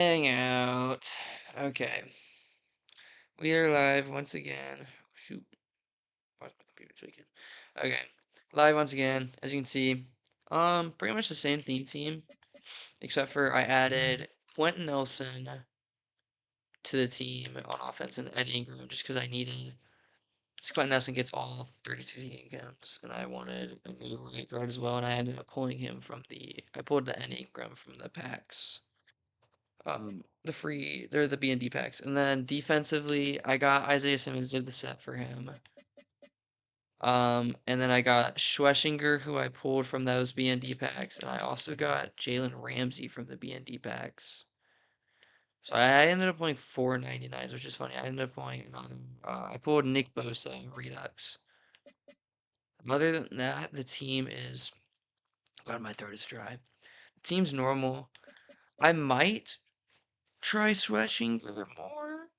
Hang out. Okay. We are live once again. Shoot. Pause my computer so we can. Okay. Live once again. As you can see, pretty much the same theme team, except for I added Quentin Nelson to the team on offense and Eddie Ingram just because I needed. Quentin Nelson gets all 32 games, and I wanted a new right guard as well, and I ended up pulling him from I pulled the Eddie Ingram from the packs. They're the B&D packs. And then defensively, I got Isaiah Simmons, did the set for him. And then I got Schweschinger, who I pulled from those B&D packs, and I also got Jalen Ramsey from the B&D packs. So I ended up pulling 499s, which is funny. I ended up pulling, I pulled Nick Bosa, Redux. Other than that, the team is, God, my throat is dry. The team's normal. I might try Schweschinger more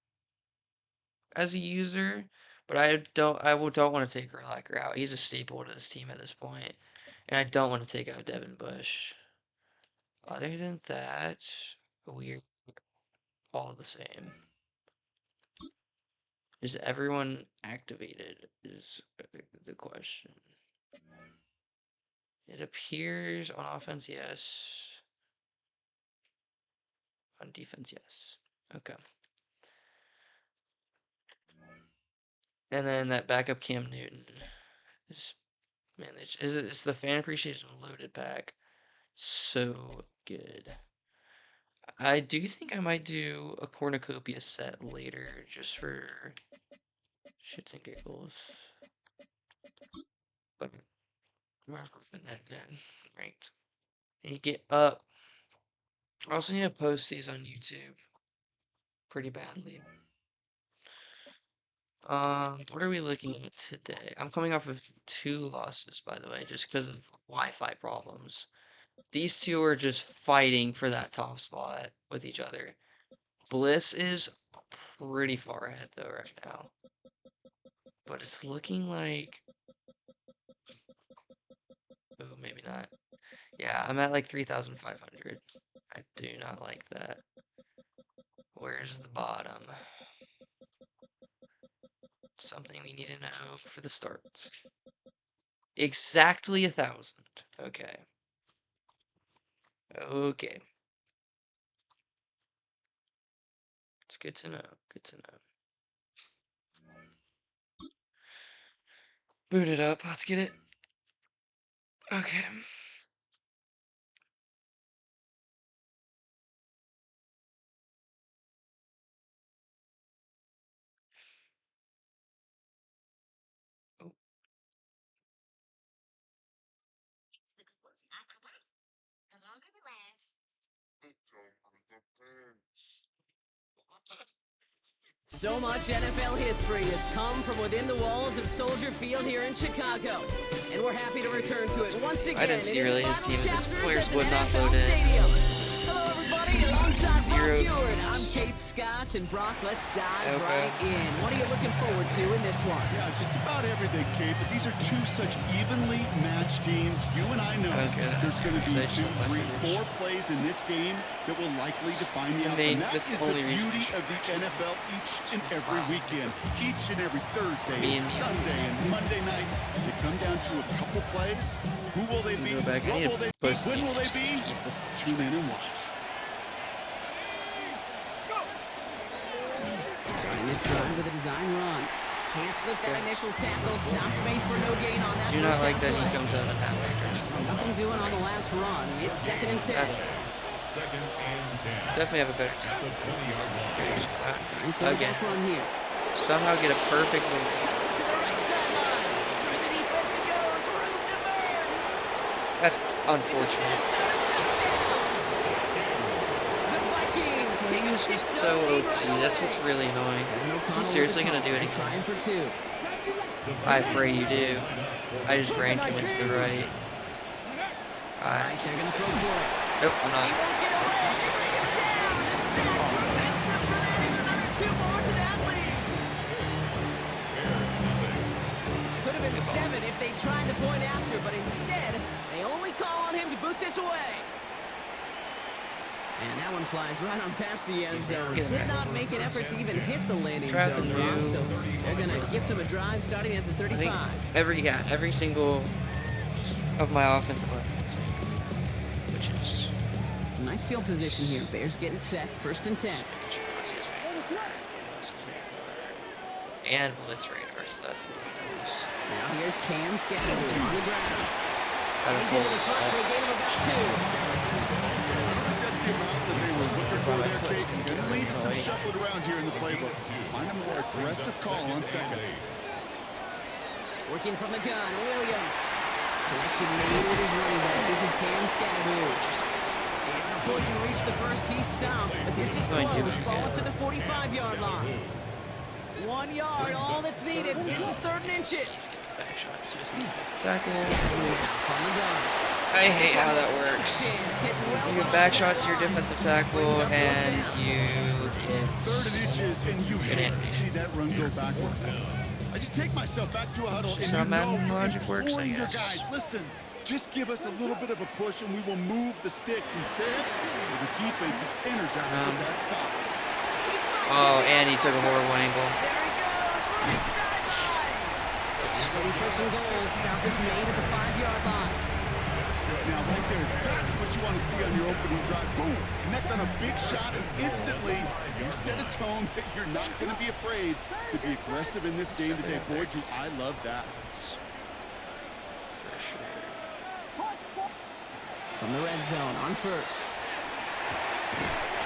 as a user, but don't want to take Urlacher out. He's a staple to this team at this point, and I don't want to take out Devin Bush. Other than that, we're all the same. Is everyone activated? Is the question. It appears on offense, yes. On defense, yes. Okay. And then that backup Cam Newton is, man, it's the fan appreciation loaded pack. So good. I do think I might do a cornucopia set later, just for shits and giggles. But ranked. And you get up. I also need to post these on YouTube pretty badly. What are we looking at today? I'm coming off of 2 losses, by the way, just because of Wi-Fi problems. These two are just fighting for that top spot with each other. Bliss is pretty far ahead, though, right now. But it's looking like... Oh, maybe not. Yeah, I'm at like 3,500. I do not like that. Where's the bottom? Something we need to know for the starts. Exactly 1,000. Okay. Okay. It's good to know. Good to know. Boot it up. Let's get it. Okay. Oh. So much NFL history has come from within the walls of Soldier Field here in Chicago, and we're happy to return to it once again. I didn't see really his team. His players would not load in. Hello, everybody. Alongside Zero. Brock Ewart, I'm Kate Scott, and Brock, let's dive right in. What are you looking forward to in this one? Yeah, just about everything, Kate. But these are two such evenly matched teams. You and I know there's going to be 2, 3, 4 plays in this game that will likely define the outcome. That is the beauty of the NFL each and every weekend. Each and every Thursday, Sunday, and Monday night, they come down to a couple plays. Who will they be? What will they be? When will they be? Tune in and watch. Starting this drive with a design run. Can't slip that initial tackle. Stops made for no gain on that. Do not like that he comes out of halfway jersey. Nothing doing on the last run. It's 2nd and 10. That's it. 2nd and 10. Definitely have a better time. The 20-yard Again. line. Again. Somehow get a perfect little... That's unfortunate. He's just so OP. That's what's really annoying. Is he seriously going to do it again? I pray you do. I just ranked him into the right. Nope, I'm not. Could have been 7 if they tried the point after, but instead, they only call on him to boot this away. And that one flies right on past the end zone. Did not make an effort to even hit the landing zone, Brock, so they're going to gift him a drive starting at the 35. Every single of my offensive weapons, which is some nice field position here. Bears getting set, 1st and 10. And blitz radar, so that's nice. Now here's Cam Scattergood on the ground. He's into the front for a gain of about 2. That's the amount that they were looking for there, Kate. Going to lead to some shuffling around here in the playbook. Find a more aggressive call on second. Working from the gun, Williams. Connection made with his running back. This is Cam Scattergood. And before he can reach the first, he's stopped. But this is close. Ball up to the 45-yard line. 1 yard, all that's needed. This is 3rd and inches. Back shots, just defensive tackle. From the gun. I hate how that works. You get back shots to your defensive tackle, and you get 3rd and inches, and you hate to see that run go backwards. I just take myself back to a huddle, just and how Madden logic works, I your guess. guys, listen, just give us a little bit of a push, and we will move the sticks instead. The defense is energized with that stop. Oh, and he took a horrible angle. There he goes, right sideline. So the 1st and goal. Stop is made at the 5-yard line. Now, right there, that's what you want to see on your opening drive. Boom! Connect on a big shot, and instantly you set a tone that you're not going to be afraid to be aggressive in this game today. Boy, do I love that. For sure. From the red zone on 1st.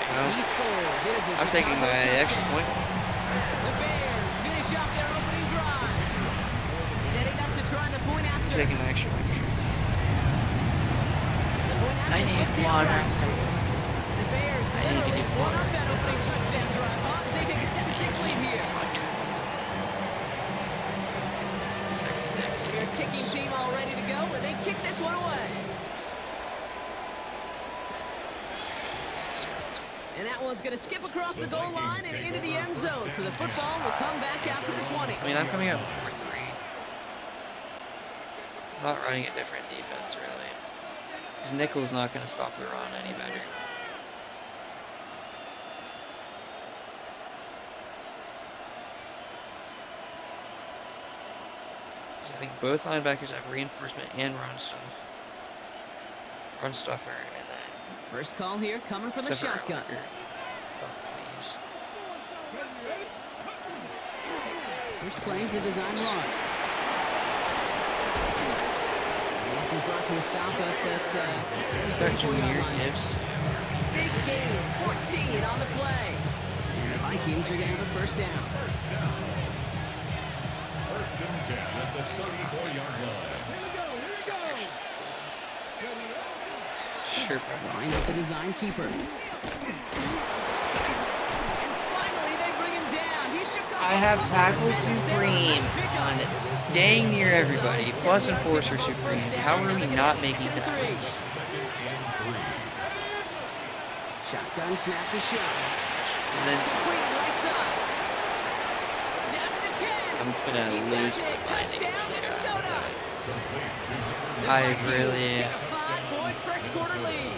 Well, He scores. It is a I'm taking my extra point. The Bears finish off their opening drive. Setting up to try the point after. I'm taking my extra point for sure. The point after I need splits the water. attack. The Bears I need to literally get won water. up that opening touchdown drive, huh? As they take a 7-6 lead here. Sexy Dixie. Bears kicking team all ready to go, and they kick this one away. And that one's going to skip across the goal line and into the end zone. So the football will come back out to the 20. I mean, I'm coming out 4-3. I'm not running a different defense, really. Because Nickel's not going to stop the run any better. I think both linebackers have reinforcement and run stuff. Run stuffer and then. First call here coming from the shotgun. Oh, please. First plays the design run. And this is brought to a stop up at It's got Jameer Gibbs. big game, 14 on the play. And the Vikings are getting the first down. 1st and 10 at the 34-yard line. Sure. Line up the design keeper. And finally they bring him down. He shook off. I have Tackle Supreme on dang near everybody, plus Enforcer Supreme. How are we not making tackles? Shotgun snaps a shot. And then Completed right side. Down to the 10. I'm gonna lose my mind against this guy. I really am. 5-point first quarter lead.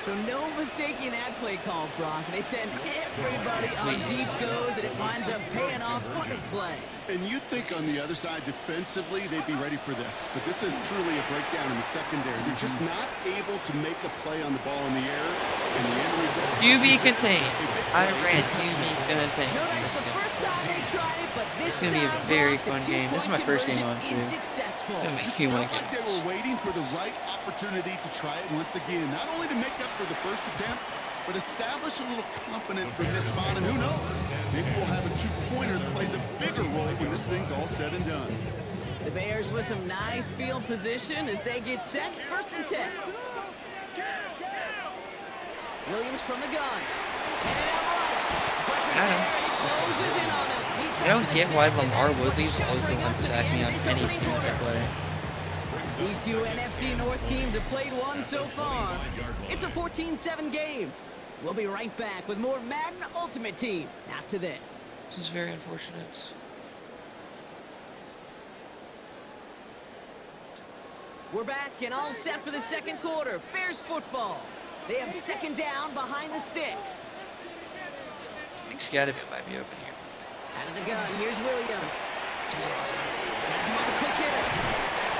So no mistaking that play call, Brock. They send everybody on deep goes, and it winds up paying off. What a play. And you'd think on the other side, defensively, they'd be ready for this. But this is truly a breakdown in the secondary. They're just not able to make a play on the ball in the air. And the end result... QB contained. I ran QB contained. No, that's the first time they tried it, but this It's gonna be a time, very Brock, fun the game. This is my first game on, too. is successful. It's gonna make me want to Like get they were waiting for the right opportunity to try it once again. Not only to make up for the first attempt, but establish a little confidence from this spot. And who knows? Maybe we'll have a two-pointer that plays a bigger role when this thing's all said and done. The Bears with some nice field position as they get set. 1st and 10. Williams from the gun. Headed out right. Pressure's there. He closes in on him. He's I don't get why Lamar Woodley's Woodley's always the one to sack me on any team that I play. These two NFC North teams have played one so far. It's a 14-7 game. We'll be right back with more Madden Ultimate Team after this. This is very unfortunate. We're back and all set for the second quarter. Bears football. They have second down behind the sticks. I think Scadaboo might be open here. Out of the gun, here's Williams. This is awesome. That's him on the quick hitter.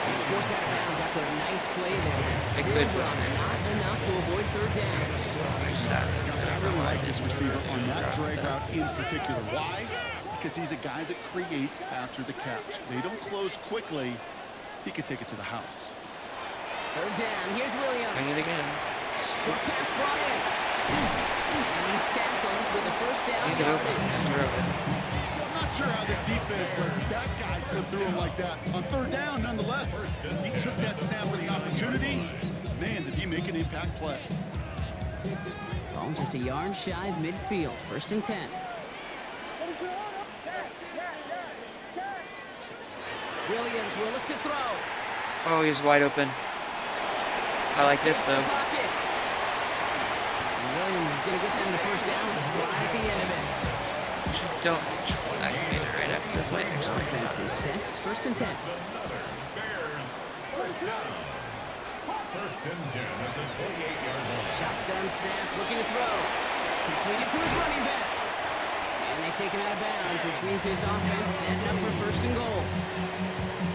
He's forced out of bounds after a nice play there. That's still not enough to avoid third down. I really like this receiver on that drag route in particular. Why? Because he's a guy that creates after the catch. They don't close quickly. He could take it to the house. Third down, here's Williams. Bring it again. Short pass brought in. And he's tackled with a first down yardage. I'm not sure how this defense let that guy slip through him like that. On third down, nonetheless, he took that snap as an opportunity. Man, did he make an impact play. Ball just a yard shy of midfield. First and 10. Williams will look to throw. Oh, he's wide open. I like this though. Williams is going to get them the first down and slide at the end of it. Actually, don't activate it right now because that's my next one. Offense is set. First and 10. First and 10 at the 28-yard line. Shotgun snap, looking to throw. Completed to his running back. And they take him out of bounds, which means his offense setting up for first and goal.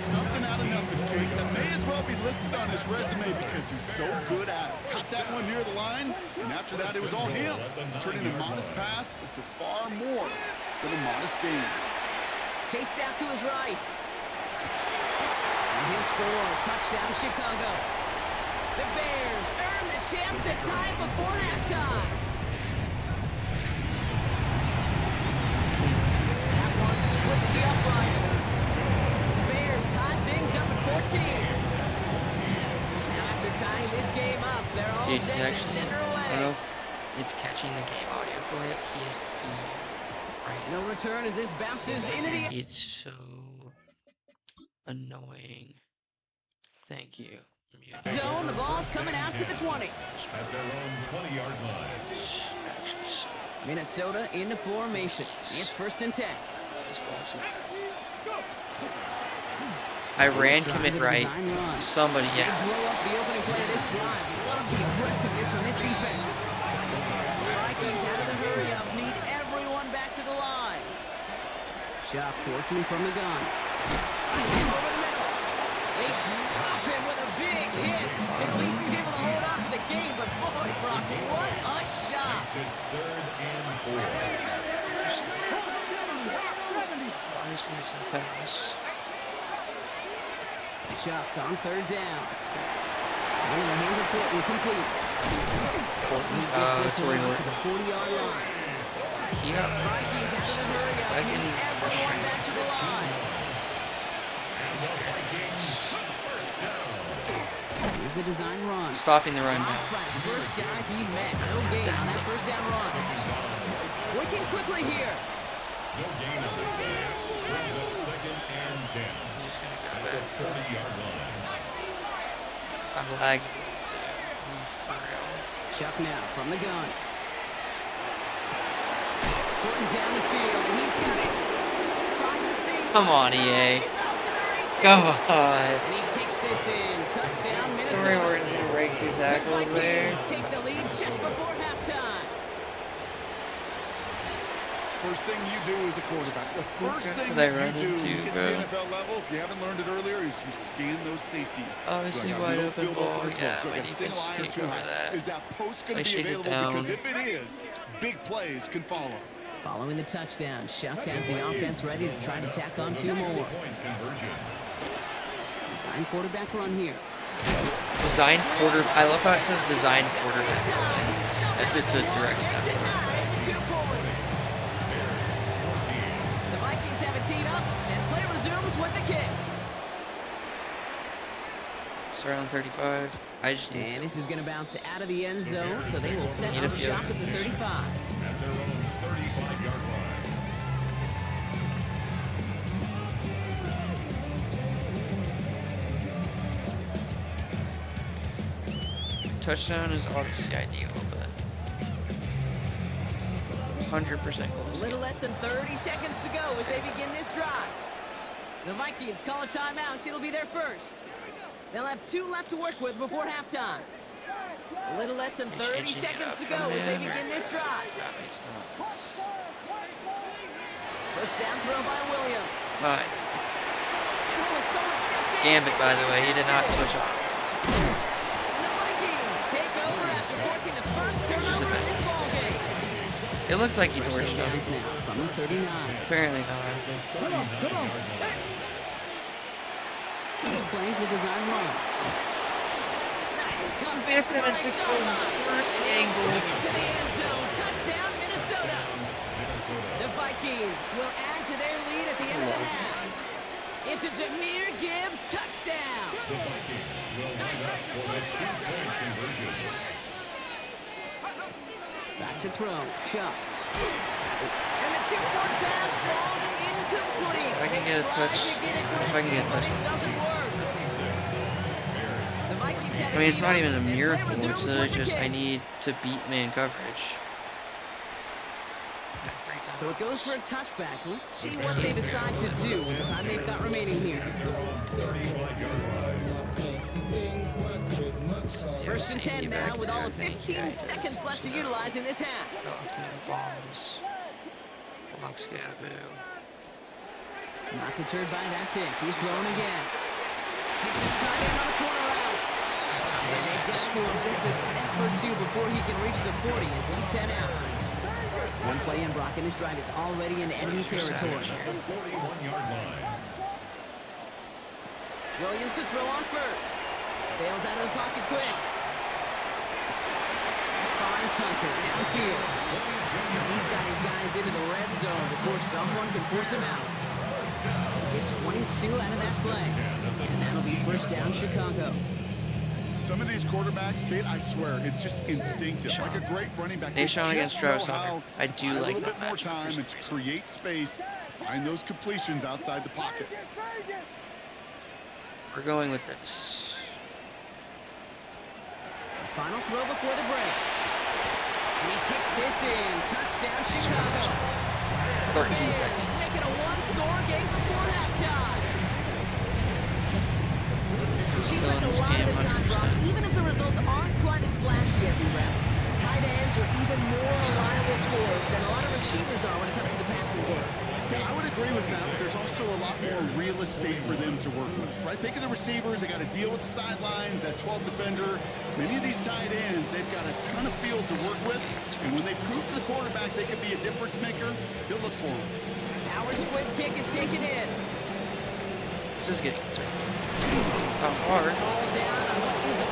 Something out of nothing, Kate. That may as well be listed on his resume because he's so good at it. Caught that one near the line, and after that it was all him. Turning a modest pass into far more than a modest gain. Chased out to his right. And he'll score. Touchdown, Chicago. The Bears earn the chance to tie before halftime. That one splits the uprights. The Bears tie things up at 14. Now after tying this game up, they're all set to send her away. I don't know if it's catching the game audio for it. He is right. No return as this bounces into the... It's so annoying. Thank you. zone. The ball's coming out to the 20. At their own 20-yard line. Minnesota in the formation. It's first and 10. I ran commit right. Somebody, yeah. Blow up the opening play of this drive. Love the aggressiveness from this defense. The Vikings out of the hurry up. Need everyone back to the line. Shock working from the gun. Over the middle. They drop him with a big hit. At least he's able to hold on for the game, but boy, Brock, what a shot. Third and 4. Obviously, this is a pass. Shock on third down. One in the hands of Portland, complete. He gets this one to the 40-yard line. He got Vikings out of the hurry up. Need everyone back to the line. Here's a design run. Stopping the run now. First guy he met. No gain on that first down run. Working quickly here. No gain on the play. Brings up second and 10. I'm just gonna go back to 30-yard line. I'm lagging. For real. Chuck now from the gun. Putting down the field, and he's got it. Finds a seam. Come on, EA. He's off to the races. Come on. And he takes this in. Touchdown, Minnesota. Sorry, we're gonna break 2 tackles there. Vikings take the lead just before halftime. First thing you do as a quarterback, the first thing They that run you do into, to get to bro. the NFL level, if you haven't learned it earlier, is you scan those safeties. Obviously, Do I got wide middle open field ball. open or Yeah, close? Do I my got a defense single just eye or can't two cover high? that. Is that post So going I to be shaded available? down. Because if it is, big plays can follow. Following the touchdown, Shuck has the offense ready to try to tack on 2 more. Point conversion. Design quarterback run here. Design quarter. I love how it says design quarterback. It's a direct snap. 2 points. The Vikings have it teed up, and play resumes with the kick. It's around 35. I just need And this is going to bounce out of the end zone, so they will set Need a up field. shop at the 35. At their own 35-yard line. touchdown is obviously ideal, but 100% A goals. little less than 30 seconds to go as they begin this drive. The Vikings call a timeout. It'll be their first. They'll have 2 left to work with before halftime. A little less than 30 seconds to go as they begin this drive. First down throw by Williams. Bye. Gambit, by the way, he did not switch off. And the Vikings take over after forcing the first turnover in this ball game. It looked like he torched him. From the 39. Apparently not. He plays a design run. Nice comeback. It's in a 6-foot worst angle. To the end zone. Touchdown, Minnesota. The Vikings will add to their lead at the end of the half. It's a Jahmyr Gibbs touchdown. The Vikings will line up for the 2-point conversion. Back to throw. Shuck. And the 2-point pass falls incomplete. If I can get a touch, if I can get a touchdown. I mean, it's not even a miracle. It's literally just I need to beat man coverage. So it goes for a touchback. Let's see what they decide to do with the time they've got remaining here. First and 10 now with all of 15 seconds left to utilize in this half. Bombs. Not deterred by that pick. He's thrown again. Hits his tight end on the corner route. And they get to him just a step or two before he can reach the 40 as he's sent out. One play in, Brock, and his drive is already in enemy territory. Williams to throw on first. Bails out of the pocket quick. Finds Hunter downfield. He's got his guys into the red zone before someone can force him out. Get 22 out of that play. And that'll be first down, Chicago. Some of these quarterbacks, Kate, I swear, it's just instinctive. Like a great running back. Nation against Travis Hunter. I do like that a little bit more matchup time and to create space to find those completions outside the pocket. We're going with this. Final throw before the break. And he takes this in. Touchdown, Chicago. 13 seconds. Making a one-score game before halftime. Seems like a lot of the time, Brock, even if the results aren't quite as flashy every rep, tight ends are even more reliable scorers than a lot of receivers are when it comes to the passing game. Yeah, I would agree with that, but there's also a lot more real estate for them to work with, right? Think of the receivers, they got to deal with the sidelines, that 12th defender. Many of these tight ends, they've got a ton of field to work with, and when they prove to the quarterback they can be a difference maker, they'll look for them. Power split kick is taken in. This is getting turned. How far?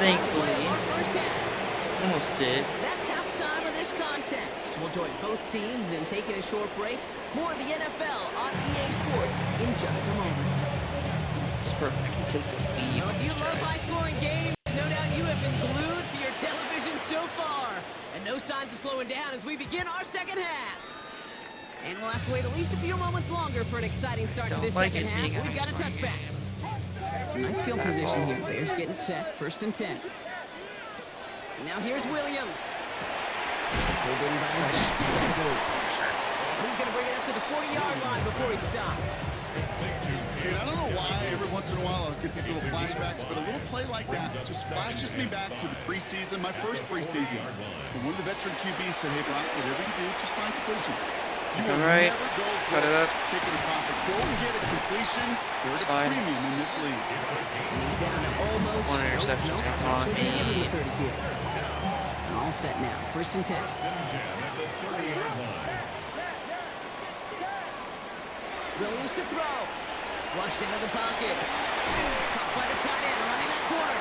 Thankfully. Almost did. That's halftime of this contest. We'll join both teams in taking a short break. More of the NFL on EA Sports in just a moment. Spur, I can take the lead. Well, if you love high-scoring games, no doubt you have been glued to your television so far. And no signs of slowing down as we begin our second half. And we'll have to wait at least a few moments longer for an exciting start to this second half. We've got a touchback. Some nice field position here. Bears getting set. First and 10. Now here's Williams. Pulled in by his back. He's going to bring it up to the 40-yard line before he stopped. Dude, I don't know why every once in a while I'll get these little flashbacks, but a little play like that just flashes me back to the preseason, my first preseason. And one of the veteran QBs said, hey, Brock, whatever you do, just find completions. You will right. never go Cut it up. taking a profit. Go and get a completion. There's a premium in this league. And he's down to almost. One interception's going to haunt me. All set now. First and 10. Williams to throw. Flushed out of the pocket. Caught by the tight end running that corner.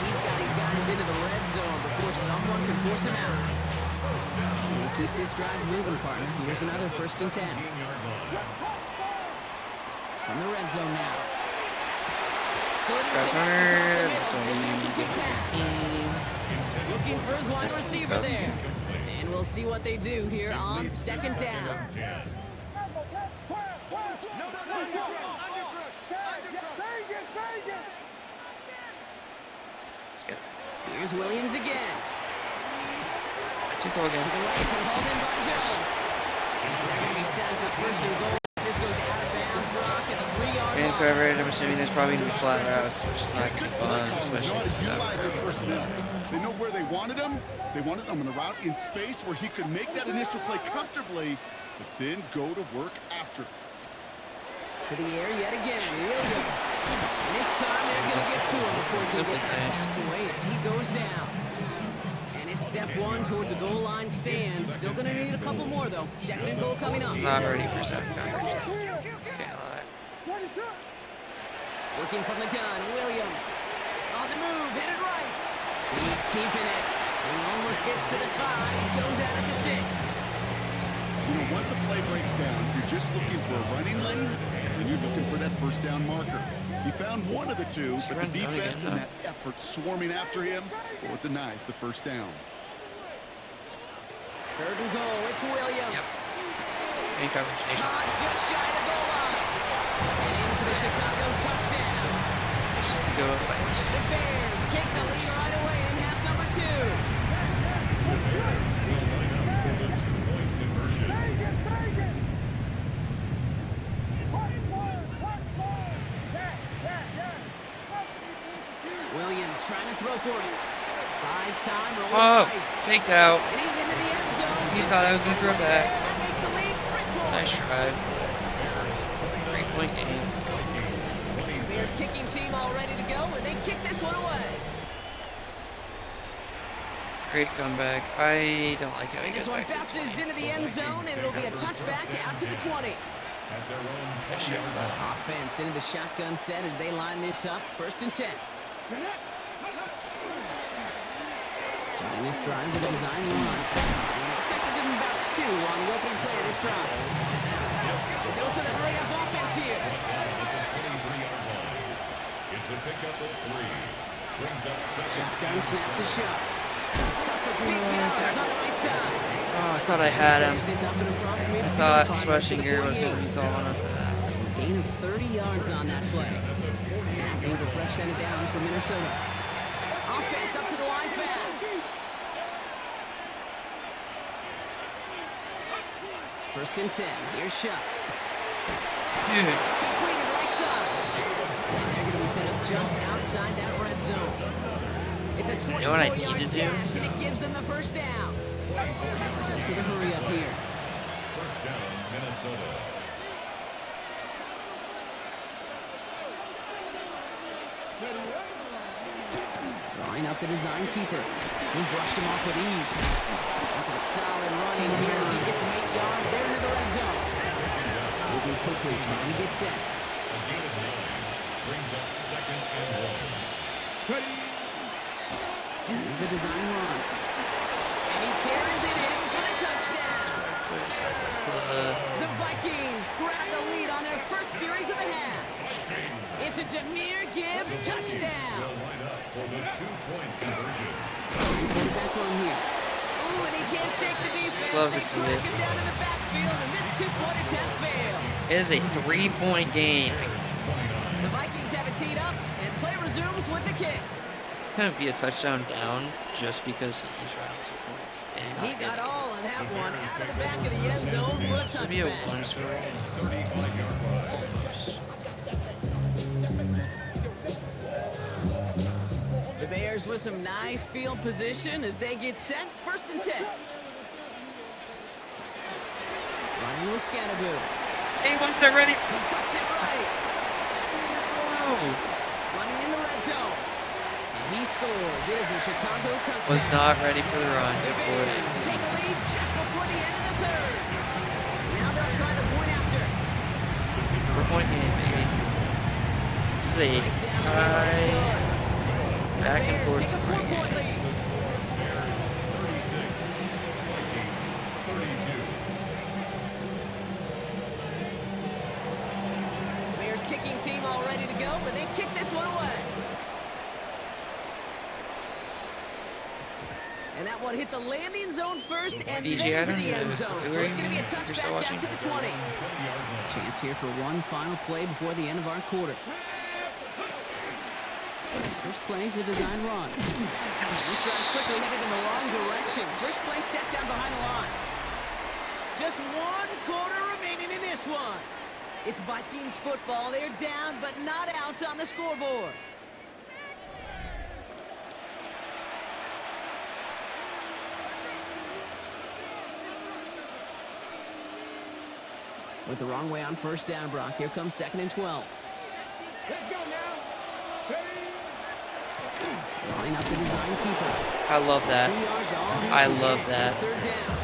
He's got his guys into the red zone before someone can force him out. And keep this drive moving, partner. Here's another first and 10. From the red zone now. Travis Hunter, that's what we need to get this team. Looking for his wide receiver there. And we'll see what they do here on second down. Here's Williams again. Too tall again. To the right, hauled in by Jones. And they're going to be set for first and goal. This goes out of bounds, Brock, at the 3-yard And covered, I'm assuming there's probably going to be flat routes, which is not going to be fun, No, especially they if he's utilize their over. personnel. They know where they wanted him. They wanted him on a route in space where he could make that initial play comfortably, but then go to work after. To the air yet again, Williams. And this time they're going to get to him before he can get that pass away as he goes down. And it's step one towards a goal line stand. Still going to need a couple more, though. Second and goal coming up. Not ready for zone coverage, though. Can't lie. Working from the gun, Williams. On the move, headed right. He's keeping it. He almost gets to the 5. He goes out at the 6. You know, once a play breaks down, you're just looking for a running lane, and you're looking for that first down marker. He found one of the two, but the defense and that effort swarming after him, well, it denies the first down. Third and goal, it's Williams. Yep. In coverage, nation. Just shy of the goal line. And in for the Chicago touchdown. This is to go up by The Bears take the lead right away in half number 2. The Bears will line up for the two-point conversion. Williams trying to throw for it. Buys time, rolling Oh, right. faked out. And he's into the end zone. He thought I was going to throw back. That makes the lead 3 points. Nice try. 3-point game. Bears kicking team all ready to go, and they kick this one away. Great comeback. I don't like how he And this goes one back to the bounces 20. into the end zone, and it'll be a touchback out to the 20. At their own I should have left. Offense into the shotgun set as they line this up. First and 10. Starting this drive with a design run. Looks like they give him about 2 on the opening play of this drive. Those are the hurry-up offense here. It's a pickup of 3. Brings up second. Shotgun snap to shot. Big yards on the right side. Oh, I thought I had him. This up and across midfield. I thought Partner to the Schweschinger was going to 48. be tall enough for that. A gain of 30 yards on that play. And that means a fresh set of downs for Minnesota. Offense up to the line fast. First and 10. Here's Shuck. Dude, It's completed right side. And they're going to be set up just outside that red zone. It's a 24-yard know what I need to do? dash, and it gives them the first down. Just to the hurry up here. First down, Minnesota. Drawing up the design keeper. He brushed him off with ease. That's a solid run in here as he gets him 8 yards there into the red zone. Moving quickly, trying to get set. A gain of 9. Brings up second and 1. Here's a design run. And he carries it in for the touchdown. The Vikings grab the lead on their first series of the half. It's a Jahmyr Gibbs touchdown. Will line up for the two-point conversion. Quarterback run here. Ooh, and he can't shake the defense. Love to They see track it. him down in the backfield, and this two-point attempt fails. It is a 3-point game. The Vikings have it teed up, and play resumes with the kick. It's going to be a touchdown down just because he's running 2 points. And He got all of that one out of the back of the end zone for a It's going to be a touchback. one-score game. 35-yard line. Almost. The Bears with some nice field position as they get set. First and 10. Running with Scatterboo. He wasn't ready. He cuts it right. Oh, Running in the red zone. And he scores. It is a Chicago touchdown. was not ready for the run. The Good Bears boy. take a lead just before the end of the third. Now they'll try the point after. 4-point game, baby. This is a Right down the middle. Let's high score. back and Bears forth take a scoring 4-point game. lead. Bears 36. Vikings 32. The Bears kicking team all ready to go, but they kick this one away. And that one hit the landing zone first and DJ, I then to don't the end know. zone. Who So are it's going to be a you- you're still touchback watching? out to the 20. 20-yard line. Chance here for one final play before the end of our quarter. First play's a design run. This drive's quickly headed in the wrong direction. First play set down behind the line. Just 1 quarter remaining in this one. It's Vikings football. They're down, but not out on the scoreboard. With the wrong way on first down, Brock. Here comes 2nd and 12. Let's go now. Drawing up the design keeper. I love that. I love that. Third down.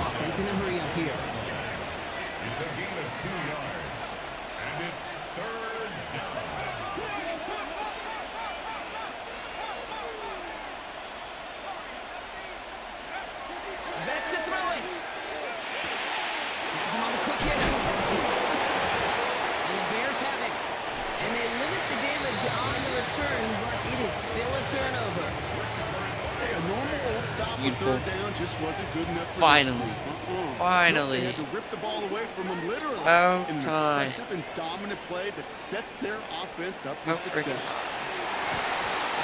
Offense in a hurry up here. It's a gain of 2 yards. And it's 3rd down. Back to throw it. Has him on the quick hit. And the Bears have it. And they limit the damage on the return, but it is still a turnover. Hey, a normal old stop on third down just wasn't good enough for Finally. Finally. They had to rip the ball away from them literally. Oh, in an time. impressive and dominant play that sets their offense up for success.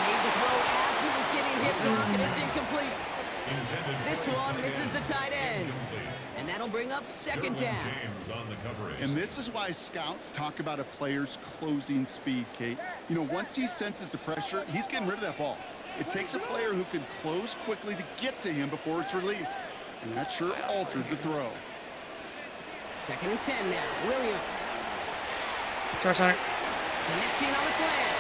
Made the throw as he was getting hit, Brock, and it's incomplete. This one misses the tight end. And that'll bring up 2nd down. And this is why scouts talk about a player's closing speed, Kate. You know, once he senses the pressure, he's getting rid of that ball. It takes a player who can close quickly to get to him before it's released. And that sure altered the throw. 2nd and 10 now. Williams. Charge on it. Connecting on the slant.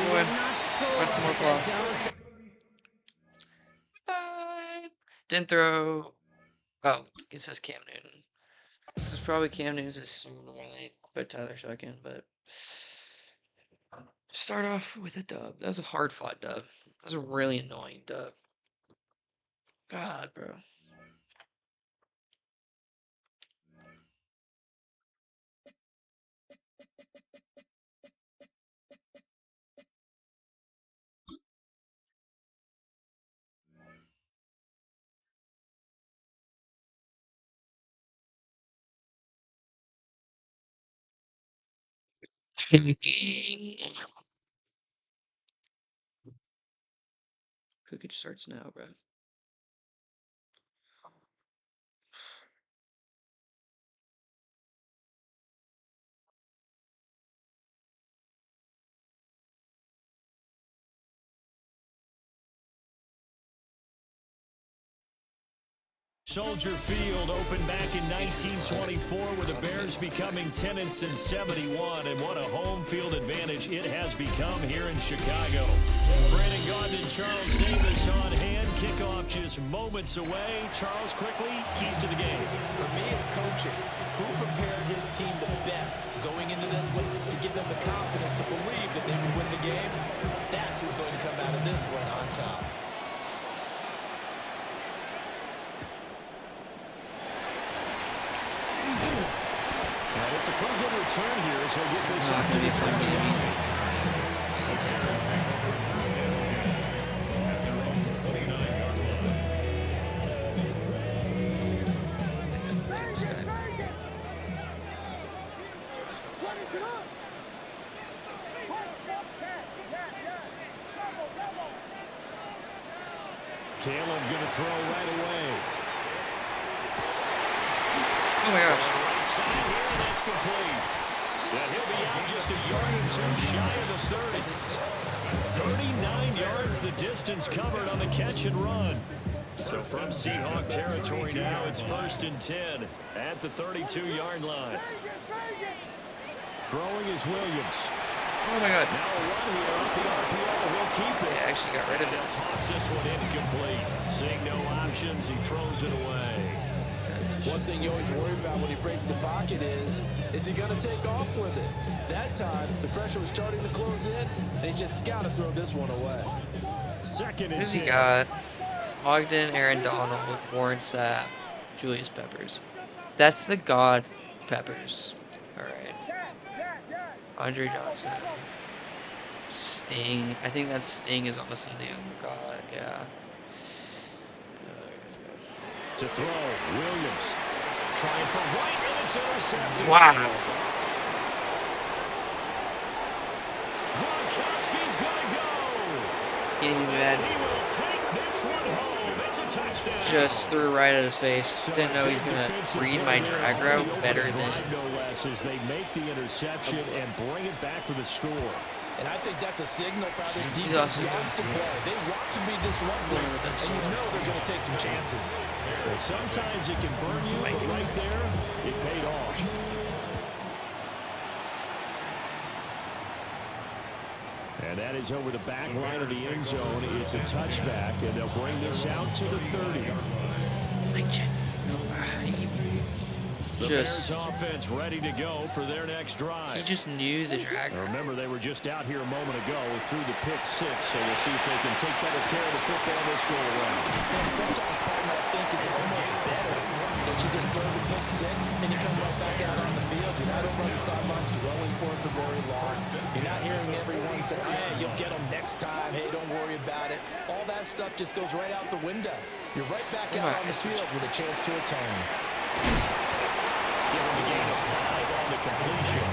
Boy. What's some more ball? Didn't throw. Oh, it says Cam Newton. This is probably Cam Newton's son when they put Tyler Shuck in, but start off with a dub. That was a hard fought dub. That was a really annoying dub. God, bro. Cookage starts now, bro. Soldier Field opened back in 1924 with the Bears becoming tenants in 71, and what a home field advantage it has become here in Chicago. Brandon Gaudin and Charles Davis on hand. Kickoff just moments away. Charles, quickly, keys to the game. For me, it's coaching. Who prepared his team the best going into this one to give them the confidence to believe that they would win the game? That's who's going to come out of this one on top. And it's a pretty good return here as he'll get this up to the 20. Caleb going to throw right away. Oh my gosh. Here, that's complete. And he'll be out just a yard or two shy of the 30. 39 yards the distance covered on the catch and run. So from Seahawk territory now, it's 1st and 10 at the 32-yard line. Throwing is Williams. Oh my god. Now a run here off the RPO. He'll keep it. They actually got rid of it. Toss this one incomplete. Seeing no options, he throws it away. One thing you always worry about when he breaks the pocket is he going to take off with it? That time, the pressure was starting to close in, and he's just got to throw this one away. 2nd and Who's he 10. got? Ogden, Aaron Donald, Warren Sapp, Julius Peppers. That's the God Peppers. Alright. Andre Johnson. Sting. I think that Sting is honestly the younger God. Yeah. To throw, Williams. Trying for right, and it's intercepted. Wow. Gronkowski's gonna go. Can't even be mad. He will take this one home. It's a just threw right at his face. Didn't know he's gonna read my drag route better than. No less as they make the interception and bring it back for the score. And I think that's a signal for how this defense wants to play. They want to be disruptive, and you know they're going to take some chances. Well, sometimes it can burn you, but right there, it paid off. And that is over the back line of the end zone. It's a touchback, and they'll bring this out to the 30. The Bears offense ready to go for their next drive. He just knew the drag. Remember, they were just out here a moment ago through the pick six, so we'll see if they can take better care of the football this go around. And sometimes, partner, I think it's almost better that you just throw the pick six and you come right back out on the field. You're not over on the sidelines dwelling for it for very long. You're not hearing everyone say, hey, you'll get them next time. Hey, don't worry about it. All that stuff just goes right out the window. You're right back out on the field with a chance to atone. Giving the gain of 5 on the completion.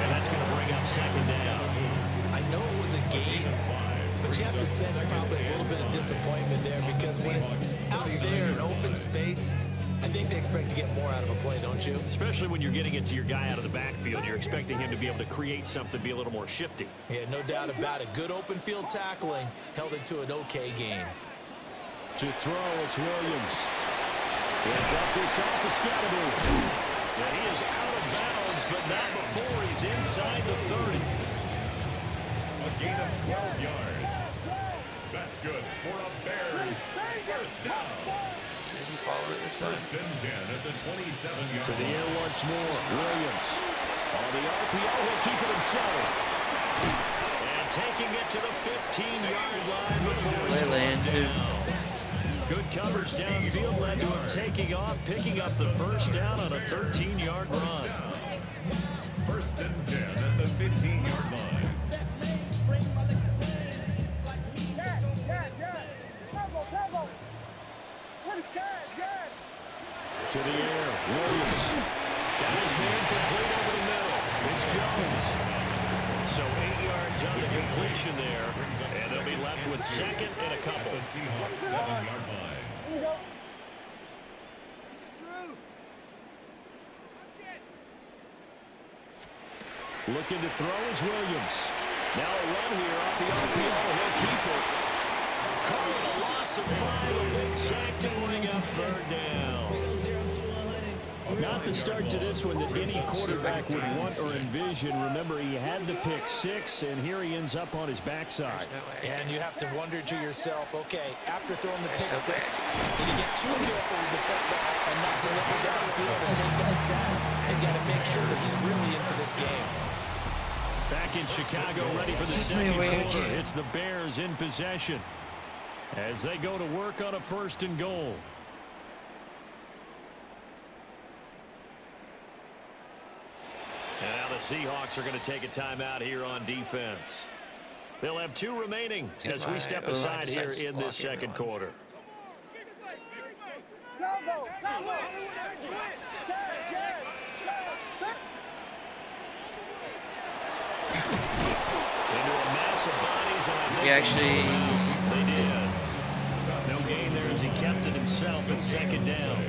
And that's going to bring up second down. I know it was a gain, but you have to sense probably a little bit of disappointment there because when it's out there in open space, I think they expect to get more out of a play, don't you? Especially when you're getting it to your guy out of the backfield. You're expecting him to be able to create something, be a little more shifty. Yeah, no doubt about it. Good open field tackling held it to an okay game. To throw, it's Williams. He'll drop this off to Scatterby. And he is out of bounds, but not before he's inside the 30. A gain of 12 yards. That's good for a Bears first down. Does he follow it this time? First and 10 at the 27-yard To the air once more. Williams. On the RPO, he'll keep it himself. And taking it to the 15-yard line before he's down. Good coverage downfield led to him taking off, picking up the first down on a 13-yard run. First and 10 at the 15-yard line. To the air, Williams. Got his man complete over the middle. It's Jones. So 8 yards on the completion there, and they'll be left with second and a couple. The Seahawks 7-yard line. Looking to throw is Williams. Now a run here off the RPO. He'll keep it. Calling a loss of 5. A big sack to bring up third down. Not the start to this one that any quarterback would want or envision. Remember, he had the pick six, and here he ends up on his backside. And you have to wonder to yourself, okay, after throwing the pick six, did he get too careful with the football and not deliver downfield and take that sack? They've got to make sure that he's really into this game. Back in Chicago, ready for the second quarter. It's the Bears in possession as they go to work on a first and goal. And now the Seahawks are going to take a timeout here on defense. They'll have 2 remaining as we step aside here in this second quarter. Into a mass of bodies, and We actually... They did. No gain there as he kept it himself at second down.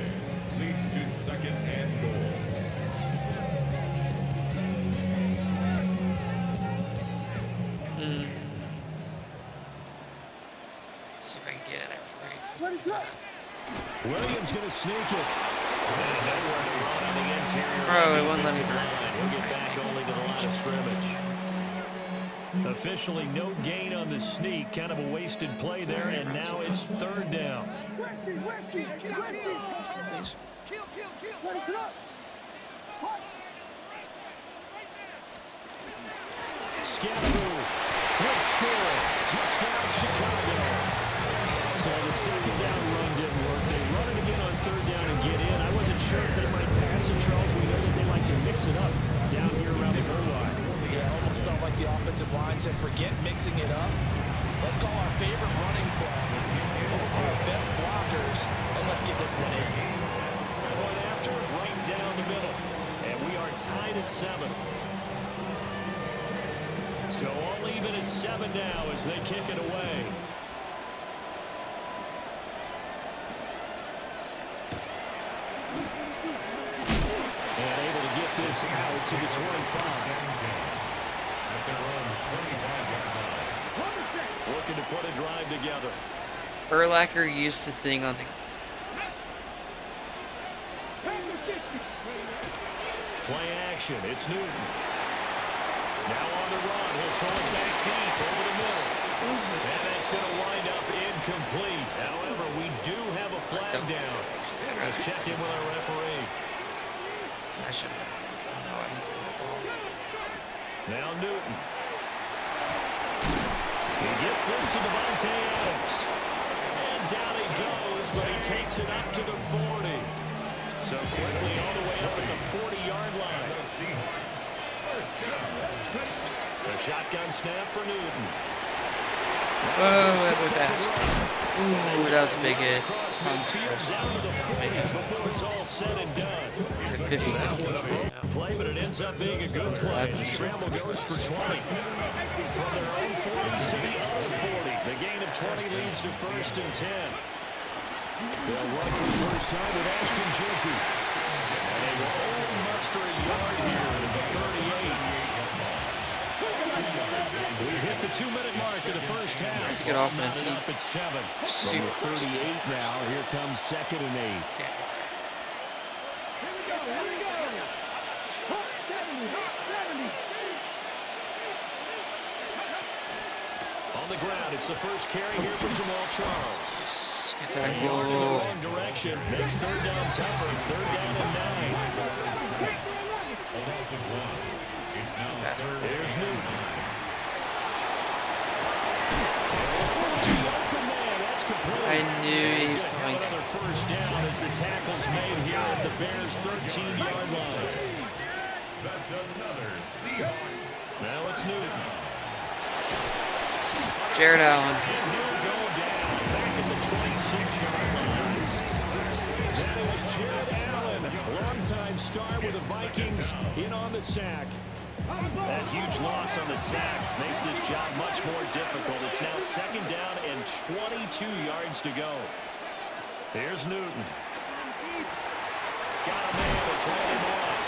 Leads to second and goal. See if I can get in there for you. Williams going to sneak it. And nowhere to run on the interior. Bro, it wouldn't let me run. He'll get back only to the line of scrimmage. Officially no gain on the sneak. Kind of a wasted play there, and now it's third down. Scatterby will score. Touchdown, Chicago. So the second down run didn't work. They run it again on third down and get in. I wasn't sure if they might pass it, Charles. We know that they like to mix it up down here around the goal line. Yeah, it almost felt like the offensive line said, forget mixing it up. Let's call our favorite running play. Our best blockers, and let's get this one in. Point after, right down the middle. And we are tied at 7. So all even at 7 now as they kick it away. Bears out to the 25. At their own 25-yard line. Looking to put a drive together. Urlacher used to thing on the. Play action. It's Newton. Now on the run. He'll throw it back deep over the middle. And that's going to wind up incomplete. However, we do have a flag down. Let's check in with our referee. I should. No, I hit the ball. Now Newton. He gets this to Devontae Adams. And down he goes, but he takes it up to the 40. So quickly all the way up at the 40-yard line. The shotgun snap for Newton. Oh, that was fast. Ooh, that was a big hit. I'm Before it's all said and done. 50-50 Play, but it ends up being a good play. The scramble goes for 20. From their own 40 to the other 40. The gain of 20 leads to 1st and 10. They'll run for the first time with Ashton Jersey. And they will only muster a yard here at the 38. We've hit the 2-minute mark of the first half. That's good offense. Up at 7. From the 38 now, here comes 2nd and 8. On the ground, it's the first carry here for Jamal Charles. Good tackle. In the wrong direction. Makes 3rd down tougher. 3rd down and 9. There's Newton. I knew he was going Another first down as the tackle's made here at the Bears' 13-yard line. That's another Seahawks. Now it's Newton. Jared Allen. And he'll go down back at the 26-yard line. That was Jared Allen, longtime star with the Vikings, in on the sack. That huge loss on the sack makes this job much more difficult. It's now 2nd down and 22 yards to go. Here's Newton. Got a man. It's Randy Moss.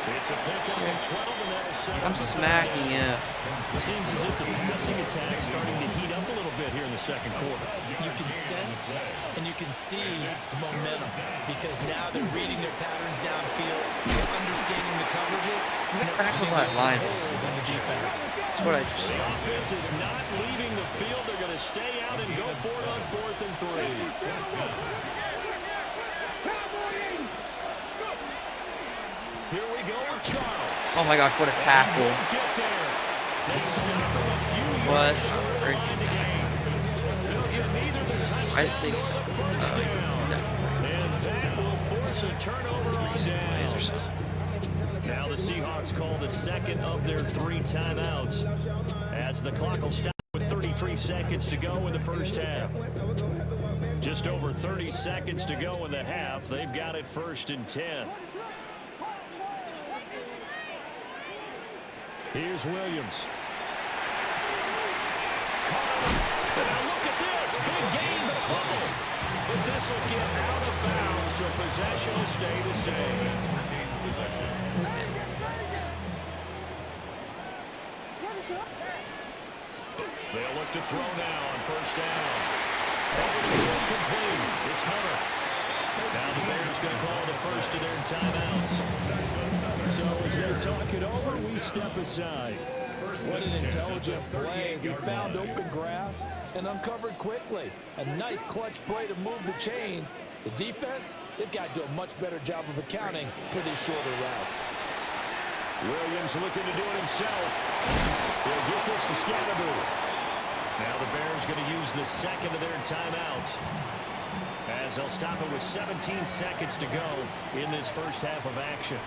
It's a pickup of 12, and that'll set I'm smacking him. It seems as if the passing attack's starting to heat up a little bit here in the 2nd quarter. You can sense and you can see the momentum because now they're reading their patterns downfield, they're understanding the coverages, and they're finding that line. holes in the defense. That's what I just The saw. offense is not leaving the field. They're going to stay out and go for it on 4th and 3. Here we go with Charles. Oh my gosh, what a tackle. Get there. They stop him a few What? yards short of the line. They'll get neither the touchdown I just think it's nor first down. definitely. And that will force a turnover on downs. Now the Seahawks call the 2nd of their 3 timeouts as the clock will stop with 33 seconds to go in the first half. Just over 30 seconds to go in the half. They've got it 1st and 10. Here's Williams. Now look at this. Big gain, but a fumble. But this will get out of bounds, so possession will stay the same. They'll look to throw now on 1st down. Complete. It's Hunter. Now the Bears going to call the first of their timeouts. So as they talk it over, we step aside. What an intelligent play as he found open grass and uncovered quickly. A nice clutch play to move the chains. The defense, they've got to do a much better job of accounting for these shorter routes. Williams looking to do it himself. He'll get this to Scatterby. Now the Bears going to use the 2nd of their timeouts as they'll stop it with 17 seconds to go in this first half of action.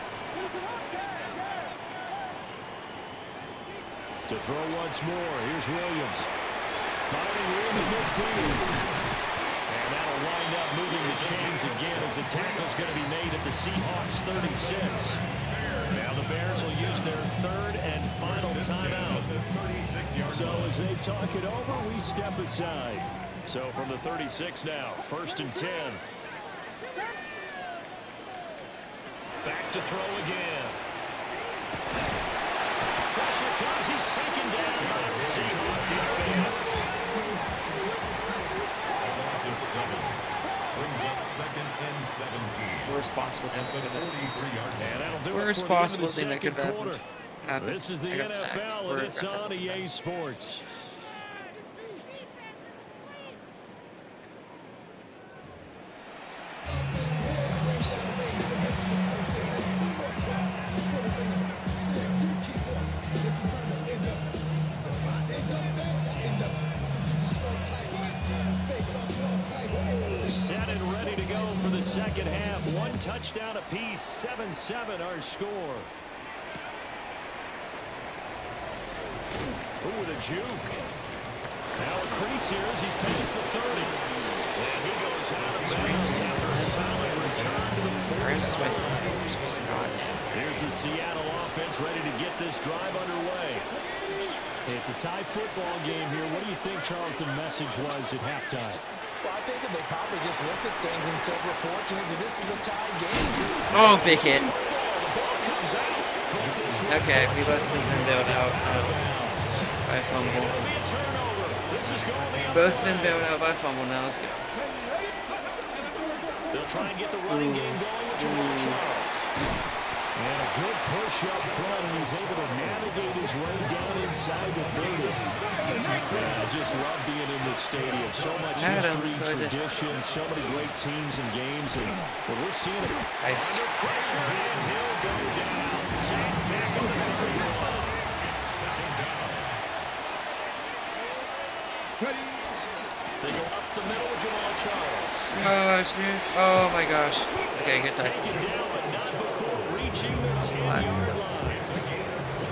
To throw once more, here's Williams. Finding room in midfield. And that'll wind up moving the chains again as the tackle's going to be made at the Seahawks 36. Now the Bears will use their 3rd and final timeout. So as they talk it over, we step aside. So from the 36 now, 1st and 10. Back to throw again. Pressure comes. He's taken down by the Seahawk defense. A loss of 7. Brings up 2nd and 17. Worst possible thing At the 43-yard line. And that'll do it Worst for the end of possible the thing that could second have quarter. happened. This is the I got sacked. NFL, Or and it's got on sacked. EA Sports. Set and ready to go for the second half. 1 touchdown apiece, 7-7 our score. Ooh, with a juke. Now a crease here as he's past the 30. And he goes out of bounds after a solid return to the 40. Here's the Seattle offense ready to get this drive underway. It's a tie football game here. What do you think, Charles, the message was at halftime? Well, I think that they probably just looked at things and said, we're fortunate that this is a tie game. Oh, big hit. The ball comes out. Okay, we both been bailed out by a fumble. Both been bailed out by a fumble. Now let's go. They'll try and get the running game going with Jamal Charles. And a good push up front, and he's able to navigate his way down inside the 30. I just love being in this stadium. So much history, tradition, so many great teams and games, and we're seeing it. Nice. Under pressure, and he'll go down. Saints back on the 31. They go up the middle with Jamal Charles. Gosh, dude. Oh my gosh. Okay, good time. Taken down, but not before reaching the 10-yard line.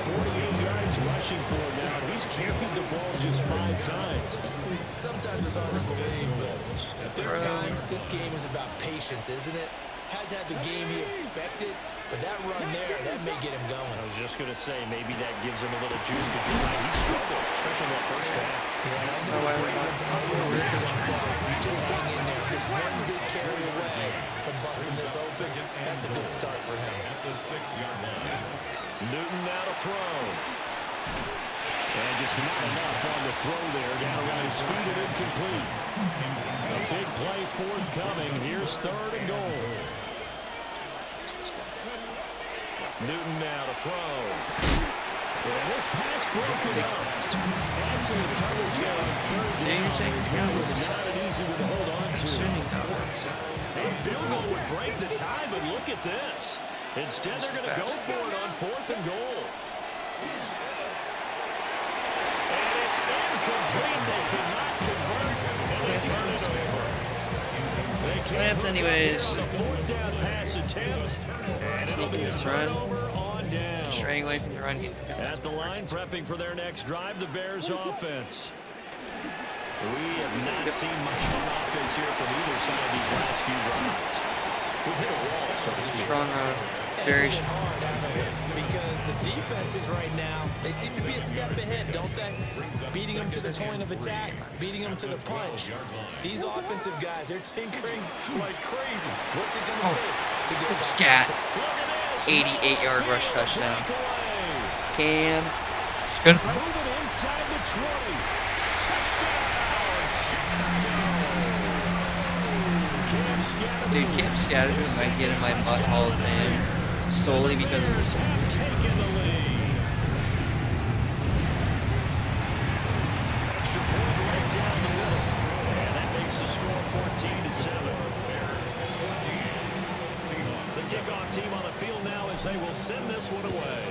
48 yards rushing for him now. He's carried the ball just 5 times. Sometimes it's hard to believe, but there are times this game is about patience, isn't it? Has had the game he expected, but that run there, that may get him going. I was just going to say, maybe that gives him a little juice because you're right, he struggled, especially in that first half. Yeah, I know the great ones always think to themselves, just hang in there. Just one big carry away from busting this open. That's a good start for him. At the 6-yard line. Newton now to throw. And just not enough on the throw there. Down around his feet and incomplete. A big play forthcoming. Here's 3rd and goal. Newton now to throw. And this pass broken up. Excellent coverage there on 3rd down. It's not an easy one to hold on to. A field goal would break the tie, but look at this. Instead, they're going to go for it on 4th and goal. And it's incomplete. They could not convert, and they turn it over. They can't anyways. on the 4th down pass attempt. Sneaking his run. Straying away from the run game. At the line, prepping for their next drive, the Bears offense. We have not seen much on offense here from either side of these last few drives. We've hit a wall, so to speak. Strong run. Very strong. Because the defenses right now, they seem to be a step ahead, don't they? Beating them to the point of attack, beating them to the punch. These offensive guys, they're tinkering like crazy. What's it going to take to get Scat. 88-yard rush touchdown. Cam. Moving inside the 20. Touchdown. Dude, Cam Scattergood might get in my butt Hall of Fame solely because of this one. Taking the lead. Extra point right down the middle. And that makes the score 14-7. The kickoff team on the field now as they will send this one away.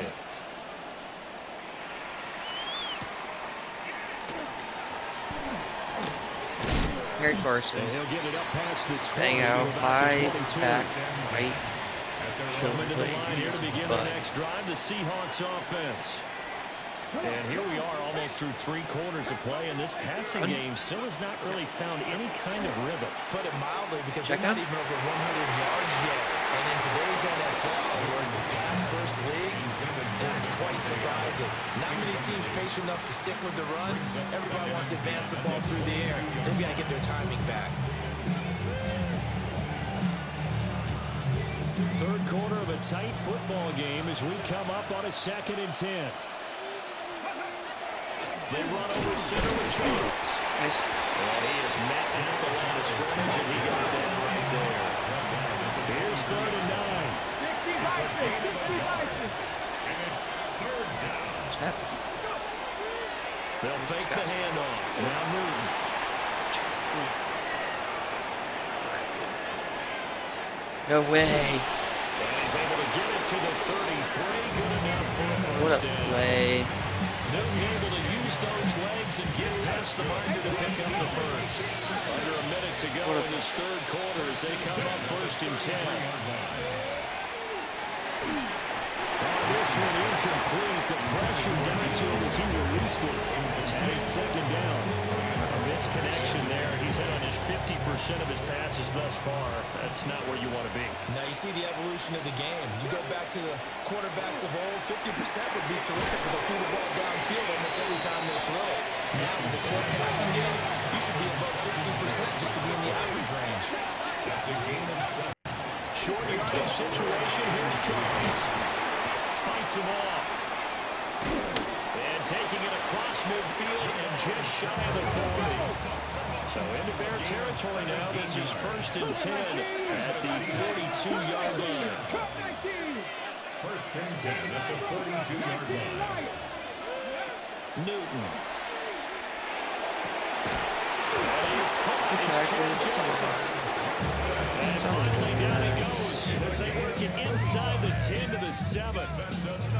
Harry Carson. And he'll get it up past the 20. Bang out. High, back, right. Coming to the line here to begin the next drive, the Seahawks offense. And here we are almost through 3 quarters of play, and this passing game still has not really found any kind of rhythm. Put it mildly, because Check they're down. not even over 100 yards yet. And in today's NFL, where it's a pass-first league, that is quite surprising. Not many teams patient enough to stick with the run. Everybody wants to advance the ball through the air. They've got to get their timing back. Third quarter of a tight football game as we come up on a 2nd and 10. They run over center with Jones. Nice. And he is met at the line of scrimmage, and he goes down right there. Here's 3rd and 9. And it's 3rd down. Snap. They'll fake the handoff. Now Newton. No way. And he's able to get it to the 33. Good enough for a What first a down. play. Newton able to use those legs and get past the marker to pick up the first. Under a minute to go in this 3rd quarter as they come up 1st and 10. This one incomplete. The pressure got to him as he released it. And it's 2nd down. A misconnection there. He's hit on his 50% of his passes thus far. That's not where you want to be. Now you see the evolution of the game. You go back to the quarterbacks of old, 50% would be terrific because they threw the ball downfield almost every time they throw it. Now with the short passing game, you should be above 60% just to be in the average range. That's a gain of 7. Short yardage situation. Here's Charles. Fights him off. And taking it across midfield and just shy of the 40. So into Bear territory now. This is 1st and 10 at the 42-yard line. 1st and 10 at the 42-yard line. Newton. And he is caught. It's Charles Johnson. And finally down he goes as they work it inside the 10 to the 7.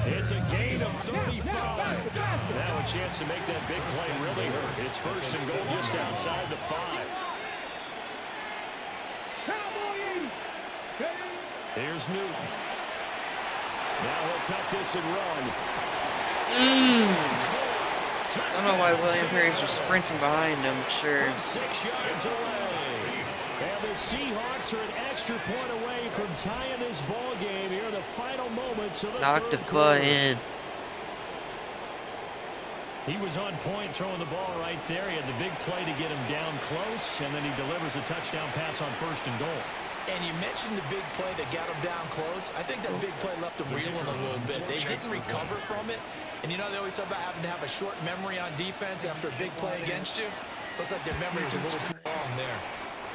It's a gain of 35. Now a chance to make that big play really hurt. It's 1st and goal just outside the 5. Here's Newton. Now he'll tuck this and run. I don't know why William Perry's just sprinting behind him, but sure. From 6 yards away. And the Seahawks are an extra point away from tying this ball game here in the final moments of the Knocked the 3rd butt quarter. in. He was on point throwing the ball right there. He had the big play to get him down close, and then he delivers a touchdown pass on 1st and goal. And you mentioned the big play that got him down close. I think that big play left them reeling a little bit. They didn't recover from it. And you know, they always talk about having to have a short memory on defense after a big play against you. Looks like their memory was a little too long there.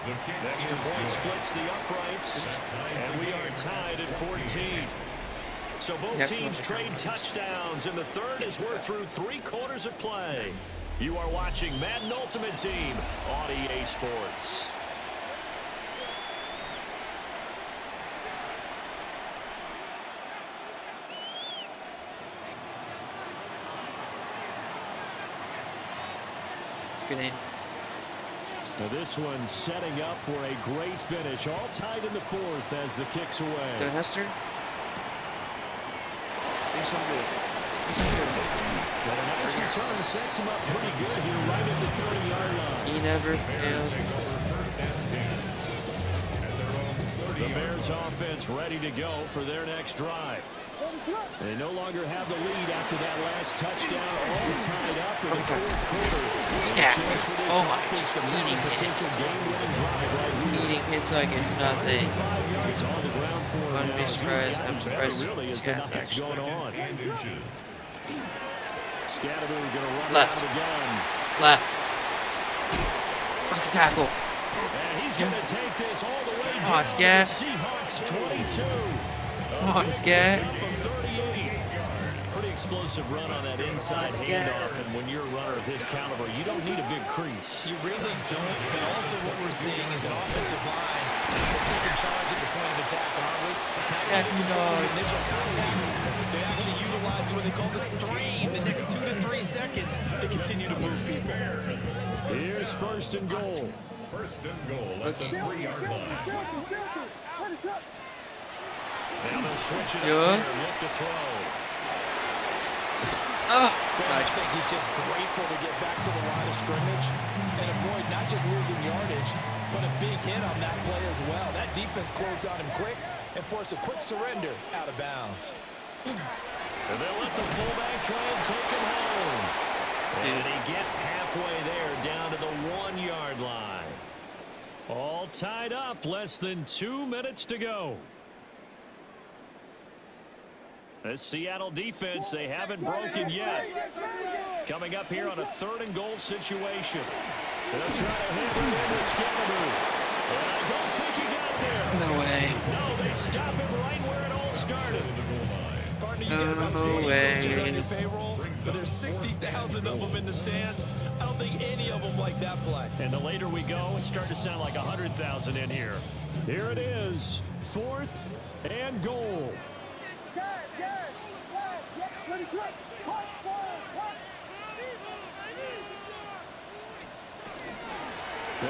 The extra point splits the uprights, and we are tied at 14. So both teams trade touchdowns in the 3rd as we're through 3 quarters of play. You are watching Madden Ultimate Team on EA Sports. It's a good aim. Now this one setting up for a great finish. All tied in the 4th as the kick's away. Don't Hester. Do some good. Do some good. Well, a nice return sets him up pretty good here right at the 30-yard line. He never fails. The Bears offense ready to go for their next drive. They no longer have the lead after that last touchdown, all tied up in the 4th quarter. Scat. Oh my, just eating hits. Eating hits like it's nothing. Wouldn't be surprised. I'm surprised Scat's actually. Left. Left. Fucking tackle. And he's going to take this all the way down. Come on, Scat. Seahawks 22. Come on, Scat. Pretty explosive run on that inside handoff, and when you're a runner of his caliber, you don't need a big crease. You really don't, but also what we're seeing is an offensive line that's taking charge at the point of attack, aren't we? Initial contact, they actually utilize what they call the strain, the next 2 to 3 seconds to continue to move people. Here's 1st and goal. 1st and goal at the 3-yard line. Now they'll switch it up here and look to throw. Oh, I think he's just grateful to get back to the line of scrimmage and avoid not just losing yardage, but a big hit on that play as well. That defense closed on him quick and forced a quick surrender out of bounds. And they'll let the fullback try and take him home. And he gets halfway there down to the 1-yard line. All tied up, less than 2 minutes to go. The Seattle defense, they haven't broken yet. Coming up here on a 3rd and goal situation. They'll try to hammer it into Scalaboo. And I don't think he got there. No way. No, they stop him right where it all started. Partner, you get about 20 No coaches on way. your payroll, but there's 60,000 of them in the stands. I don't think any of them like that play. And the later we go, it starts to sound like 100,000 in here. Here it is, 4th and goal.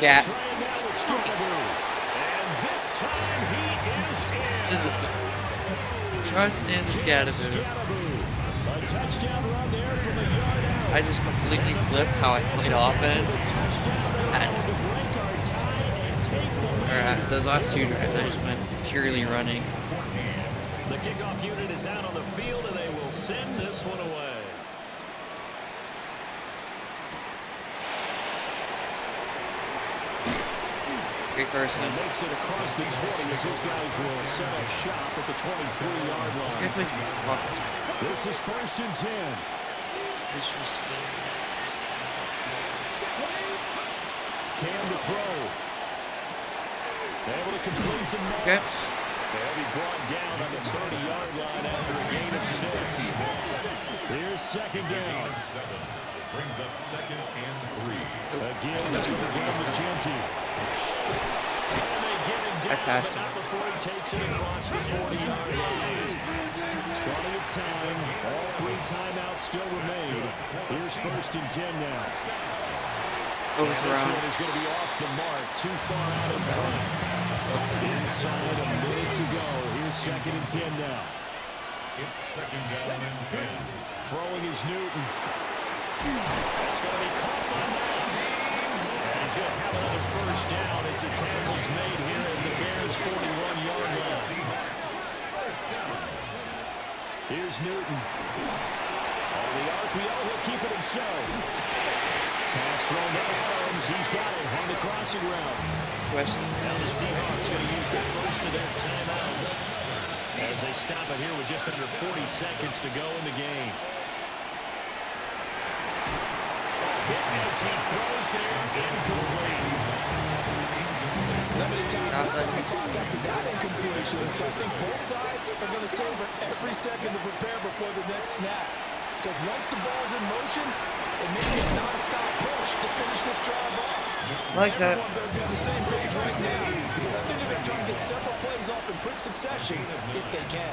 Yeah. And this time he is in. Trust in the Scalaboo. A touchdown run there from a yard out. I just completely flipped how I played offense. Or those last 2 drives, I just went purely running. The kickoff unit is out on the field, and they will send this one away. Great person. He makes it across the 20 as his guys will set up shop at the 23-yard This guy line. plays offense. This is 1st and 10. Cam to throw. Able to complete to Moss. Okay. They'll be brought down on the 30-yard line after a gain of 6. Here's 2nd down. Brings up 2nd and 3. Again, that's the game with Genty. And they get him down, passed but him. not before he takes it across the 40-yard line. Plenty of time. All 3 timeouts still remain. Here's 1st and 10 now. And this one is going to be off the mark, too far out in front. Inside a minute to go. Here's 2nd and 10 now. It's 2nd down and 10. Throwing is Newton. That's going to be caught by Moss. And he's going to have another 1st down as the tackle's made here at the Bears' 41-yard line. Here's Newton. On the RPO, he'll keep it himself. Pass thrown to Adams. He's got it on the crossing route. Now the Seahawks going to use the first of their timeouts as they stop it here with just under 40 seconds to go in the game. As he throws there, incomplete. Limited time after that incompletion, so I think both sides are going to savor every second to prepare before the next snap. Because once the ball's in motion, it may be a non-stop push to finish this drive off. Like that. Everyone better be on the same page right now. Because I think they're going to try to get several plays off in quick succession if they can.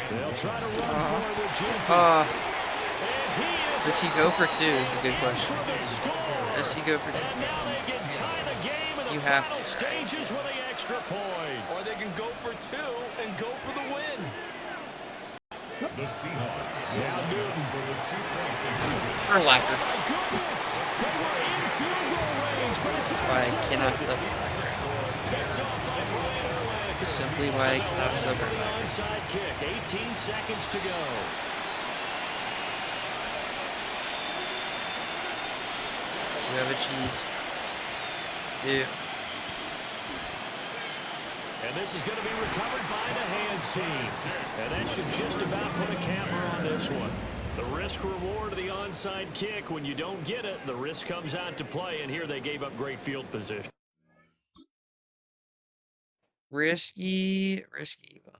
They'll try to run for it with Genty. Does he go for 2 is the good question. Does he go for 2? You have to, right? Stages with the extra point. Or they can go for 2 and go for the win. The Seahawks Now Newton. for the 2-point conversion. For Lacker. My goodness! They were in field goal range, but it's That's why I cannot sub. picked off by Brian Urlacher. Simply why I cannot sub. For the onside kick. 18 seconds to go. We have a cheese. Dude. And this is going to be recovered by the hands team. And that should just about put a camera on this one. The risk reward of the onside kick. When you don't get it, the risk comes out to play. And here they gave up great field position. Risky one.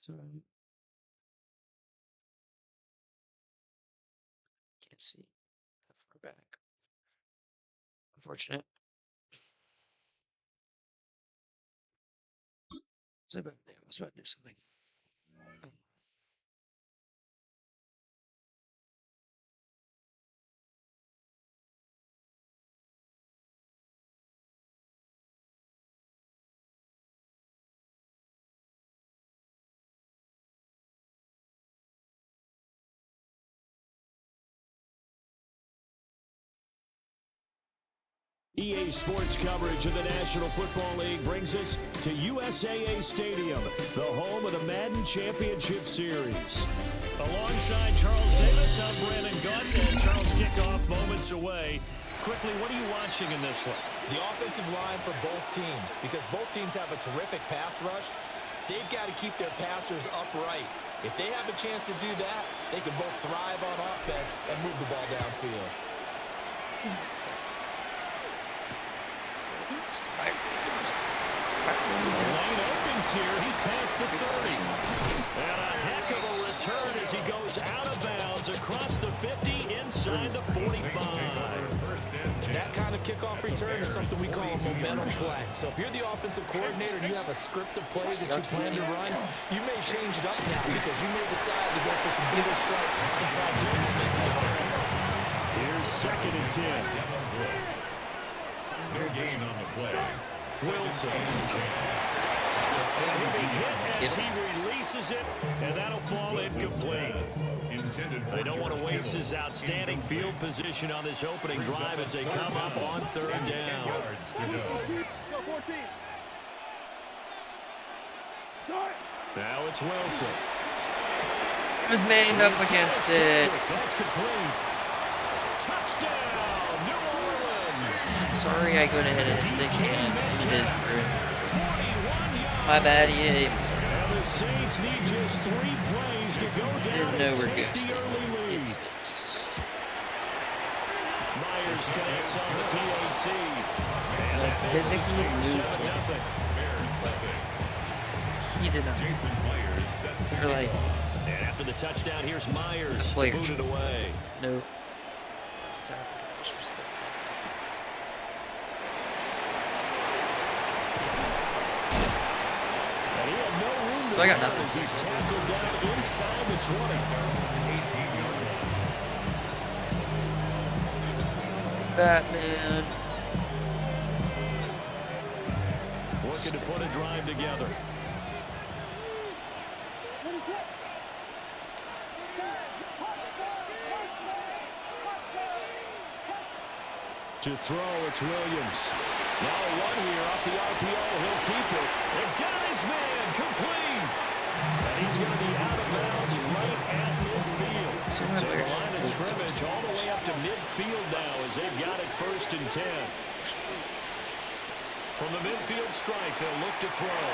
Can't see that far back. Unfortunate. I was about to do something. EA Sports coverage of the National Football League brings us to USAA Stadium, the home of the Madden Championship Series. Alongside Charles Davis, I'm Brandon Gunn, and Charles kickoff moments away. Quickly, what are you watching in this one? The offensive line for both teams, because both teams have a terrific pass rush. They've got to keep their passers upright. If they have a chance to do that, they can both thrive on offense and move the ball downfield. Lane opens here. He's past the 30. And a heck of a return as he goes out of bounds across the 50 inside the 45. That kind of kickoff return is something we call a momentum play. So if you're the offensive coordinator and you have a script of plays that you plan to run, you may change it up now because you may decide to go for some bigger strikes and try to get momentum. Here's 2nd and 10. No gain on the play. Wilson. And he'll be hit as he releases it, and that'll fall incomplete. They don't want to waste his outstanding field position on this opening drive as they come up on 3rd down. Now it's Wilson. He was manned up against it. That's complete. Touchdown, New Orleans. Sorry, I go to hit it stick and it is through. My bad, EA. And the Saints need just 3 plays to go down. Didn't know we're ghosting. Myers connects on the PAT. Physically moved him. He did not. Or like, And after the touchdown, here's Myers to Players. boot it away. no. And he had no room to So I got run nothing. as he's tackled down inside the 20. Batman. Looking to put a drive together. To throw, it's Williams. Now a 1 here off the RPO. He'll keep it. And got his man complete. And he's going to be out of bounds right at midfield. So the line of scrimmage all the way up to midfield now as they've got it 1st and 10. From the midfield strike, they'll look to throw.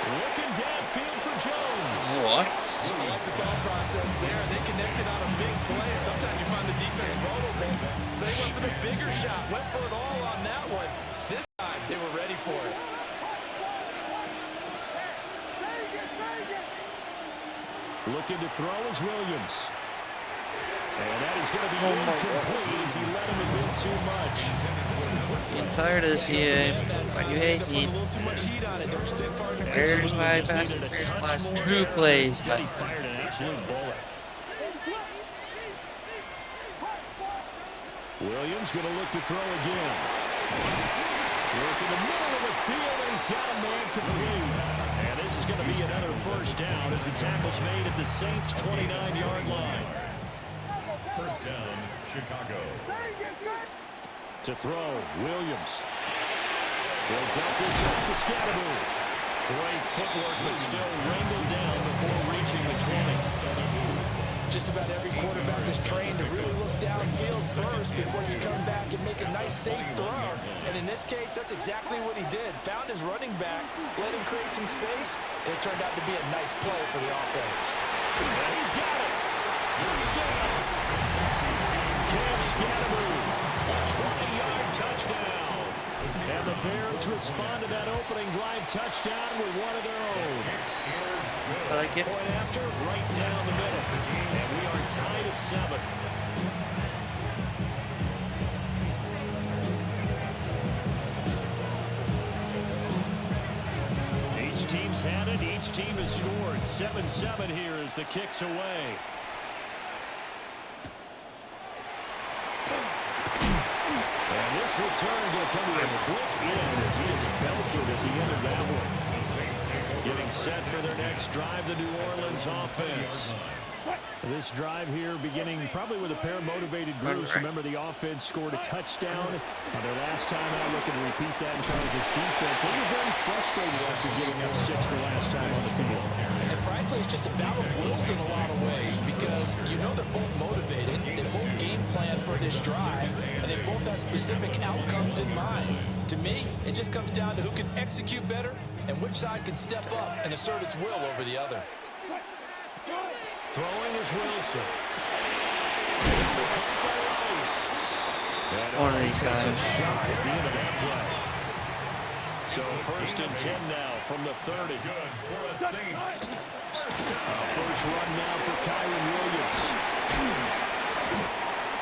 Looking downfield for Jones. What? I love the thought process there. They connected on a big play, and sometimes you find the defense vulnerable. So they went for the bigger shot, went for it all on that one. This time, they were ready for it. Looking to throw is Williams. And that is going to be incomplete as he let him a bit too much. I'm tired of this EA. Why do you hate me? Where's my Fast and Furious Class 2 plays? Instead, he fired an absolute bullet. Williams going to look to throw again. Look in the middle of the field, and he's got a man complete. And this is going to be another 1st down as the tackle's made at the Saints' 29-yard line. 1st down, Chicago. To throw, Williams. He'll dump this off to Scatteroo. Great footwork, but still wrangled down before reaching the 20. Just about every quarterback is trained to really look downfield first before you come back and make a nice, safe throw. And in this case, that's exactly what he did. Found his running back, let him create some space, and it turned out to be a nice play for the offense. And he's got it. Touchdown. Cam Scatteroo. A 20-yard touchdown. And the Bears respond to that opening drive touchdown with one of their own. I like it. Point after, right down the middle. And we are tied at 7. Each team's had it. Each team has scored. 7-7 here as the kick's away. And this return will come to a quick end as he is belted at the end of that one. Getting set for their next drive, the New Orleans offense. This drive here beginning probably with a pair of motivated groups. Remember, the offense scored a touchdown. Their last time out, looking to repeat that in terms of defense. They were very frustrated after giving up 6 the last time on the field. And frankly, it's just a battle of wills in a lot of ways because you know they're both motivated. They both game plan for this drive, and they both have specific outcomes in mind. To me, it just comes down to who can execute better and which side can step up and assert its will over the other. Throwing is Wilson. One of these guys. Shot at the end of that play. So 1st and 10 now from the 30. First run now for Kyron Williams.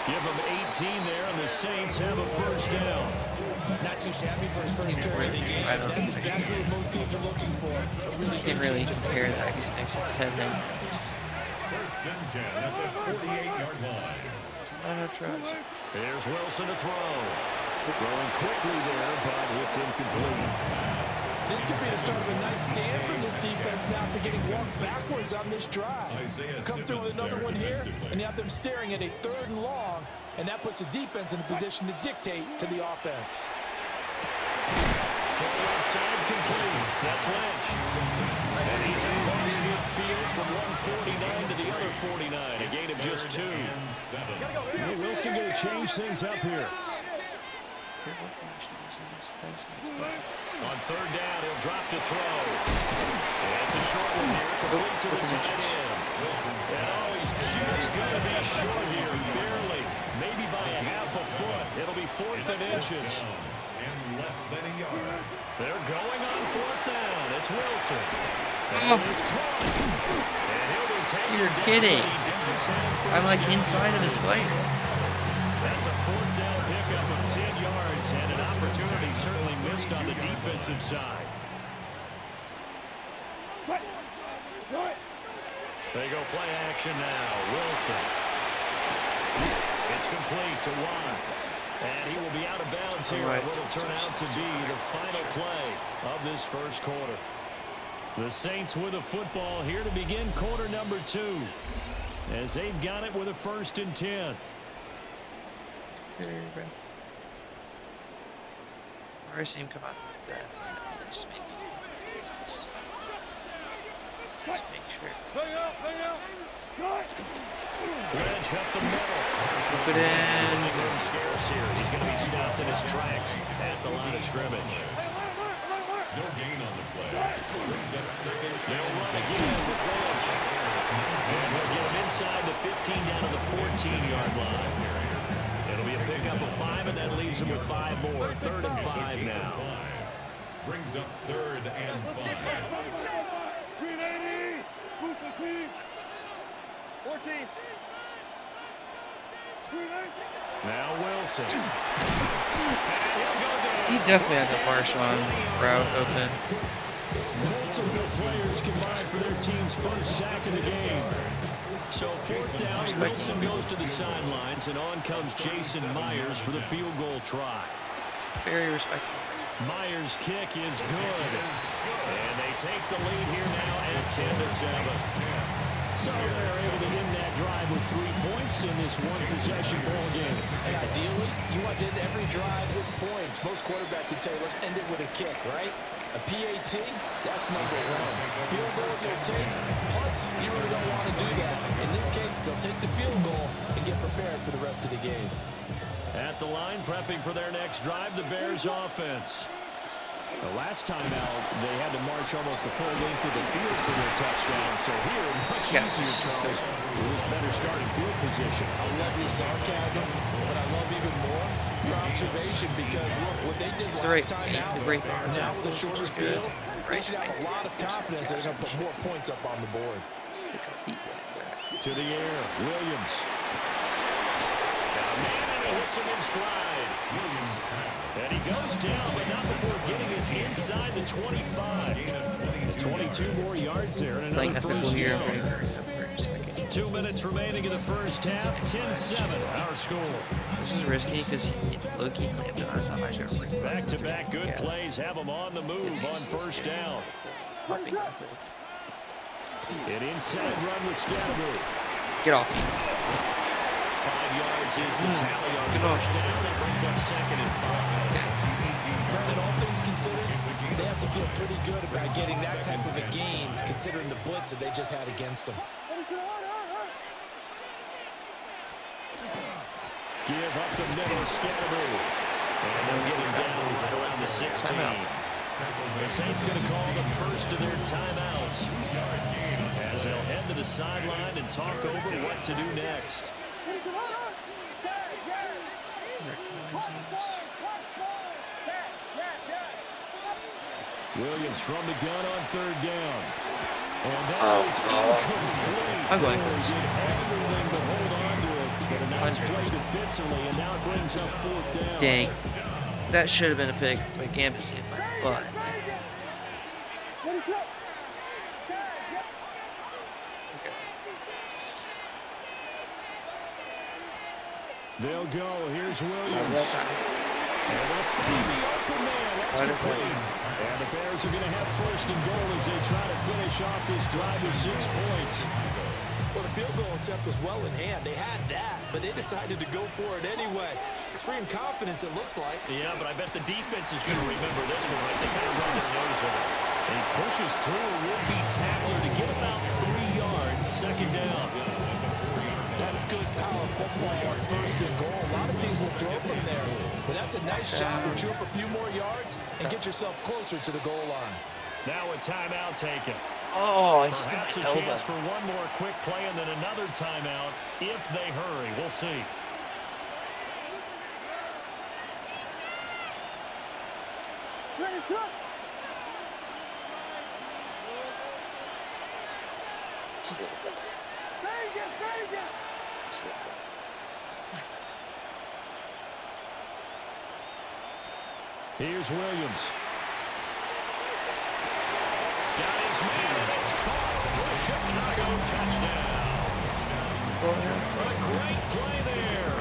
Give him 18 there, and the Saints have a first down. Not too shabby for his first carry of the game. That's exactly what most teams are looking for. You can't really compare that because it makes it 10 then. 1st and 10 at the 48-yard line. I have tries. Here's Wilson to throw. Throwing quickly there, but it's incomplete. This could be the start of a nice stand from this defense now after getting walked backwards on this drive. Come through with another one here, and you have them staring at a 3rd and long, and that puts the defense in a position to dictate to the offense. Throw inside complete. That's Lynch. And he's across midfield from 149 to the other 49. A gain of just 2. Well, Wilson going to change things up here. On 3rd down, he'll drop to throw. That's a short one here, complete to the tight end. Oh, he's just going to be short here, barely. Maybe by a half a foot. It'll be 4th and inches. And less than a yard. They're going on 4th down. It's Wilson. Oh. And he's caught. And he'll be taken You're down. kidding. I'm like inside of his player. That's a 4th down pickup of 10 yards and an opportunity certainly missed on the defensive side. They go play action now. Wilson. It's complete to Watt. And he will be out of bounds here. What will turn out to be the final play of this first quarter. The Saints with a football here to begin quarter number 2. As they've got it with a 1st and 10. I already seen him come out with that. Just make sure. Wedge up the middle. Look at it. Scarce here. He's going to be stopped in his tracks at the line of scrimmage. No gain on the play. Brings up 2nd. They'll run again with Wedge. And he'll get him inside the 15 down to the 14-yard line. It'll be a pickup of 5, and that leaves him with 5 more. 3rd and 5 now. Brings up 3rd and 5. 14. Now Wilson. He definitely had the Marshawn route open. Multiple players combined for their team's first sack of the game. So 4th down, Wilson goes to the sidelines, and on comes Jason Myers for the field goal try. Very respectful. Myers' kick is good. And they take the lead here now at 10-7. So they're able to end that drive with 3 points in this one-possession ball game. And ideally, you want to end every drive with points. Most quarterbacks would tell you, let's end it with a kick, right? A PAT, that's number 1. Field goal, you'll take. Punts, you really don't want to do that. In this case, they'll take the field goal and get prepared for the rest of the game. At the line, prepping for their next drive, the Bears offense. The last time out, they had to march almost the full length of the field for their touchdown. So here, much easier, Charles, with this better starting field position. I love your sarcasm, but I love even more your observation because, look, what they did last time out, now with a shorter field, they should have a lot of confidence they're going to put more points up on the board. To the air, Williams. He hits him in stride. Williams pass. And he goes down, but not before getting his inside the 25. 22 more yards there, and another first down. 2 minutes remaining in the first half. 10-7, our score. This is risky because he low-key claimed it. That's not my score. Back-to-back good plays have him on the move on first down. An inside run with Scatterby. Get off me. 5 yards is the tally on first down. That brings up 2nd and 5. Brandon, all things considered, they have to feel pretty good about getting that type of a gain, considering the blitz that they just had against them. Give up the middle, Scatteroo. And they'll get him down right around the 16. The Saints going to call the first of their timeouts as they'll head to the sideline and talk over what to do next. Williams from the gun on 3rd down. And that is incomplete. I'm going for Did this. everything to hold on to it, but a nice play defensively, and now it brings up 4th down. Dang. That should have been a pick, but Gambit saved my butt. Okay. They'll go. Here's Williams. That's time. And they'll find the open man. That's Right complete. And the Bears are going to have 1st and goal as they try to finish off this drive with 6 points. Well, the field goal attempt was well in hand. They had that, but they decided to go for it anyway. Extreme confidence, it looks like. Yeah, but I bet the defense is going to remember this one, right? They kind of run their nose with it. And he pushes through a would-be tackler to get about 3 yards, 2nd down. That's good power football on 1st and goal. A lot of teams will throw from there, but that's a nice job to chew up a few more yards and get yourself closer to the goal line. Now a timeout taken. Oh, I just Perhaps a chance for one more quick play and then another timeout if they hurry. We'll see. Here's Williams. Got his man, and it's caught for a Chicago touchdown. A great play there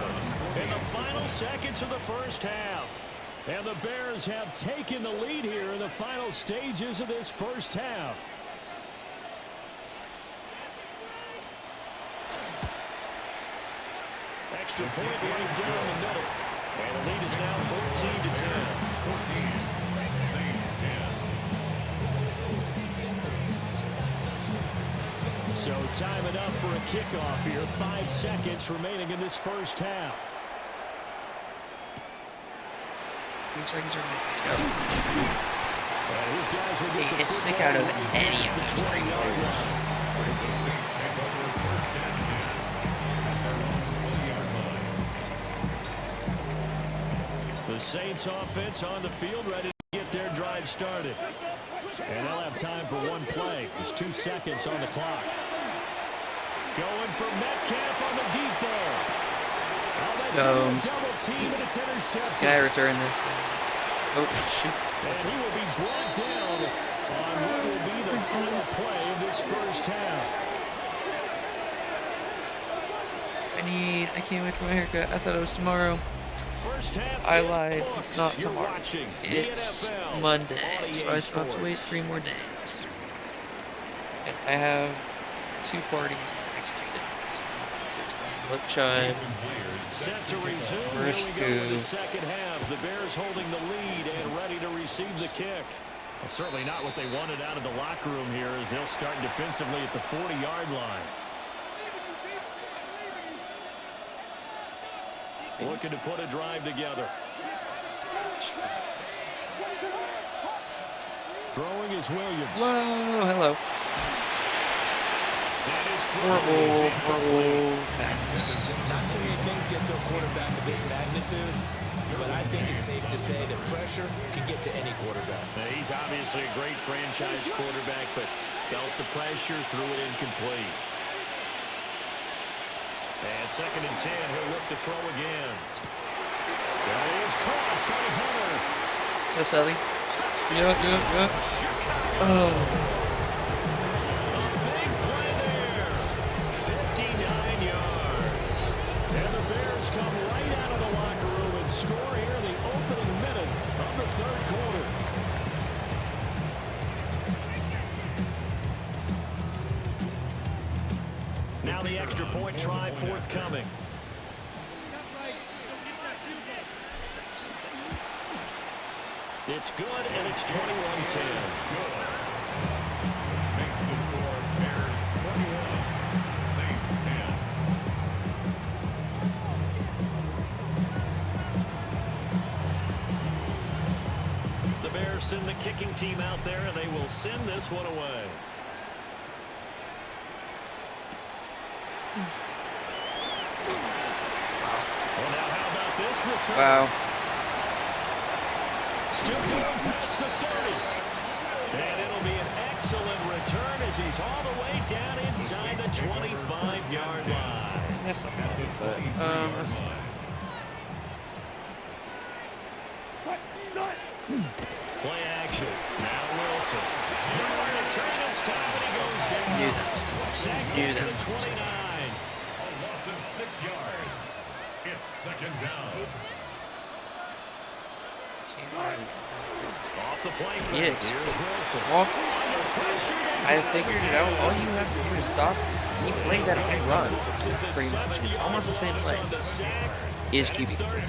in the final seconds of the 1st half. And the Bears have taken the lead here in the final stages of this 1st half. Extra point right down the middle. And the lead is now 14-10. 14. Saints 10. So time enough for a kickoff here. 5 seconds remaining in this 1st half. 2 seconds remaining. Let's go. These guys will get It's sick out of any of those 3 yards. The Saints take over 1st and 10. The Saints offense on the field, ready to get their drive started. And they'll have time for one play. There's 2 seconds on the clock. Going for Metcalf on the deep ball. Oh, that's a double team, and it's intercepted. Can I return this thing? Oh, shoot. And he will be brought down on what will be the final play of this 1st half. I can't wait for my haircut. I thought it was tomorrow. First half, I lied. It's not You're tomorrow. watching It's the NFL Monday, on so EA I still have to wait Sports. 3 more days. And I have 2 parties in the next 2 days. Seriously. Look, Chud. Set to resume. First Here we go in the coup. second half. The Bears holding the lead and ready to receive the kick. Well, certainly not what they wanted out of the locker room here as they'll start defensively at the 40-yard line. Looking to put a drive together. Throwing is Williams. Whoa, hello. That is Horrible thrown. practice. Not too many things get to a quarterback of this magnitude, but I think it's safe to say that pressure can get to any quarterback. Now, he's obviously a great franchise quarterback, but felt the pressure, threw it incomplete. And 2nd and 10, he'll look to throw again. That is caught by Hunter. Yes, Sally. Yeah. Oh. Big play there. 59 yards. And the Bears come right out of the locker room and score here in the opening minute of the 3rd quarter. Now the extra point try forthcoming. It's good, and it's 21-10. Makes the score Bears 21, Saints 10. The Bears send the kicking team out there, and they will send this one away. Well, now how about this return? Wow. Still going past the 30. And it'll be an excellent return as he's all the way down inside the 25-yard line. That's not bad, but, let's see. Play action. Now Wilson. Return this time, and he goes down. Knew that was Knew that. the 29. A loss of 6 yards. It's second down. Off the play fake. Yes. Here's Wilson. Well, Under pressure. I figured it out. All you have to do is stop. He played that high run, pretty much. It's almost the same play. Is QB control.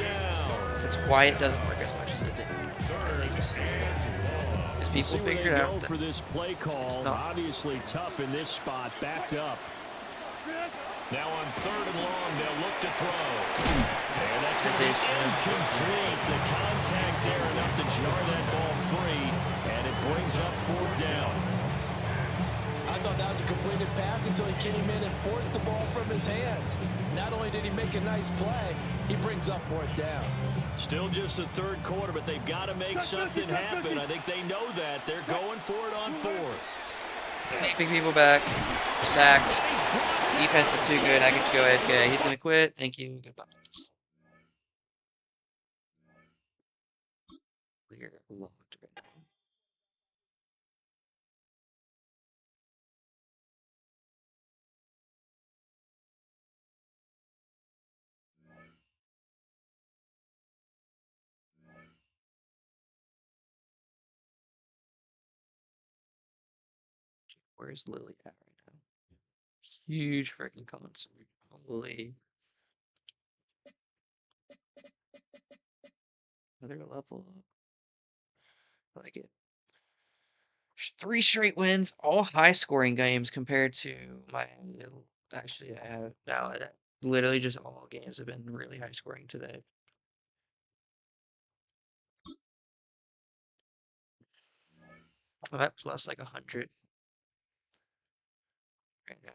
That's why it doesn't work as much as it did. As it used to. Because people figured out that for this play call. it's not. Obviously tough in this spot, backed up. Now on 3rd and long, they'll look to throw. And that's going to be incomplete. The contact there enough to jar that ball free, and it brings up 4th down. I thought that was a completed pass until he came in and forced the ball from his hands. Not only did he make a nice play, he brings up 4th down. Still just the 3rd quarter, but they've got to make something happen. I think they know that. They're going for it on 4th. Keeping people back. Sacked. Defense is too good. I can just go AFK. He's going to quit. Thank you. Goodbye. We're locked right now. Where's Lily at right now? Huge freaking concert. Holy. Another level up. I like it. 3 straight wins, all high scoring games compared to my. Actually, I have now. Literally, just all games have been really high scoring today. I'm at plus like 100 right now.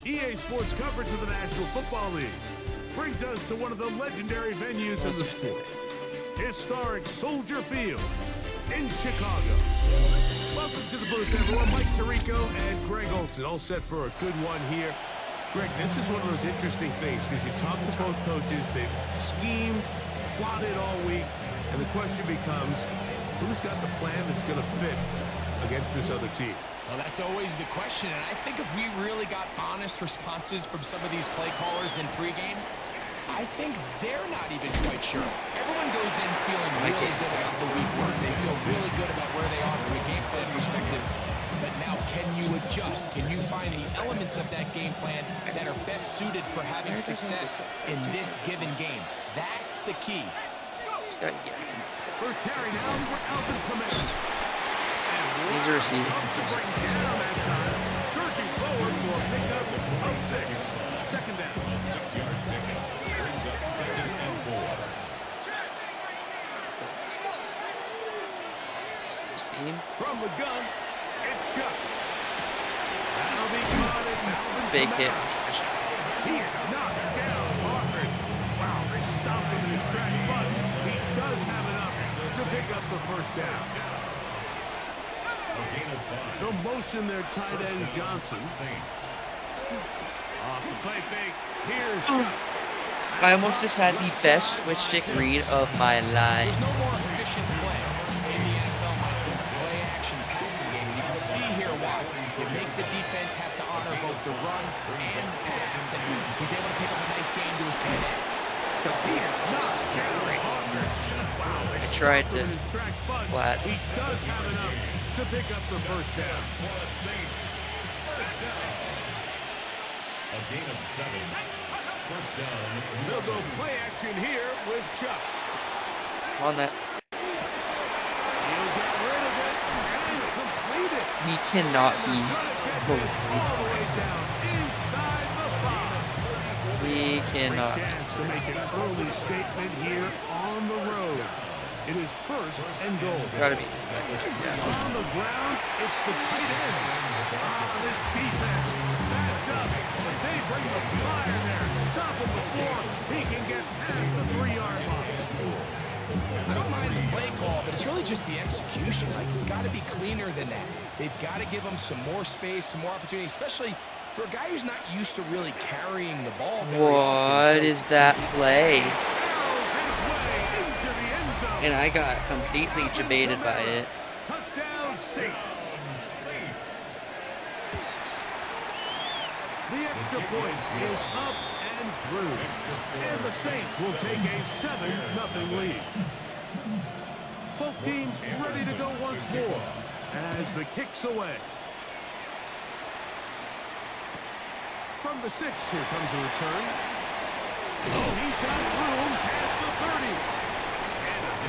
EA Sports coverage of the National Football League brings us to one of the legendary venues in the sport, historic Soldier Field in Chicago. Welcome to the booth, everyone. Mike Tirico and Greg Olson, all set for a good one here. Greg, this is one of those interesting things because you talk to both coaches, they've schemed, plotted all week, and the question becomes, who's got the plan that's going to fit against this other team? Well, that's always the question, and I think if we really got honest responses from some of these play callers in pregame, I think they're not even quite sure. Everyone goes in feeling really good about the week one. They feel really good about where they are from a game plan perspective. But now, can you adjust? Can you find the elements of that game plan that are best suited for having success in this given game? That's the key. First carry now for Alvin Clement. He's a receiver. Searching forward for a pickup of 6. Second down. 6-yard pickup brings up 2nd and 4. From the gun, it's shot. That'll be caught. It's Alvin Big hit. He is knocked down hard. Wow, they stopped him in his tracks, but he does have enough to pick up the first down. A gain of 5. No motion there, tight end Johnson. Saints. Off the play fake. Here's Chuck. I almost just had the best switch stick read of my life. There's no more efficient play in the NFL play action passing game. You can see here why. You make the defense have to honor both the run and pass, and he's able to pick up a nice game to his tight end. Just great. I tried to flat. He does have enough to pick up the first down. A gain of 7. First down. They'll go play action here with Chuck. On that. He'll get rid of it and complete it. He cannot be All the way down inside the 5. He cannot. Great chance to make an early statement here on the road. It is first and goal. Gotta be. On the ground, it's the tight end. This defense backed up, but they bring the fire there. Stop him before he can get past the 3-yard line. I don't mind the play call, but it's really just the execution. Like, it's got to be cleaner than that. They've got to give him some more space, some more opportunity, especially for a guy who's not used to really carrying the ball very often. What is that play? And I got completely debated by it. Touchdown, Saints. The extra point is up and through. And the Saints will take a 7-0 lead. Both teams ready to go once more as the kick's away. From the 6, here comes a return. Oh, he's got room past the 30.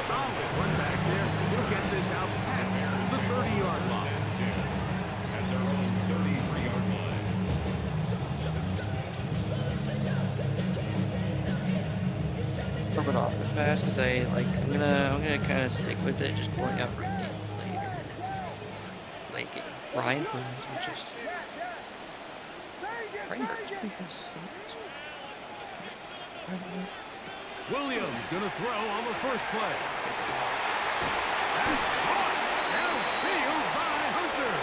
Solid run back there. He'll get this out past the 30-yard line. At their own 33-yard line. From an off the pass because I'm gonna kind of stick with it, just point out later. Like Brian Burns, which is Brian Burns. Williams gonna throw on the first play. That's caught downfield by Hunter.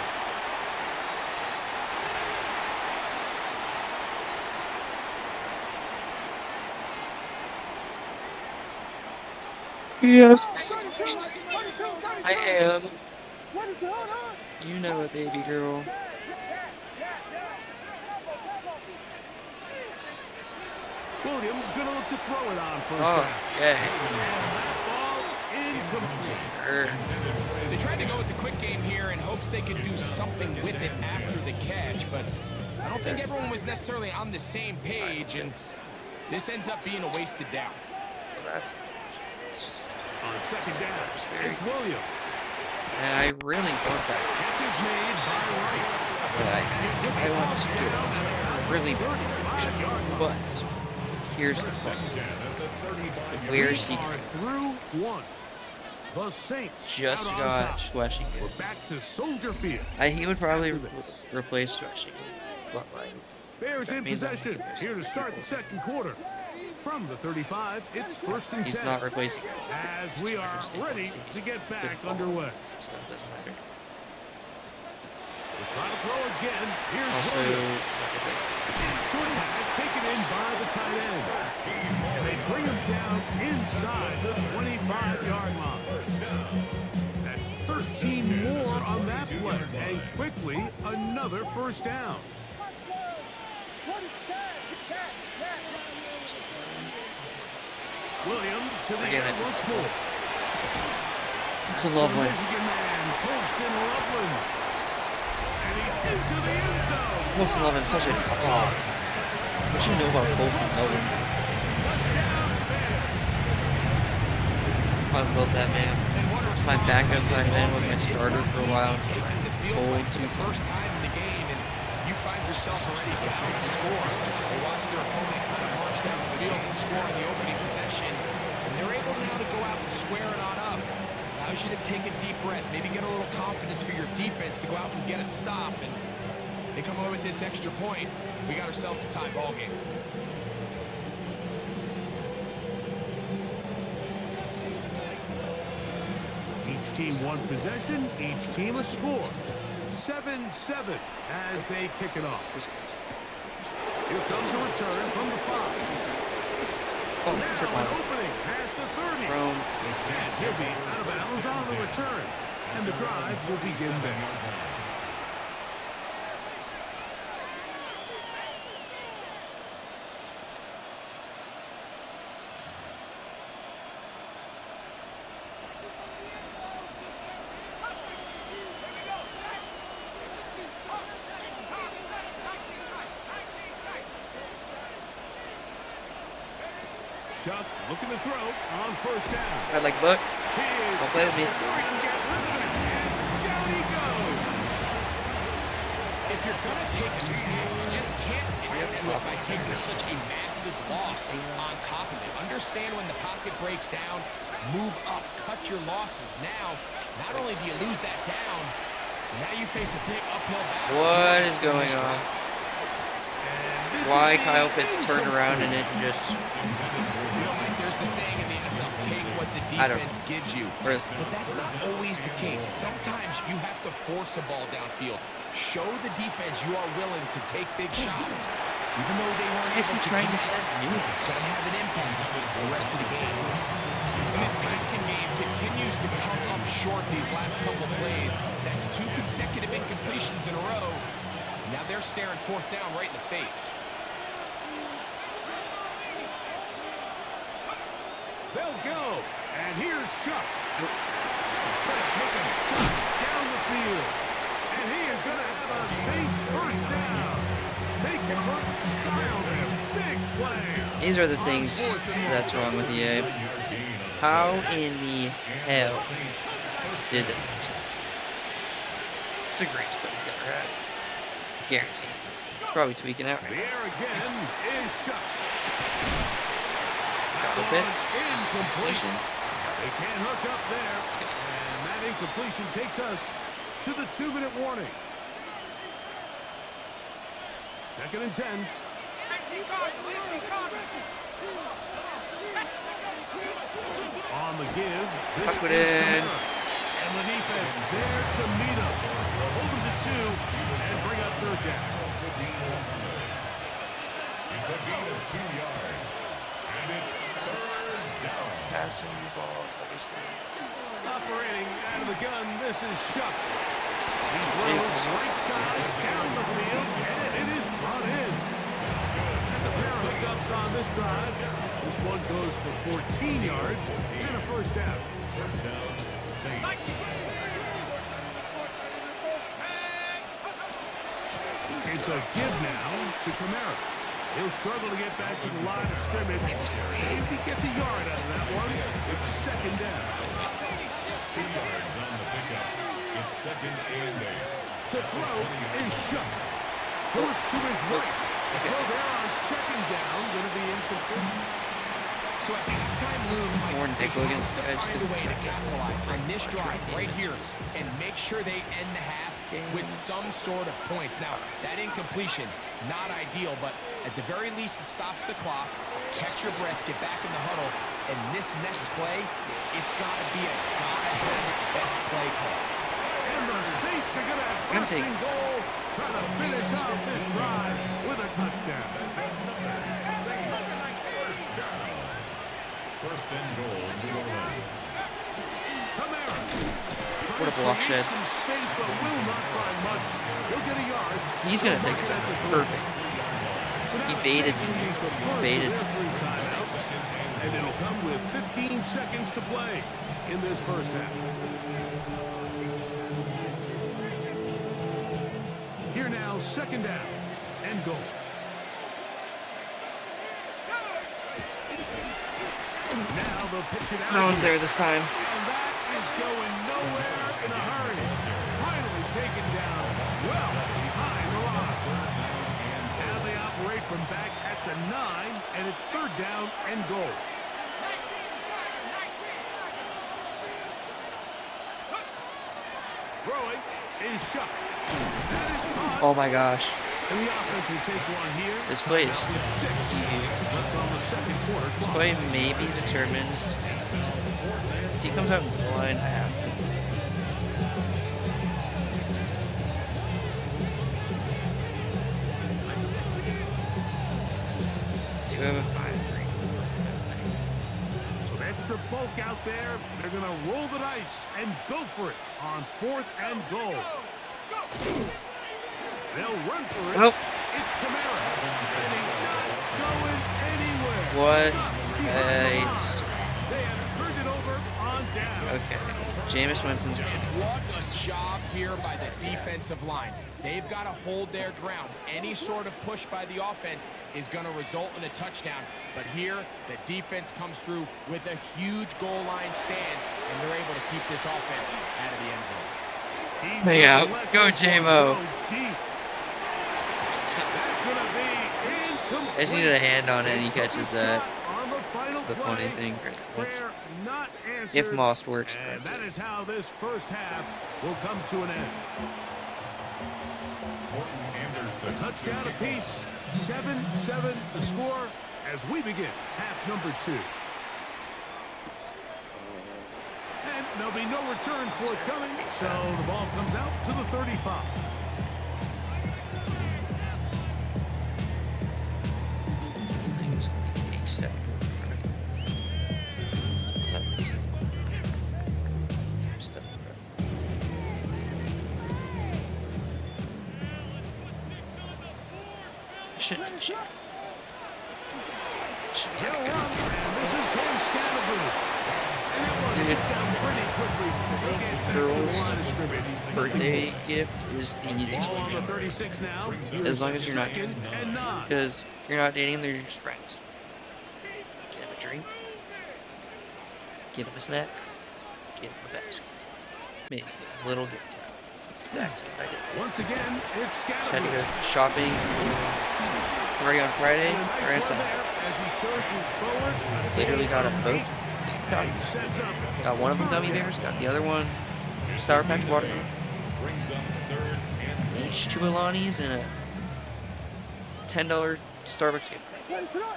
Yes, I am. You know it, baby girl. Williams gonna look to throw it on first Oh, down. yeah. Ball incomplete. They tried to go with the quick game here in hopes they could do something with it after the catch, but I don't think everyone was necessarily on the same page, and this ends up being a wasted down. That's On second down, it's Williams. I really want that. Catch is made by Wright. But I want to do it. Really bad. But here's the thing. Where's he? Are through one. The Saints Just out on got top. Washington. We're back to Soldier Field. He would probably replace Washington. But like, Bears that in means I'm possession. not Here to start the second quarter. From the 35, it's first and 10. he's not replacing. As we are ready to get back underway. So it doesn't matter. We'll try to throw again. Here's Also, Williams. it's not replacing. Short pass taken in by the tight end. And they bring him down inside the 25-yard line. That's 13 more on that play. And quickly, another first down. Williams to the end once more. It's a Loveland. Michigan man, Colston Loveland. And he's into the end zone. Colston Loveland's such a... Oh. What you know about Colston Loveland? I love that man. My backup tight end was my starter for a while. Holy For the first time in the game, and you find yourself already down to score. They watch their opponent kind of march down the field and score in the opening possession, and they're able now to go out and square it on up. Allows you to take a deep breath, maybe get a little confidence for your defense to go out and get a stop, and they come away with this extra point. We got ourselves a tie ball game. Each team one possession, each team a score. 7-7 as they kick it off. Here comes a return from the 5. Oh, Now trip an on. opening past the 30. From He'll be out of bounds on the return. And the drive will begin there. Chuck looking to throw on first down. I like Buck. Don't play with me. If you're going to take a snap, you just can't add to it by taking such a massive loss on top of it. Understand when the pocket breaks down, move up, cut your losses. Now, not only do you lose that down, now you face a big uphill battle. What is going on? Why Kyle Pitts turned around and it just... There's the saying in the NFL, take what the defense gives you. But that's not always the case. Sometimes you have to force a ball downfield. Show the defense you are willing to take big shots. Even though they weren't able to trying to set it's going to have an impact the rest of the game. And this passing game continues to come up short these last couple plays. That's 2 consecutive incompletions in a row. Now they're staring fourth down right in the face. They'll go. And here's Chuck. He's going to take a shot down the field. And he is going to have a Saints first down. They convert style there. Big play. These are the things that's wrong with EA. How in the hell did it? It's the greatest play he's ever had. Guaranteed. He's probably tweaking out right The now. air again is Chuck. Couple bits. Incompletion. They can't hook up there. And that incompletion takes us to the 2-minute warning. 2nd and 10. On the give, this is Kamara. And the defense there to meet him. They'll hold him to 2 and bring up 3rd down. It's a gain of 2 yards. And it's 3rd down. Passing the ball, obviously. Operating out of the gun, this is Chuck. He throws right side down the field, and it is brought in. That's a pair of hookups on this drive. This one goes for 14 yards and a first down. First down, Saints. It's a give now to Kamara. He'll struggle to get back to the line of scrimmage. Maybe gets a yard out of that one. It's 2nd down. 2 yards on the pickup. It's 2nd and 8. To throw is Chuck. Forced to his right. The throw there on 2nd down. Going to be incomplete. So as halftime looms, Warren Dick Wiggins, to find a way to capitalize on this drive right here and make sure they end the half with some sort of points. Now, that incompletion, not ideal, but at the very least, it stops the clock. Catch your breath, get back in the huddle, and this next play, it's got to be a best play call. And the Saints are going to have first and goal, trying to finish off this drive with a touchdown. Saints, first down. First and goal, New Orleans. Kamara. What a block shed. Some space, but will not find much. He'll get a yard. He's going to take a time. Perfect. He baited me. He baited me. And it'll come with 15 seconds to play in this first half. Here now, 2nd down and goal. Now they'll pitch it out. No one's there this time. And that is going nowhere in a hurry. Finally taken down well behind the line. Now they operate from back at the 9, and it's 3rd down and goal. Throwing is Chuck. That is caught. Oh my gosh. And the offense will take one here. This play is Left on the 2nd quarter This clock. play maybe determines if he comes out in the line, I have to. do have a 5-3. Some extra bulk out there. They're going to roll the dice and go for it on 4th and goal. They'll run for it. Nope. It's Kamara. And he's not going anywhere. What? They have turned it over on down. Okay. Jameis Winston's good. What a job here by the defensive line. They've got to hold their ground. Any sort of push by the offense is going to result in a touchdown. But here, the defense comes through with a huge goal line stand, and they're able to keep this offense out of the end zone. Hang out. Go, J-Mo. I just needed a hand on it, and he catches that. That's the funny thing, pretty much. If Moss works. And that is how this first half will come to an end. A touchdown apiece, 7-7 the score as we begin half number 2. And there'll be no return forthcoming, so the ball comes out to the 35. Shit. And this is Cam Scannaboo. And that one Dude. down pretty quickly. He'll get back to the line of scrimmage. Birthday gift is the easiest Ball on the solution. 36 now. As long as you're not dating Second and 9. Because if you're not dating them, they're just friends. Get him a drink. Get him a snack. Get him a basket. Maybe a little gift. That's exactly what I did. Once again, it's Just had to Scannaboo. go shopping. Already on Friday or on Sunday. Literally got a boat. Got one of them gummy bears. Got the other one Sour Patch watermelon. Each 2 Alanis and a $10 Starbucks gift card. They'll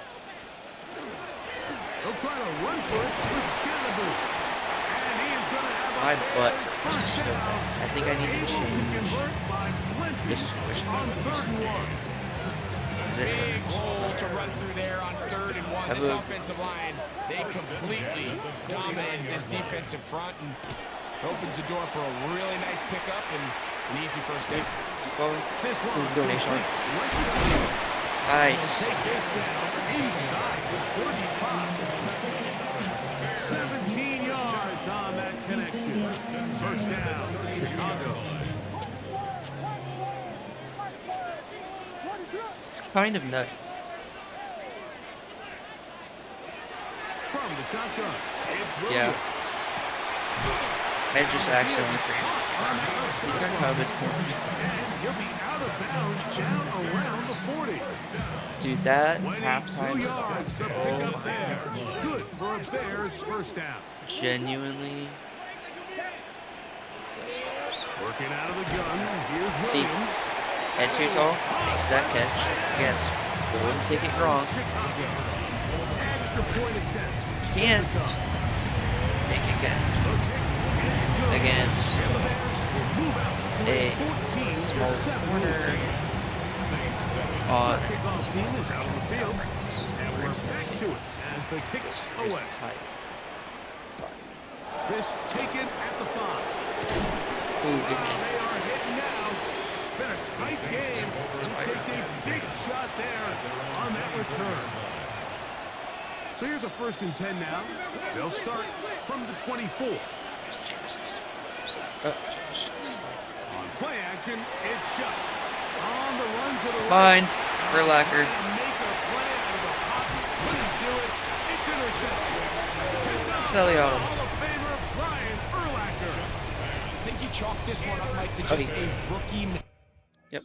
try to run for it with Scannaboo. And he is going to have My butt. first down. I think I need to change Convert by plenty this switch. on 3rd and 1. Big hole to run through there on 3rd and 1. This Have a- offensive line, they completely dominate this defensive front and opens the door for a really nice pickup and an easy first down. Well, This one donation. right side. Nice. Take this down inside the 45. 17 yards on that connection. First down, Chicago. It's kind of nutty. From the shotgun, it's Yeah. Williams. I just accidentally created. He's got Hubbards And he'll be out of bounds down around the 40. Dude, that 22 halftime yards stuff. to pick Oh up my there. Good for a Bears first down. Genuinely. Working out of the gun, here's See, Williams. Head too tall, makes that catch. Against wouldn't take it wrong. Chicago. Extra point attempt. Can't make a catch against a small corner on Kickoff team is out on the field. And we're back to it as the kicks away. This taken at the 5. Ooh, good They man. are hitting now. Been a tight game. He takes a big shot there on that return. So here's a 1st and 10 now. They'll start from the 24. On play action, it's shot. On the run to the right. Mine. Urlacher. Make a play out of the pocket. Couldn't do it. It's intercepted. Picked up Sally by Autumn. Hall of Famer Brian Urlacher. I think you chalked this one up, Mike, to just a rookie. Yep.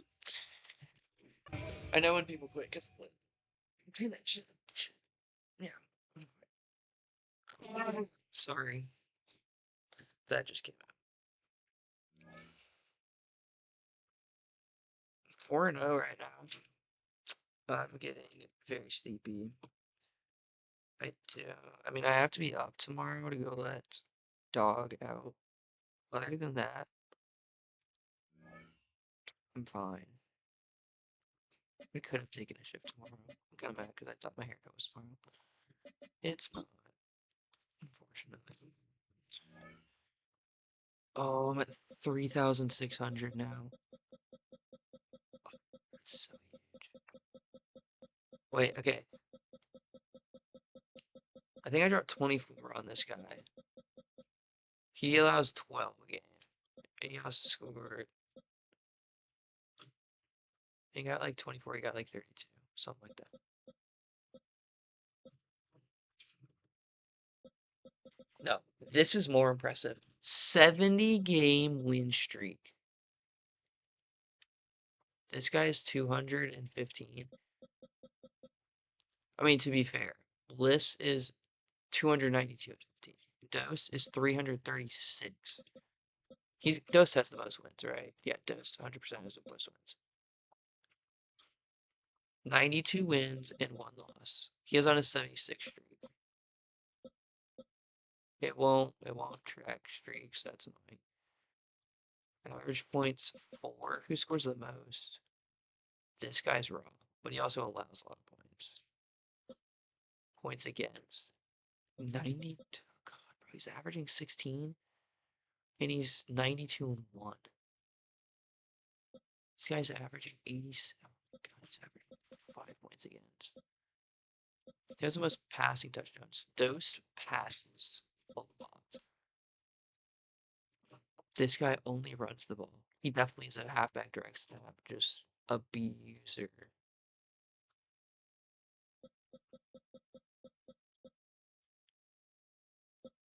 I know when people quit because connection. Yeah. Sorry. That just came out. 4-0 right now. I'm getting very sleepy. I mean, I have to be up tomorrow to go let dog out. Other than that, I'm fine. I could have taken a shift tomorrow. I'm kind of mad because I thought my haircut was tomorrow. It's not, unfortunately. Oh, I'm at 3,600 now. That's so huge. Wait, okay. I think I dropped 24 on this guy. He allows 12 a game. He also scored. He got like 24, he got like 32. Something like that. No, this is more impressive. 70-game win streak. This guy's 215. I mean, to be fair, Bliss is 292 and 15. Dose is 336. Dose has the most wins, right? Yeah, Dose 100% has the most wins. 92 wins and 1 loss. He is on a 76 streak. It won't track streaks. That's annoying. Average points 4. Who scores the most? This guy's raw, but he also allows a lot of points. Points against 90. God, bro, he's averaging 16, and he's 92 and 1. This guy's averaging 80. Oh my God, he's averaging 5 points against. He has the most passing touchdowns. Dose passes a lot. This guy only runs the ball. He definitely is a halfback direct snap, just abuser.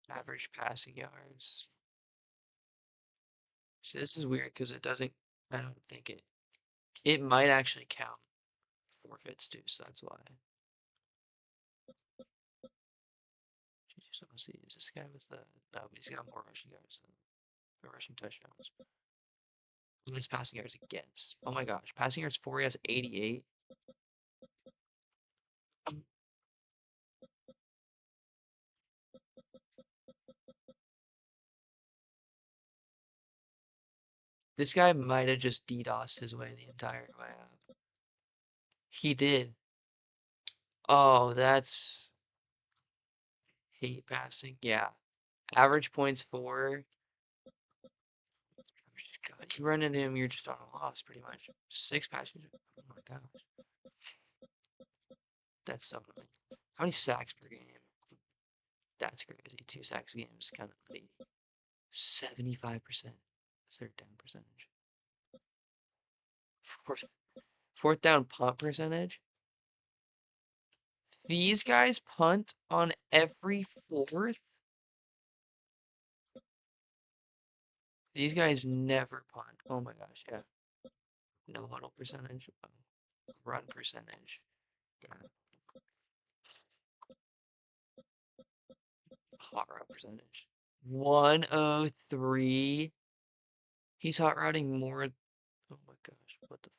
Average passing yards. See, this is weird because it doesn't. I don't think it. It might actually count forfeits too, so that's why. See, is this guy with the? No, but he's got more rushing yards than rushing touchdowns. And his passing yards against. Oh my gosh, passing yards for, he has 88. This guy might have just DDoSed his way the entire way up. He did. Oh, that's hate passing. Yeah. Average points 4. God, you run into him, you're just on a loss pretty much. 6 passes. Oh my gosh. That's so annoying. How many sacks per game? That's crazy. 2 sacks a game is kind of nutty. 75% third down percentage. Fourth down punt percentage. These guys punt on every fourth. These guys never punt. Oh my gosh, yeah. No huddle percentage. Run percentage. Yeah. Hot route percentage. 103. He's hot routing more. Oh my gosh, what the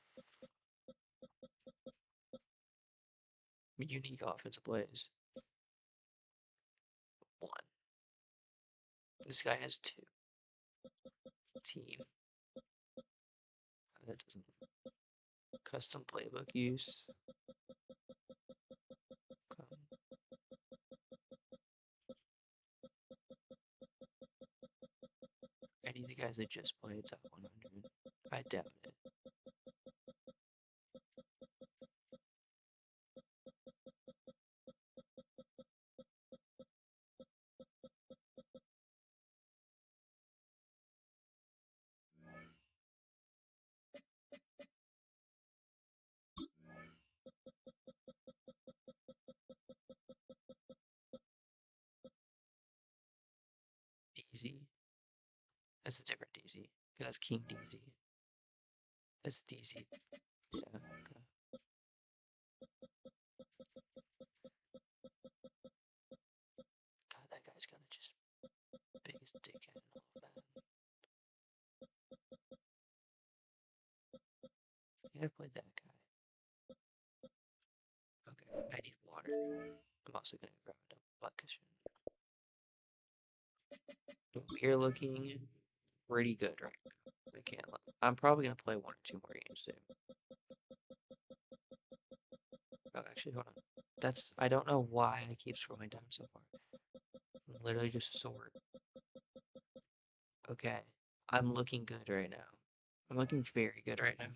unique offensive plays. 1. This guy has 2. Team. That doesn't. Custom playbook use. Any of the guys that just played top 100. I doubt it. DZ. That's a different DZ. That's King DZ. That's DZ. Yeah, okay. God, that guy's gonna just biggest dickhead in all of that. Yeah, I played that guy. Okay, I need water. I'm also gonna grab a butt cushion. We're looking pretty good right now. I can't. I'm probably gonna play 1 or 2 more games too. Actually, hold on. I don't know why I keep scrolling down so far. I'm literally just sort. Okay. I'm looking good right now. I'm looking very good right now.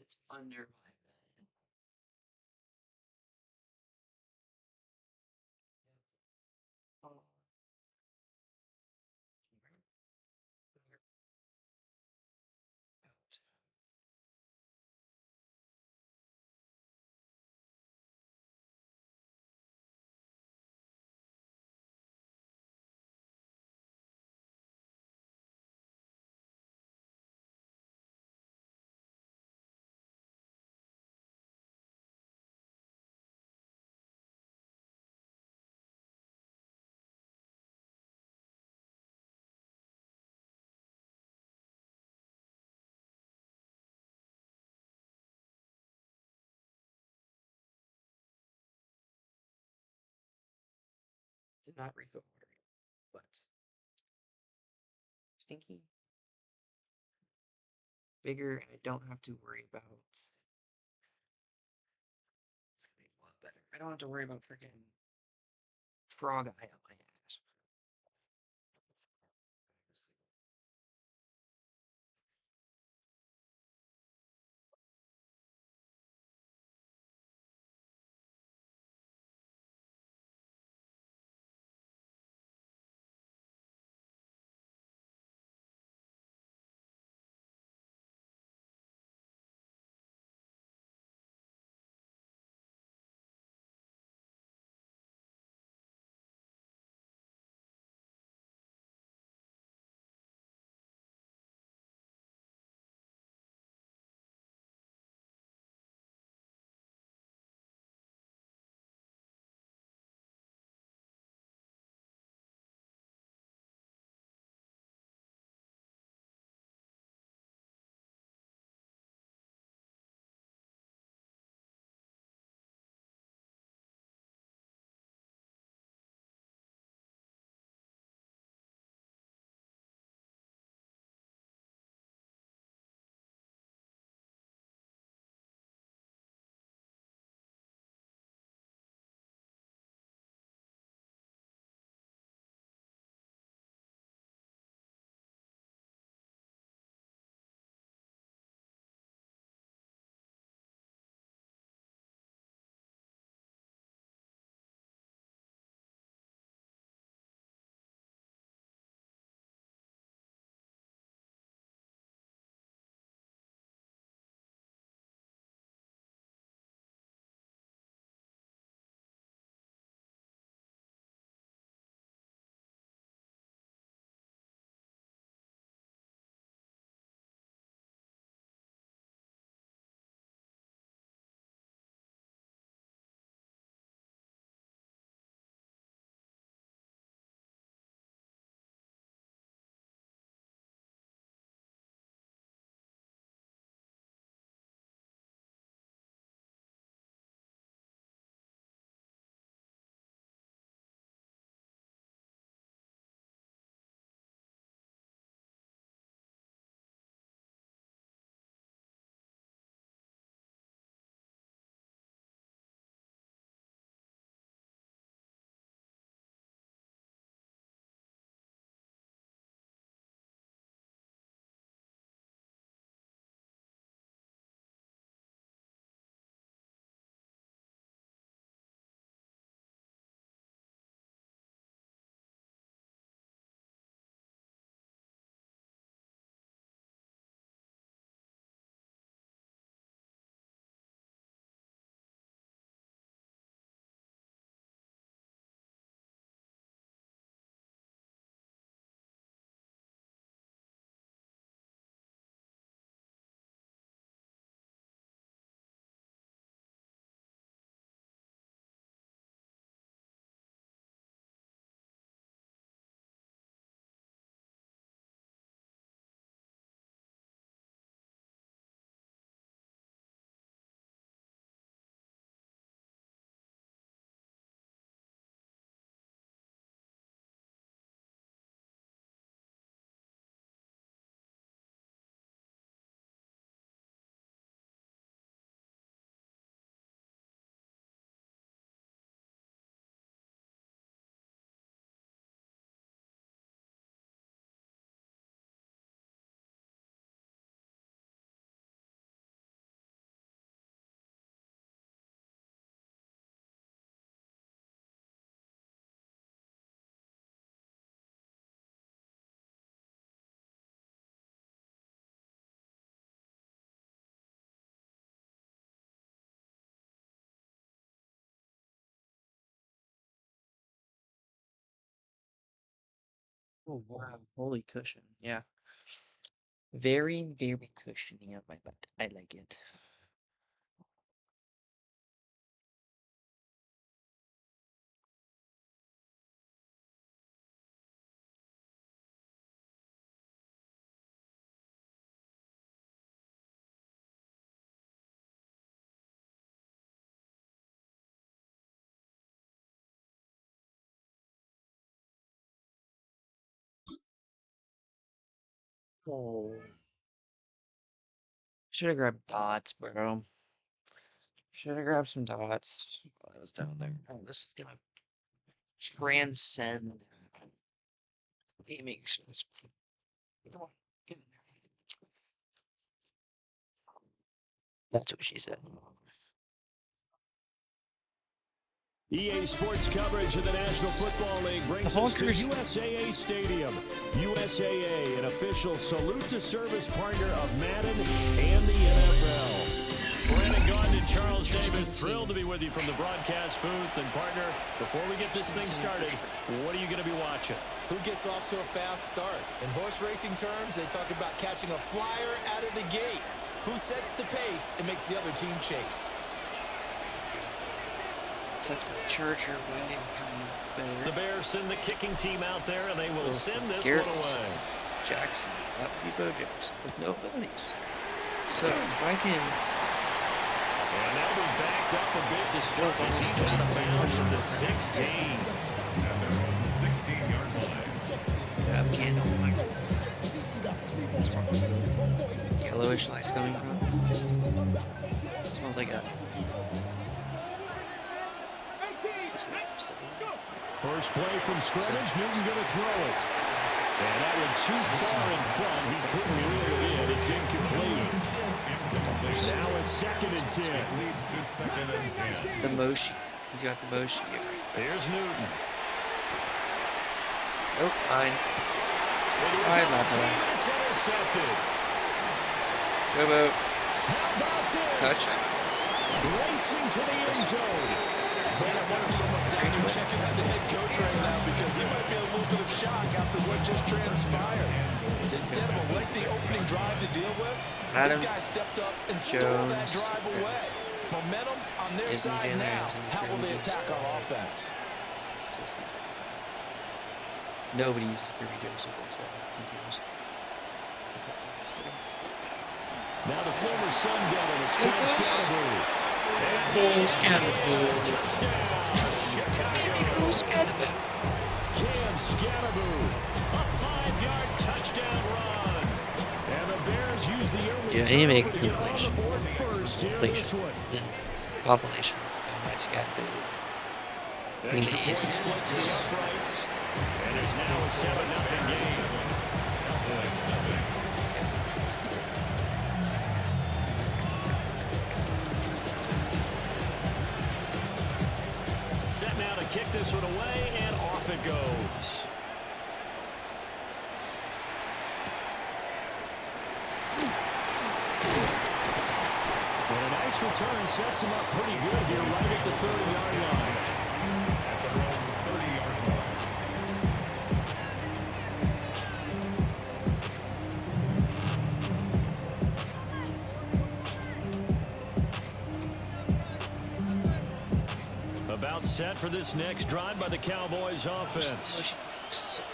It's under my bed. Oh. Did not refill water, but stinky, bigger, and I don't have to worry about. It's gonna be a lot better. I don't have to worry about freaking frog eye on my ass. Oh wow, holy cushion. Yeah. Very, very cushiony on my butt. I like it. Oh. Should have grabbed dots, bro. Should have grabbed some dots while I was down there. Oh, this is gonna transcend gaming experience. Come on, get in there. That's what she said. EA Sports coverage of the National Football League brings us to USAA Stadium. USAA, an official salute to service partner of Madden and the NFL. Brandon Gaudin and Charles Davis, thrilled to be with you from the broadcast booth. And partner, before we get this thing started, what are you going to be watching? Who gets off to a fast start? In horse racing terms, they talk about catching a flyer out of the gate. Who sets the pace and makes the other team chase? It's like the Charger way kind of better. The Bears send the kicking team out there, and they will send this one away. Jackson, that would be Bo Jackson with no abilities. So if I can. And now we backed up a bit to start as he's out of bounds at the 16. At their own 16-yard line. Yeah, I can't. Yellowish lights coming from. Smells like a. First play from scrimmage, Newton going to throw it. And that one too far in front. He couldn't reel it in. It's incomplete. Now a 2nd and 10. Leads to 2nd and 10. The Moshi. He's got the Moshi here. Here's Newton. Oh, fine. Fine, not bad. It's intercepted. Showboat. How about this? Touch. Racing to the end zone. Man, I wonder if someone's down there checking out the head coach right now because he might be a little bit of shock after what just transpired. Instead of a lengthy opening drive to deal with, this guy stepped up and stole that drive away. Momentum on their side now. How will they attack on offense? Nobody uses Kirby Joseph, that's why I'm confused. Now the former Sun Devil is Cam Scatterbury. Cam Scatterbury, a 5-yard touchdown run. And the Bears use the early make a compilation. Compilation of my Scatterbury. Splits the uprights. And it's now a 7-0 game. Set now to kick this one away, and off it goes. And a nice return sets him up pretty good here right at the 30-yard line. At their own 30-yard line. About set for this next drive by the Cowboys offense.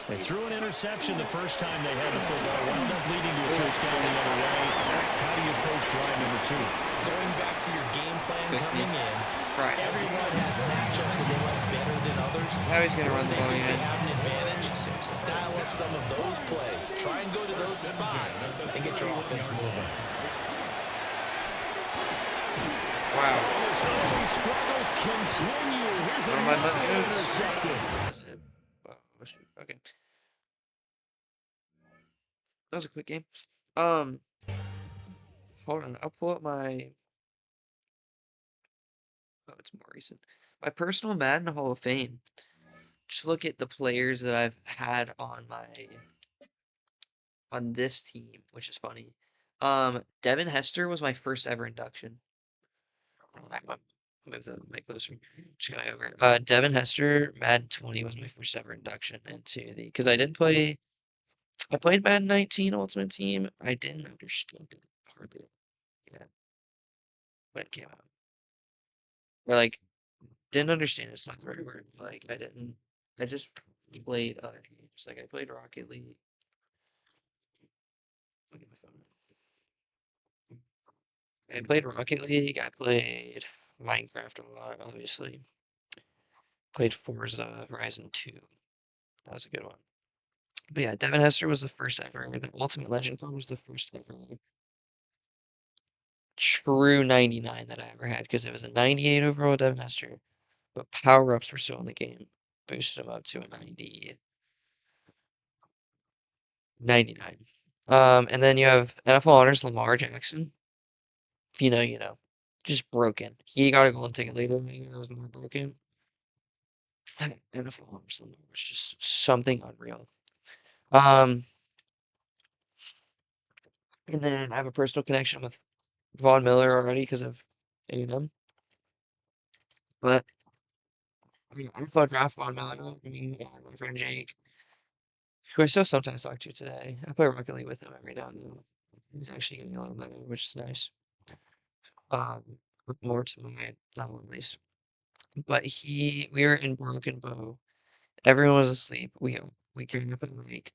They threw an interception the first time they had the football, wound up leading to a touchdown the other way. How do you approach drive number 2? Going back to your game plan coming in, everyone has matchups that they like better than others. Now he's going to run the ball again. They have an advantage. Dial up some of those plays. Try and go to those spots and get your offense moving. Wow. As struggles continue. Here's a intercepted. Okay. That was a quick game. Hold on. I'll pull up my. Oh, it's more recent. My personal Madden Hall of Fame. Just look at the players that I've had on this team, which is funny. Devin Hester was my first ever induction. move the mic closer. Just going over. Devin Hester, Madden 20 was my first ever induction into the because I didn't play. I played Madden 19 Ultimate Team. I didn't understand it hardly. Yeah, when it came out, or like didn't understand. It's not the right word. Like I didn't. I just played other games. Like I played Rocket League. Look at my phone. I played Rocket League. I played Minecraft a lot, obviously. Played Forza Horizon 2. That was a good one. But yeah, Devin Hester was the first ever. The Ultimate Legend card was the first ever true 99 that I ever had because it was a 98 overall Devin Hester, but power ups were still in the game. Boosted him up to a 99. And then you have NFL honors Lamar Jackson. If you know, you know. Just broken. He got a golden ticket later. Maybe that was more broken. That NFL honors Lamar was just something unreal. Um, and then I have a personal connection with Von Miller already because of A&M. But I thought draft Von Miller, me and my friend Jake, who I still sometimes talk to today. I play Rocket League with him every now and then. He's actually getting a little better, which is nice. Um, more to my level at least. But we were in Broken Bow. Everyone was asleep. We came up at like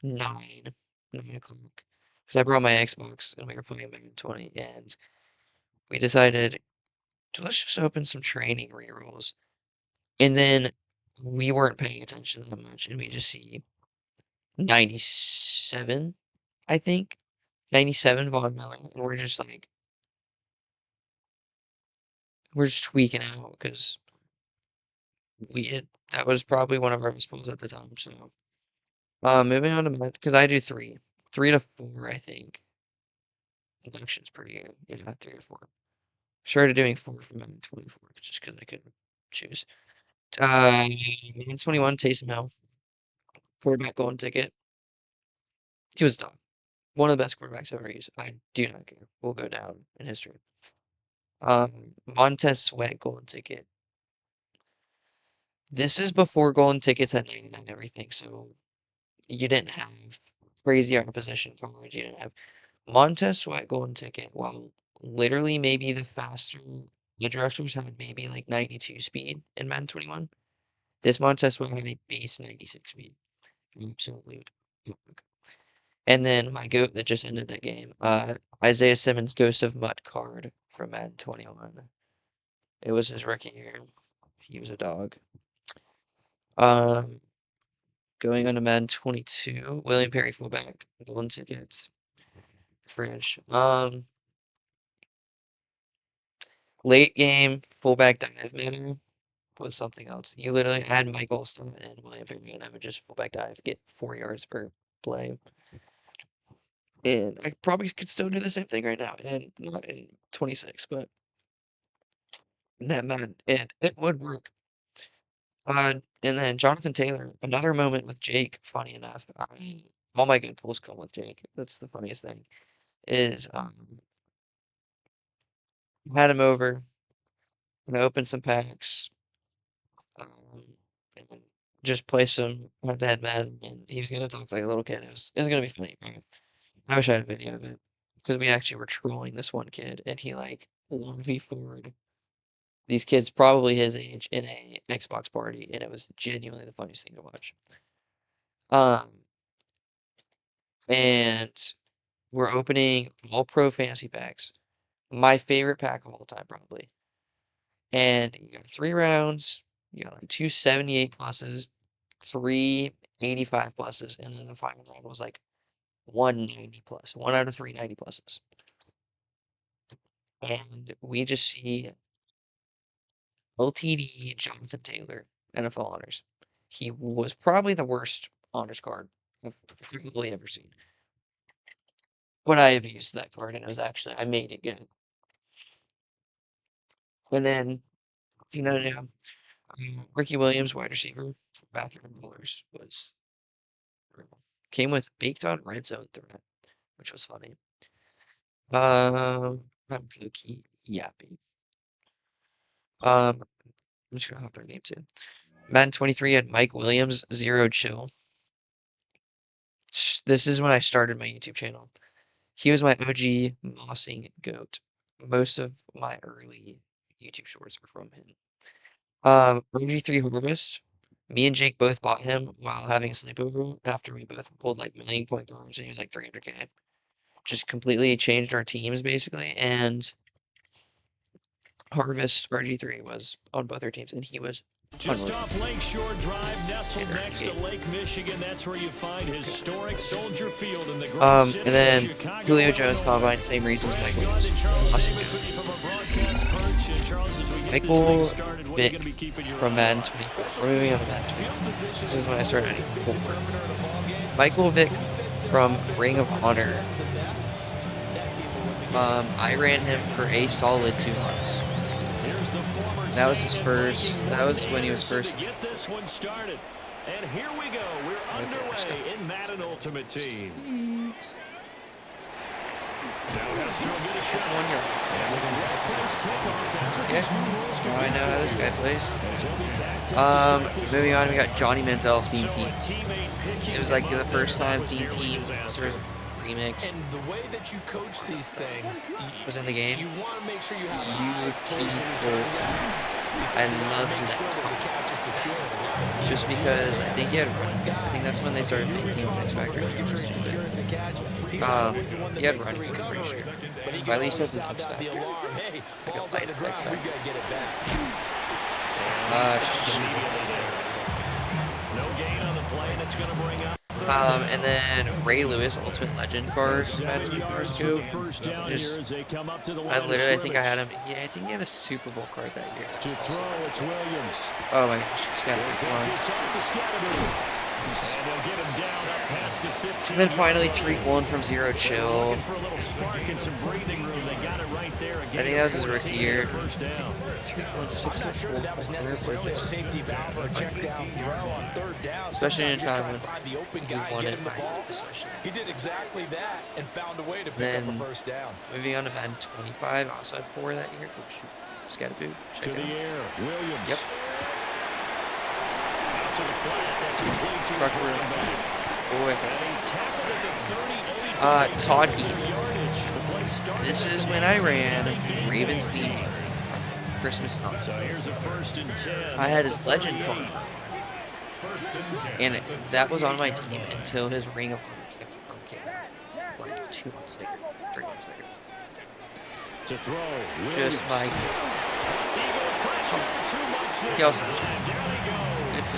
9, 9 o'clock. Because I brought my Xbox and we were playing Madden 20, and we decided let's just open some training rerolls. And then we weren't paying attention that much, and we just see 97, I think. 97 Von Miller, and we're just tweaking out because that was probably one of our best pulls at the time. So, moving on to because I do 3 to 4, I think. Induction's pretty good. Yeah, 3 to 4. Started doing 4 from Madden 24 just because I couldn't choose. Madden 21 Taysom Hill, quarterback golden ticket. He was done. One of the best quarterbacks I've ever used. I do not care. Will go down in history. Montez Sweat golden ticket. This is before golden tickets had 99 everything, so you didn't have crazy opposition coverage. You didn't have Montez Sweat golden ticket. Well, literally maybe the faster edge rushers had maybe like 92 speed in Madden 21. This Montez Sweat had a base 96 speed. Absolutely. And then my GOAT that just ended that game, Isaiah Simmons' Ghost of Mutt card from Madden 21. It was his rookie year. He was a dog. Um, Going on to Madden 22, William Perry fullback, golden tickets, fringe. Late game fullback dive manner was something else. You literally had Mike Olson and William Perry, and I would just fullback dive, get 4 yards per play. And I probably could still do the same thing right now, and not in 26, but that man, it would work. And then Jonathan Taylor, another moment with Jake, funny enough. All my good pulls come with Jake. That's the funniest thing. Is had him over, gonna open some packs, and just play some head-to-head Madden, and he was gonna talk like a little kid. It was gonna be funny, right? I wish I had a video of it because we actually were trolling this one kid, and he like 1v4'd these kids probably his age in a Xbox party, and it was genuinely the funniest thing to watch. Um, and we're opening all pro fantasy packs. My favorite pack of all time, probably. And you got 3 rounds, you got like 278 pluses, 385 pluses, and then the final round was like 190 plus, 1 out of 3 90 pluses. And we just see LTD Jonathan Taylor, NFL honors. He was probably the worst honors card I've probably ever seen. But I have used that card, and I made it good. And then, you know, now, Ricky Williams, wide receiver, back in the Ballers, came with baked on red zone threat, which was funny. I'm low-key yappy. I'm just gonna hop on game 2. Madden 23 had Mike Williams, 0 chill. This is when I started my YouTube channel. He was my OG mossing goat. Most of my early YouTube shorts were from him. RG3 Harvest. Me and Jake both bought him while having a sleepover after we both pulled like million point guards and he was like 300k. Just completely changed our teams basically, and Harvest RG3 was on both our teams, and he was just off Lakeshore Drive, nestled next to Lake Michigan. That's where you find historic Soldier Field in the great city and then of Chicago. Julio Jones combine, same reasons Mike Williams. Awesome. Michael Vick from Madden 24. We're moving on to Madden 24. This is when I started adding 4. Michael Vick from Ring of Honor. I ran him for a solid 2 months. That was his first. That was when he was first. Get this one started. And here we go. We're underway in Madden Ultimate Team. Okay. Now I know how this guy plays. Moving on, we got Johnny Manziel theme team. It was like the first time theme team sort of remix. And the way that you coach these things was in the game. You want to make sure you have I loved that. Just because I think I think that's when they started making X Factor. He had running, I'm pretty sure. But at least has an X Factor. Like a light X Factor. No gain on the play, and it's going to bring up. And then Ray Lewis Ultimate Legend card about 2 years ago. Just, I think I had him. Yeah, I think he had a Super Bowl card that year. To throw, it's Williams. Oh my gosh, Scatterboo. And then finally Tariq Woolen from 0 chill. I think that was his rookie year. Tariq Woolen 6'4". Especially in a time when you wanted especially. He did exactly that and found a way to pick up a first down. Moving on to Madden 25, I also had 4 that year. Scatterboo. To the air, Williams. Yep. To the flat, that's complete to Truck room. Boy. Todd Eaton. This is when I ran Ravens theme team. Christmas night. So here's a 1st and 10. I had his legend card. And that was on my team until his Ring of Honor came out. Like 2 months later. 3 months later. To throw. Just my he also good to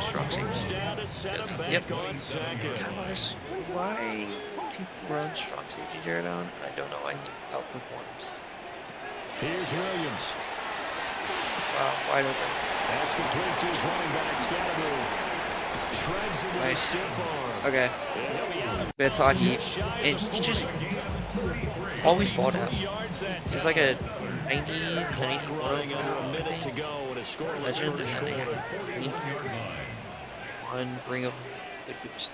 strong safety. Yep. Gosh, why people run strong safety Jared on? I don't know why he outperforms. Here's Williams. Wow, wide open. That's complete to his running back, Scatterboo. Shreds it with a stiff arm. Okay. Bit hockey. And he just always balled out. It was like a 90, 91 legend, and then they got one Ring of Honor boost.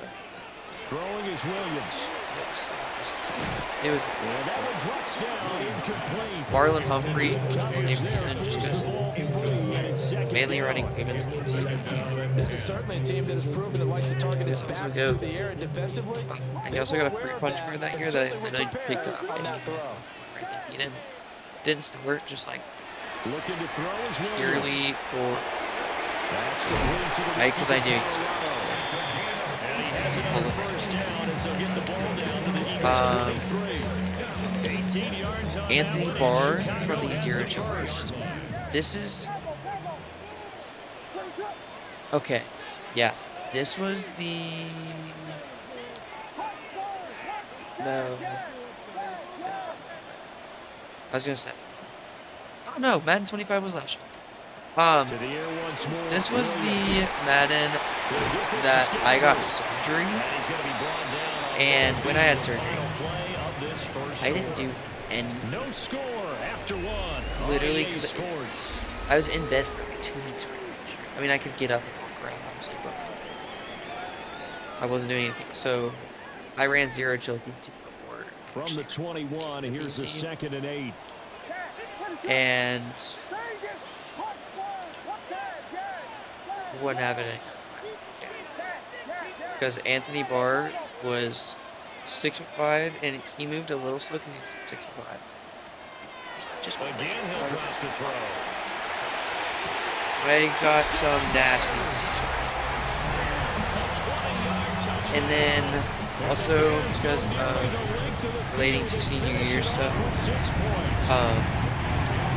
Throwing is Williams. It was Marlon Humphrey, same reason, just because mainly running women's team. This is certainly a team that has proven that likes to target its backs through the air and defensively. And he also got a free punch card that year that I picked up. He didn't start, just like purely for because I knew. Anthony Barr from the 0 chill. This is okay. Yeah, this was the no. I was gonna say. Oh no, Madden 25 was last year. This was the Madden that I got surgery, and when I had surgery, I didn't do anything. No score after one. Literally, because I was in bed for like 2 weeks. I mean, I could get up and walk around, obviously, but I wasn't doing anything. So I ran 0 chill theme team before From the 21, here's the 2nd and 8. And wouldn't have it because Anthony Barr was 6'5", and he moved a little slow because he's 6'5". Just again, he'll drop to throw. I got some nasty. And then also because relating to senior year stuff,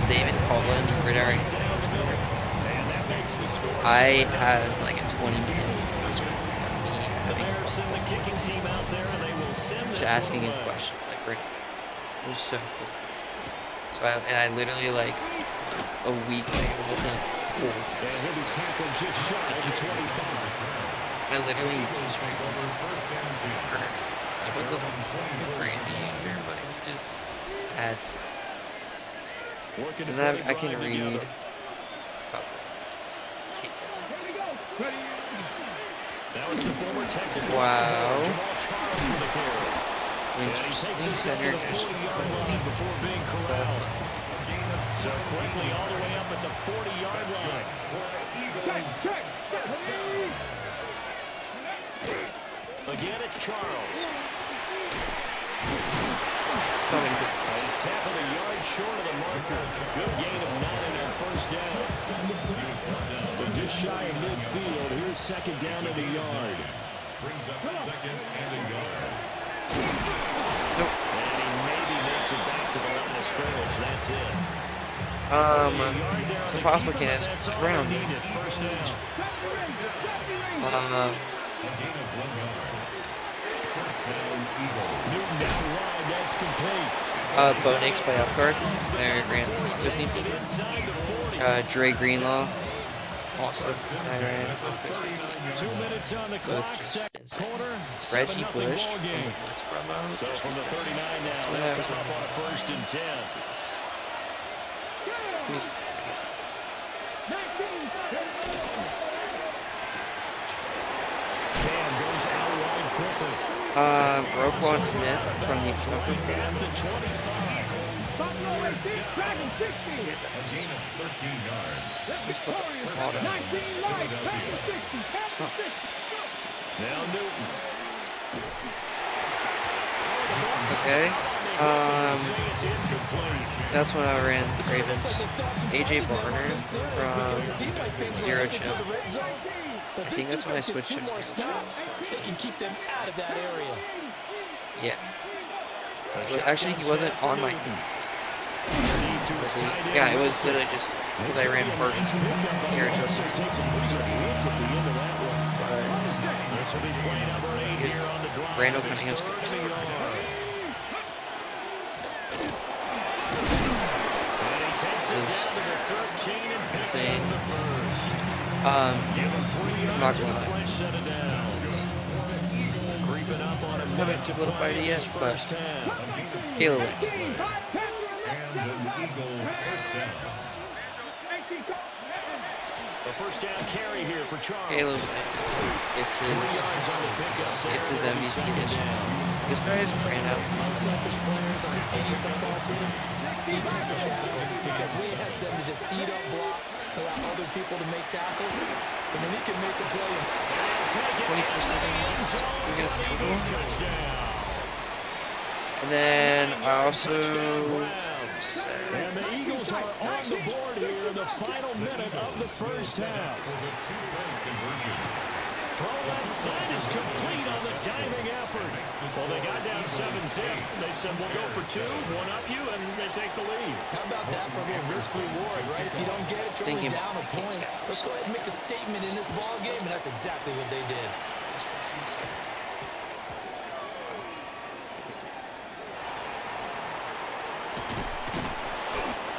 Zayvon Collins, gridiron. I had like a 20-minute just asking him questions like right. It was so cool. So I literally like a week later looked at I literally he was a crazy user, but he just had and then I can read Now it's the former Texas wow. Interesting center just before being corralled. So quickly all the way up at the 40-yard line. Again, it's Charles. He's tackled a yard short of the marker. Good gain of 9 on first down. But just shy of midfield. Here's 2nd down and a yard. Brings up 2nd and a yard. Nope. And he maybe makes it back to the line of scrimmage. That's it. Some possible candidates around me. First down. Newton down wide. That's complete. Bo Nix playoff card. There, Grant Disney team. Dre Greenlaw. Also, I ran. 2 minutes on the clock. Second quarter. Reggie Bush. So from the 39 now, they'll come up on a 1st and 10. Cam goes out wide quickly. Roquan Smith from the Open. Gain of 13 yards. Now Newton. Okay. That's when I ran Ravens. AJ Barner from Zero Chill. I think that's when I switched to Zero Chill. They can keep them out of that area. Yeah. Well, actually, he wasn't on my team. Yeah, it was literally just because I ran first Zero Chill. But Randall Cunningham's good. Is insane. I'm not gonna lie. I haven't solidified it yet, but Caleb wins. The first down carry here for Charles. Caleb wins. It's his MVP this year. This guy is ran out. Unselfish players on any football team, defensive tackles, because we ask them to just eat up blocks, allow other people to make tackles, and then he can make a play. 20%. And then I also. And the Eagles are on the board here in the final minute of the first half. Throw left side is complete on the diving effort. Well, they got down 7-zip. They said, we'll go for 2, one up you, and they take the lead. How about that for a little risk-reward, right? If you don't get it, you're only down a point. Let's go ahead and make a statement in this ball game, and that's exactly what they did.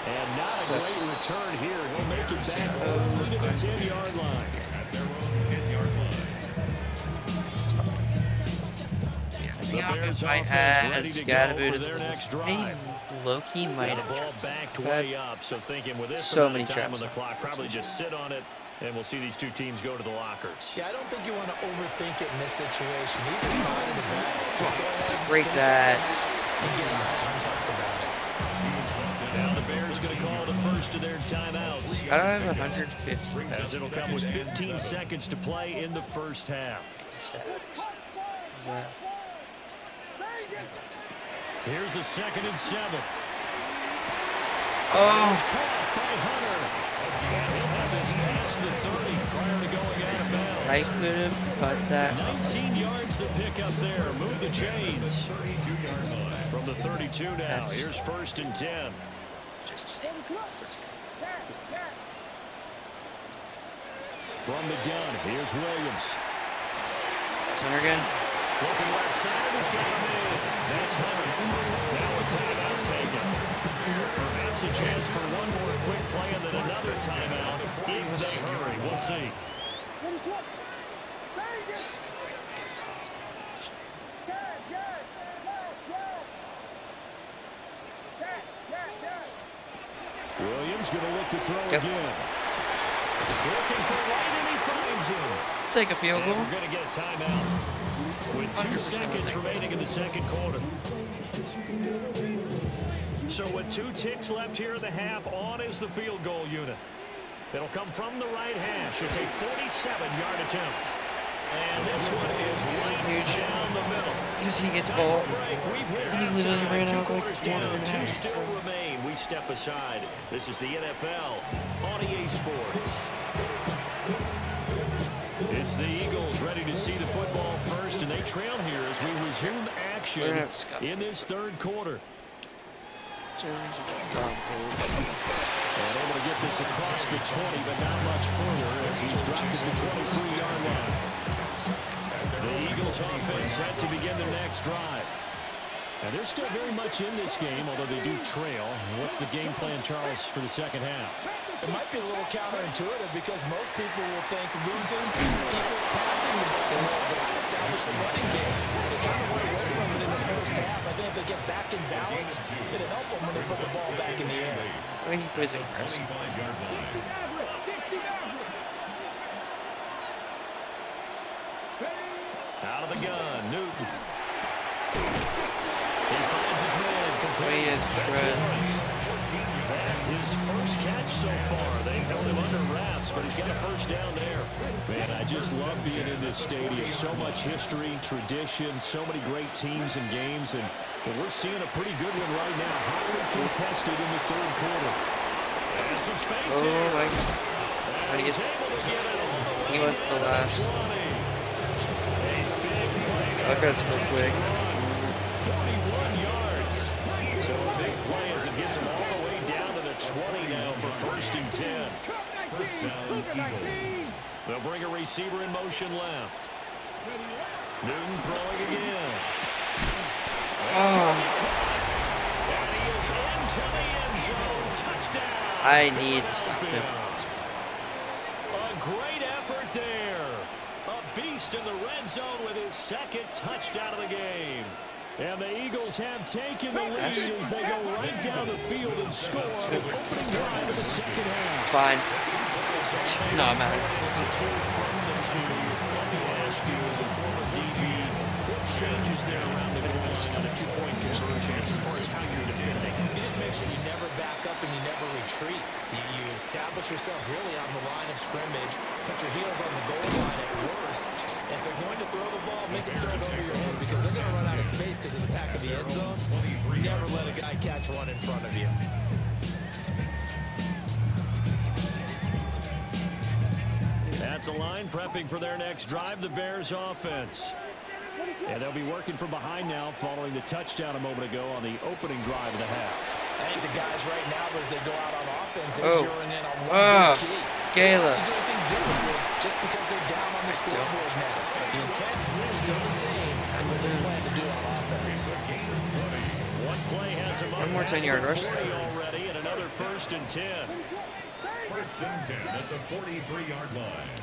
And not a great return here. He'll make it back only to the 10-yard line. At their own 10-yard line. Yeah, if I had Scatterboo, Loki might have Backed way up, so thinking with this so many time on traps the clock, probably just sit on it, and we'll see these two teams go to the lockers. Yeah, I don't think you want to overthink it in this situation. Either side of the ball. Just go ahead and break that. and get on and talk about it. Now the Bears going to call the first of their timeouts. I don't have 150. As it'll come with 15 seconds to play in the first half. Here's a 2nd and 7. Oh. Caught by Hunter. He'll have this past the 30 prior to going out of bounds. I could have cut that. 19 yards to pick up there. Move the chains. From the 32 now. Here's 1st and 10. From the gun, here's Williams. Hunter again. Looking left side, he's got him in. That's Hunter. Now a timeout taken. Perhaps a chance for one more quick play and then another timeout if they hurry. We'll see. Williams going to look to throw again. Looking for right, and he finds him. Take a field goal. We're going to get a timeout with 2 seconds remaining in the 2nd quarter. So with 2 ticks left here in the half, on is the field goal unit. It'll come from the right hash. It's a 47-yard attempt. And this one is right down the middle. Because he gets ball. He literally ran out like 2 still remain. We step aside. This is the NFL on EA Sports. It's the Eagles ready to see the football first, and they trail here as we resume action in this 3rd quarter. And able to get this across the 20, but not much further as he's dropped it to the 23-yard line. The Eagles offense set to begin their next drive. And they're still very much in this game, although they do trail. What's the game plan, Charles, for the 2nd half? It might be a little counterintuitive because most people will think losing equals passing the ball. But establish the running game. They kind of went away from it in the first half. I think if they get back in balance, it'll help them when they put the ball back in the air. When he plays impressive. Out of the gun, Newton. He finds his man. He is His first catch so far. They held him under wraps, but he's got a first down there. Man, I just love being in this stadium. So much history, tradition, so many great teams and games, and we're seeing a pretty good one right now. Highly contested in the 3rd quarter. And some space here. My God. He was the last. I gotta score quick. 41 yards. So a big play as it gets him all the way down to the 20 now for 1st and 10. First down, Eagles. They'll bring a receiver in motion left. Newton throwing again. And he is into the end zone. Touchdown. I need to stop him. A great effort there. A beast in the red zone with his 2nd touchdown of the game. And the Eagles have taken the lead as they go right down the field and score on the opening drive of the 2nd half. It's fine. It's not matter. Changes there around the goal line, a 2-point conversion as far as how you're defending. You just make sure you never back up and you never retreat. You establish yourself really on the line of scrimmage, put your heels on the goal line at worst. If they're going to throw the ball, make them throw it over your head because they're going to run out of space because of the back of the end zone. Never let a guy catch one in front of you. At the line, prepping for their next drive, the Bears offense. And they'll be working from behind now following the touchdown a moment ago on the opening drive of the half. I think the guys right now, as they go out on offense, they're zeroing in on one big key. Gala. They don't have to do anything different just because they're down on the scoreboard now. The intent is still the same and what they plan to do on offense. One play has him One more 10-yard rush. already and another 1st and 10. 1st and 10 at the 43-yard line.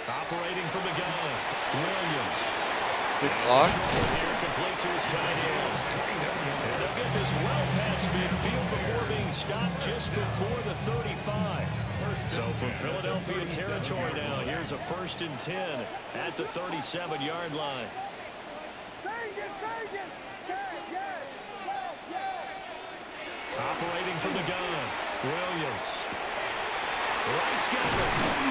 Operating from the gun, Williams. Good block. Here complete to his tight ends. And they'll get this well past midfield before being stopped just before the 35. So from Philadelphia territory now, here's a 1st and 10 at the 37-yard line. operating from the gun. Williams. Wright's got it. And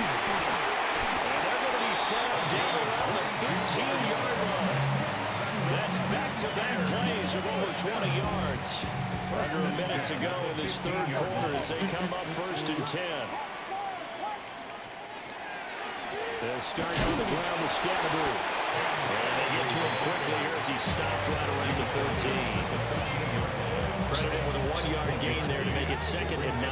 they're going to be set down around the 15-yard line. That's back-to-back plays of over 20 yards. Under a minute to go in this third quarter as they come up 1st and 10. They'll start on the ground with Scatteroo. And they get to him quickly here as he stopped right around the 13. Credited with a 1-yard gain there to make it 2nd and 9.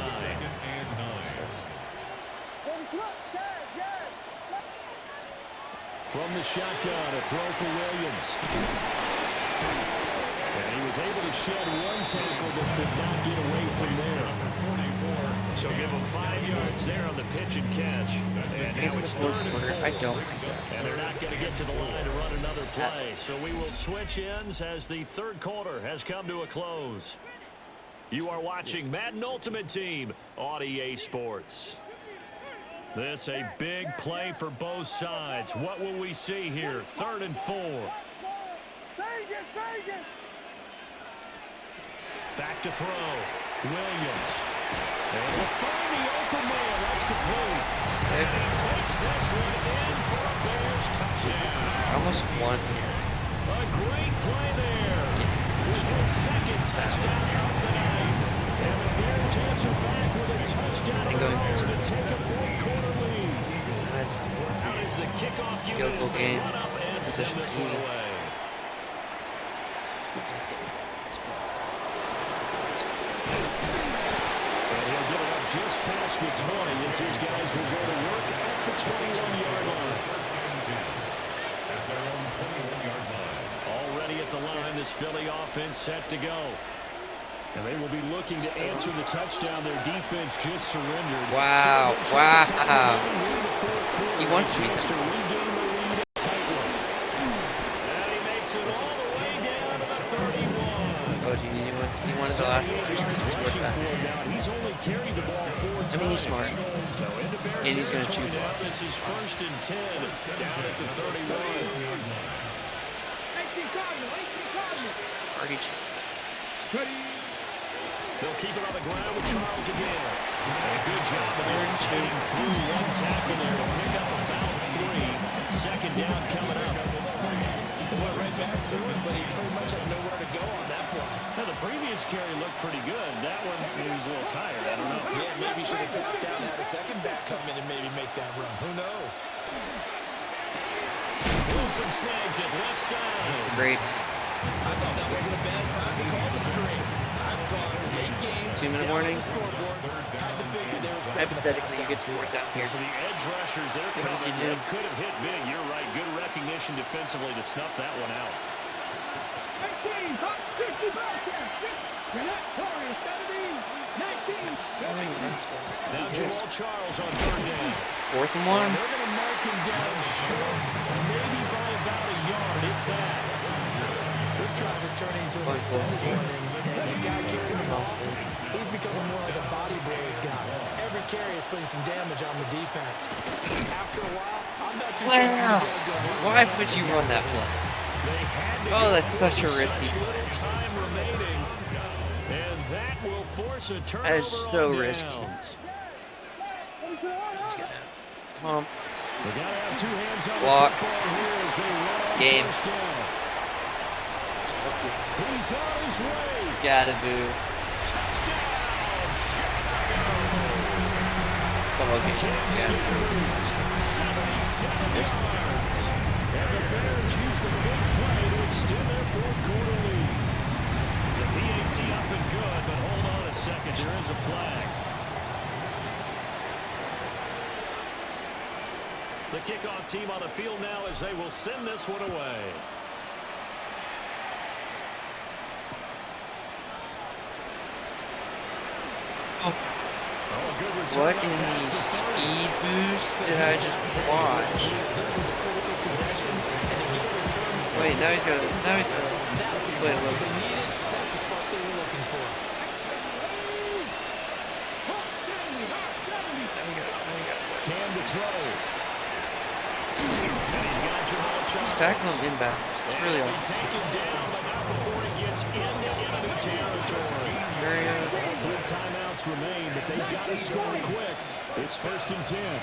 From the shotgun, a throw for Williams. And he was able to shed one tackle but could not get away from there. So give him 5 yards there on the pitch and catch. And now it's 3rd and 4. I don't like that. And they're not going to get to the line to run another play. So we will switch ends as the third quarter has come to a close. You are watching Madden Ultimate Team on EA Sports. This a big play for both sides. What will we see here? 3rd and 4. Back to throw. Williams. And we'll find the open man. That's complete. And he takes this one in for a Bears touchdown. Almost won. A great play there. With his 2nd touchdown of the night. And the Bears answer back with a touchdown to take a 4th quarter lead. That's Out is the kickoff unit field goal as they game. run up and Position send this easy. one away. It's like And he'll get it up just past the 20 as these guys will go to work at the 21-yard line. Already at the line, this Philly offense set to go. And they will be looking to answer the touchdown. Their defense just surrendered. wow. He wants to be to regain the lead at tight one. And he makes it all the way down to the 31. Told you, he wanted the last one. He's only carried the ball 4 times. I mean, he's smart. And he's going to chew Now block. this is 1st and 10 down at the 31. Already chew. They'll keep it on the ground with Charles again. And a good job of just fighting through one tackle there to pick up about 3. 2nd down coming up. Went right back to it, but he pretty much had nowhere to go on that play. Now, the previous carry looked pretty good. That one, he was a little tired. I don't know. Yeah, maybe he should have tapped out and had a 2nd back come in and maybe make that run. Who knows? Wilson snags it left side. Great. I thought that wasn't a bad time to call the screen. I thought late game. 2-minute warning. Had to figure they were expecting Hypothetically, you get sports out here. So the edge rushers, they're What does he coming. do? They could have hit big. You're right. Good recognition defensively to snuff that one out. Now Jamal Charles on 3rd down. 4th and 1. They're going to mark him down short, maybe by about a yard, if that. This drive is turning into an extended one, and the guy carrying the ball, he's becoming more like a body brace guy. Every carry is putting some damage on the defense. After a while, I'm not too sure how the guy's going to work. Why would you run that play? Oh, that's such a risky play. Little time remaining, and that will force a turnover. That is so on risky. downs. Let's get that. Come on. They gotta have 2 hands on Block. the football here as they run Game. 1st down. He's on his way. Scatterboo. Touchdown, Chicago. Come on, get Scatterboo. 77 This yards. And the Bears use the big play to extend their 4th quarter lead. The PAT up and good, but hold on a second. There is a flag. The kickoff team on the field now as they will send this one away. What in the speed boost did I just watch? Wait, now he's got to play a little bit. That's the spark they were looking for. Cam to throw. And he's got Jamal Charles. Just tackle him inbounds. It's really all. Take him down, but not before he gets into enemy territory. Very minutes remain, but they've got to score quick. It's 1st and 10.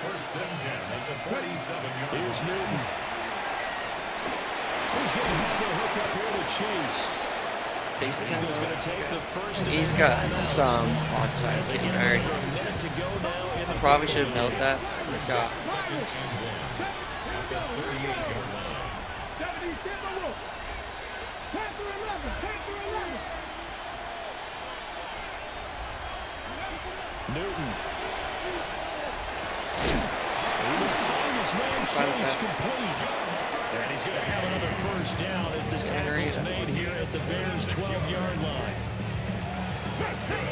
1st and 10 at the 47-yard line. Here's Newton. He's going to have the hook up here to Chase. Chase the He's going to take the first. He's got some onside kick already. Probably should have known that. God. Newton. He will find his man Chase complete. And he's going to have another first down as the tackle is made here at the Bears' 12-yard line. That's good.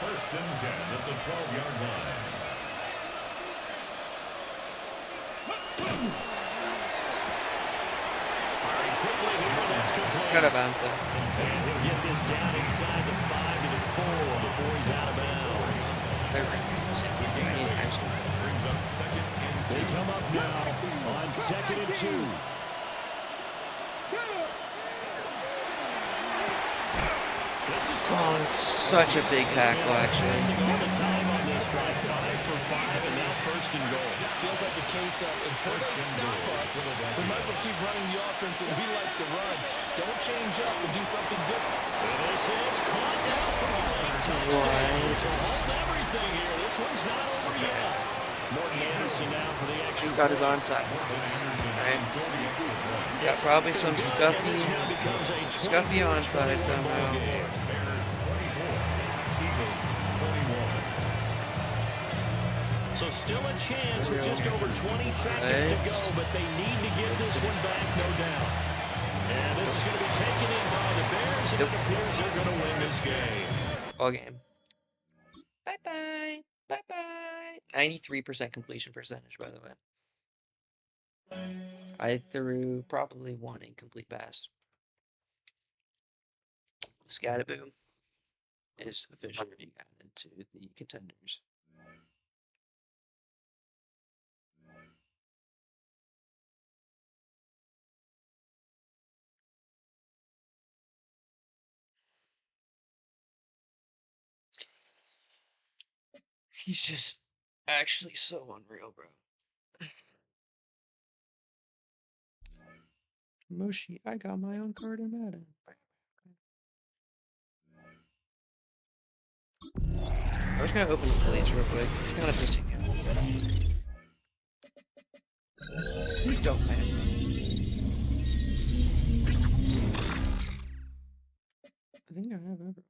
First and 10 at the 12-yard line. Firing quickly here, that's complete. Got to bounce there. And he'll get this down inside the 5 to the 4 before he's out of bounds. Brings up 2nd and 2. They come up now on 2nd and 2. Oh, it's such a big tackle, actually. All the time on this drive, 5 for 5, and now 1st and goal. Feels like a case of until they stop us, we might as well keep running the offense that we like to run. Don't change up and do something different. This is caught now from the late touchdown. Hold everything here. This one's not over yet. Morton Anderson now for the extra. He's got his onside. Alright. He's got probably some scuffy onside somehow. So still a chance with just over 20 seconds to go, but they need to get this one back, no doubt. And this is going to be taken in by the Bears, and it appears they're going to win this game. All game. Bye-bye. Bye-bye. 93% completion percentage, by the way. I threw probably one incomplete pass. Scattaboo is officially being added to the contenders. He's just actually so unreal, bro. Moshi, I got my own card in Madden. I was gonna open the plates real quick. It's kind of pissing me off. You don't, man. I think I have ever.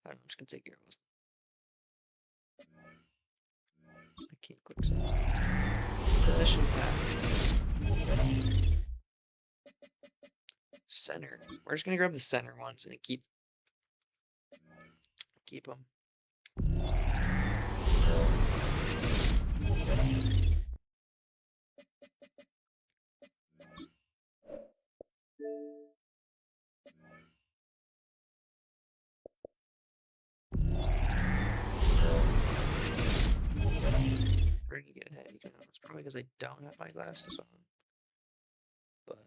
I'm just gonna take care of it. I can't click so. Position pack. Center. We're just gonna grab the center ones and keep them. Where do you get ahead? It's probably because I don't have my glasses on. But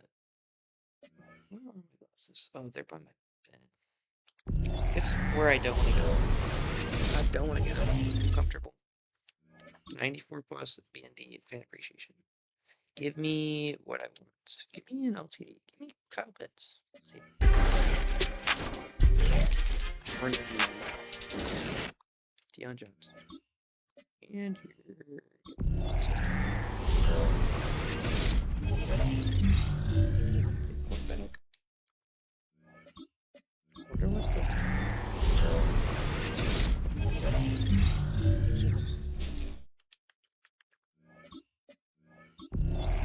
where are my glasses? Oh, they're by my bed. It's where I don't want to go. I don't want to get too comfortable. 94 plus BND fan appreciation. Give me what I want. Give me an LTD. Give me Kyle Pitts. Or Deion Jones. And here. Wonder what the.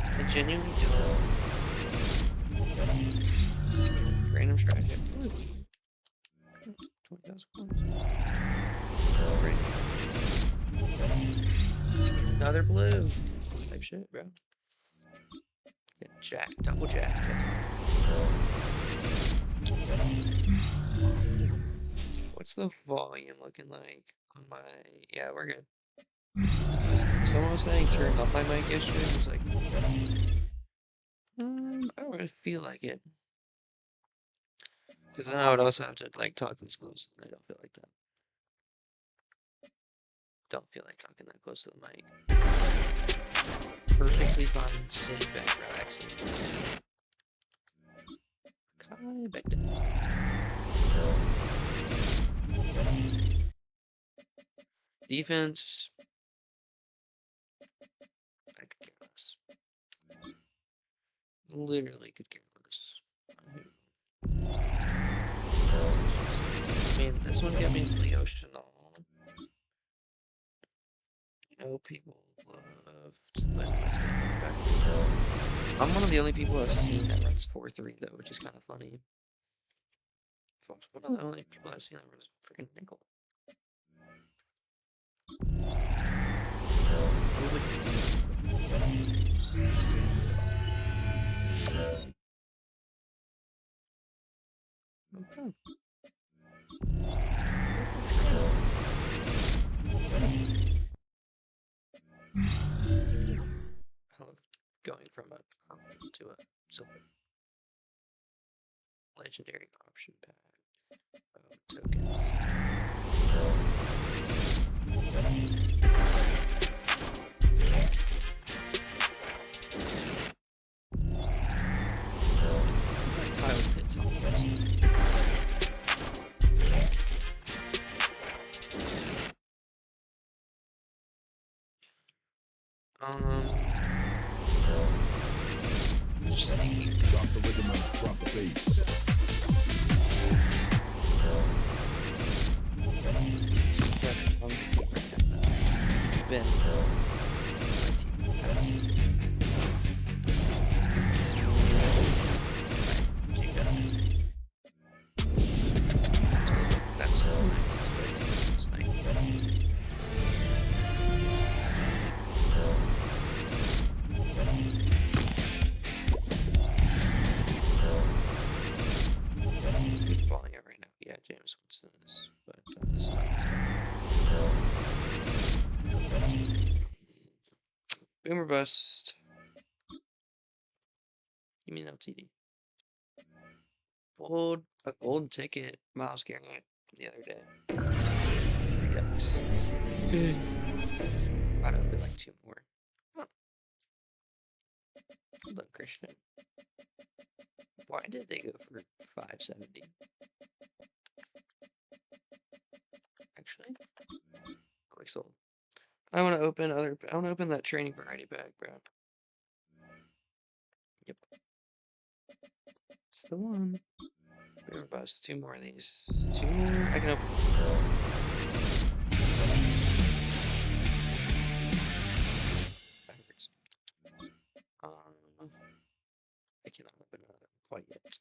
I genuinely don't. Random strategy. 20,000 points. Another blue. Type shit, bro. Get jack, double jacks, that's fine. What's the volume looking like on my... Yeah, we're good. Someone was saying turn up my mic yesterday. I was like, I don't really feel like it. Because then I would also have to like talk this close. I don't feel like that. Don't feel like talking that close to the mic. Perfectly fine sitting back, relaxing. Kai back down. Defense. I could care less. Literally could care less. Man, this one got me Leo Chanel. You know, people love to play my stand back. I'm one of the only people I've seen that runs 4-3 though, which is kind of funny. Folks, one of the only people I've seen that runs freaking nickel. Okay. I love going from a to a silver legendary option pack tokens. Kyle Pitts on just thinking. Drop the rhythm and drop the bass. Ben. That's falling out right now. Yeah, James Winston is, but this is not. Boomer bust. You mean LTD? Pulled a golden ticket, Miles Garrett, the other day. Yikes. I'd open like 2 more. Oh. Hold up, Christian. Why did they go for 570? Actually, quick sold. I want to open that training variety pack, bro. Yep. It's the one. We're gonna bust 2 more of these. 2 more. I can open. Backwards. I cannot open another quite yet.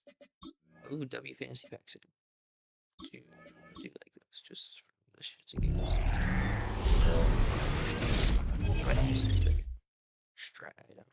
Ooh, W fantasy packs in. I do like those, just for the shits and giggles. I can use something. Stride, I don't know.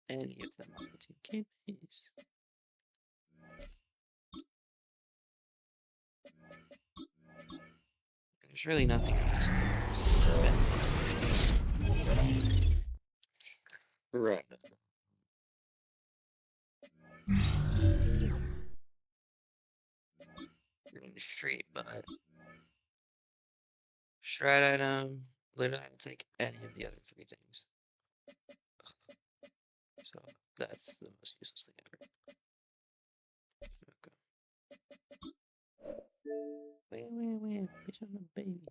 Any of them on the team can please. There's really nothing else to right. Green street, but stride item. Literally, I'll take any of the other 3 things. So that's the most useless thing ever. Okay. Wait, bitch, I'm a baby.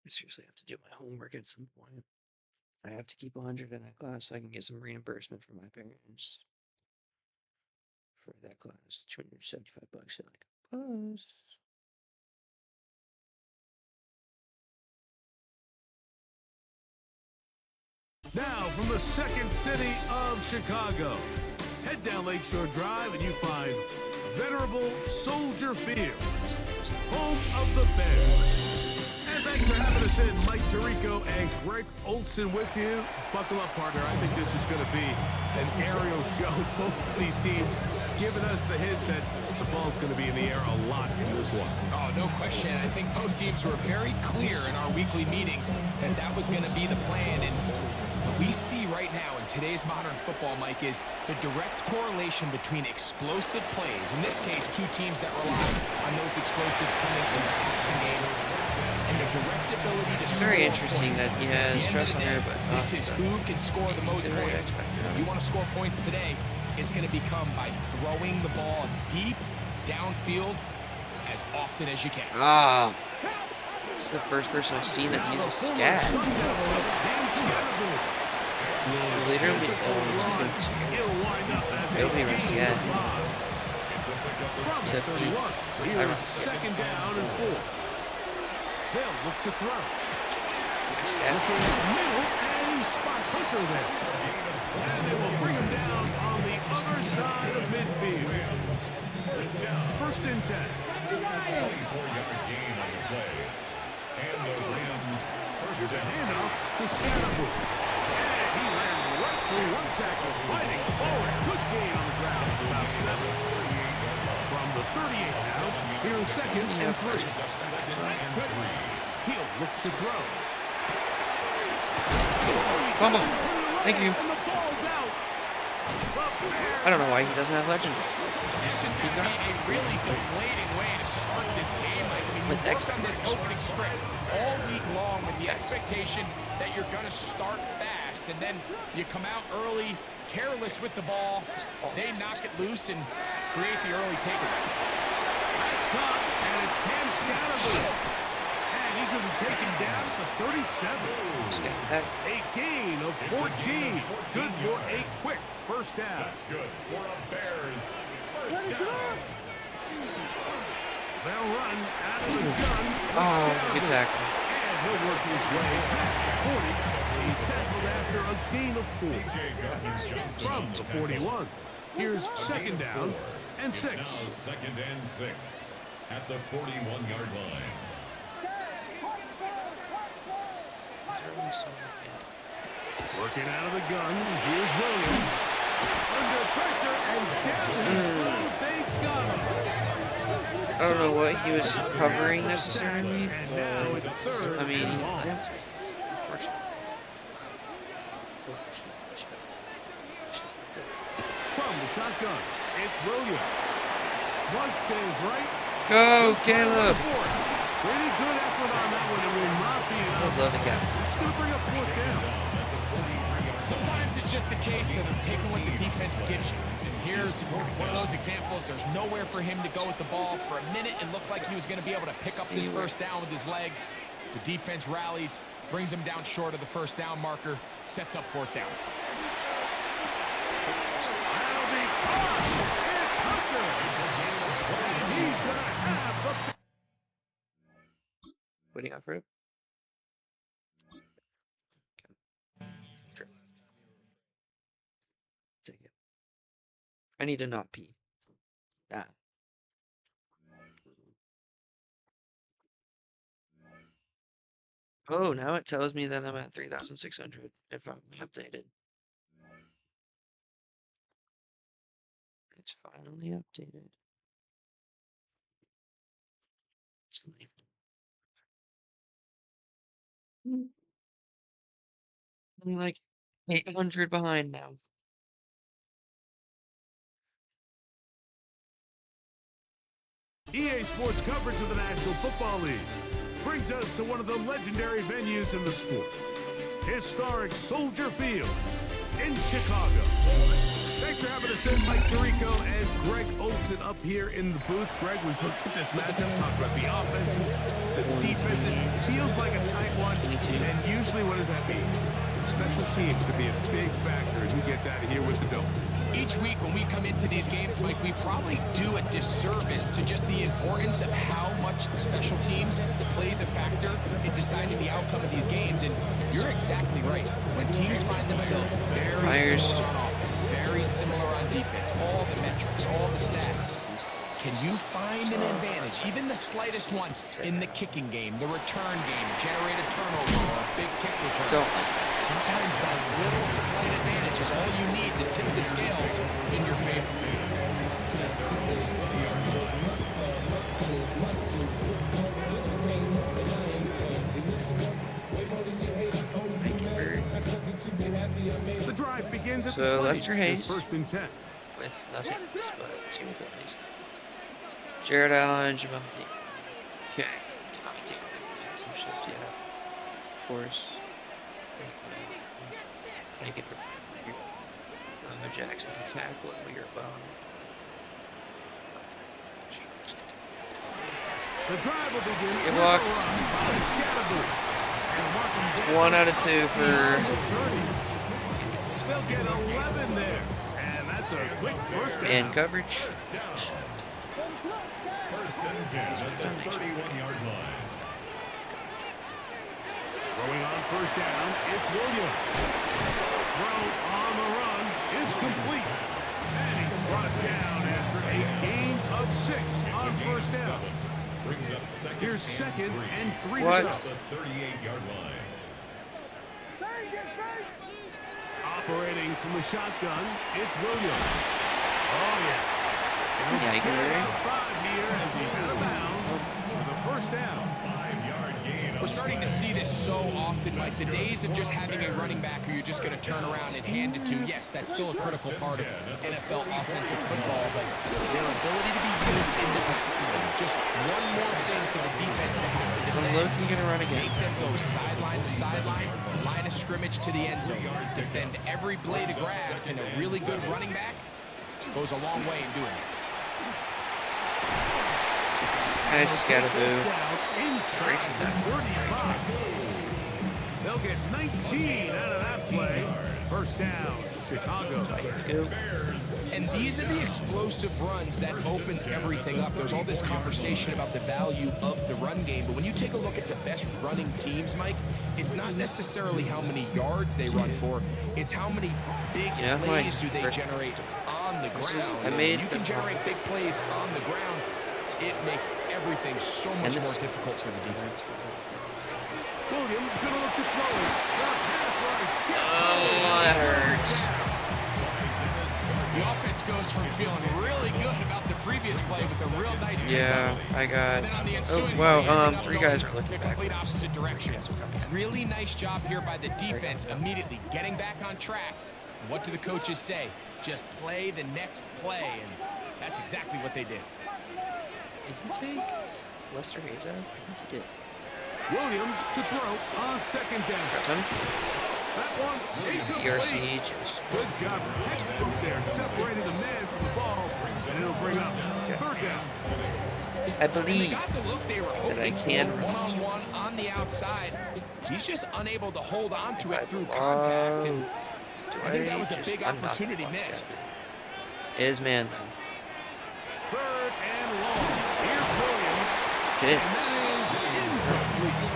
I seriously have to do my homework at some point. I have to keep 100 in that class so I can get some reimbursement from my parents for that class. $275 at like a plus. Now, from the second city of Chicago, head down Lakeshore Drive and you find venerable Soldier Field, home of the Bears. And thanks for having us in, Mike Tirico and Greg Olson with you. Buckle up, partner. I think this is going to be an aerial show. Both of these teams giving us the hint that the ball's going to be in the air a lot in this one. Oh, no question. I think both teams were very clear in our weekly meetings that that was going to be the plan. And what we see right now in today's modern football, Mike, is the direct correlation between explosive plays. In this case, two teams that rely on those explosives coming in the passing game. And the direct ability to score. Very interesting that he has stress on her, but this is who can score the most points. If you want to score points today, it's going to become by throwing the ball deep downfield as often as you can. Ah, this is the first person I've seen that uses scat. Literally, it'll be run scat. Except for me. I run second down and 4. They'll look to throw. scat. Looking in the middle, and he spots Hunter there. And they will bring him down on the other side of midfield. First and 10. 24-yard gain on the play. And the Rams Here's a handoff to Scatterboo. And he ran right through one tackle, fighting forward. Good gain on the ground, about 7. From the 38 now, here's second and 3. He'll look to throw. Fumble. Thank you. And the ball's out. I don't know why he doesn't have legends. It's just going to be a really deflating way to start this game. Like, I mean, you With work on this opening script all week long with the expectation that you're going to start fast, and then you come out early, careless with the ball. They knock it loose and create the early takeaway. Caught, and it's Cam Scatterboo. And he's going to be taken down to 37. A gain of 14. Good for a quick first down. That's good for a Bears first down. They'll run out of the gun. Oh, good tackle. And he'll work his way past the 40. He's tackled after a gain of 4. From the 41. Here's second down and 6. Now second and 6 at the 41-yard line. Working out of the gun. Here's Williams. Under pressure and down. They got him. I don't know what he was covering necessarily. And now it's third. I mean, and long. From the shotgun, it's Williams. Flush to his right. Go, Caleb! Pretty good effort on that one. It will not be I enough. love the guy. It's going to bring up fourth down. Sometimes it's just a case of taking what the defense gives you. And here's one of those examples. There's nowhere for him to go with the ball. For a minute, it looked like he was going to be able to pick up this first down with his legs. The defense rallies, brings him down short of the first down marker, sets up fourth down. That'll be caught. It's Hunter. He's going to have the... Waiting out for it. Sure. Take it. I need to not pee. Ah. Oh, now it tells me that I'm at 3,600 if I'm updated. It's finally updated. It's fine. I'm like 800 behind now. EA Sports coverage of the National Football League brings us to one of the legendary venues in the sport. Historic Soldier Field in Chicago. Thanks for having us in, Mike Tirico and Greg Olson up here in the booth. Greg, we've looked at this matchup, talked about the offenses, the defense. It feels like a tight one. And usually, what does that mean? Special teams could be a big factor in who gets out of here with the dough. Each week when we come into these games, Mike, we probably do a disservice to just the importance of how much special teams plays a factor in deciding the outcome of these games. And you're exactly right. When teams find themselves very similar on offense, very similar on defense, all the metrics, all the stats, can you find an advantage, even the slightest one, in the kicking game, the return game, generate a turnover, or a big kick return? Sometimes that little slight advantage is all you need to tip the scales in your favor. The drive begins at so Lester Hayes first and 10. with nothing but 2 abilities. Jared Allen, Jamal D. Okay, Tommy D. Some shit, yeah. Of course. Make it Jackson tackle and we are bum. The drive will begin. It walks. It's 1 out of 2 for. They'll get 11 there, and that's a quick first down. And coverage. First and 10 at the 31-yard line. Throwing on first down, it's Williams. Throw on the run is complete. And he's brought down after a gain of 6 on first down. Brings up second. Here's second and 3 What? to go. The 38-yard line. Operating from the shotgun, it's Williams. Oh, yeah. Yeah, you can hear it. 5 here as he's out of bounds with a first down. 5-yard gain. We're starting to see this so often, Mike. The days of just having a running back who you're just going to turn around and hand it to, yes, that's still a critical part of NFL offensive football, but their ability to be used in the passing game, just one more thing for the defense to have to defend. Loki gonna run again. Make them go sideline to sideline, line of scrimmage to the end zone, defend every blade of grass, and a really good running back goes a long way in doing it. Nice Scatterboo. Great tackle. They'll get 19 out of that play. First down, Chicago. And these are the explosive runs that opens everything up. There's all this conversation about the value of the run game, but when you take a look at the best running teams, Mike, it's not necessarily how many yards they run for, it's how many big plays do they generate on the ground. When you can generate big plays on the ground, it makes everything so much more difficult for the defense. Williams gonna look to throw it. Oh, that hurts. The offense goes from feeling really good about the previous play with a real nice I got. Oh, wow. 3 guys are looking the back. complete opposite direction. Really nice job here by the defense, immediately getting back on track. And what do the coaches say? Just play the next play, and that's exactly what they did. Did he take Lester Hayes out? I think he did. Williams to throw on second down. Shotgun. That one, DRC just. good job. Textbook there, separating the man from the ball, and it'll bring up third down. I believe they were that I can run one-on-one on the outside. He's just unable to hold on to it through contact, and I think that was a big opportunity missed. It is man though. Third and long. Here's Williams. Shit. And that is incomplete.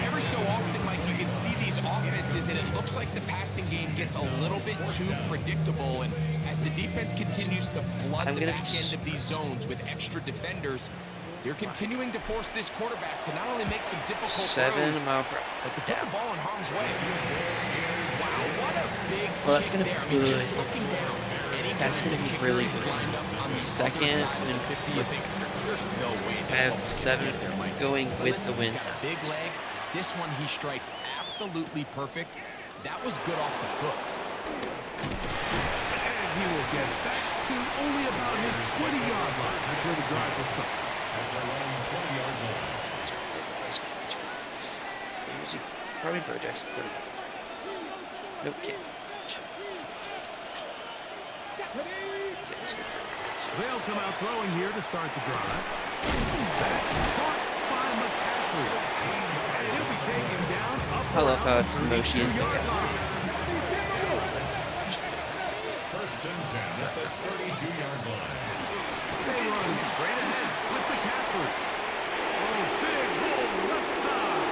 Every so often, Mike, you can see these offenses, and it looks like the passing game gets a little bit too predictable. And as the defense continues to flood the back end of these zones with extra defenders, they're continuing to force this quarterback to not only make some difficult throws, but to put the ball in harm's way. Wow, what a big that's gonna be good. Just looking down, That's going to be really good. Second and I have 7 going with the win. Big leg. This one he strikes absolutely perfect. That was good off the foot. And he will get back to only about his 20-yard line. That's where the drive will start. At their own 20-yard line. Probably Bo Jackson. Nope, can't. They'll come out throwing here to start the drive. Caught by McCaffrey. And he'll be taken down up I love how around it's the Moshi is 32-yard line. First and 10 at the 32-yard line. They run straight ahead with McCaffrey. Oh, big hole left side.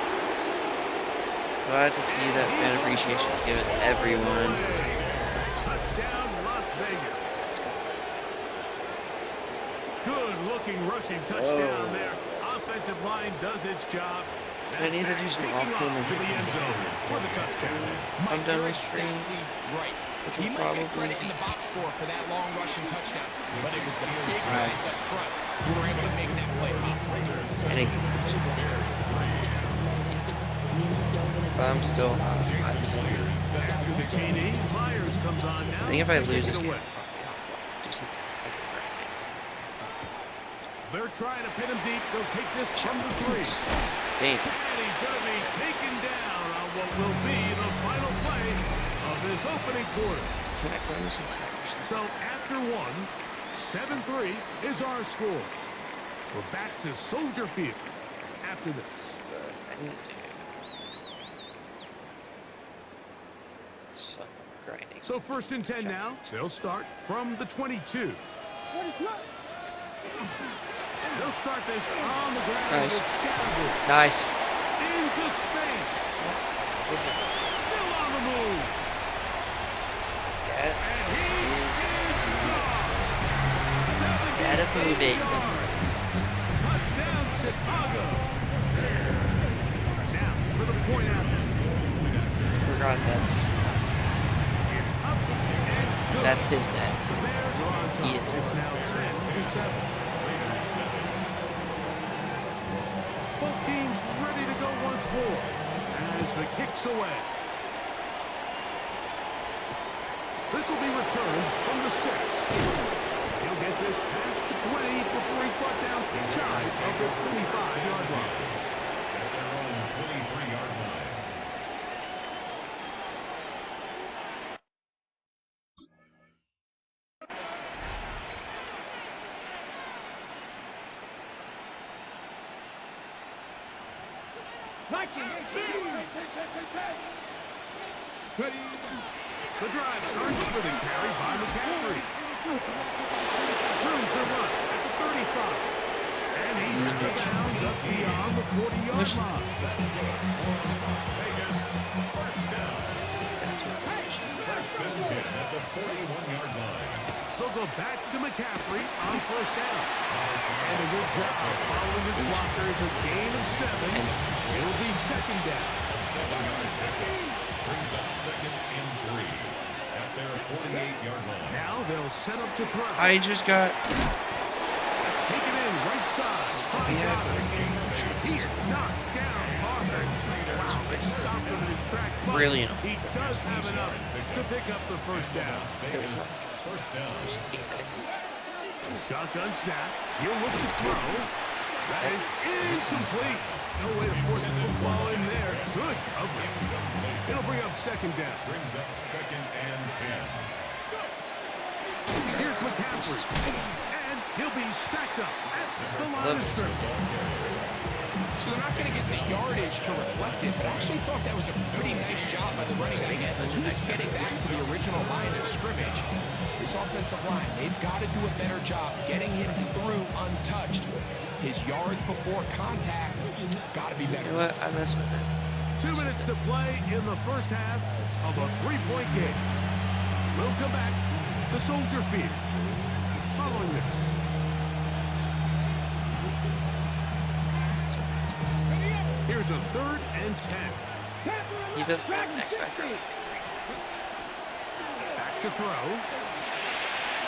Glad to see that fan appreciation is given to everyone. Touchdown, Las Vegas. Good-looking rushing touchdown there. Offensive line does its job. I need to do some off-camera to the end zone for the touchdown. I'm done with stream, right. which He will might get probably credit in be. the box score for that long rushing touchdown, but it was the big guys up front who were able to make that play possible. And it, but I'm still. After the TD, Myers comes on now. I think if I to lose kick this it game, away. I'll do something. They're trying to pin him deep. They'll take this from the 3. Damn. And he's going to be taken down on what will be the final play of this opening quarter. Can I find some tires? So after 7-3 is our score. We're back to Soldier Field after this. I need to do some grinding. So first and 10 now. They'll start from the 22. They'll start this on the ground Nice. with Scattergood. Nice. Into space. Still on the move. That And he is is gone. gotta move it. Touchdown, Chicago. Now for the point after. Forgot It's up and good. that's his net. The Bears are on top. He is. It's now 10-7. Both teams ready to go once more as the kick's away. This will be returned from the 6. He'll get this past the 20 before he's brought down shy of the 25-yard line. At their own 23-yard line. The drive starts with a carry by McCaffrey. Room to run at the 35. And he's out of bounds up beyond the 40-yard line. Las Vegas, first down. That's what First and 10 at the 41-yard line. They'll go back to McCaffrey on first down. And a good job following his blockers, a gain of 7. It'll be second down. 7-yard pickup brings up second and 3 at their 48-yard line. Now they'll set up to throw. I just got. That's taken in right side. He's knocked down hard. Wow, they stopped him in his tracks. But Brilliant. he does have enough to pick up the first down. Vegas, first down. Shotgun snap. He'll look to throw. That is incomplete. No way to force the football in there. Good coverage. It'll bring up second down. Brings up second and 10. Here's McCaffrey. And he'll be stacked up at the line of scrimmage. So they're not going to get the yardage to reflect it, but I actually thought that was a pretty nice job by the running back at least getting back to the original line of scrimmage. This offensive line, they've got to do a better job getting him through untouched. His yards before contact got to be better. You know what? I messed with it. 2 minutes to play in the first half of a 3-point game. We'll come back to Soldier Field following this. Here's a 3rd and 10. He does have X Factor. Back to throw.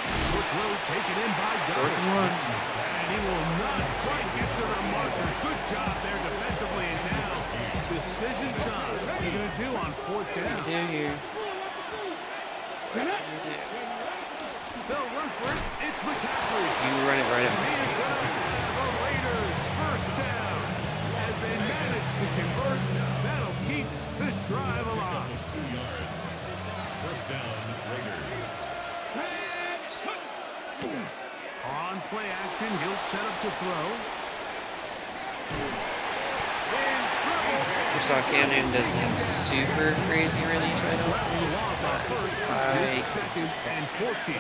Quick throw taken in by Fourth and Goddard. 1. And he will not quite get to the marker. Good job there defensively. And now, decision time. What are you going to do on 4th down? What do you do here? What do you do? They'll run for it. It's McCaffrey. You run it right He at me. is going to have the Raiders first down. As they manage to convert, that'll keep this drive alive. 2 yards. First down, Raiders. On play action, he'll set up to throw. First off, Cam Newton doesn't have a super crazy release, I don't think. Second and 14.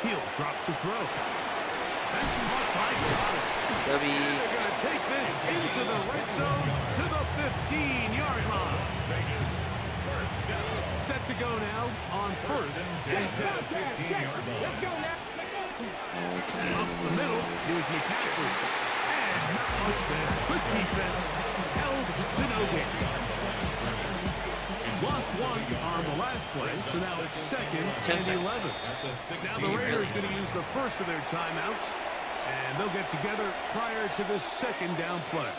He'll drop to throw. That's caught by Goddard. They're going to take this into the red zone to the 15-yard line. Set to go now on first and 10. Up the middle, here's McCaffrey. And not much there. Good defense. Held to no gain. Lost one on the last play, so now it's second and 11. Now the Raiders going to use the first of their timeouts, and they'll get together prior to the second down play.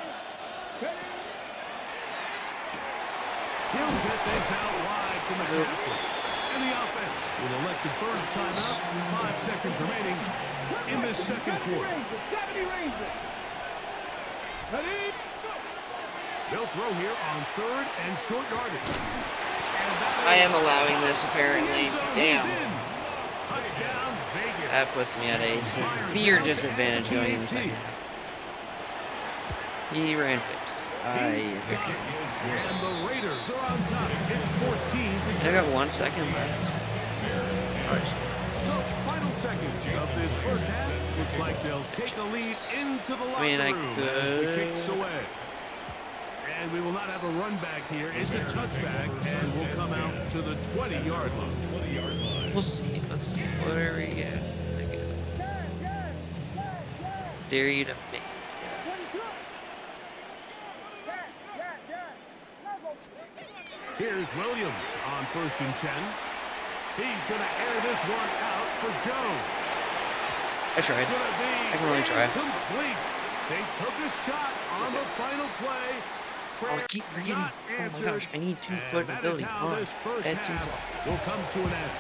He'll get this out wide to McCaffrey. And the offense will elect to burn a timeout. 5 seconds remaining in this second quarter. They'll throw here on third and short yardage. I am allowing this, apparently. Damn. That puts me at a severe disadvantage going in the second half. He ran fixed. And the Raiders are on top. It's 14. I got 1 second left. So, final seconds of this first half. Looks like they'll take a lead into the locker room as the kick's away. And we will not have a run back here. It's a touchback, and we'll come out to the 20-yard line. We'll see. Let's see. What are we at? Dare you to make. Here's Williams on first and 10. He's going to air this one out for Jones. I tried. I can really try. Complete. They took a shot on the final play. Oh, I keep forgetting. Oh my gosh, I need 2-foot ability. Oh, this first half will come to an end.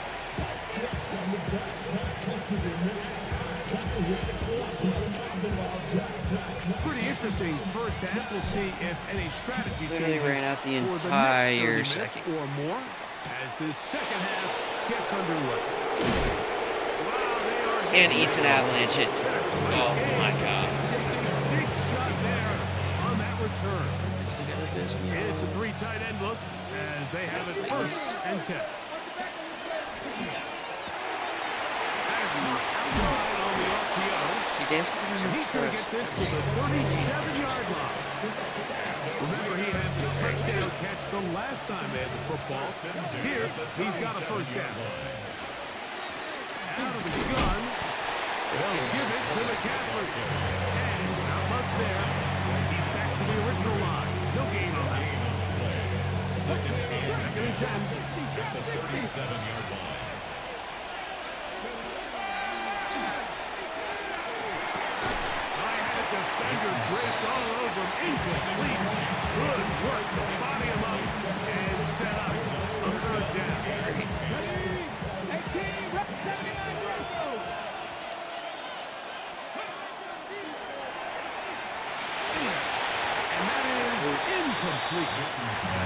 Pretty interesting first half. We'll see if any strategy literally ran out the entire second or more as this second half gets underway. Wow, and eats an avalanche hits. Oh my god. Big shot there on that return. This is gonna piss me off. It's a 3 tight end look as they have it first and 10. See, Dan's he's going to get this to the 37-yard line. Remember, he had the touchdown catch the last time they had the football. Here, he's got a first down. Out of the gun, they'll give it to McCaffrey. And not much there. He's back to the original line. No gain on that. Second and 10. At the 37-yard line. Defender draped all over him. Incomplete. Good work to body him up and set up a third down. And that is incomplete.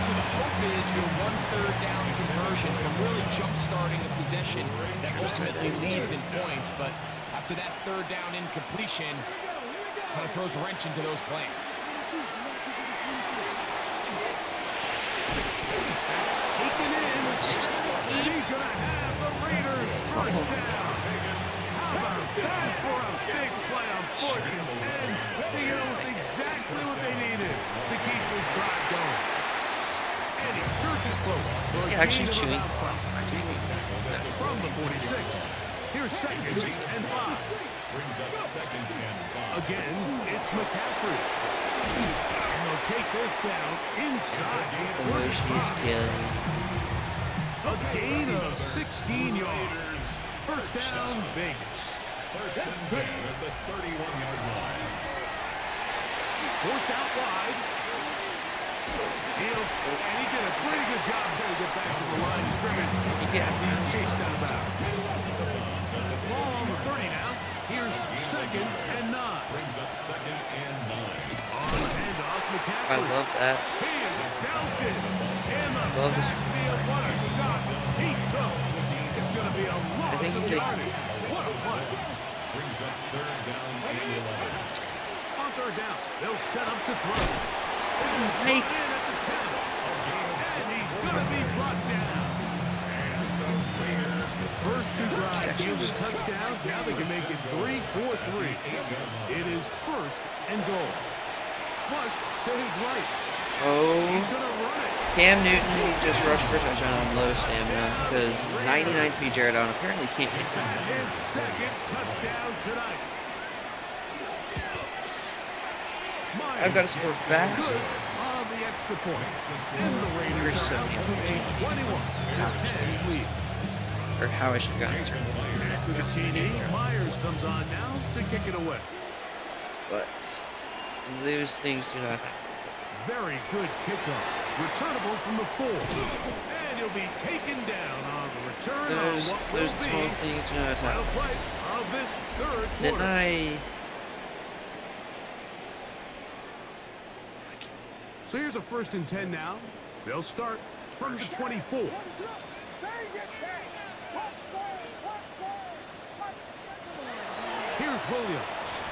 So the hope is your 1/3 down conversion from really jump-starting a possession that ultimately leads in points. But after that 3rd down incompletion, kind of throws a wrench into those plans. Taken in. He's going to have the Raiders first down. How about that for a big play on 4th and 10? They used exactly what they needed to keep this drive going. And he searches for is he actually chewing? From the 46. Here's 2nd and 5. Brings up 2nd and 5. Again, it's McCaffrey. And they'll take this down inside. A gain of 16 yards. First down, Vegas. First and 10 at the 31-yard line. Forced out wide. And he did a pretty good job trying to get back to the line of scrimmage. Yes, he's chased out of bounds. Ball on the 30 now. Here's 2nd and 9. Brings up 2nd and 9. On the handoff, McCaffrey. I love that. He is belted. And the love this. backfield, what a shot he took. takes it. What a play. Brings up third down and 11. On third down, they'll set up to throw. Hey. In at the 10. And he's going to be brought down. And the Raiders. The first two drives yielded touchdowns. Now they can make it 3-4-3. It is first and goal. Flush to his right. Oh. He's going to run it. Cam Newton just rushed for a touchdown on low stamina because 99 speed Jared Allen apparently can't hit him. His second touchdown tonight. I've got to score backs. On the extra point. And the Raiders are out to a 21-10 lead. Or how I should have gotten it. After the TD, Myers comes on now to kick it away. But those things do not happen. Very good kickoff. Returnable from the 4. And he'll be taken down on the return Those on what will small be things do not final happen. play of this third Didn't quarter. I? So here's a 1st and 10 now. They'll start from the 24. Here's Williams.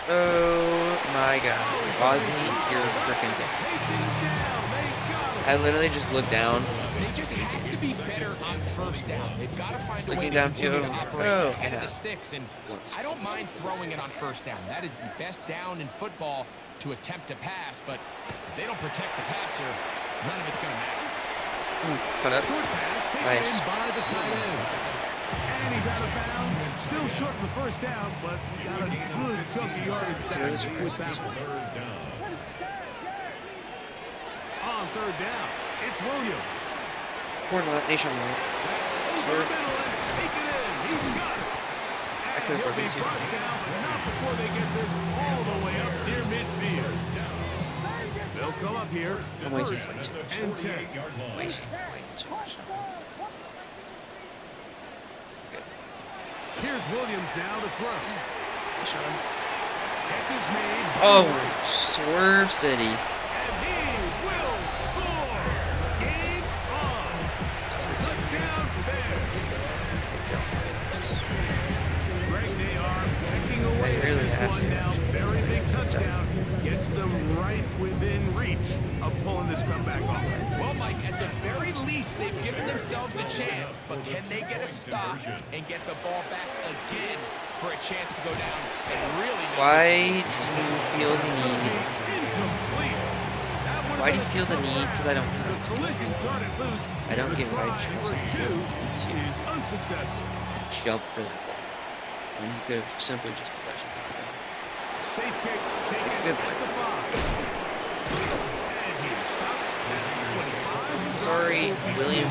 Oh my God, Bosny, you're freaking dead. I literally just looked down. They just have to be better on first down. They've got to find a way Looking to down, continue to Joe. operate Oh, ahead of yeah. the sticks. And I don't mind throwing it on first down. That is the best down in football to attempt to pass. But if they don't protect the passer, none of it's going to matter. Cut up. Short pass taken Nice. in by the tight end. And he's out of bounds. Still short of the first down, but he got a good chunk of yardage back with that one. Third down. On third down, it's Williams. Corner nationwide. Over the middle and take it in. He's got it. I could have He'll broken be two. brought down, but not before they get this all the way up near midfield. They'll come up here. I'm wasting First way and 10. Yard line. Wasting way too much. Here's Williams now to throw. Sean. Catch is made. Oh, Swerve City. And he will score. Game on. Touchdown Bears. Greg, they are backing away They really this have one to. now. Very big touchdown. Gets them right within reach of pulling this comeback off. Well, Mike, at the very least, they've given themselves a chance. But can they get a stop and get the ball back again for a chance to go down and really make Why this do you feel the need? Incomplete. That would Why do have you been feel the need? Because I don't. The collision turned it loose. I don't The get why try Johnson for feels two the need is unsuccessful. to jump for that ball. When you could have simply just possession. Safe kick taken Good at play. the 5. And he's stopped at 25. Sorry, William.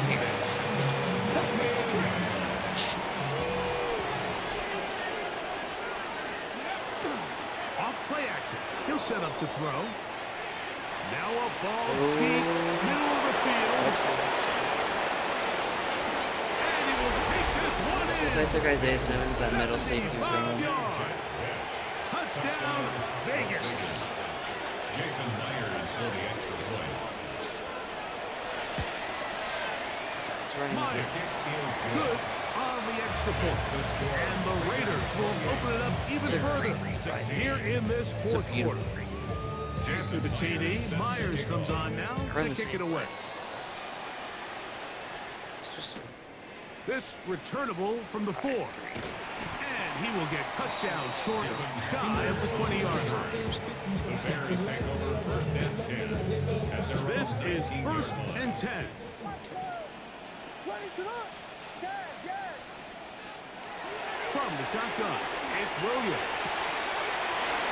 Off play action. He'll set up to throw. Now a ball Oh. deep, middle of the field. Nice. And he will take this one Since I in. took Isaiah Simmons, that middle safety was 75 wrong. yards. Touchdown, Vegas. Jason Myers for the extra point. It's running Myers, good. good on the extra point. And the Raiders will open it up even It's a further great play. here in this It's a fourth beautiful quarter. play. After the TD, Myers comes on now Run to this kick it game. away. It's just This returnable from the 4. And he will get touchdown short of shy of the 20-yard line. The Bears take over first and 10. At their This own is 19 first yard line. and 10. From the shotgun, it's Williams.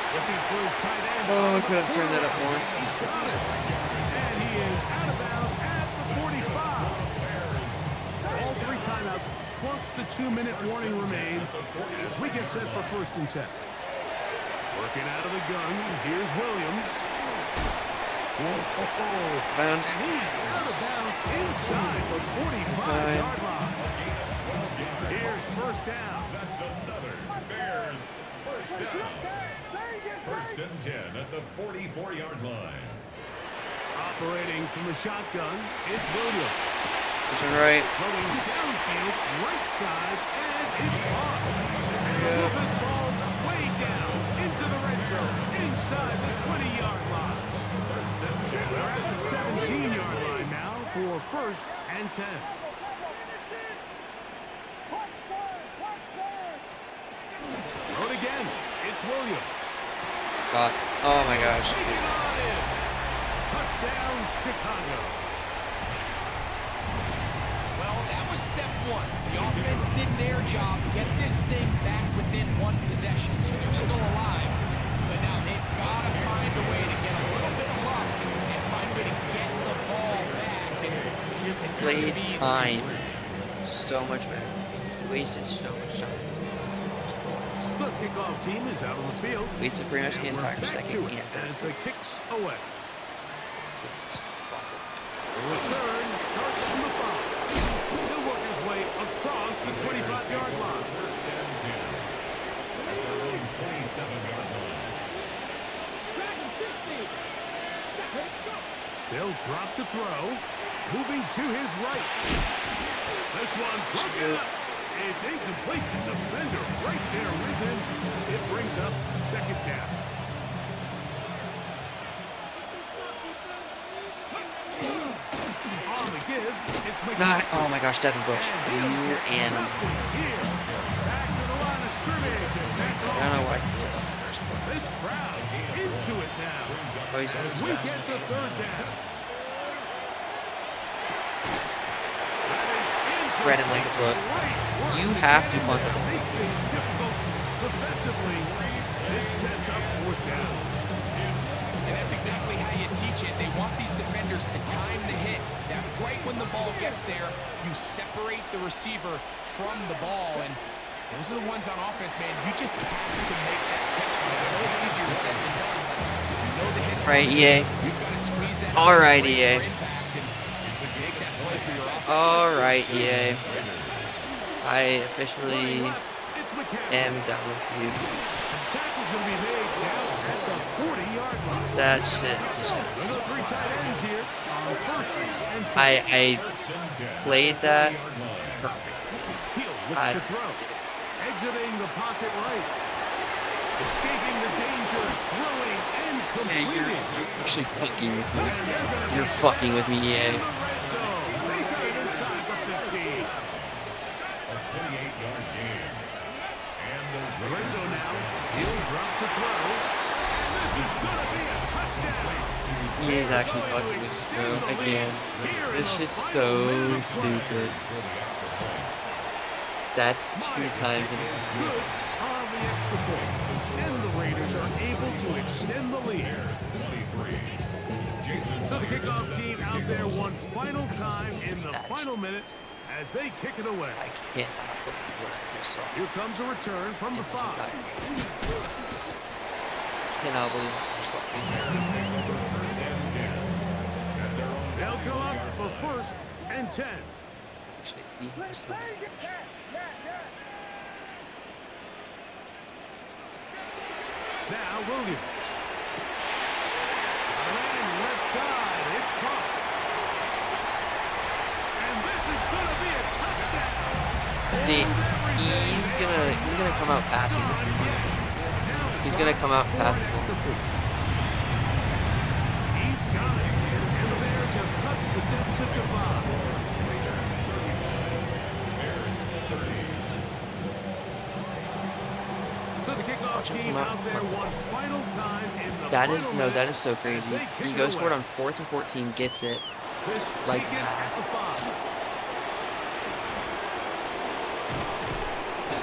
Looking for his tight end. Oh, I could have turned that up more. He's got it. And he is out of bounds at the 45. All 3 timeouts plus the 2-minute warning remain as we get set for first and 10. Working out of the gun, here's Williams. Whoa. Bounds. And he's out of bounds inside the 45-yard line. Here's first down. That's another Bears first down. First and 10 at the 44-yard line. Operating from the shotgun, it's Williams. Pushing right. Going downfield, right side, and it's on. inside the 20-yard line. They're at the 17-yard line now for 1st and 10. Throw it again. It's Williams. Oh my gosh. Touchdown, Chicago. Well, that was step one. The offense did their job, get this thing back within one possession, so they're still alive. But now they've got to find a way to get a little bit of luck and find a way to get the ball back. And Just played time so much better. Wasted so much time. The kickoff team is out on the field. Wasted pretty much the entire second half. As the kicks away. The return starts from the 5. He'll work his way across the 25-yard line. 1st and 10. At their own 27-yard line. They'll drop to throw. Moving to his right. This one broken up. It's incomplete. The defender right there with him. It brings up 2nd down. On the give, it's McCaffrey. Oh my gosh, Devin Bush. You animal. Back to the line of scrimmage, and that's all. I don't know why. This crowd into it now. Oh, he's As we get to 3rd down. Brandon Lincoln, you have to punt the ball. Defensively, it sets up 4th down. And that's exactly how you teach it. They want these defenders to time the hit. That right when the ball gets there, you separate the receiver from the ball. And those are the ones on offense, man. You just have to make that catch. I know it's easier said than done, but you know the hit's Right, coming. EA. You've got to squeeze that. All right, brace EA. for impact and make that play for your offense. All right, EA. I officially am done with you. Tackle's going to be made down at the 40-yard line. That shit's just... Another 3 tight ends here on 1st and 10. I played that perfectly. He'll look to throw. Exiting the pocket right. Escaping the danger, throwing and completing. You're actually fucking with me. You're fucking with me, EA. They got it inside the 15. A 28-yard gain. And Lorenzo now. He'll drop to throw. This is going to be a touchdown. He is actually fucking with me, bro. Again. This shit's so stupid. That's 2 times in a row. Good on the extra point. And the Raiders are able to extend the lead. So the kickoff team out there one final time in the final minute as they kick it away. I can't believe what I just saw. Here comes a return from the 5. I cannot believe what I just saw. They'll go up for 1st and 10. Actually, he was the- Now Williams. And left side, it's caught. And this is going to be a touchdown. See, he's gonna come out passing this. He's gonna come out passing. He's got it. And the Bears have cut the deficit to 5. So the kickoff team out there one final time in the That is so crazy. He goes for it on 4th and 14, gets it like that.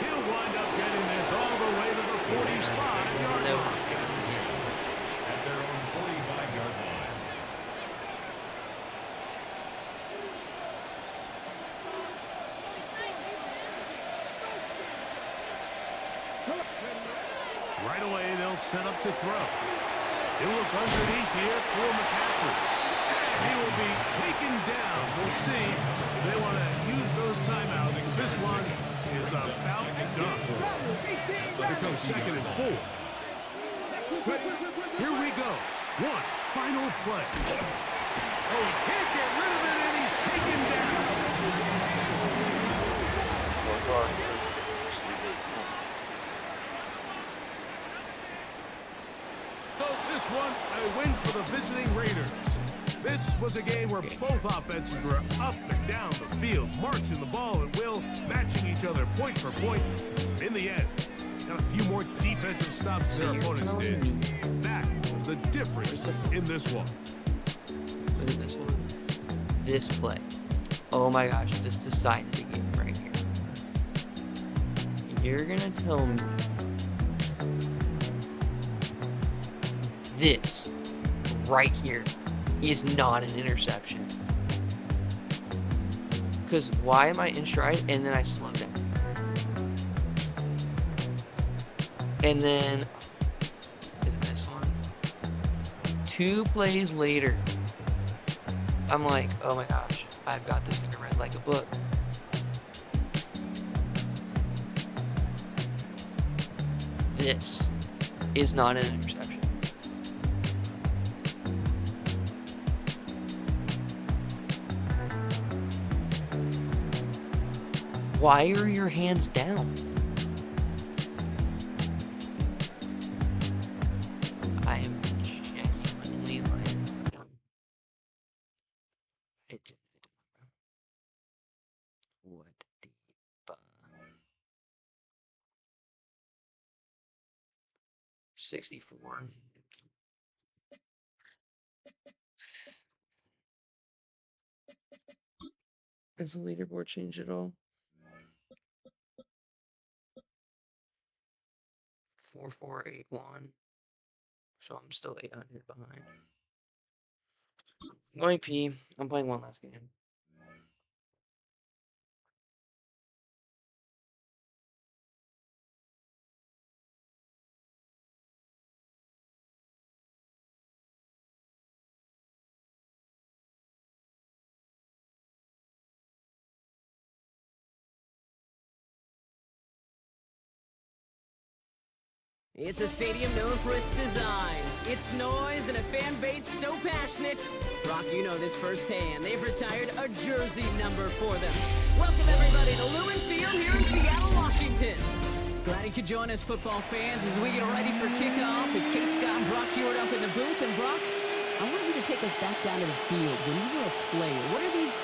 He'll wind up getting this all the way to the 45-yard No. line. at their own 45-yard line. Right away, they'll set up to throw. He'll look underneath here for McCaffrey. He will be taken down. We'll see if they want to use those timeouts. This one is about done. Here comes 2nd and 4. Here we go. One final play. Oh, he can't get rid of it, and he's taken down. So one, a win for the visiting Raiders. This was a game where both offenses were up and down the field, marching the ball at will, matching each other point for point. In the end, got a few more defensive stops than their opponents did. That was the difference in this one. Was it this one? This play. Oh my gosh, this decided the game right here. You're gonna tell me this right here is not an interception? Because why am I in stride and then I slow down? And then, is it this one? 2 plays later, I'm like, oh my gosh, I've got this nigga read like a book. This is not an interception. Why are your hands down? I am genuinely like, what the fuck? 64. Has the leaderboard changed at all? 4481. So I'm still 800 behind. I'm going P. I'm playing one last game. It's a stadium known for its design, its noise, and a fan base so passionate. Brock, you know this firsthand. They've retired a jersey number for them. Welcome, everybody, to Lumen Field here in Seattle, Washington. Glad you could join us, football fans, as we get ready for kickoff. It's Kate Scott and Brock Hewitt up in the booth. And Brock, I want you to take us back down to the field. When you were a player, what are these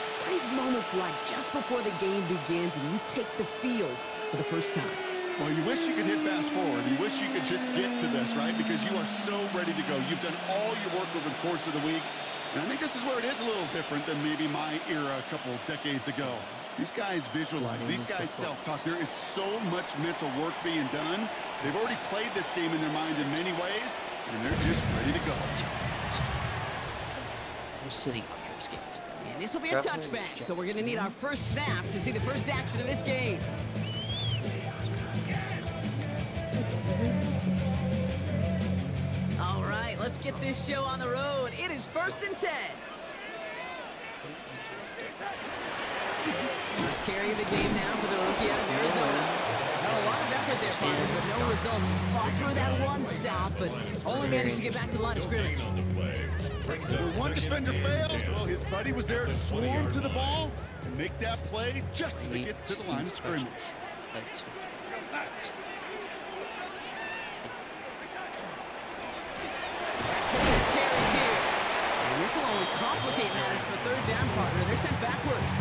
moments like just before the game begins and you take the field for the first time? Well, you wish you could hit fast forward. You wish you could just get to this, right? Because you are so ready to go. You've done all your work over the course of the week. And I think this is where it is a little different than maybe my era a couple decades ago. These guys visualize. These guys self-talk. There is so much mental work being done. They've already played this game in their minds in many ways, and they're just ready to go. I'm sitting after this game. And this will be a touchback, so we're going to need our first snap to see the first action of this game. All right, let's get this show on the road. It is 1st and 10. First carry of the game now for the rookie out of Arizona. Had a lot of effort there, Father, but no results. He fought through that one stop, but only managed to get back to the line of scrimmage. When one defender failed, well, his buddy was there to swarm to the ball and make that play just as it gets to the line of scrimmage. Carries here. And this will only complicate matters for third down, partner. They're sent backwards.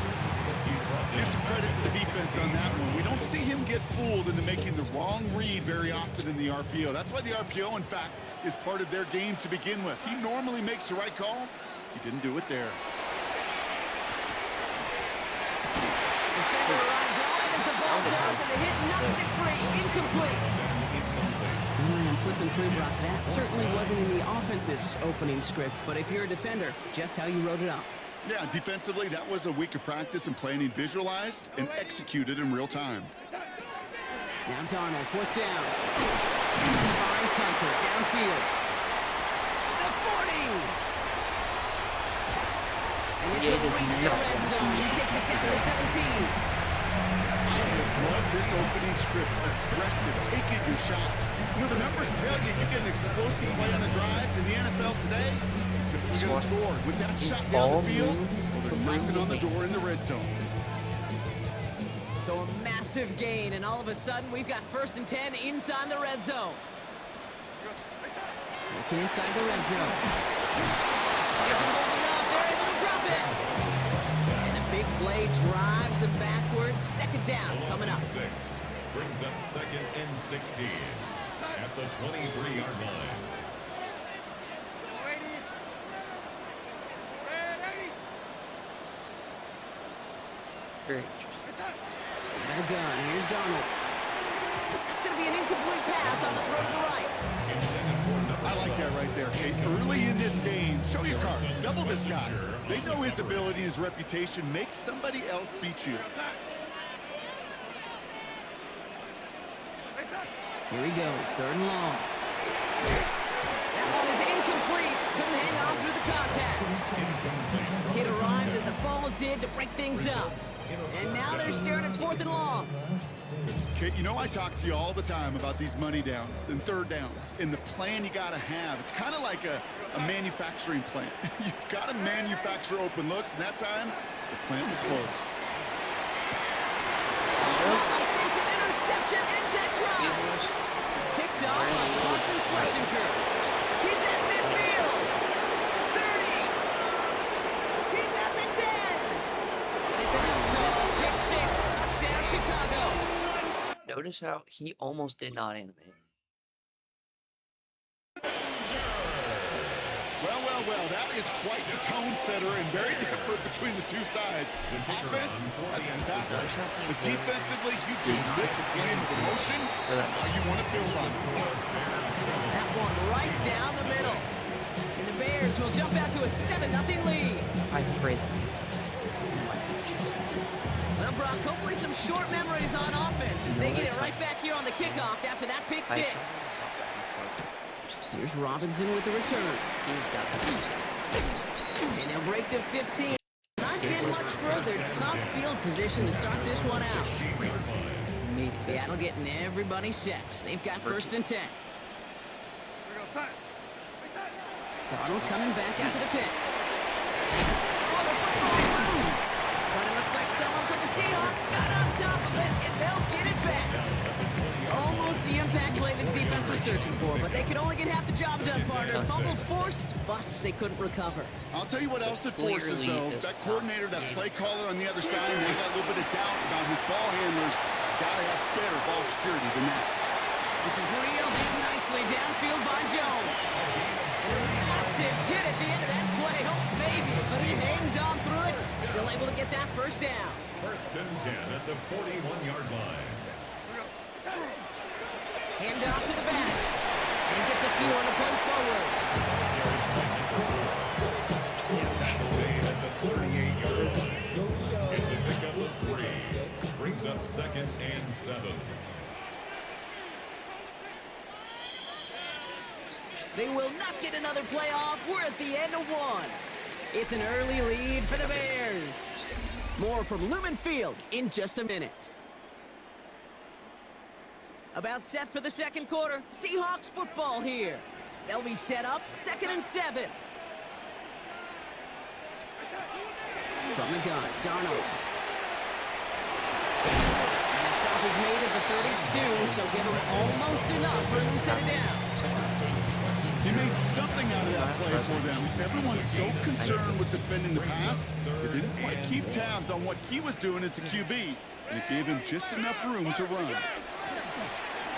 Give some credit to the defense on that one. We don't see him get fooled into making the wrong read very often in the RPO. That's why the RPO, in fact, is part of their game to begin with. He normally makes the right call. He didn't do it there. Defender arrives right as the ball does, and the hit knocks it free. Incomplete. I'm flipping through, Brock. That certainly wasn't in the offense's opening script, but if you're a defender, just how you wrote it up. Yeah, defensively, that was a week of practice and planning visualized and executed in real time. Now Darnold, 4th down. Finds Hunter, downfield. The 40! And this will reach the red zone. He takes it down to 17. Love this opening script. Aggressive, taking your shots. You know, the numbers tell you get an explosive play on the drive in the NFL today. Typically going to score. With that shot down the field, well, they're knocking on the door in the red zone. So a massive gain, and all of a sudden we've got 1st and 10 inside the red zone. Looking inside the red zone. There's him holding up. They're able to drop it. And the big play drives them backwards. Second down coming up. 6 brings up 2nd and 16 at the 23-yard line. Very interesting. And a gun. Here's Donald. That's going to be an incomplete pass on the throw to the right. I like that right there, Kate. Early in this game, show your cards. Double this guy. They know his ability, his reputation. Make somebody else beat you. Here he goes. 3rd and long. That one is incomplete. Couldn't hang on through the contact. It arrived as the ball did to break things up. And now they're staring at 4th and long. Kate, you know I talk to you all the time about these money downs and 3rd downs and the plan you got to have. It's kind of like a manufacturing plant. You've got to manufacture open looks, and that time, the plant was closed. Not like this, an interception ends that drive. Picked off by Carson Schlesinger. He's at midfield. 30. He's at the 10. And it's a house call. Pick 6. Touchdown, Chicago. Notice how he almost did not animate. Well, that is quite the tone setter and very different between the two sides. Offense, that's a disaster. But defensively, you just lit the flame of emotion. Now you want to build on it. That one right down the middle. And the Bears will jump out to a 7-0 lead. I pray. Well, Brock, hopefully some short memories on offense as they get it right back here on the kickoff after that pick 6. Here's Robinson with the return. And he'll break the 15. Not get much further. Tough field position to start this one out. Seattle getting everybody set. They've got 1st and 10. Donald coming back after the pick. Oh, the football is loose. But it looks like someone from the Seahawks got on top of it, and they'll get it back. Almost the impact play this defense was searching for, but they could only get half the job done, partner. Fumble forced, but they couldn't recover. I'll tell you what else it forces, though. That coordinator, that play caller on the other side, they got a little bit of doubt about his ball handlers. Got to have better ball security than that. This is reeled in nicely downfield by Jones. And a massive hit at the end of that play. Oh, baby. But he hangs on through it. Still able to get that 1st down. 1st and 10 at the 41-yard line. Hand off to the back. And he gets a few on the punch forward. Tackle made at the 38-yard line. It's a pickup of 3. Brings up 2nd and 7. They will not get another play off. We're at the end of 1. It's an early lead for the Bears. More from Lumen Field in just a minute. About set for the 2nd quarter. Seahawks football here. They'll be set up 2nd and 7. From the gun, Darnold. And a stop is made at the 32, so give him almost enough for a new set of downs. He made something out of that play for them. Everyone's so concerned with defending the pass, they didn't quite keep tabs on what he was doing as a QB, and it gave him just enough room to run.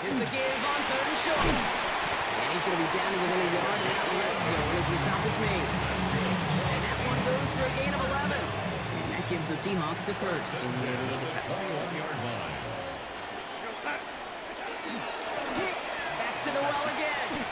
Here's the give on 3rd and short. And he's going to be down to within a yard and out of the red zone as the stop is made. And that one goes for a gain of 11. And that gives the Seahawks the 1st. Back to the well again.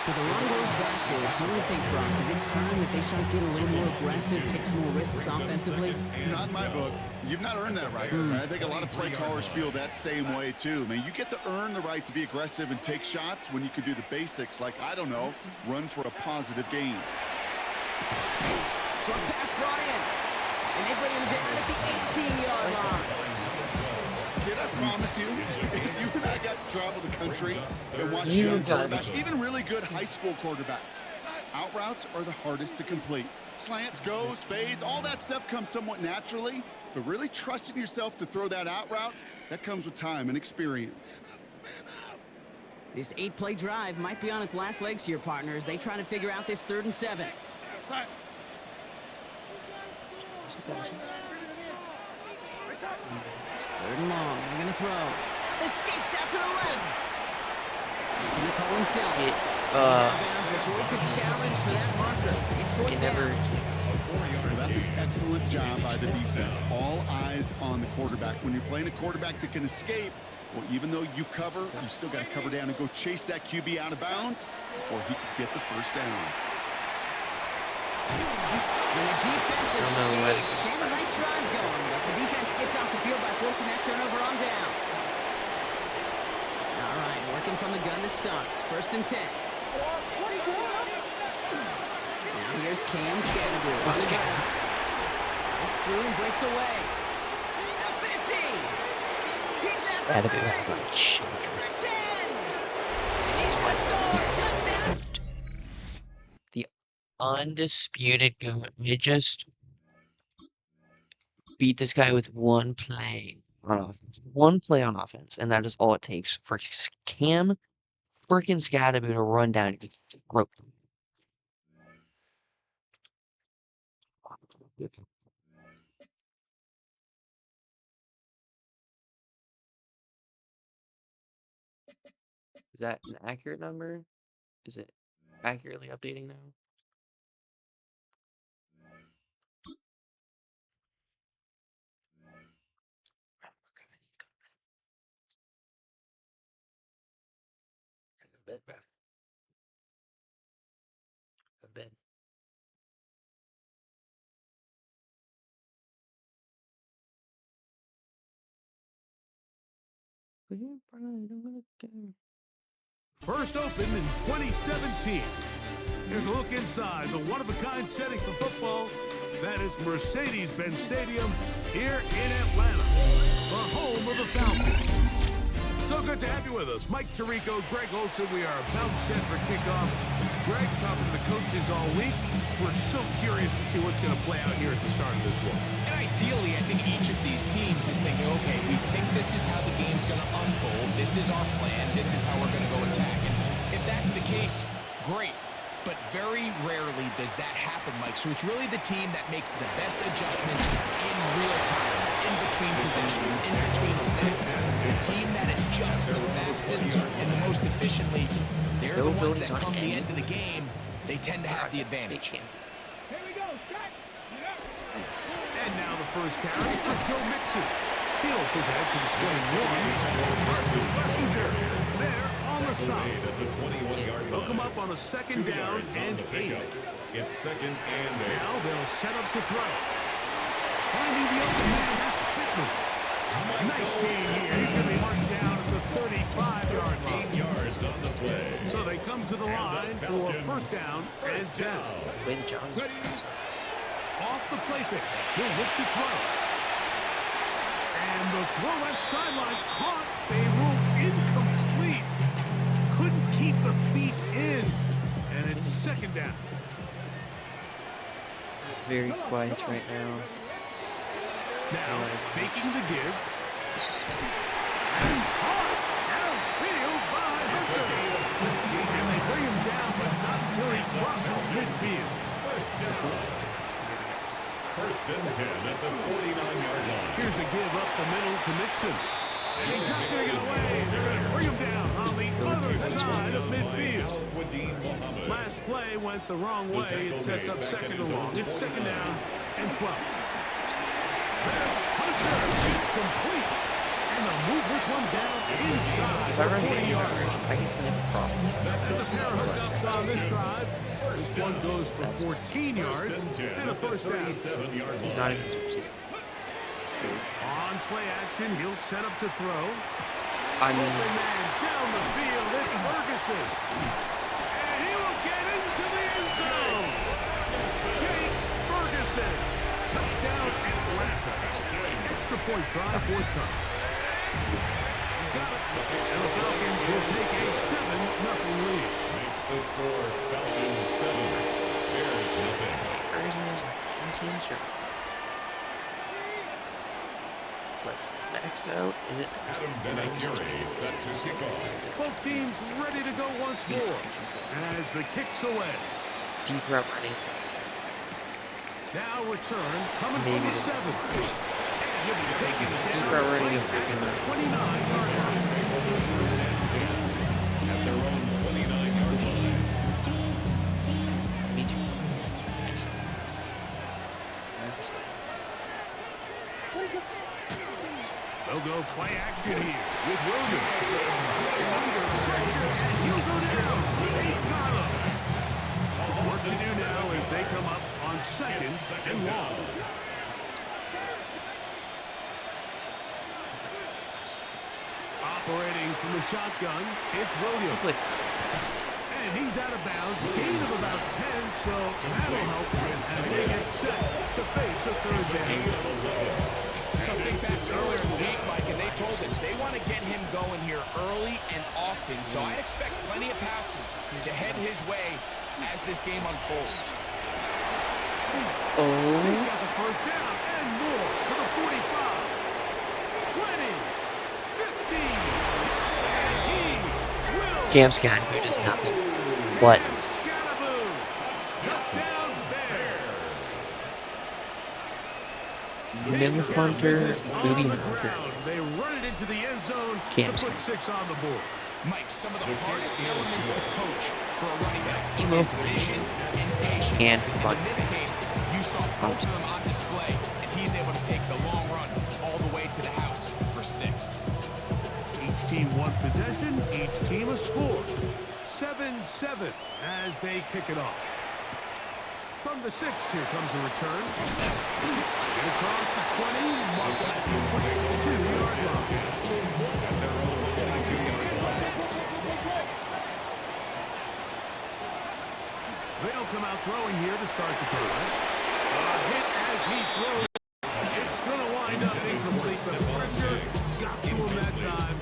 So the run goes backwards. What do you think, Brock? Is it time that they start getting a little more aggressive, take some more risks offensively? Not in my book. You've not earned that right. I think a lot of play callers feel that same way, too. Man, you get to earn the right to be aggressive and take shots when you could do the basics, like, I don't know, run for a positive gain. Short pass brought in. And they bring him down at the 18-yard line. Kid, I promise you, if you and I got to travel the country and watch young quarterbacks, even really good high school quarterbacks, out routes are the hardest to complete. Slants, goes, fades, all that stuff comes somewhat naturally, but really trusting yourself to throw that out route, that comes with time and experience. This 8-play drive might be on its last legs here, partners. They try to figure out this 3rd and 7. Third and long. They're going to throw. Escapes out to the left. Making the call himself. Before he could challenge for that marker. It's 4th down. That's an excellent job by the defense. All eyes on the quarterback. When you're playing a quarterback that can escape, well, even though you cover, you still got to cover down and go chase that QB out of bounds before he can get the first down. And the defense escapes. They have a nice drive going, but the defense gets off the field by forcing that turnover on downs. All right, working from the gun to Suggs. 1st and 10. Now here's Cam Scannaboo. Breaks through and breaks away. The 50. He's at the 10. The undisputed GOAT. They just beat this guy with one play on offense. One play on offense, and that is all it takes for Cam freaking Scannaboo to run down and get roped. Is that an accurate number? Is it accurately updating now? A bit. First opened in 2017. Here's a look inside the one-of-a-kind setting for football. That is Mercedes-Benz Stadium here in Atlanta, the home of the Falcons. So good to have you with us. Mike Tirico, Greg Olson. We are about set for kickoff. Greg, talking to the coaches all week. We're so curious to see what's going to play out here at the start of this one. And ideally, I think each of these teams is thinking, okay, we think this is how the game's going to unfold. This is our plan. This is how we're going to go attack. And if that's the case, great. But very rarely does that happen, Mike. So it's really the team that makes the best adjustments in real time, in between possessions, in between snaps. The team that adjusts the fastest and the most efficiently, they're the ones that come the end of the game, they tend to have the advantage. And now the first carry for Joe Mixon. He'll push ahead to the 21 versus Messenger. There on the stop. They'll come up on a 2nd down and 8. It's 2nd and 8. Now they'll set up to throw. Finding the open man, that's Pittman. Nice gain here. He's going to be marked down at the 35-yard line. 8 yards on the play. So they come to the line for 1st down and 10. Off the play fake. He'll look to throw. And the throw left sideline caught. They ruled incomplete. Couldn't keep the feet in. And it's 2nd down. Very quiet right now. Now, faking the give. And hard downfield by Hurts. And they bring him down, but not until he crosses midfield. First and 10 at the 49-yard line. Here's a give up the middle to Mixon. And he's not going to get away. They're going to bring him down on the other side of midfield. Last play went the wrong way. It sets up 2nd and long. It's 2nd down and 12. There's Hunter. It's complete. And they'll move this one down inside the 40 yards. That's a pair of hookups on this drive. This one goes for 14 yards and a 1st down. He's not even succeeding. On play action, he'll set up to throw. I mean, Open man down the field, it's Ferguson. And he will get into the end zone. Jake Ferguson. Touchdown Atlanta. Extra point try, 4th time. He's got it. And the Falcons will take a 7-0 lead. Makes the score Falcons 7. Bears nothing. Let's maxed out. Is it maxed out? Both teams ready to go once more as the kick's away. Deep route running. Now return coming from the 7. He'll be taken Deep down route running at is freaking the 29-yard line. At their own 29-yard line. Me too. They'll go play action here with Williams. Under pressure, and he'll go down. They got him. What to do now as they come up on 2nd and long. Operating from the shotgun, it's Williams. And he's out of bounds. Gain of about 10, so that'll help as they get set to face a 3rd down. So think back to earlier in the week, Mike, and they told us they want to get him going here early and often. So I expect plenty of passes to head his way as this game unfolds. He's got the 1st down and more to the 45. 20, 15, and he will. Cam Scott, who does nothing but Touchdown Bears. Miller Hunter, Booty Hunter, They run it into the end zone Cam to put Scott. 6 on the board. Mike, some of the hardest elements to coach for a running back Emo. is vision and patience. And And in this case, you saw both of them on display, and he's able to take the long run all the way to the house for 6. Each team one possession, each team a score. 7-7 as they kick it off. From the 6, here comes a return. Get across the 20, mark that 22-yard line. At their own 22-yard line. They'll come out throwing here to start the drive. A hit as he throws. It's going to wind up incomplete. The pressure got to him that time,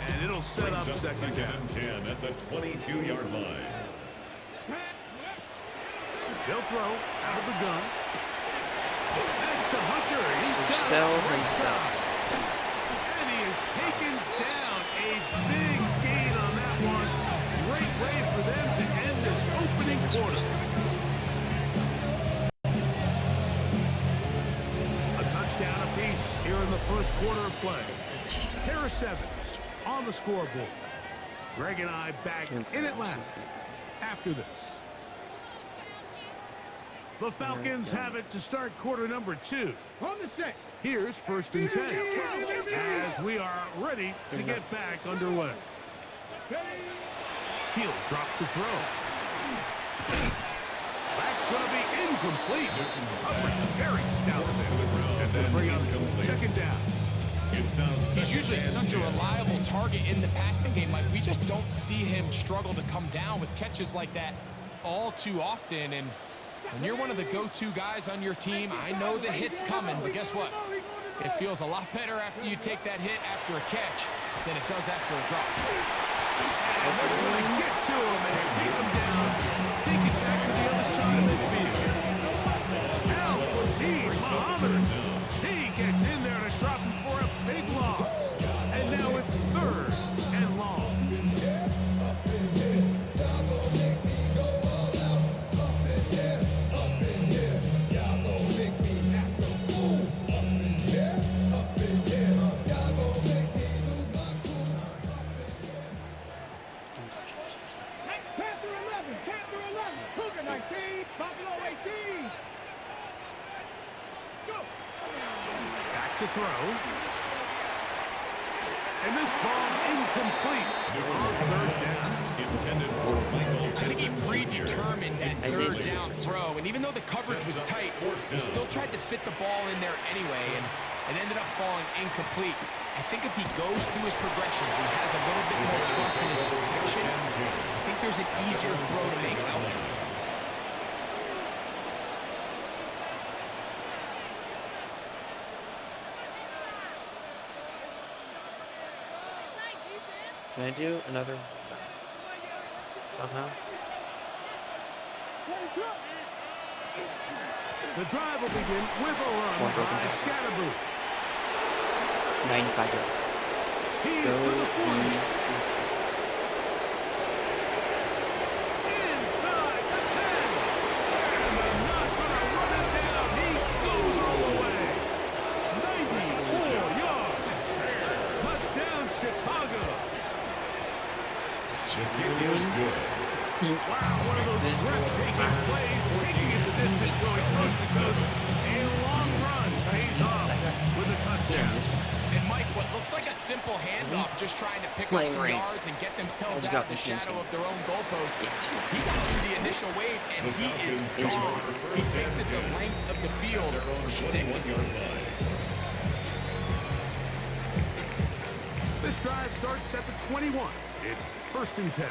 and it'll set up Brings up 2nd down. and 10 at the 22-yard line. They'll throw out of the gun. Next to Hunter. He's Mr. got it Sell right himself. side. And he is taken down. A big gain on that one. Great way for them to end this opening quarter. A touchdown apiece here in the 1st quarter of play. Pair of 7s on the scoreboard. Greg and I back in Atlanta after this. The Falcons have it to start quarter number 2. Here's 1st and 10 as we are ready to get back underway. He'll drop to throw. That's going to be incomplete. Coverage very stout. That's going to bring up 2nd down. It's now He's usually 2nd and such a 10. reliable target in the passing game, Mike. We just don't see him struggle to come down with catches like that all too often. And when you're one of the go-to guys on your team, I know the hit's coming, but guess what? It feels a lot better after you take that hit after a catch than it does after a drop. And they're going to get to him and take him down. Take it back to the other side of the field. Now for Dean Muhammad. He gets in there to drop him for a big loss. And now it's 3rd and long. Back to throw. And this ball incomplete. On 3rd down. Intended for Michael. I think he predetermined that 3rd down throw, and even though the coverage was tight, he still tried to fit the ball in there anyway, and it ended up falling incomplete. I think if he goes through his progressions and has a little bit more trust in his protection, I think there's an easier throw to make out there. Can I do another somehow? The drive will begin with a run by Scatterboo. 95 yards. He's Go to the 40. the distance. Inside the 10. And they're not going to run it down. He goes all the way. 94 yards. Touchdown, Chicago. Wow, one of those breathtaking plays, taking it the distance, going coast to coast. A long run pays off with a touchdown. And Mike, what looks like a simple handoff, just trying to pick up some yards and get themselves out of the shadow of their own goalpost. He got through the initial wave, and he is gone. He takes it the length of the field for 6. This drive starts at the 21. It's 1st and 10.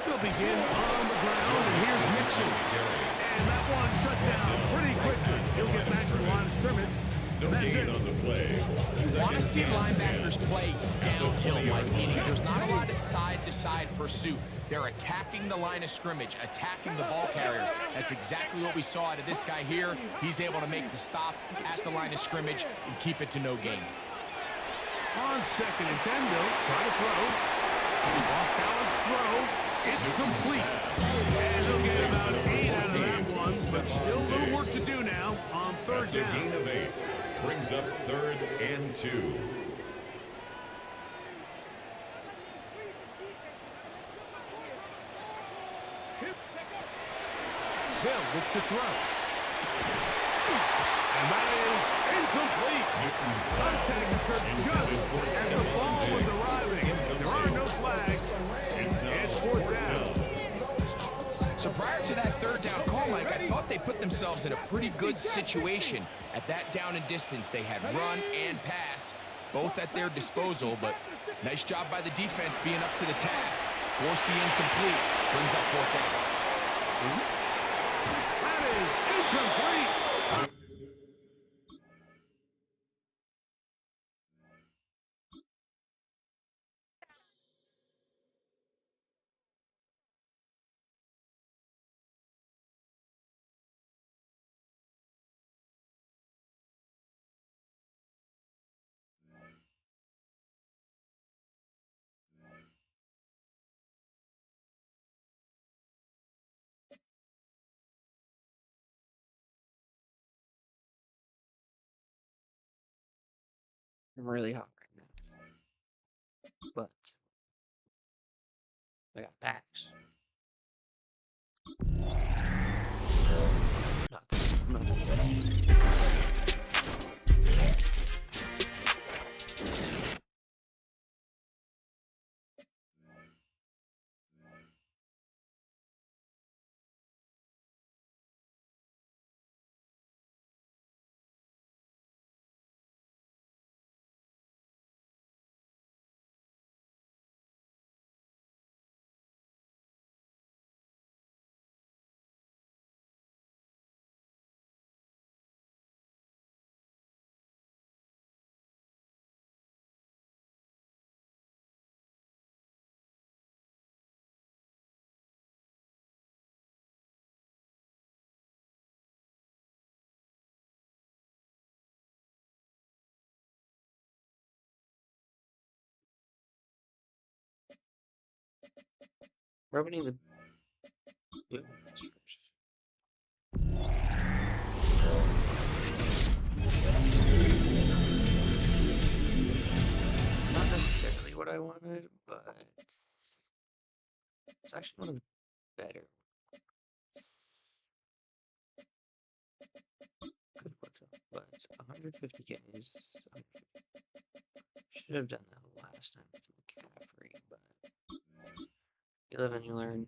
They'll begin on the ground, and here's Mixon. And that one shut down pretty quickly. He'll get back to the line of scrimmage. That's it. On the play. You want to see linebackers play downhill, Mike, meaning there's not a lot of side-to-side pursuit. They're attacking the line of scrimmage, attacking the ball carrier. That's exactly what we saw out of this guy here. He's able to make the stop at the line of scrimmage and keep it to no gain. On 2nd and 10, they'll try to throw. Off-balance throw. It's complete. And they'll get about 8 out of that one, but still a little work to do now on 3rd down. Gain of 8 brings up 3rd and 2. Hill looks to throw. And that is incomplete. Contact occurred just as the ball was arriving. There are no flags. It's 4th down. So prior to that 3rd down call, Mike, I thought they put themselves in a pretty good situation. At that down and distance, they had run and pass, both at their disposal, but nice job by the defense being up to the task. Force the incomplete, brings up 4th down. That is incomplete. I'm really hot right now. But I got packs. We're opening the not necessarily what I wanted, but it's actually one of the better. Good works, but 150 games. Should have done that last time with McCaffrey, but you live and you learn.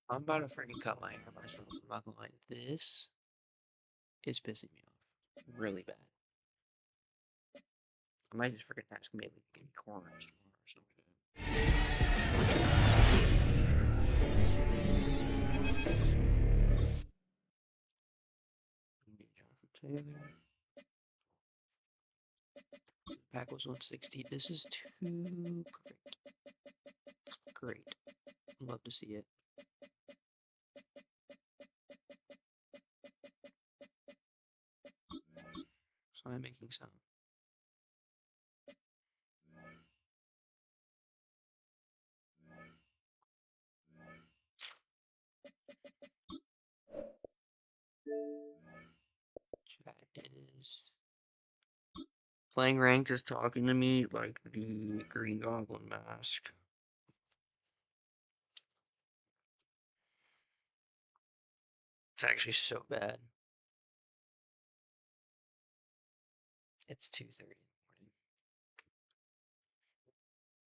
I'm about to freaking cut my hair myself. I'm not gonna lie. This is pissing me off really bad. I might just freaking ask Maylee to give me corners tomorrow or something. Jonathan Taylor. Pack was 160. This is too great. Great. Love to see it. So I'm making some. Chat is playing ranked is talking to me like the Green Goblin mask. It's actually so bad. It's 2:30 in the morning.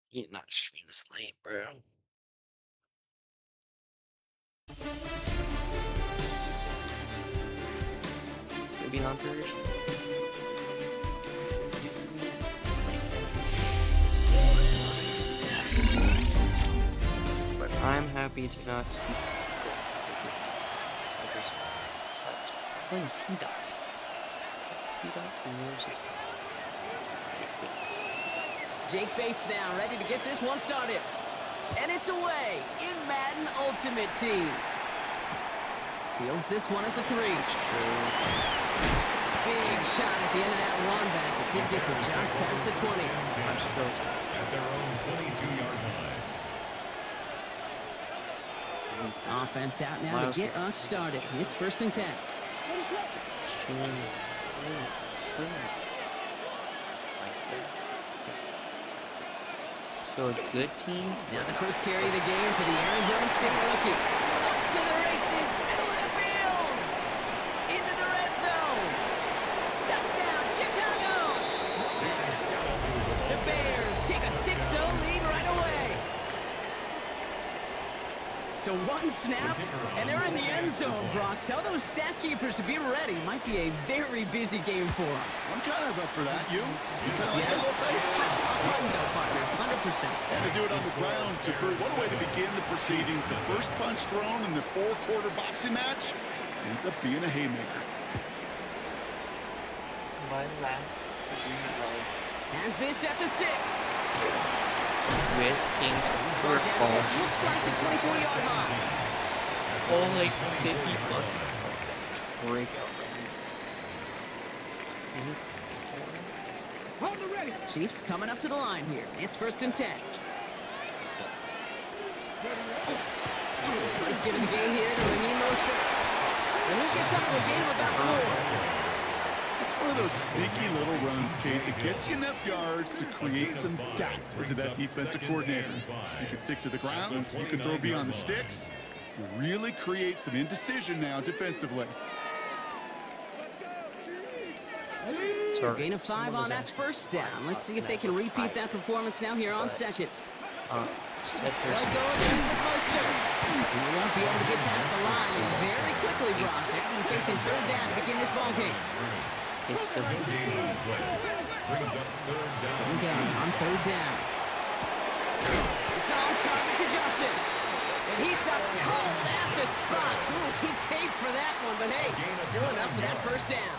You not stream this late, bro. Maybe on Thursday. But I'm happy to not see playing T-Dot. T-Dot's the worst. Jake Bates now, ready to get this one started. And it's away in Madden Ultimate Team. Fields this one at the 3. Big shot at the end of that run back as he gets it just past the 20. At their own 22-yard line. Offense out now to get us started. It's 1st and 10. So a good team. Now the first carry of the game for the Arizona State rookie. Up to the races, middle of the field. Into the red zone. Touchdown, Chicago. The Bears take a 6-0 lead right away. So one snap, and they're in the end zone, Brock. Tell those stat keepers to be ready. Might be a very busy game for them. I'm kind of up for that. You? Yeah. 100%. And to do it on the ground, to prove what a way to begin the proceedings. The first punch thrown in the 4-quarter boxing match ends up being a haymaker. My last Has this at the 6. with Kings football. Looks like the 24-yard line. All like 50 plus touchdowns. Breakout runs. Is it? Chiefs coming up to the line here. It's 1st and 10. First give of the game here to Raheem Mostert. And he gets up for a gain of about 4. It's one of those sneaky little runs, Kate, that gets you enough yards to create some doubt into that defensive coordinator. You can stick to the ground, you can throw beyond the sticks, you really create some indecision now defensively. Gain of 5 on that first down. Let's see if they can repeat that performance now here on 2nd. They'll go again with Mostert. He won't be able to get past the line. And very quickly, Brock, they're going to be facing 3rd down to begin this ball game. It's so Brings up 3rd down. Okay, on 3rd down. It's on target to Johnson. And he stopped cold at the spot. He paid for that one, but hey, still enough for that first down.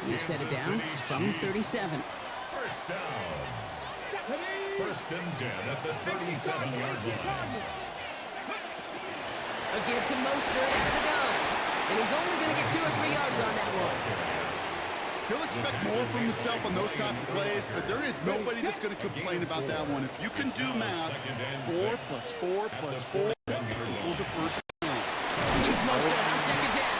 New set of downs from 37. First down. 1st and 10 at the 37-yard line. A give to Mostert out of the gun. And he's only going to get 2 or 3 yards on that one. He'll expect more from himself on those type of plays, but there is nobody that's going to complain about that one. If you can do math, 4 plus 4 plus 4 equals a first down. He's Mostert on 2nd down.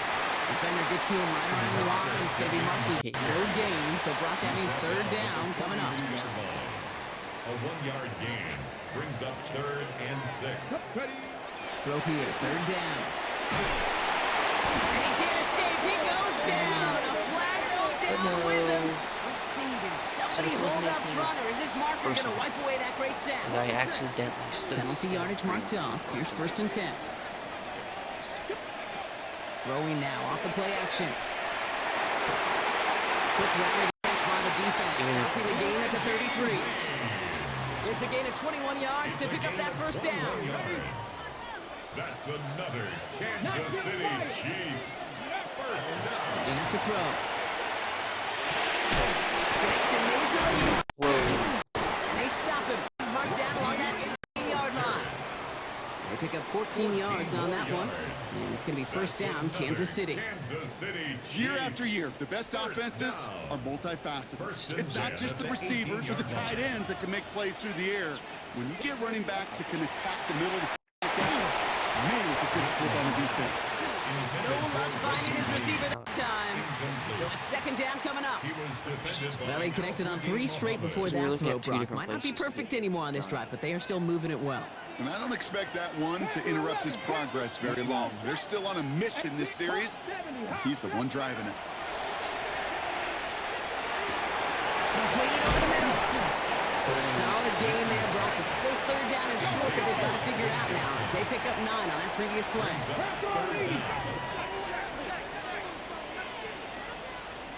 Defender gets to him right on the line. It's going to be marked no gain. So Brock, that means 3rd down coming up. A 1-yard gain brings up 3rd and 6. Throw here, 3rd down. And he can't escape. He goes down. A flag go down with him. Let's see, did somebody hold up front, or is this marker going to wipe away that great sound? I accidentally stood Penalty yardage marked off. Here's 1st and 10. Throwing now off the play action. Quick rally catch by the defense, stopping the gain at the 33. It's a gain of 21 yards to pick up that first down. That's another Kansas City Chiefs first down. Setting up to throw. Connection made to Raheem. Whoa. And they stop him. He's marked down along that 18-yard line. They pick up 14 yards on that one. And it's going to be first down, Kansas City. Year after year, the best offenses are multifaceted. It's not just the receivers or the tight ends that can make plays through the air. When you get running backs that can attack the middle of the field, man, it's a difficult on the defense. No luck finding his receiver that time. So it's second down coming up. Well, he connected on 3 straight before that throw, Brock. Might not be perfect anymore on this drive, but they are still moving it well. And I don't expect that one to interrupt his progress very long. They're still on a mission this series. He's the one driving it. Completed over the middle. Solid gain there, Brock. It's still third down and short, but they've got to figure it out now as they pick up 9 on that previous play.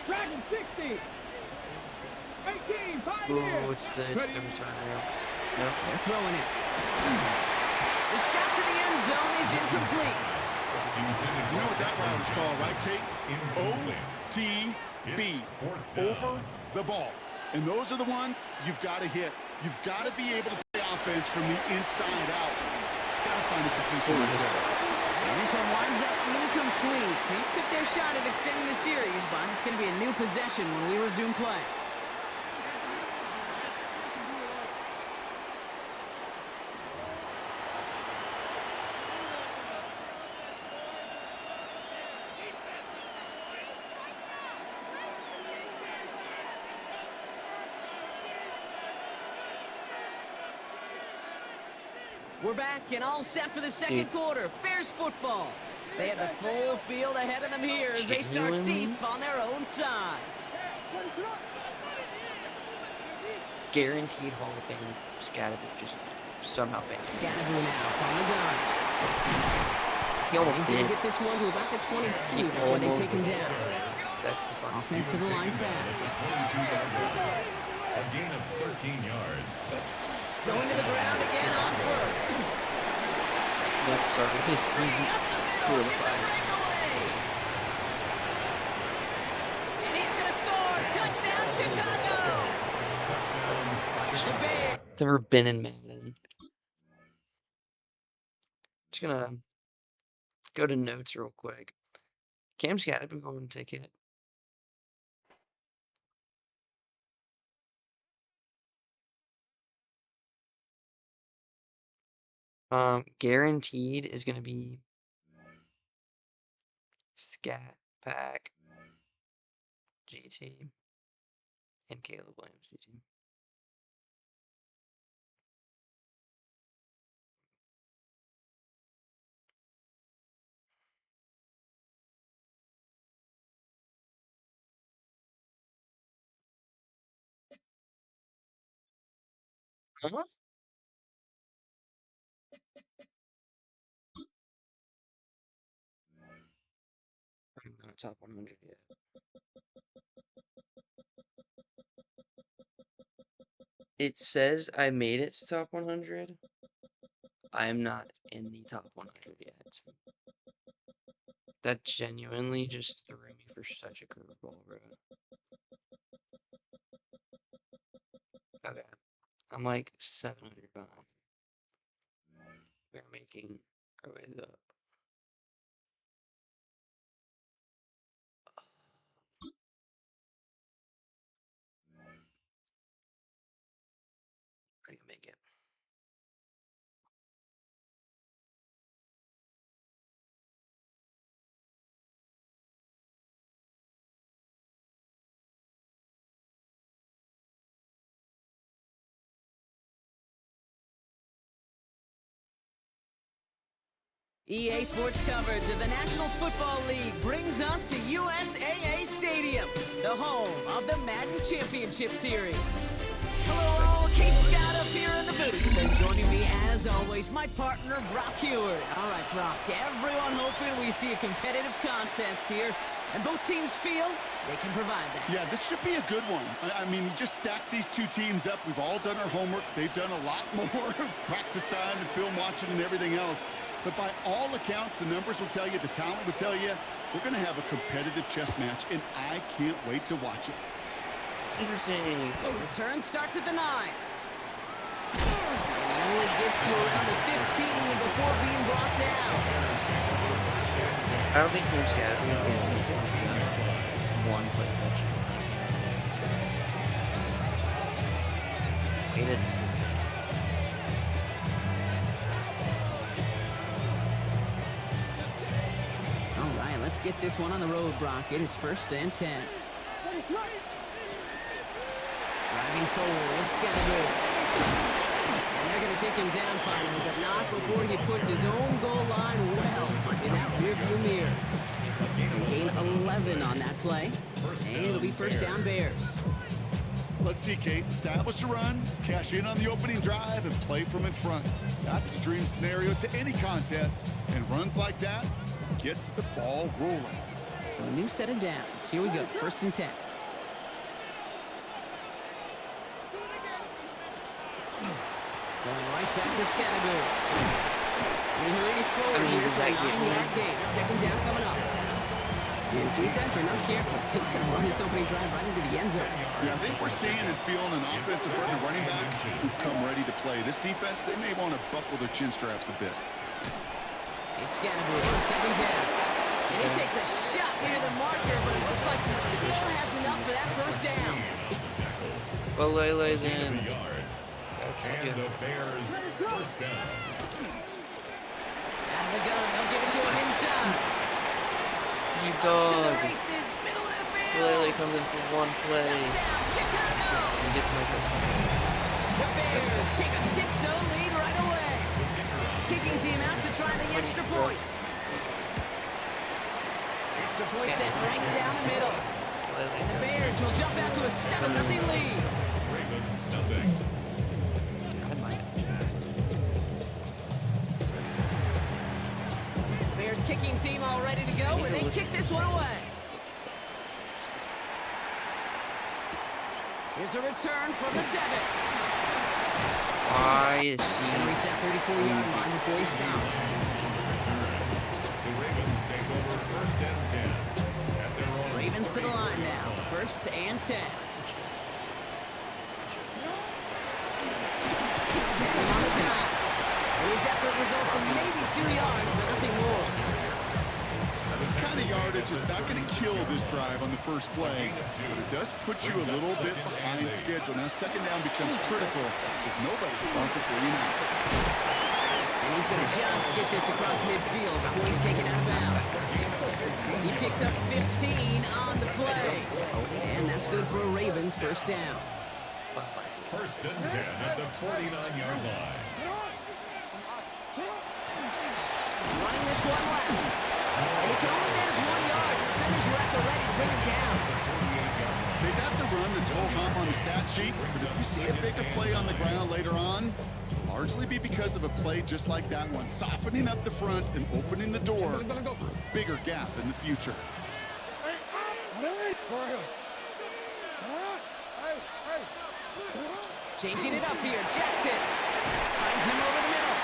Dragon 60. 18, 5 Oh, it's the return route. Yep. They're throwing it. The shot to the end zone is incomplete. You know what that route is called, right, Kate? OTB. Over the ball. And those are the ones you've got to hit. You've got to be able to play offense from the inside out. Got to find a completion. And this one winds up incomplete. He took their shot at extending the series, but it's going to be a new possession when we resume play. We're back and all set for the second quarter. Bears football. They have the full field ahead of them here as they start deep on their own side. Guaranteed Hall of Fame Scatterby just somehow bangs it. Scatterby now from the gun. He almost He's did. get this one to about the 22 before they take him down. That's the fun. Offense to the line fast. A gain of 13 yards. Going to the ground again on first. Yep, sorry. He's solidified. And he's going to score. Touchdown, Chicago. The Bears. Never been in Madden. Just gonna go to notes real quick. Cam's got a golden ticket. Guaranteed is gonna be Scat Pack GT and Caleb Williams GT. Huh? I'm not top 100 yet. It says I made it to top 100. I am not in the top 100 yet. That genuinely just threw me for such a curveball, bro. Okay. I'm like 700 behind. We're making our way up. I can make it. EA Sports coverage of the National Football League brings us to USAA Stadium, the home of the Madden Championship Series. Hello all, Kate Scott up here in the booth, and joining me as always, my partner Brock Heward. All right, Brock, everyone hoping we see a competitive contest here, and both teams feel they can provide that. Yeah, this should be a good one. I mean, you just stack these two teams up. We've all done our homework. They've done a lot more practice time and film watching and everything else. But by all accounts, the numbers will tell you, the talent will tell you, we're going to have a competitive chess match, and I can't wait to watch it. Interesting. Return starts at the 9. And he only gets to around the 15 before being brought down. I don't think Cam Scattergood is going to make it one play touchdown. Hate it. All right, let's get this one on the road, Brock. It is 1st and 10. Driving forward, it's Scattergood. And they're going to take him down finally, but not before he puts his own goal line well in that rearview mirror. They gain 11 on that play, and it'll be 1st down Bears. Let's see, Kate. Establish a run, cash in on the opening drive, and play from in front. That's the dream scenario to any contest, and runs like that gets the ball rolling. So a new set of downs. Here we go, 1st and 10. Going right back to Scattergood. And here he's forward. Here's a 9-yard gain. 2nd down coming up. And if these guys are not careful, it's going to run this opening drive right into the end zone. Yeah, I think we're seeing and feeling an offensive front and running back who've come ready to play. This defense, they may want to buckle their chin straps a bit. It's Scattergood on 2nd down. And he takes a shot near the marker, but it looks like he still has enough for that 1st down. Well, Lele's in. And the Bears 1st down. Out of the gun, they'll give it to him inside. You To the dog. races, middle of the field. Lele comes in for one play Touchdown, Chicago. and gets my touchdown. The Bears take a 6-0 lead right away. Kicking team out to try the extra points. Extra point set right down the middle. And the Bears will jump out to a 7-0 lead. Ravens nothing. Bears kicking team all ready to go, and they kick this one away. Here's a return from the 7. Why is He's he? going to reach that 34-yard line before he stops. The Ravens take over 1st and 10. At their own Ravens to the line now, 1st and 10. Set him on the top. And his effort results in maybe 2 yards, but nothing more. This kind of yardage is not going to kill this drive on the first play, but it does put you a little bit behind schedule. Now, 2nd down becomes critical because nobody wants it 3 now. And he's going to just get this across midfield before he's taken out of bounds. He picks up 15 on the play. And that's good for a Ravens 1st down. 1st and 10 at the 49-yard line. Running this one left. And he can only manage 1 yard. The defenders were at the ready to bring him down. Okay, that's a run that's ho-hum on the stat sheet, but if you see a bigger play on the ground later on, it'll largely be because of a play just like that one, softening up the front and opening the door for a bigger gap in the future. Changing it up here. Jackson finds him over the middle.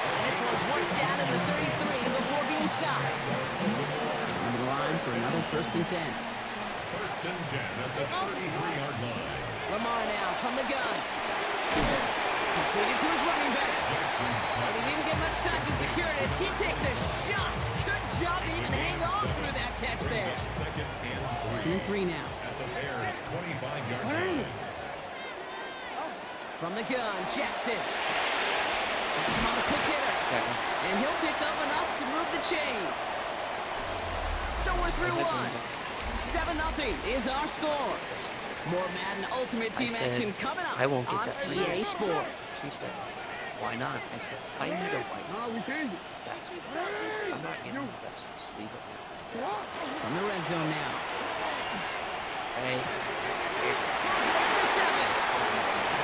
And this one's worked down in the 33 before being stopped. Under the line for another 1st and 10. 1st and 10 at the 33-yard line. Lamar now from the gun. Completed to his running back. And he didn't get much time to secure it as he takes a shot. Good job to even hang on through that catch there. 2nd and 3. 2nd and 3 now. At the Bears 25-yard line. From the gun, Jackson. That's him on the quick hitter. And he'll pick up enough to move the chains. So we're through one. 7-0 is our score. More Madden Ultimate Team action coming up I won't get on that. EA Sports. She said, why not? I said, I need a white. No, we changed it. That's what I'm not getting the best sleep. From the red zone now. Hey, Has it at the 7.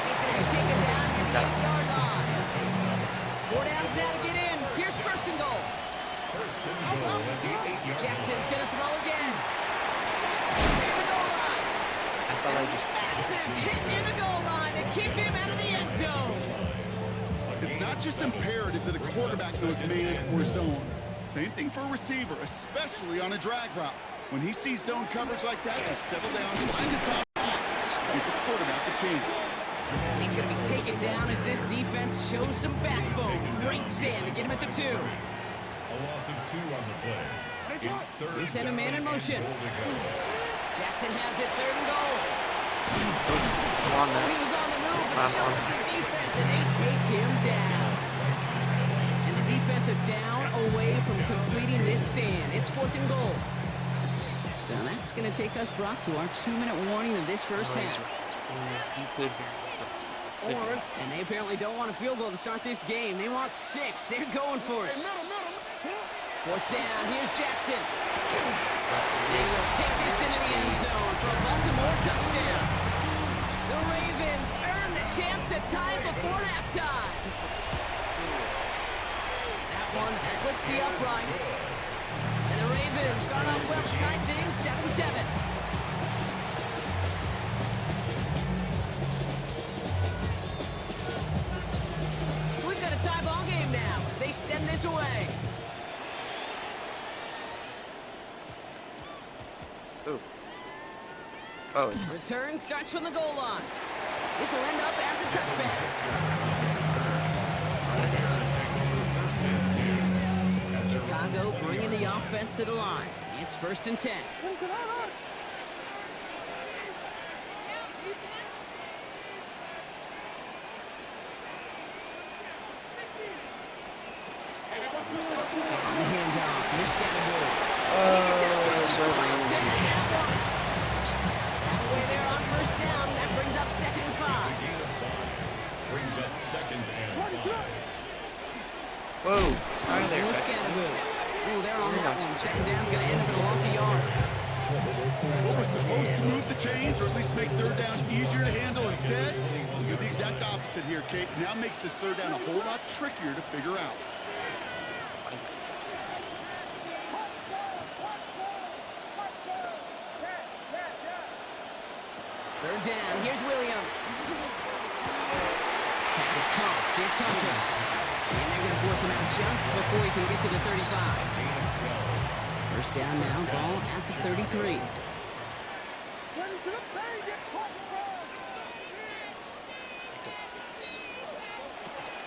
He's going to be taken down near the 8-yard line. 4 downs now to get in. Here's 1st and goal. 1st and goal at the 8-yard line. Jackson's going to throw again. Near the goal line. I thought I just. Massive hit near the goal line to keep him out of the end zone. It's not just imperative that a quarterback knows man or zone. Same thing for a receiver, especially on a drag route. When he sees zone coverage like that, just settle down, find his top box, give his quarterback a chance. He's going to be taken down as this defense shows some backbone. Great stand to get him at the 2. A loss of 2 on the play. They send a man in motion. Jackson has it, 3rd and goal. He was on the move, but so was the defense, and they take him down. And the defense a down away from completing this stand. It's 4th and goal. So that's going to take us, Brock, to our 2-minute warning of this first half. And they apparently don't want a field goal to start this game. They want 6. They're going for it. 4th down. Here's Jackson. And they will take this into the end zone for a Baltimore touchdown. The Ravens earn the chance to tie it before halftime. That one splits the uprights. And the Ravens start off well to tie things 7-7. So we've got a tie ball game now as they send this away. Oh, it's return starts from the goal line. This will end up as a touchback. Chicago bringing the offense to the line. It's 1st and 10. On the handoff, here's Scatterbury. Halfway there on 1st down. That brings up 2nd and 5. Brings up 2nd and 5. Whoa. Hi there. Scatterbury. Oh, they're on that one. 2nd down's going to end up in a loss of yards. What was supposed to move the chains, or at least make 3rd down easier to handle instead? You do the exact opposite here, Kate. Now makes this 3rd down a whole lot trickier to figure out. 3rd down. Here's Williams. Pass caught. It's Hunter. And they're going to force him out just before he can get to the 35. 1st down now. Ball at the 33.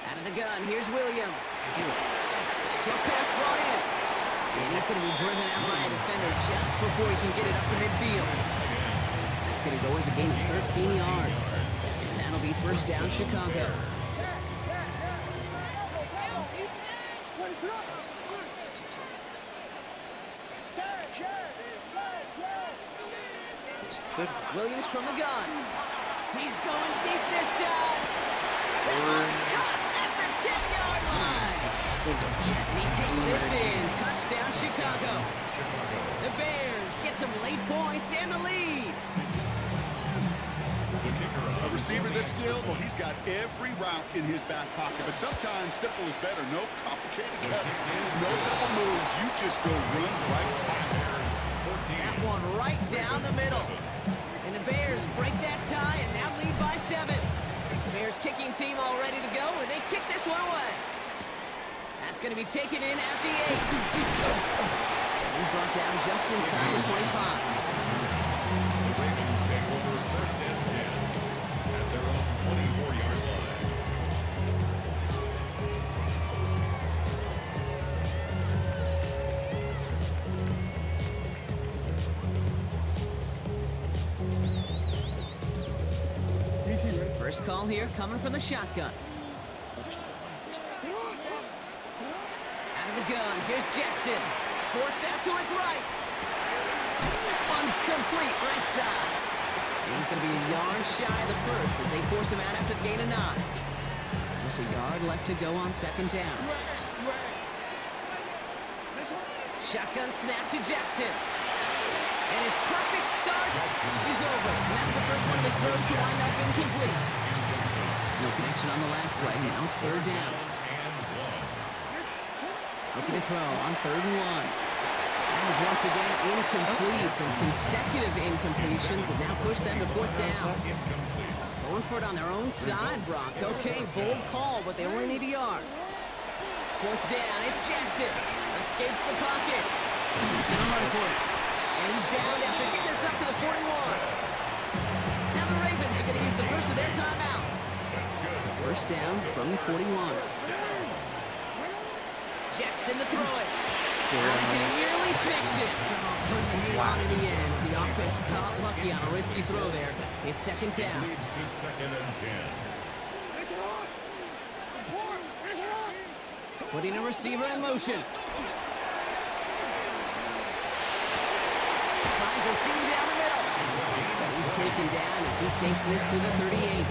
Out of the gun. Here's Williams. Short pass brought in. And he's going to be driven out by a defender just before he can get it up to midfield. That's going to go as a gain of 13 yards. And that'll be 1st down, Chicago. Williams from the gun. He's going deep this time. That one's caught at the 10-yard line. And he takes this in. Touchdown, Chicago. The Bears get some late points and the lead. A receiver this skilled, well, he's got every route in his back pocket. But sometimes simple is better. No complicated cuts, no double moves. You just go run right by it. That one right down the middle. And the Bears break that tie and now lead by 7. The Bears kicking team all ready to go, and they kick this one away. That's going to be taken in at the 8. He's brought down just inside the 25. The Ravens take over 1st and 10 at their own 24-yard line. First call here coming from the shotgun. Out of the gun, here's Jackson. Forced out to his right. That one's complete, right side. And he's going to be a yard shy of the first as they force him out after the gain of 9. Just a yard left to go on 2nd down. Shotgun snap to Jackson. And his perfect start is over. And that's the first one of his throws to wind up incomplete. No connection on the last play. Now it's 3rd down. Looking to throw on 3rd and 1. That is once again incomplete. And consecutive incompletions have now pushed them to 4th down. Going for it on their own side, Brock. Okay, bold call, but they only need a yard. 4th down, it's Jackson. Escapes the pocket. He's going to run for it. And he's down after getting this up to the 41. Now the Ravens are going to use the first of their timeouts. First down from the 41. Jackson to throw it. He nearly picked it. So couldn't hang on in the end. The offense got lucky on a risky throw there. It's second down. Leads to second and 10. Putting a receiver in motion. Finds a seam down the middle. But he's taken down as he takes this to the 38.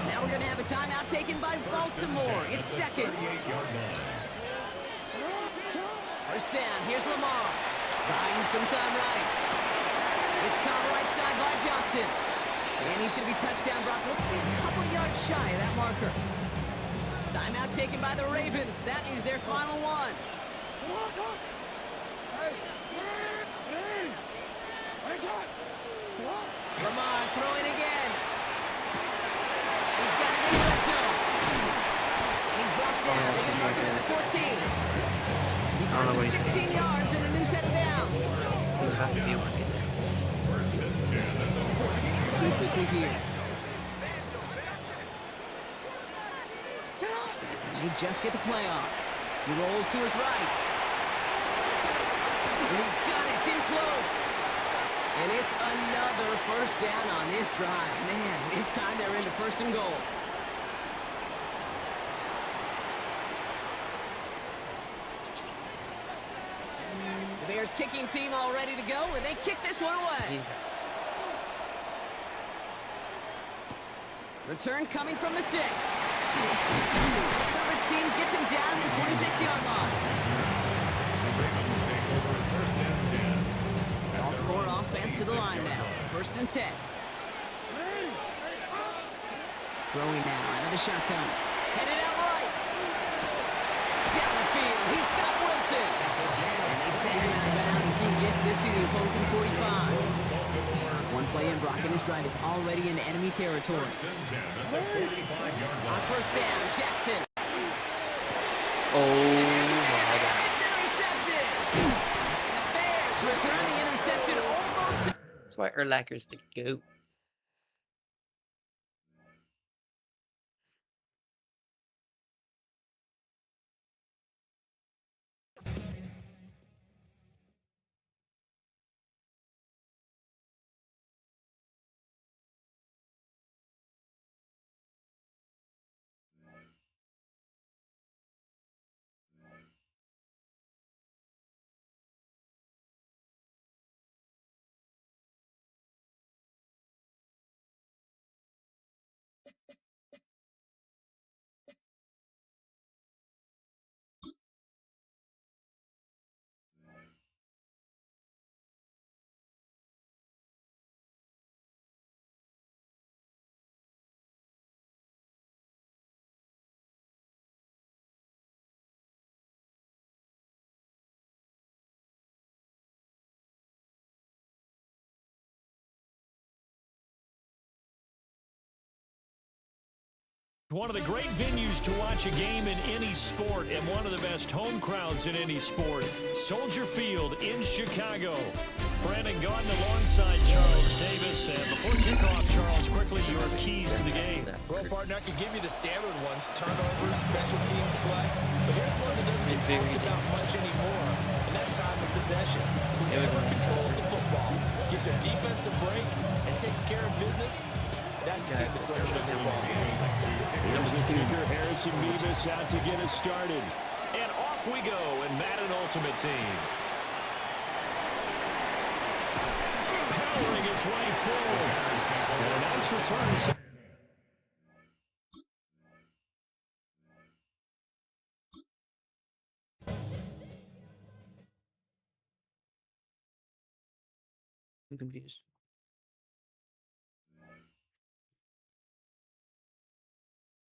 Now we're going to have a timeout taken by Baltimore. It's second. First down. Here's Lamar. Buying some time right. It's caught right side by Johnson. And he's going to be touchdown. Brock looks to be a couple yards shy of that marker. Timeout taken by the Ravens. That is their final one. Lamar throwing again. He's got it in the red zone. And he's brought down. They get marking at the 14. He finds him 16 yards and a new set of downs. First and 10 at the 14. Too quickly here. He just get the play off. He rolls to his right. And he's got it. It's in close. And it's another first down on this drive. Man, this time they're into first and goal. The Bears kicking team all ready to go, and they kick this one away. Return coming from the 6. Coverage team gets him down to the 26-yard line. First and 10. Baltimore offense to the line now. First and 10. Throwing now out of the shotgun. Headed out right. Down the field. He's got Wilson. And they send him out of bounds as he gets this to the opposing 45. One play in, Brock, and his drive is already in enemy territory. On first down, Jackson. Oh my God. It's intercepted. And the Bears return the interception almost. That's why Urlacher's the GOAT. One of the great venues to watch a game in any sport and one of the best home crowds in any sport. Soldier Field in Chicago. Brandon Gaudin alongside Charles Davis. And before kickoff, Charles, quickly your keys to the game. Well, partner, I could give you the standard ones. Turnovers, special teams play. But here's one that doesn't get talked about much anymore. And that's time of possession. Whoever controls the football, gives their defense a break, and takes care of business, that's the team that's going to win this ball game. Here's the kicker, Harrison Beavis, out to get us started. And off we go in Madden Ultimate Team. Powering his way forward. And a nice return. I'm confused.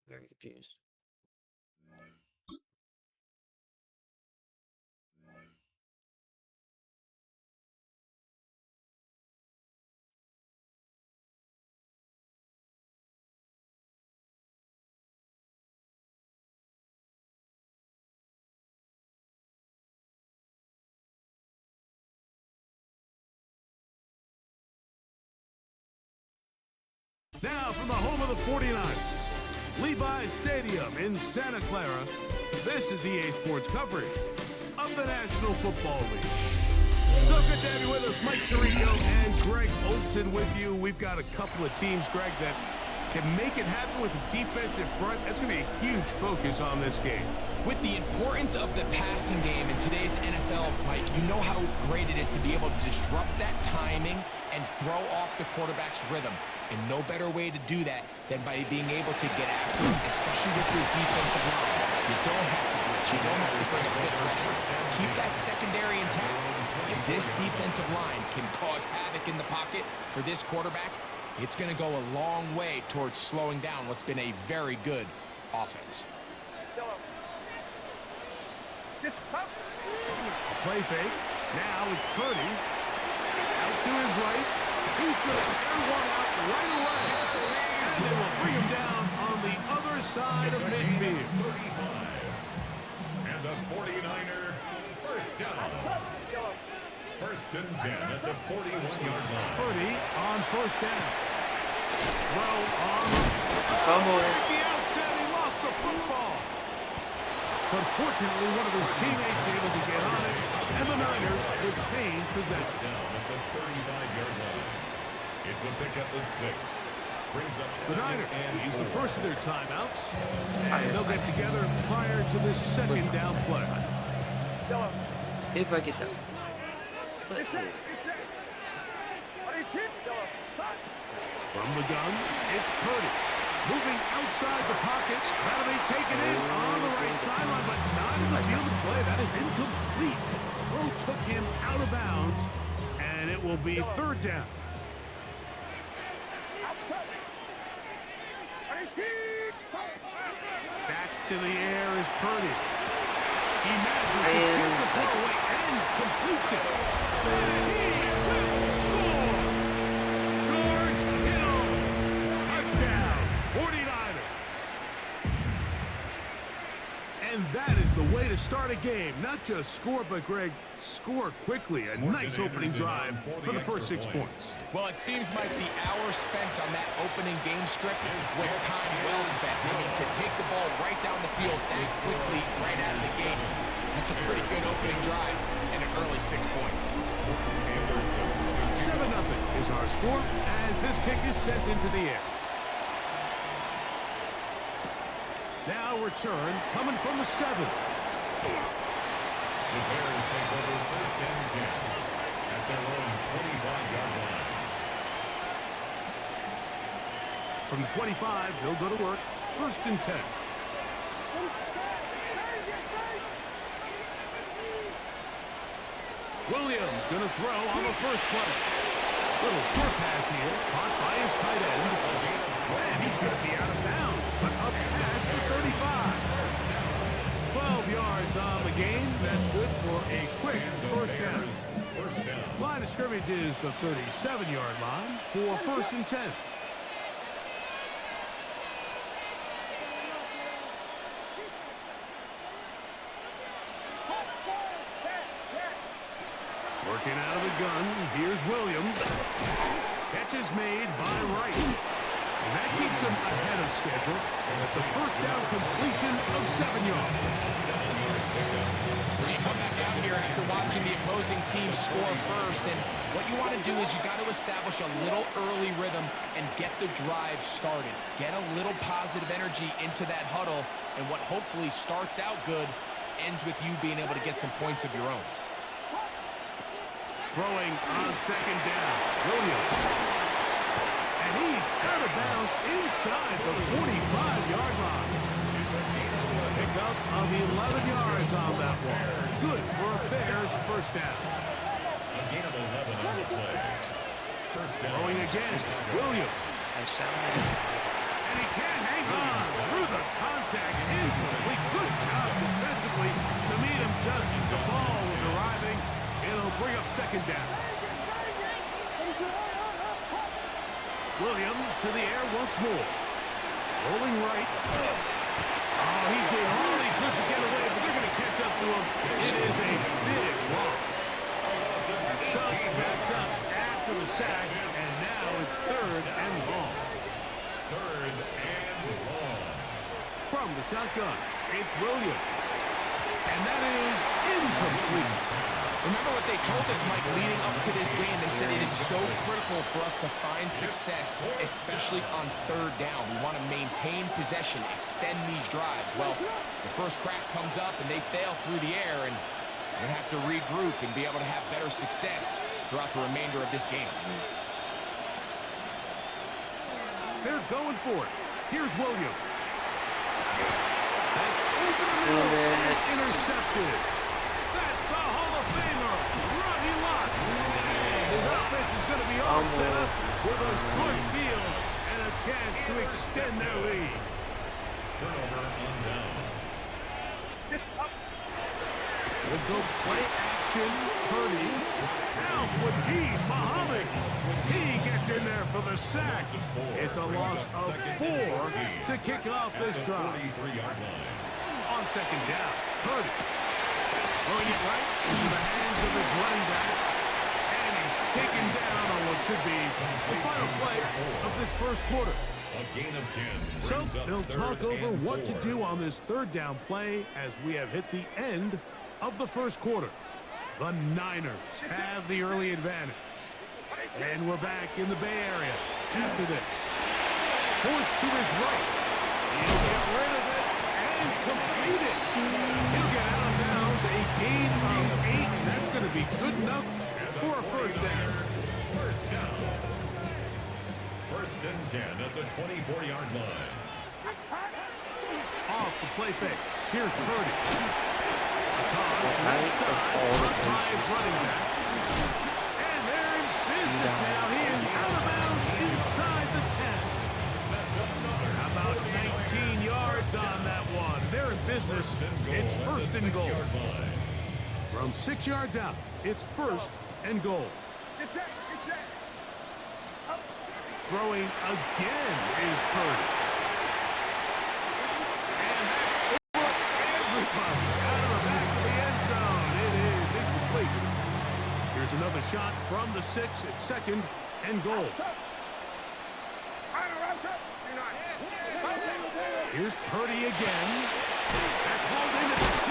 Very confused. Now from the home of the 49ers, Levi's Stadium in Santa Clara, this is EA Sports coverage of the National Football League. So good to have you with us. Mike Tirico and Greg Olson with you. We've got a couple of teams, Greg, that can make it happen with the defensive front. That's going to be a huge focus on this game. With the importance of the passing game in today's NFL, Mike, you know how great it is to be able to disrupt that timing and throw off the quarterback's rhythm. And no better way to do that than by being able to get after it, especially with your defensive line. You don't have to blitz. You don't have to bring a fifth rusher. Keep that secondary intact. If this defensive line can cause havoc in the pocket for this quarterback, it's going to go a long way towards slowing down what's been a very good offense. Play fake. Now it's Purdy. Out to his right. He's going to air one out right away. And they will bring him down on the other side of midfield. And the 49er first down. First and 10 at the 41-yard line. Purdy on first down. Throw on the outset. He lost the football. But fortunately, one of his teammates able to get on it, and the Niners retain possession. Down at the 35-yard line. It's a pickup of 6. Brings up the Niners use the first of their timeouts, and they'll get together prior to this second down play. If I get that. From the gun, it's Purdy. Moving outside the pocket. That'll be taken in on the right sideline, but not in the field of play. That is incomplete. Throw took him out of bounds, and it will be third down. Back to the air is Purdy. He manages to get the throw away and completes it. And that is the way to start a game. Not just score, but, Greg, score quickly. A nice opening drive for the first 6 points. Well, it seems like the hour spent on that opening game script was time well spent. I mean, to take the ball right down the field that quickly, right out of the gates, that's a pretty good opening drive and an early 6 points. 7-0 is our score as this kick is sent into the air. Now return coming from the 7. The Bears take over first and 10 at their own 25-yard line. From the 25, they'll go to work. First and 10. Williams going to throw on the first play. Little short pass here, caught by his tight end. And he's going to be out of bounds, but up past the 35. 12 yards on the game. That's good for a quick first down. Line of scrimmage is the 37-yard line for first and 10. Working out of the gun, here's Williams. Catch is made by Wright. And that keeps him ahead of schedule. And it's a first down completion of 7 yards. So you come back out here after watching the opposing team score first, and what you want to do is you got to establish a little early rhythm and get the drive started. Get a little positive energy into that huddle, and what hopefully starts out good ends with you being able to get some points of your own. Throwing on second down, Williams. And he's out of bounds inside the 45-yard line. Pick up of 11 yards on that one. Good for a Bears first down. A gain of 11 on the play. First down. Throwing again, Williams. And he can't hang on through the contact. Incomplete. Good job defensively to meet him just as the ball was arriving. It'll bring up second down. Williams to the air once more. Rolling right. Oh, he did all he could to get away, but they're going to catch up to him. It is a big loss. Shoved back up after the sack, and now it's third and long. Third and long. shotgun. It's Williams. And that is incomplete. Remember what they told us, Mike, leading up to this game? They said it is so critical for us to find success, especially on third down. We want to maintain possession, extend these drives. Well, the first crack comes up and they fail through the air, and we're going to have to regroup and be able to have better success throughout the remainder of this game. They're going for it. Here's Williams. That's over the middle. Intercepted. That's the Hall of Famer, Rodney Lott. And his offense is going to be all set up with a short field and a chance to extend their lead. Turnover on downs. We'll go play action. Purdy. Now Wahid Muhammad. He gets in there for the sack. It's a loss of 4 to kick off this drive. On second down, Purdy. Throwing it right into the hands of his running back. And he's taken down on what should be the final play of this first quarter. A gain of 10. So they'll talk over what to do on this third down play as we have hit the end of the first quarter. The Niners have the early advantage. And we're back in the Bay Area after this. Forced to his right. He'll get rid of it and complete it. He'll get out of bounds. A gain of 8. That's going to be good enough for a first down. First down. First and 10 at the 24-yard line. Off the play fake. Here's Purdy. A toss left side. Running back. And they're in business now. He is out of bounds inside the 10. About 19 yards on that one. They're in business. It's first and goal. From 6 yards out, it's first and goal. Throwing again is Purdy. And that's over everybody. Out of the back of the end zone. It is incomplete. Here's another shot from the 6 at second and goal. Here's Purdy again. That's hauled in at the 2.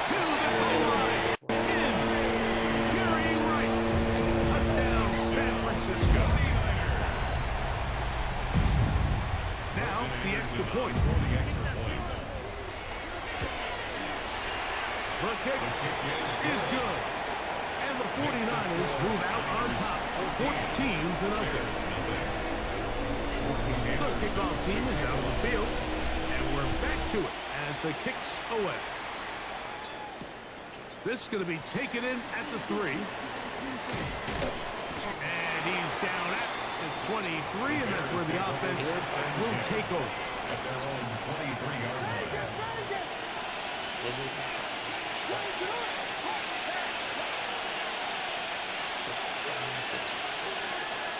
To the goal line. In. Jerry Rice. Touchdown, San Francisco. Now, the extra point. The kick is good. And the 49ers move out on top. 14-0. The kickoff team is out of the field. And we're back to it as the kick's away. This is going to be taken in at the 3. And he's down at the 23, and that's where the offense will take over. At their own 23-yard line.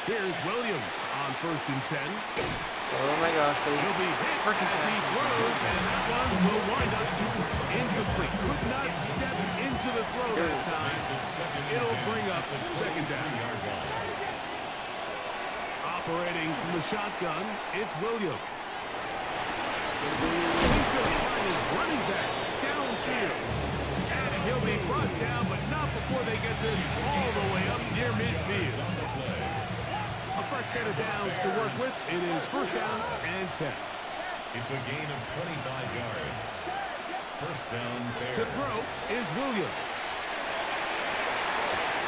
Here's Williams on first and 10. Oh my gosh, He'll be hit as he throws, and that one will wind up incomplete. Could not step into the throw that time. It'll bring up second down. Operating from the shotgun, it's Williams. He's going to find his running back downfield. And he'll be brought down, but not before they get this all the way up near midfield. A fresh set of downs to work with. It is first down and 10. It's a gain of 25 yards. First down, Bears. To throw is Williams.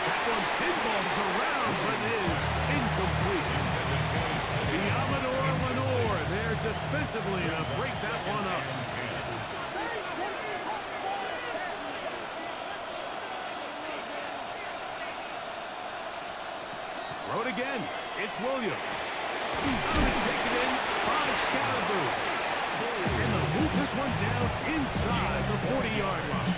That one pinballs around, but is incomplete. The Amador Lenore there defensively to break that one up. Throw it again. It's Williams. Taken in by Scalaboo. And they'll move this one down inside the 40-yard line.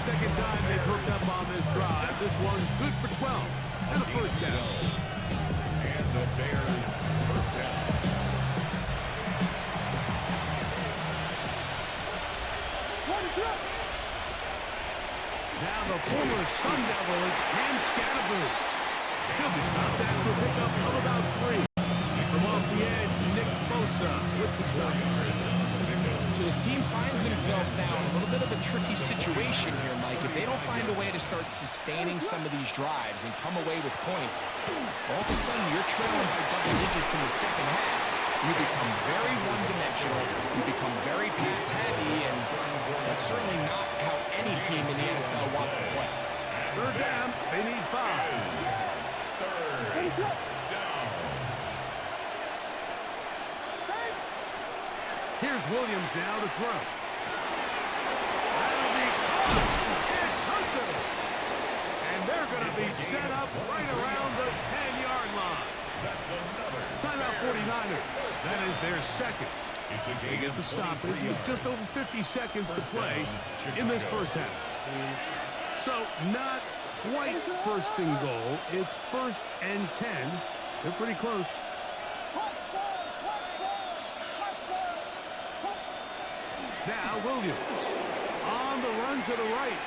Second time they've hooked up on this drive. This one good for 12 and a first down. And the Bears first down. Now the former Sun Devil, it's Cam Scalaboo. He'll be stopped after a pickup of about 3. From off the edge, Nick Bosa with the stop. So his team finds themselves now in a little bit of a tricky situation here, Mike. If they don't find a way to start sustaining some of these drives and come away with points, all of a sudden you're trailing by double digits in the second half. You become very one-dimensional. You become very pass-heavy, and that's certainly not how any team in the NFL wants to play. Third down. They need 5. Third down. Here's Williams now to throw. That'll be caught. It's Hunter. And they're going to be set up right around the 10-yard line. That's another Timeout 49ers. That is their second. They get the stoppage with just over 50 seconds to play in this first half. So not quite first and goal. It's 1st and 10. They're pretty close. Now Williams on the run to the right.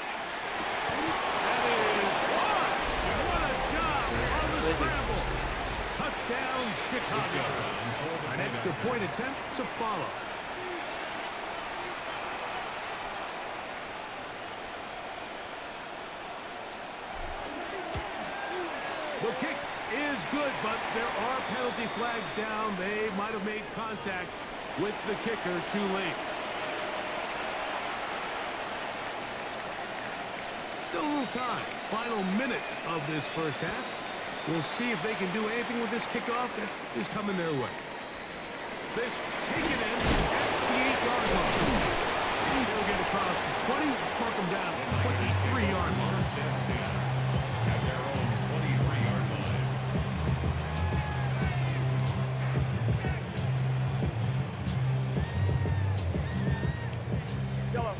That is caught. What a job on the scramble. Touchdown, Chicago. An extra point attempt to follow. The kick is good, but there are penalty flags down. They might have made contact with the kicker too late. Still a little time. Final minute of this first half. We'll see if they can do anything with this kickoff that is coming their way. This taken in at the 8-yard line. They'll get across the 20, mark them down at 23-yard line. At their own 23-yard line. Yellow.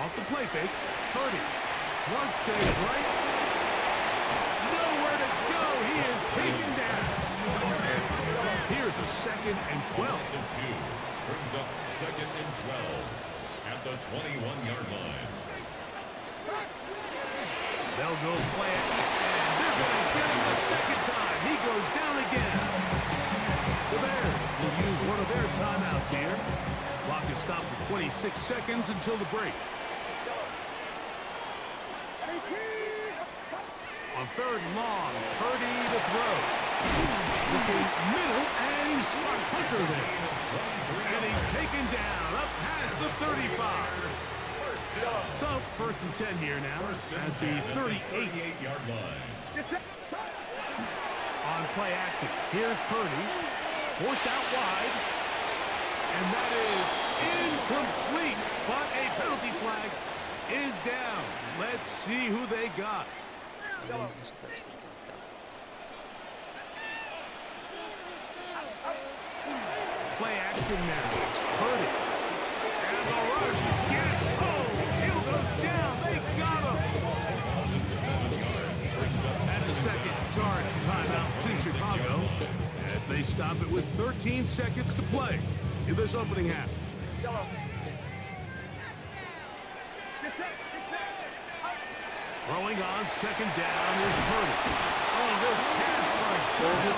Off the play fake. Purdy. Flush to his right. Nowhere to go. He is taken down. Here's a 2nd and 12. Loss of 2 brings up 2nd and 12 at the 21-yard line. They'll go play it. And they're going to get him a second time. He goes down again. The Bears will use one of their timeouts here. Clock is stopped for 26 seconds until the break. On 3rd and long, Purdy to throw. Looking middle, and he spots Hunter there. And he's taken down up past the 35. So, 1st and 10 here now at the 38-yard line. On play action, here's Purdy. Forced out wide. And that is incomplete. But a penalty flag is down. Let's see who they got. Play action now. Purdy. And the rush gets home. He'll go down. They got him. That's a 2nd charge timeout to Chicago as they stop it with 13 seconds to play in this opening half. Throwing on 2nd down is Purdy. Oh, this pass rush is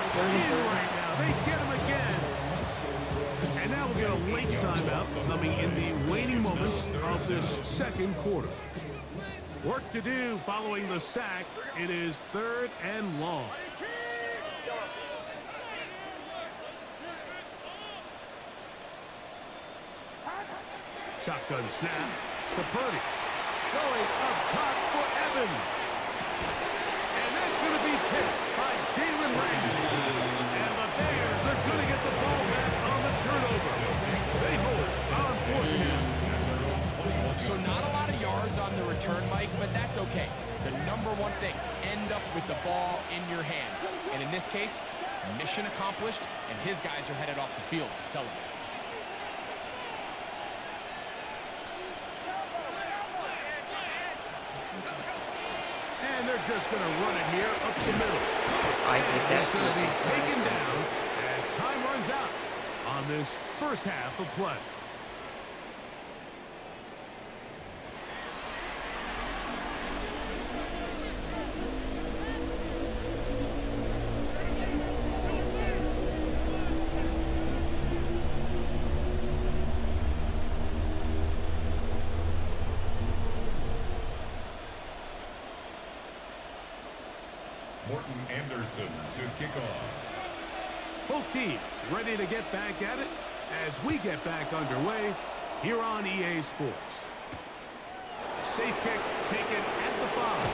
right now. They get him again. And now we'll get a late timeout coming in the waning moments of this 2nd quarter. Work to do following the sack. It is 3rd and long. Shotgun snap to Purdy. Going up top for Evans. And that's going to be picked by Jalen Ramsey. And the Bears are going to get the ball back on the turnover. They hold on 4th down. So not a lot of yards on the return, Mike, but that's okay. The number one thing, end up with the ball in your hands. And in this case, mission accomplished, and his guys are headed off the field to celebrate. And they're just going to run it here up the middle. I think that's going to be taken down as time runs out on this first half of play. Morton Anderson to kick off. Both teams ready to get back at it as we get back underway here on EA Sports. Safe kick taken at the 5.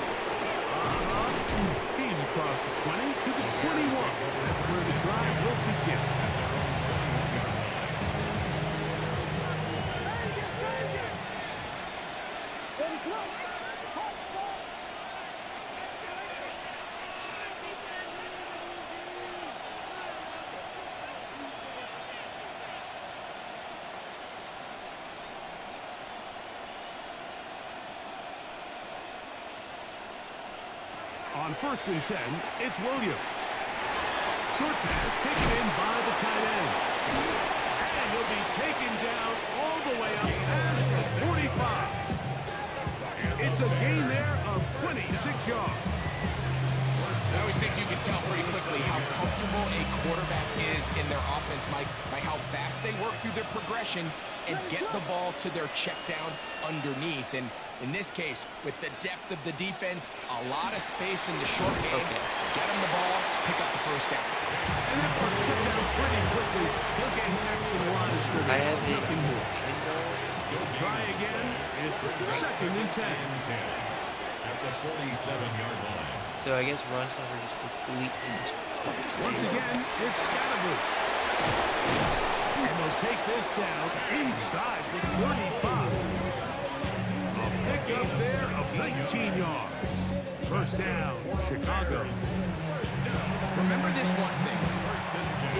He's across the 20 to the 21. That's where the drive will begin. On 1st and 10, it's Williams. Short pass taken in by the tight end. And he'll be taken down all the way up past the 45. It's a gain there of 26 yards. I always think you can tell pretty quickly how comfortable a quarterback is in their offense, Mike, by how fast they work through their progression and get the ball to their check down underneath. And in this case, with the depth of the defense, a lot of space in the short game. Get them the ball, pick up the first down. And that one shut down pretty quickly. He'll get back to the line of scrimmage. I have it. Nothing more. He'll try again. It's 2nd and 10. At the 47-yard line. So I guess run center just completely Once again, it's Scatterboo. And they'll take this down inside the 35. A pickup there of 19 yards. First down, Chicago. Remember this one thing.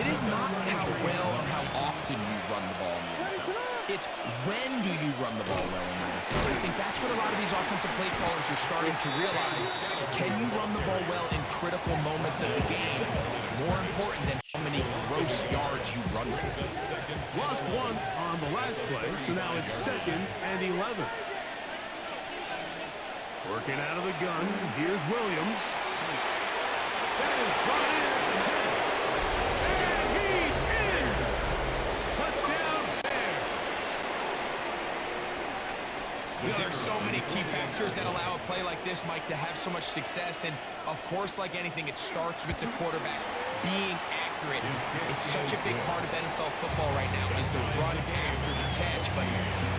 It is not how well or how often you run the ball in the NFL. It's when do you run the ball well in the NFL. I think that's what a lot of these offensive play callers are starting to realize. Can you run the ball well in critical moments of the game? More important than how many gross yards you run for. Lost one on the last play, so now it's 2nd and 11. Working out of the gun, here's Williams. That is brought in at the 10. And he's in! Touchdown, Bears! You know, there's so many key factors that allow a play like this, Mike, to have so much success. And, of course, like anything, it starts with the quarterback being accurate. It's such a big part of NFL football right now is the run after the catch. But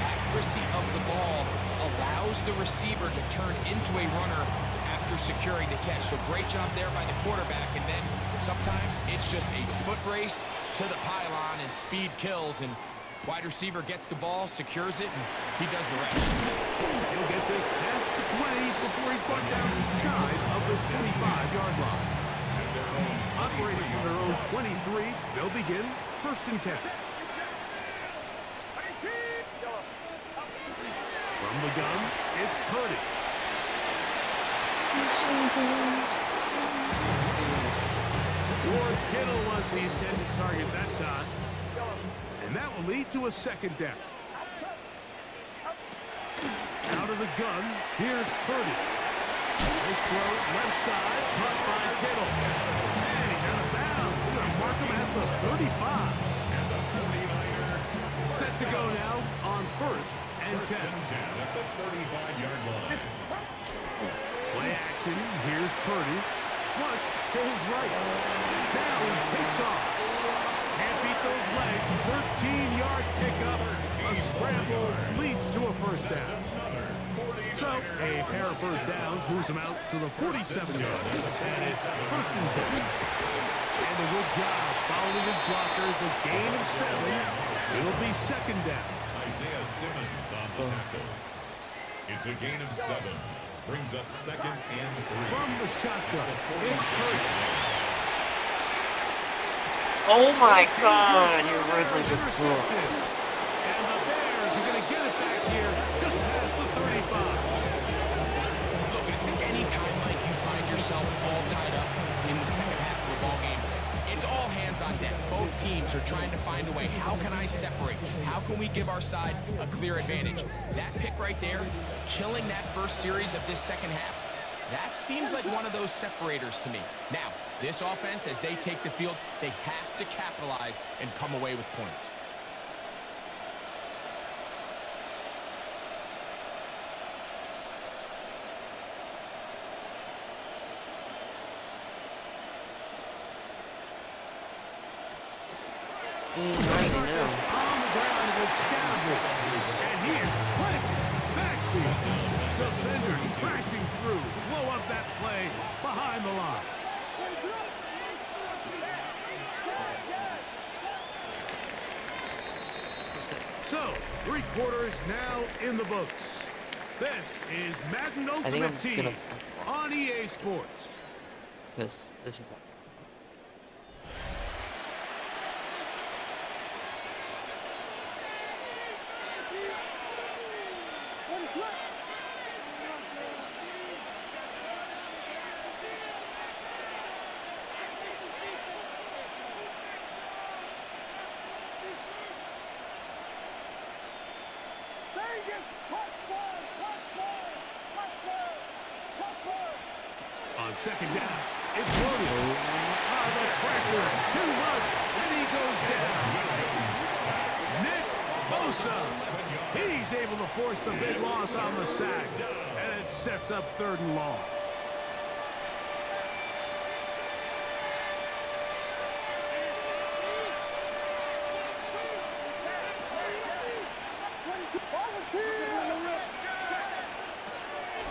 accuracy of the ball allows the receiver to turn into a runner after securing the catch. So great job there by the quarterback. And then sometimes it's just a foot race to the pylon and speed kills. And wide receiver gets the ball, secures it, and he does the rest. He'll get this past the 20 before he's brought down shy of the 25-yard line. Operating from their own 23, they'll begin 1st and 10. From the gun, it's Purdy. George Kittle was the intended target that time. And that will lead to a 2nd down. Out of the gun, here's Purdy. This throw left side, caught by Kittle. And he's out of bounds. He's going to mark him at the 35. And the 49er. Set to go now on 1st and 10. At the 35-yard line. Play action, here's Purdy. Flush to his right. Now he takes off. Can't beat those legs. 13-yard pickup. A scramble leads to a 1st down. So, a pair of 1st downs moves him out to the 47-yard. And it's 1st and 10. And a good job following his blockers. A gain of 7. It'll be 2nd down. Isaiah Simmons on the tackle. It's a gain of 7. Brings up 2nd and 3. From the shotgun, it's Purdy. Oh my God, you're Ridley the Fool. And the Bears are going to get it back here just past the 35. Look, I think any time, Mike, you find yourself all tied up in the second half of the ball game, it's all hands on deck. Both teams are trying to find a way. How can I separate? How can we give our side a clear advantage? That pick right there, killing that first series of this second half, that seems like one of those separators to me. Now, this offense, as they take the field, they have to capitalize and come away with points. already know. On the ground with Scalabro. And he is planted backfield. Defenders crashing through. Blow up that play behind the line. So, 3 quarters now in the books. This is Madden Ultimate Team on EA Sports. This is On second down, it's Williams. The pressure, too much, and he goes down. Nick Bosa. He's able to force the big loss on the sack, and it sets up 3rd and long.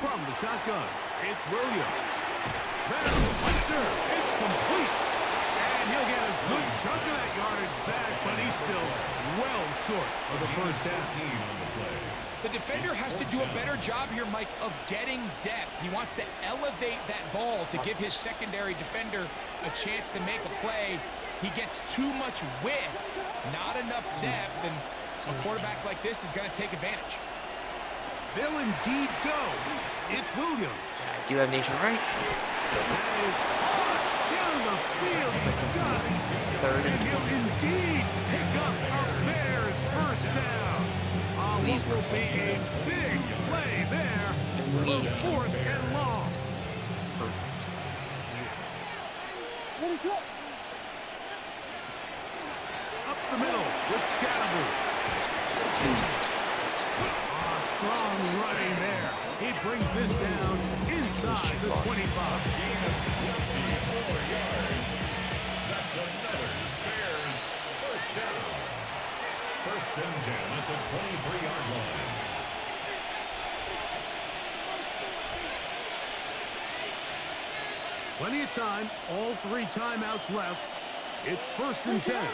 From the shotgun, it's Williams. Hunter, it's complete. And he'll get a good chunk of that yardage back, but he's still well short of the first down. The defender has to do a better job here, Mike, of getting depth. He wants to elevate that ball to give his secondary defender a chance to make a play. He gets too much width, not enough depth, and a quarterback like this is going to take advantage. They'll indeed go. It's Williams. Do you have nation right? That is down the field. He's got it. 3rd And he'll indeed pick up a Bears first down. What will be a big play there for 4th and long. Up the middle with Scalabro. Strong running there. He brings this down inside the 25. Gain of 24 yards. That's another Bears first down. 1st and 10 at the 23-yard line. Plenty of time. All 3 timeouts left. It's 1st and 10.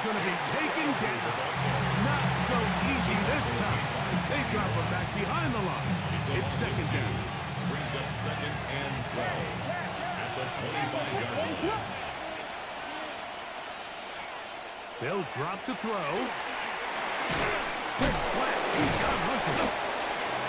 Going to be taken down. Not so easy this time. They drop him back behind the line. It's 2nd down. Brings up 2nd and 12 at the 25-yard line. They'll drop to throw. Quick slant. He's got Hunter.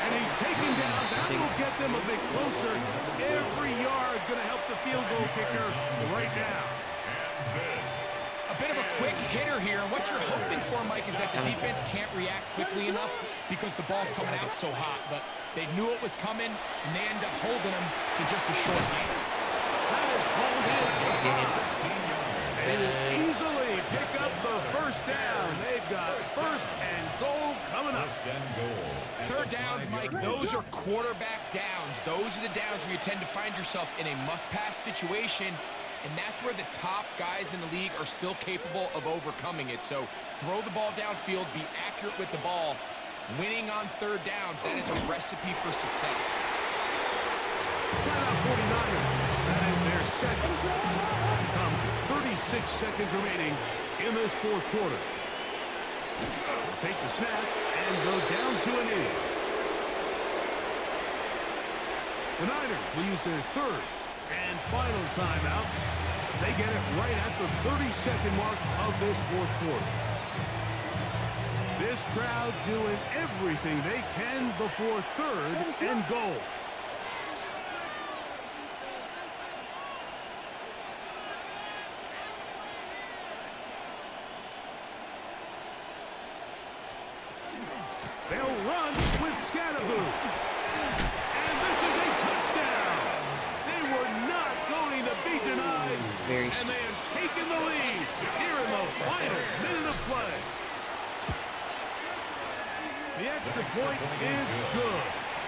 And he's taken down. That will get them a bit closer. Every yard going to help the field goal kicker right now. And this. A bit of a quick hitter here, and what you're hoping for, Mike, is that the defense can't react quickly enough because the ball's coming out so hot. But they knew it was coming, and they end up holding them to just a short game. That is hauled in. 16 yards. And easily pick up the first down. They've got 1st and goal coming up. 1st and goal. 3rd downs, Mike, those are quarterback downs. Those are the downs where you tend to find yourself in a must-pass situation. And that's where the top guys in the league are still capable of overcoming it. So throw the ball downfield, be accurate with the ball. Winning on 3rd downs, that is a recipe for success. Timeout 49ers. That is their second. It comes with 36 seconds remaining in this 4th quarter. They'll take the snap and go down to a knee. The Niners will use their 3rd and final timeout as they get it right at the 30-second mark of this 4th quarter. This crowd doing everything they can before 3rd and goal. They'll run with Scalabro. And this is a touchdown. And they have taken the lead here in the final minute of play. The extra point is good.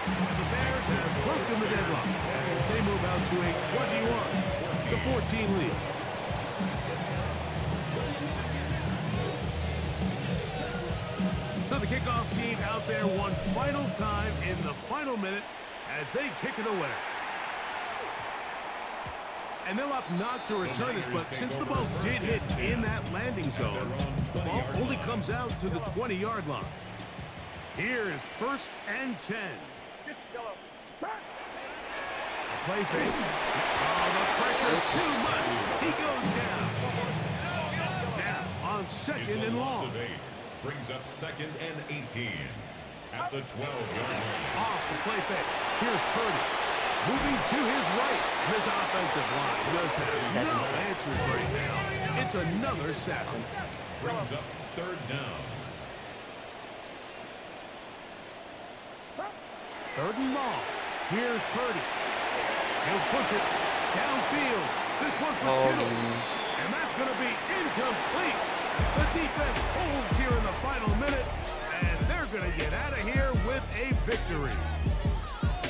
And the Bears have broken the deadlock as they move out to a 21-14 lead. So the kickoff team out there one final time in the final minute as they kick it away. And they'll opt not to return this, but since the ball did hit in that landing zone, the ball only comes out to the 20-yard line. Here is 1st and 10. Play fake. Oh, the pressure too much. He goes down. Now on 2nd and long. Brings up 2nd and 18 at the 12-yard line. Off the play fake. Here's Purdy. Moving to his right. This offensive line just has no answers right now. It's another sack. Brings up 3rd down. 3rd and long. Here's Purdy. He'll push it downfield. This one for Kittle. And that's going to be incomplete. The defense holds here in the final minute, and they're going to get out of here with a victory.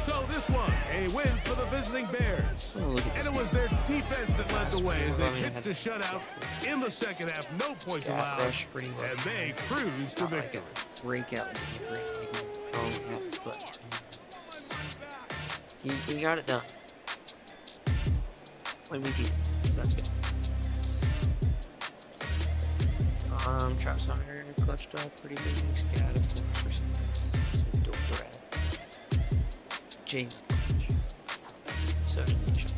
So this one, a win for the visiting Bears. And it was their defense that led the way as they kicked the shutout in the second half. No points allowed, and they cruise to victory. Breakout. He got it done. When we beat, so that's good. Travis Hunter clutched up pretty big. Got a force or dope threat. James clutch. So did Nisha.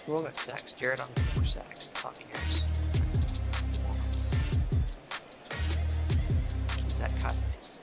Who all got sacks? Jared on 4 sacks. Tommy Harris. Is that Kyle Mixon?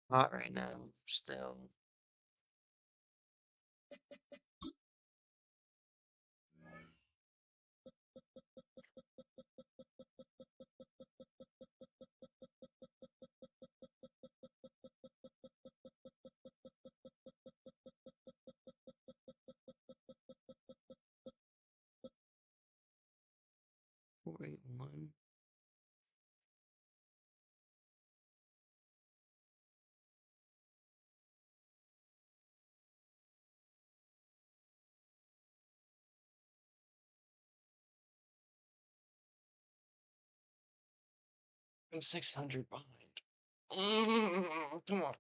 Hot right now, still. Wait, 1. I'm 600 behind. Come on.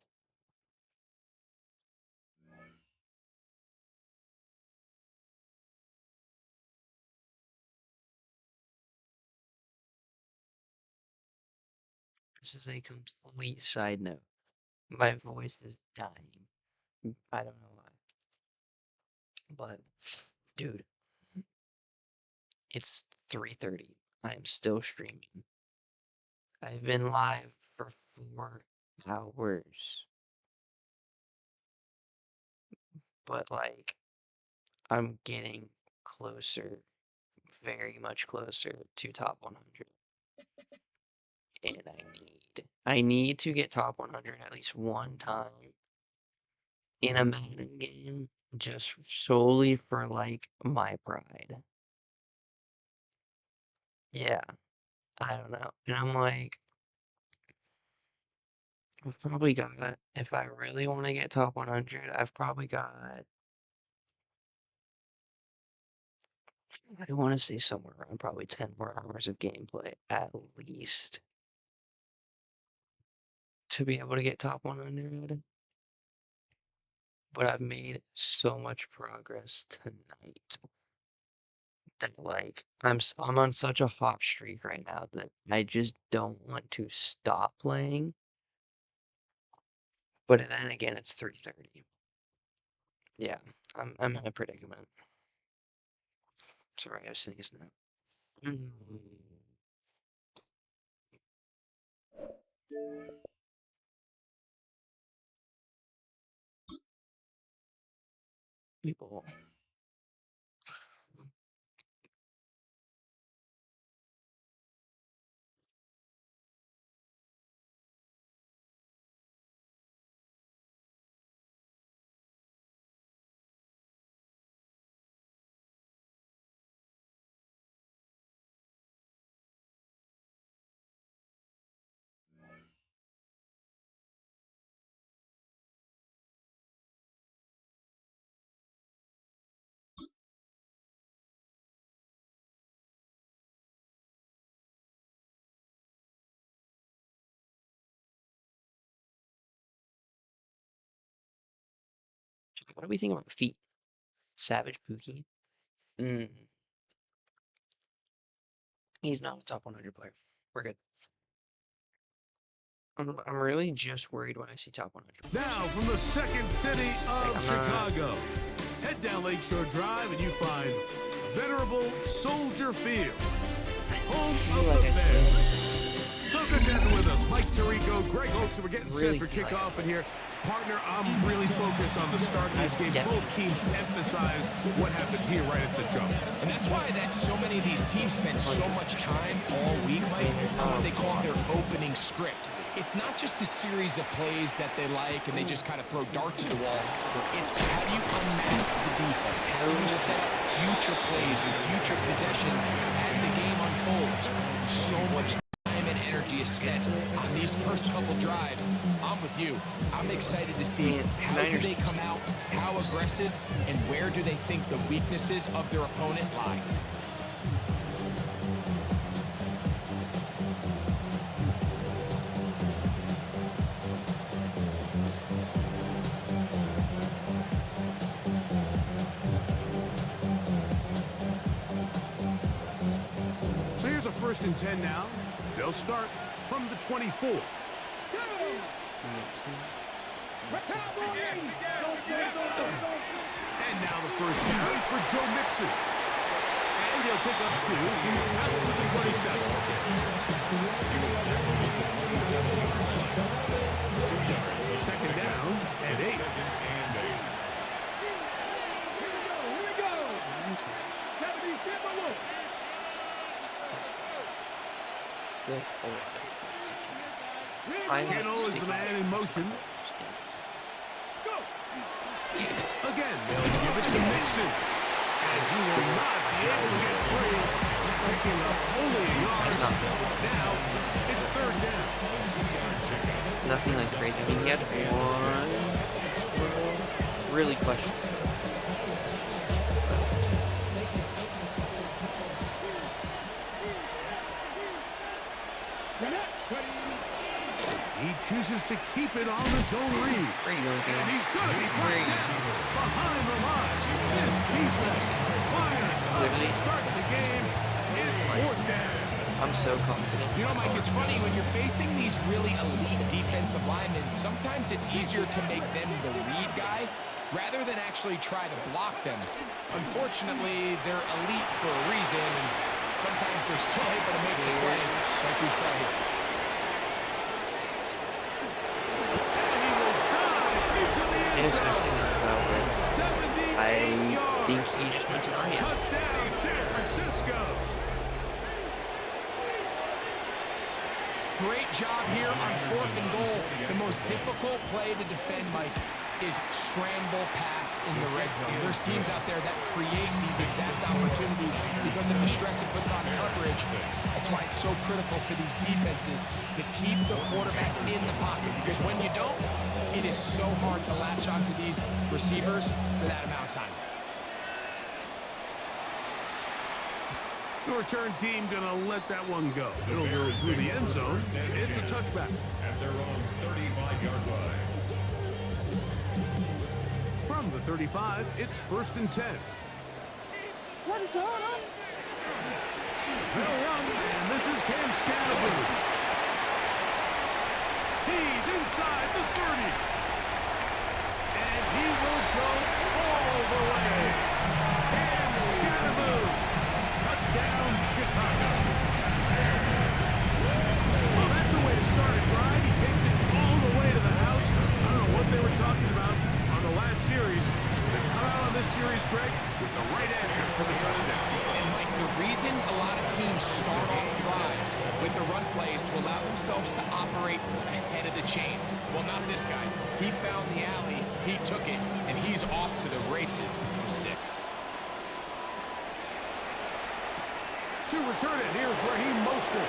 This is a complete side note. My voice is dying. I don't know why. But, dude, it's 3:30. I'm still streaming. I've been live for 4 hours. But, like, I'm getting closer, very much closer to top 100. And I need to get top 100 at least one time in a Madden game, just solely for, like, my pride. Yeah, I don't know. And I'm like, I've probably got, if I really want to get top 100, I've probably got, I want to say somewhere around probably 10 more hours of gameplay at least to be able to get top 100. But I've made so much progress tonight that like I'm on such a hot streak right now that I just don't want to stop playing. But then again, it's 3:30. Yeah, I'm in a predicament. Sorry, I was saying it's not. People. What do we think about feet? Savage Pookie? He's not a top 100 player. We're good. I'm really just worried when I see top 100. Now, from the second city of Chicago, head down Lakeshore Drive and you find venerable Soldier Field, home of the Bears. So good to have you with us. Mike Tirico, Greg Oaks, we're getting set for kickoff in here. Partner, I'm really focused on the start of this game. Both teams emphasize what happens here right at the jump. And that's why so many of these teams spend so much time all week, Mike, on what they call their opening script. It's not just a series of plays that they like and they just kind of throw darts at the wall. It's how do you unmask the defense? How do you set future plays and future possessions as the game unfolds? So much time and energy is spent on these first couple drives. I'm with you. I'm excited to see how do they come out, how aggressive, and where do they think the weaknesses of their opponent lie. So here's a 1st and 10 now. They'll start from the 24. And now the first carry for Joe Mixon. And he'll pick up 2 out to the 27. Second down and 8. here we go. 70, stand by one. Kittle is the man in motion. Again, they'll give it to Mixon. And he will not be able to get free. Picking up only a yard. Now, it's 3rd down. Nothing like crazy. I mean, he had one really questionable. He chooses to keep it on the zone read. And he's going to be brought down behind the line. This defense fired up to start the game. It's 4th down. I'm so confident. You know, Mike, it's funny when you're facing these really elite defensive linemen, sometimes it's easier to make them the read guy rather than actually try to block them. Unfortunately, they're elite for a reason, and sometimes they're still able to make the play, like we saw here. I think he just went to Arya. Touchdown, San Francisco. Great job here on 4th and goal. The most difficult play to defend, Mike, is scramble pass in the red zone. There's teams out there that create these exact opportunities because of the stress it puts on coverage. why it's so critical for these defenses to keep the quarterback in the pocket, because when you don't, it is so hard to latch onto these receivers for that amount of time. The return team gonna let that one go. It'll go through the end zone. It's a touchback. At their own 35-yard line. From the 35, it's 1st and 10. What is on? They'll run, and this is Cam Scannaboo. He's inside the 30. And he will go all the way. Cam Scannaboo. Touchdown, Chicago. Well, that's the way to start a drive. He takes it all the way to the house. I don't know what they were talking about on the last series. They've come out on this series, Greg, with the right answer for the touchdown. And Mike, the reason a lot of teams start off drives with the run plays to allow themselves to operate ahead of the chains. Well, not this guy. He found the alley, he took it, and he's off to the races for 6. To return it, here's Raheem Mostert.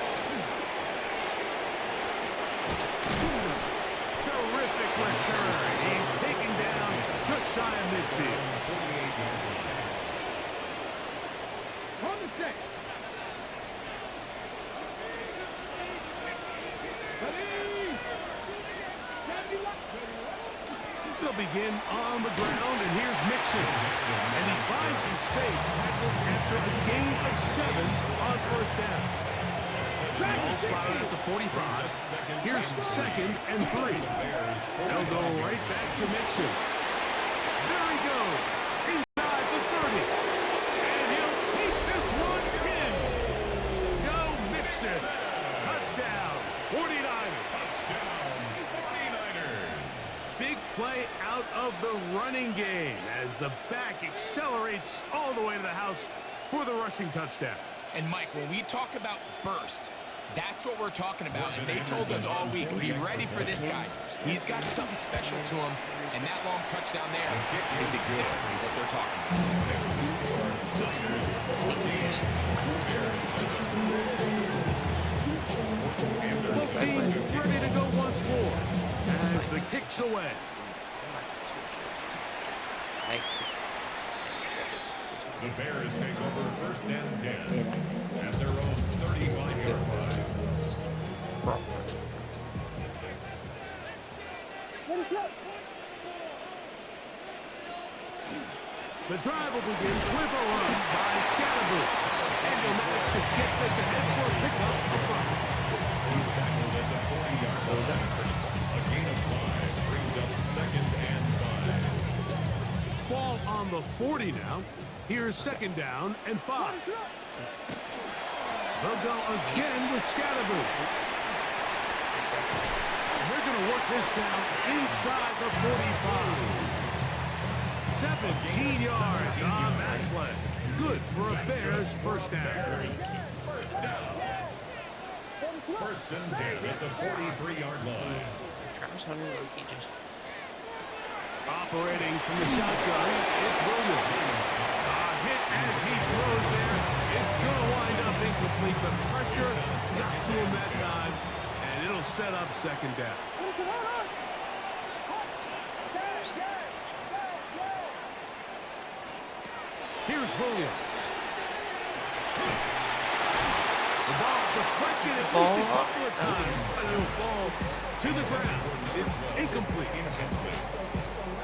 Terrific return. He's taken down just shy of midfield. On the set. They'll begin on the ground, and here's Mixon. And he finds some space, tackled after a gain of 7 on 1st down. All spotted at the 45. Here's 2nd and 3. They'll go right back to Mixon. There he goes, inside the 30. And he'll take this one in. Go Mixon. Touchdown, 49ers. Touchdown, 49ers. Big play out of the running game as the back accelerates all the way to the house for the rushing touchdown. And Mike, when we talk about burst, that's what we're talking about. And they told us all week, be ready for this guy. He's got something special to him, and that long touchdown there is exactly what they're talking about. Both teams ready to go once more as the kick's away. The Bears take over 1st and 10 at their own 35-yard line. The drive will begin with a run by Scannaboo. And he'll manage to get this ahead for a pickup up front. He's tackled at the 40-yard line. A gain of 5 brings up 2nd and 5. Ball on the 40 now. Here's 2nd down and 5. They'll go again with Scannaboo. And they're going to work this down inside the 45. 17 yards on that play. Good for a Bears 1st down. First down. 1st and 10 at the 43-yard line. Travis Hunter, he just operating from the shotgun, it's Williams. Hit as he throws there. It's going to wind up incomplete. The pressure got to him that time, and it'll set up 2nd down. Here's Williams. The ball deflected at least a couple of times, and it'll fall to the ground. It's incomplete.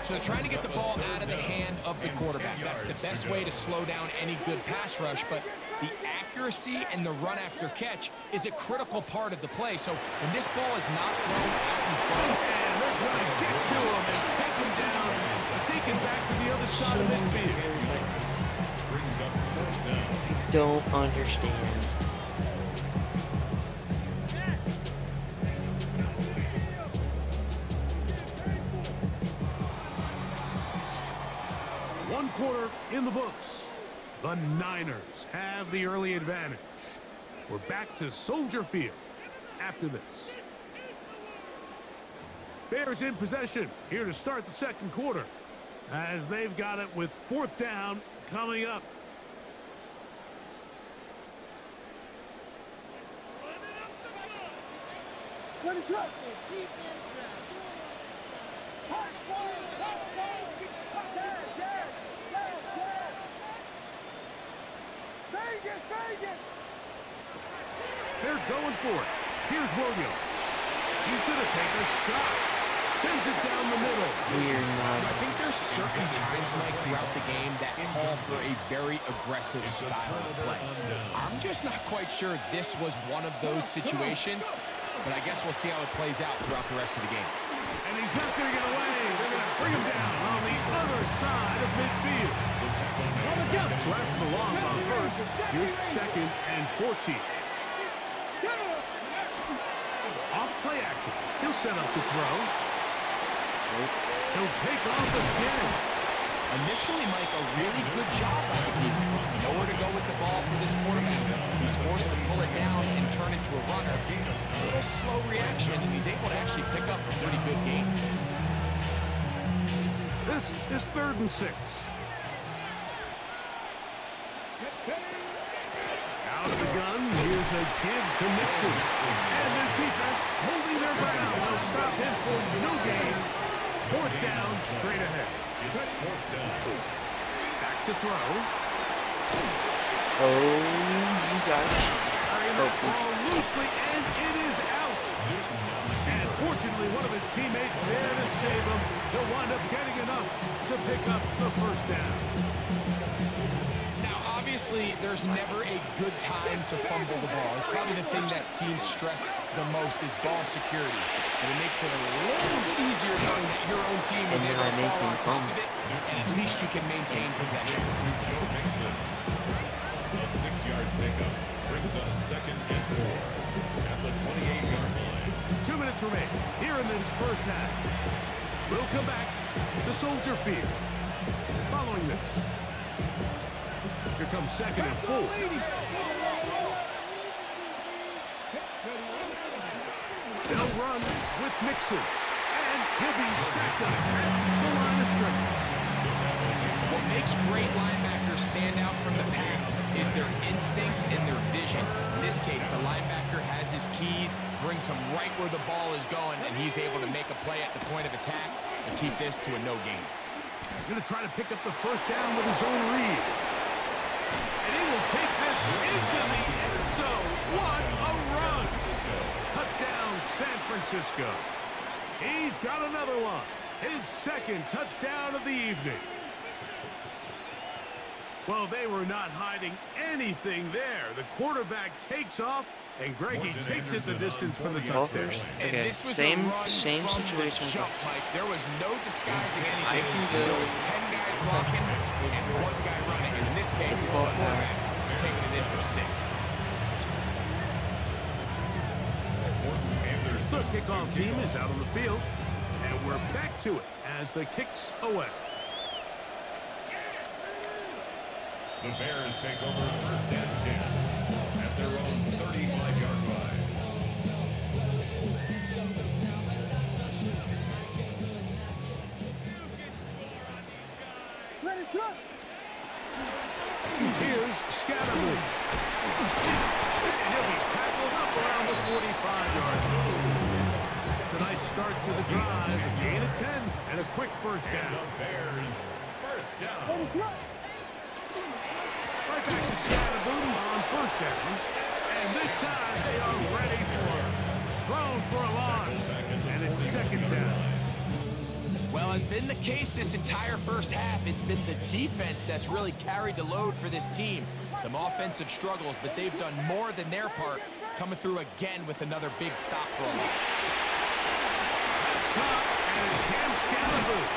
So they're trying to get the ball out of the hand of the quarterback. That's the best way to slow down any good pass rush, but the accuracy and the run after catch is a critical part of the play. So when this ball is not thrown out in front, and they're going to get to him and take him down, take him back to the other side of midfield. Brings up 4th down. don't understand. One quarter in the books. The Niners have the early advantage. We're back to Soldier Field after this. Bears in possession here to start the 2nd quarter as they've got it with 4th down coming up. They're going for it. Here's Williams. He's going to take a shot. Sends it down the middle. I think there's certain times, Mike, throughout the game that call for a very aggressive style of play. I'm just not quite sure this was one of those situations, but I guess we'll see how it plays out throughout the rest of the game. And he's not going to get away. They're going to bring him down on the other side of midfield. So after the loss on first, here's 2nd and 14. Off play action. He'll set up to throw. He'll take off again. Initially, Mike, a really good job by the defense. Nowhere to go with the ball for this quarterback. He's forced to pull it down and turn into a runner. A little slow reaction, and he's able to actually pick up a pretty good game. This is 3rd and 6. Out of the gun, here's a give to Nixon. And his defense holding their ground. They'll stop him for no gain. 4th down, straight ahead. Back to throw. Oh, you got it. Ball loosely, and it is out. And fortunately, one of his teammates there to save him. He'll wind up getting enough to pick up the 1st down. Obviously, there's never a good time to fumble the ball. It's probably the thing that teams stress the most is ball security. And it makes it a little bit easier knowing that your own team is able to fall on top of it, and at least you can maintain possession. A 6-yard pickup brings up 2nd and 4 at the 28-yard line. 2 minutes remain here in this first half. We'll come back to Soldier Field. Following this, here comes 2nd and 4. They'll run with Mixon, and he'll be stacked up at the line of scrimmage. What makes great linebackers stand out from the pack is their instincts and their vision. In this case, the linebacker has his keys, brings him right where the ball is going, and he's able to make a play at the point of attack and keep this to a no gain. Going to try to pick up the 1st down with his own read. And he will take this into the end zone. What a run! Touchdown, San Francisco. He's got another one. His 2nd touchdown of the evening. Well, they were not hiding anything there. The quarterback takes off, and Greggy takes it the distance for the touchdown. And Okay, this was same a run situation. from the jump, Mike. There was no disguising anything. There was 10 guys blocking and 1 guy running. And in this case, it's the quarterback taking it in for 6. The kickoff team is out on the field, and we're back to it as the kick's away. The Bears take over 1st and 10 at their own 35-yard line. Here's Scatterwood. And he'll be tackled up around the 45-yard line. It's a nice start to the drive. A gain of 10 and a quick 1st down. The Bears 1st down. Right back to Scatterwood on 1st down. And this time they are ready for it. Thrown for a loss. And it's 2nd down. Well, as been the case this entire first half, it's been the defense that's really carried the load for this team. Some offensive struggles, but they've done more than their part, coming through again with another big stop for a loss. And Cam Scatterwood.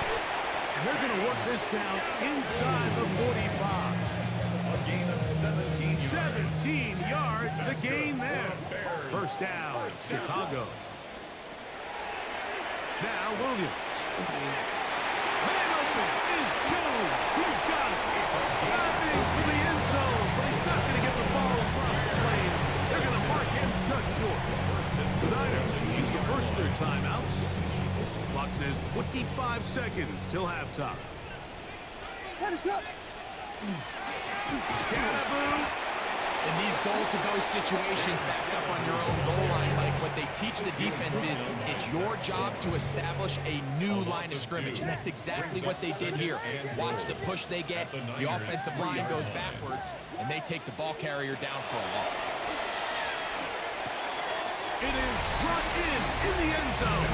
And they're going to work this down inside the 45. A gain of 17 yards. 17 yards, the gain there. 1st down, Chicago. Now Williams. Man open is Jones. He's got it. Diving for the end zone, but he's not going to get the ball across the lane. They're going to mark him just short. The Niners use the first of their timeouts. Clock says 25 seconds till halftime. Scatterboot. In these goal-to-go situations, backed up on your own goal line, Mike, what they teach the defense is it's your job to establish a new line of scrimmage, and that's exactly what they did here. Watch the push they get, the offensive line goes backwards, and they take the ball carrier down for a loss. It is brought in the end zone.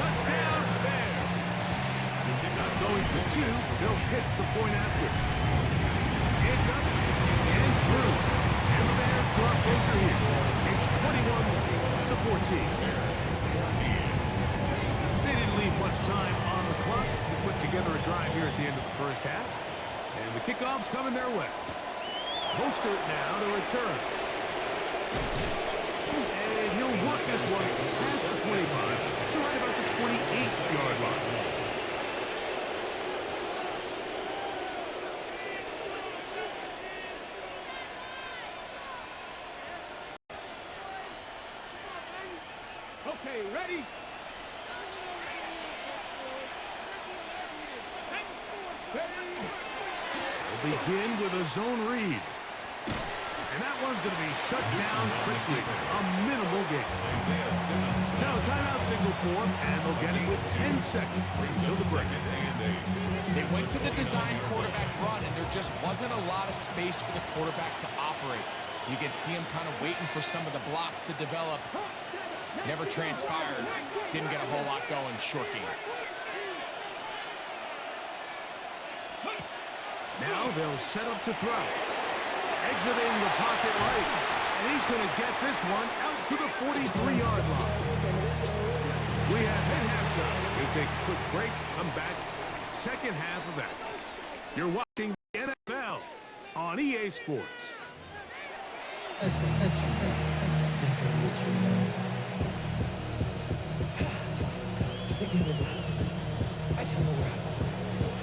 Touchdown, Bears. Not going for two, they'll hit the point after. It's up and through. And the Bears draw closer here. It's 21-14. They didn't leave much time on the clock to put together a drive here at the end of the first half. And the kickoff's coming their way. Mostert now to return. And he'll work this one past the 25 to right about the 28-yard line. Okay, ready? They'll begin with a zone read. And that one's going to be shut down quickly. A minimal gain. Now timeout signal form, and they'll get it with 10 seconds until the break. They went to the design quarterback run, and there just wasn't a lot of space for the quarterback to operate. You can see him kind of waiting for some of the blocks to develop. Never transpired. Didn't get a whole lot going. Short game. Now they'll set up to throw. Exiting the pocket right. And he's going to get this one out to the 43-yard line. We have hit halftime. We'll take a quick break. Come back. Second half of action. You're watching the NFL on EA Sports.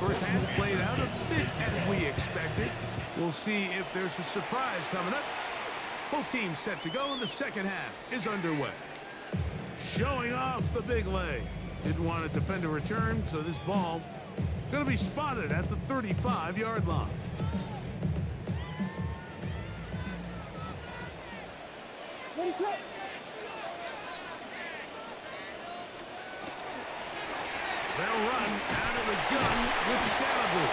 First half played out a bit as we expected. We'll see if there's a surprise coming up. Both teams set to go, and the second half is underway. Showing off the big leg. Didn't want to defend a return, so this ball is going to be spotted at the 35-yard line. What is that? They'll run out of the gun with Scalaboo.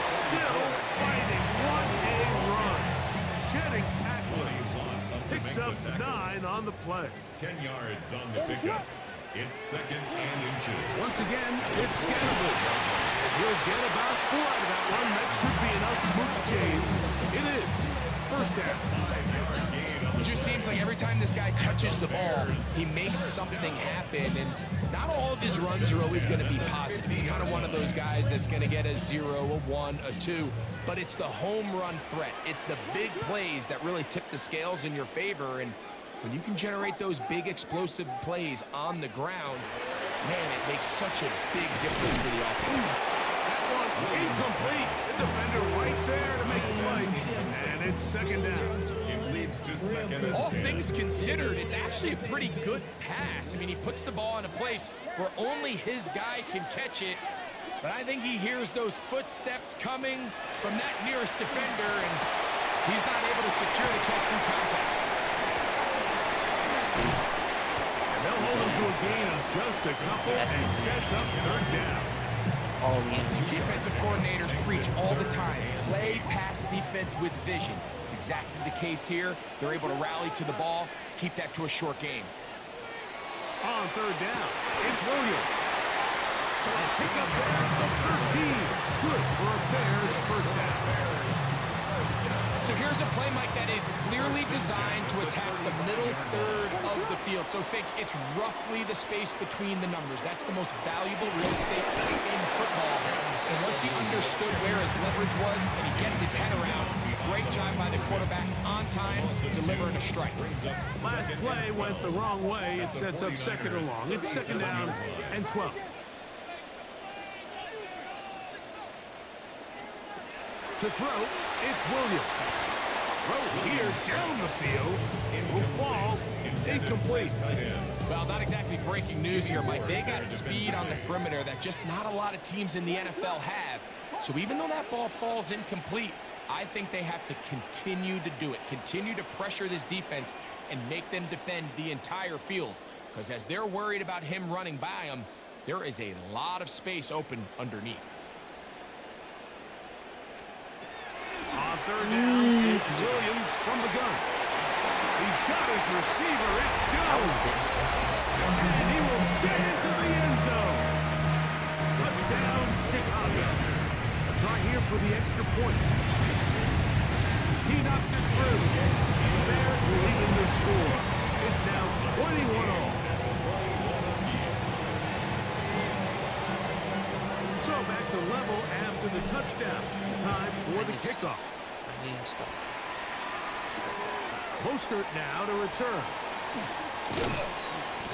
Still fighting. What a run. Shedding tackling. Picks up 9 on the play. 10 yards on the pickup. It's second and inches. Once again, it's Scalaboo. He'll get about 4 out of that one. That should be enough to move the chains. It is. First down. 5-yard gain on It just seems like every time this guy touches the ball, he makes something happen, and not all of his runs are always going to be positive. He's kind of one of those guys that's going to get a 0, a 1, a 2, but it's the home run threat. It's the big plays that really tip the scales in your favor, and when you can generate those big explosive plays on the ground, man, it makes such a big difference for the offense. Incomplete. The defender right there to make the play. And it's second down. It leads to second and All 10. things considered, it's actually a pretty good pass. I mean, he puts the ball in a place where only his guy can catch it. But I think he hears those footsteps coming from that nearest defender, and he's not able to secure the catch from contact. And they'll hold him to a gain of just a couple and sets up third down. Defensive coordinators preach all the time, play pass defense with vision. It's exactly the case here. They're able to rally to the ball, keep that to a short game. On third down, it's Williams. And pick up there of 13. Good for a Bears first down. So here's a play, Mike, that is clearly designed to attack the middle third of the field. So think it's roughly the space between the numbers. That's the most valuable real estate in football. And once he understood where his leverage was and he gets his head around, great job by the quarterback on time, delivering a strike. Last play went the wrong way. It sets up second and long. It's second down and 12. To throw, it's Williams. Throw here down the field. It will fall. Incomplete. Well, not exactly breaking news here, Mike. They got speed on the perimeter that just not a lot of teams in the NFL have. So even though that ball falls incomplete, I think they have to continue to do it, continue to pressure this defense and make them defend the entire field. Because as they're worried about him running by them, there is a lot of space open underneath. On third down, it's Williams from the gun. He's got his receiver. It's Jones. And he will get into the end zone. Touchdown, Chicago. A try here for the extra point. He knocks it through. And the Bears will even the score. It's now 21-all. So back to level after the touchdown. Time for the kickoff. Mostert now to return.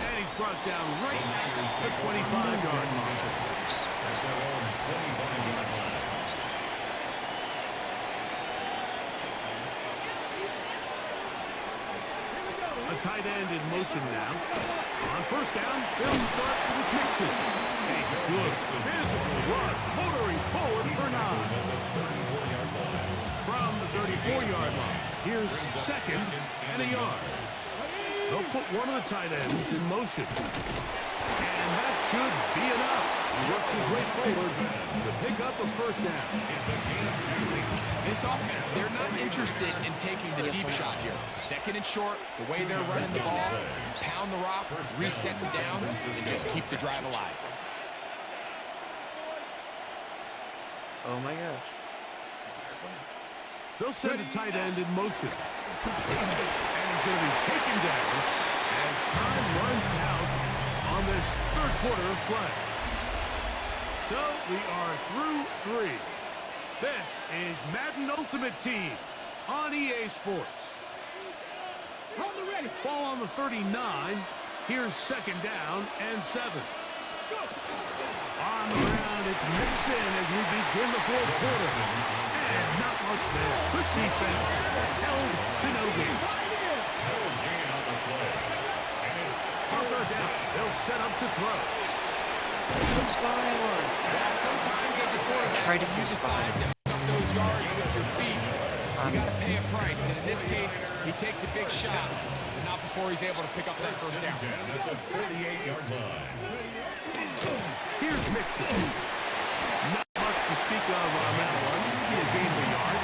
And he's brought down right at the 25-yard line. A tight end in motion now. On first down, they'll start with Mixon. A good physical run, motoring forward for 9. From the 34-yard line, here's second and a yard. They'll put one of the tight ends in motion. And that should be enough. He works his way forward to pick up a first down. This offense, they're not interested in taking the deep shot here. Second and short, the way they're running the ball, pound the rock, reset the downs, and just keep the drive alive. Oh my gosh. They'll send a tight end in motion. And he's going to be taken down as time runs out on this third quarter of play. So we are through 3. This is Madden Ultimate Team on EA Sports. Ball on the 39. Here's second down and 7. On the ground, it's Mixon as we begin the fourth quarter. And not much there. Good defense. Held to no gain. On third down, they'll set up to throw. Sometimes as a quarterback, you decide to pick up those yards with your feet. You got to pay a price, and in this case, he takes a big shot, but not before he's able to pick up that first down. At the 38-yard line. Here's Mixon. Not much to speak of on that one. He gained a yard.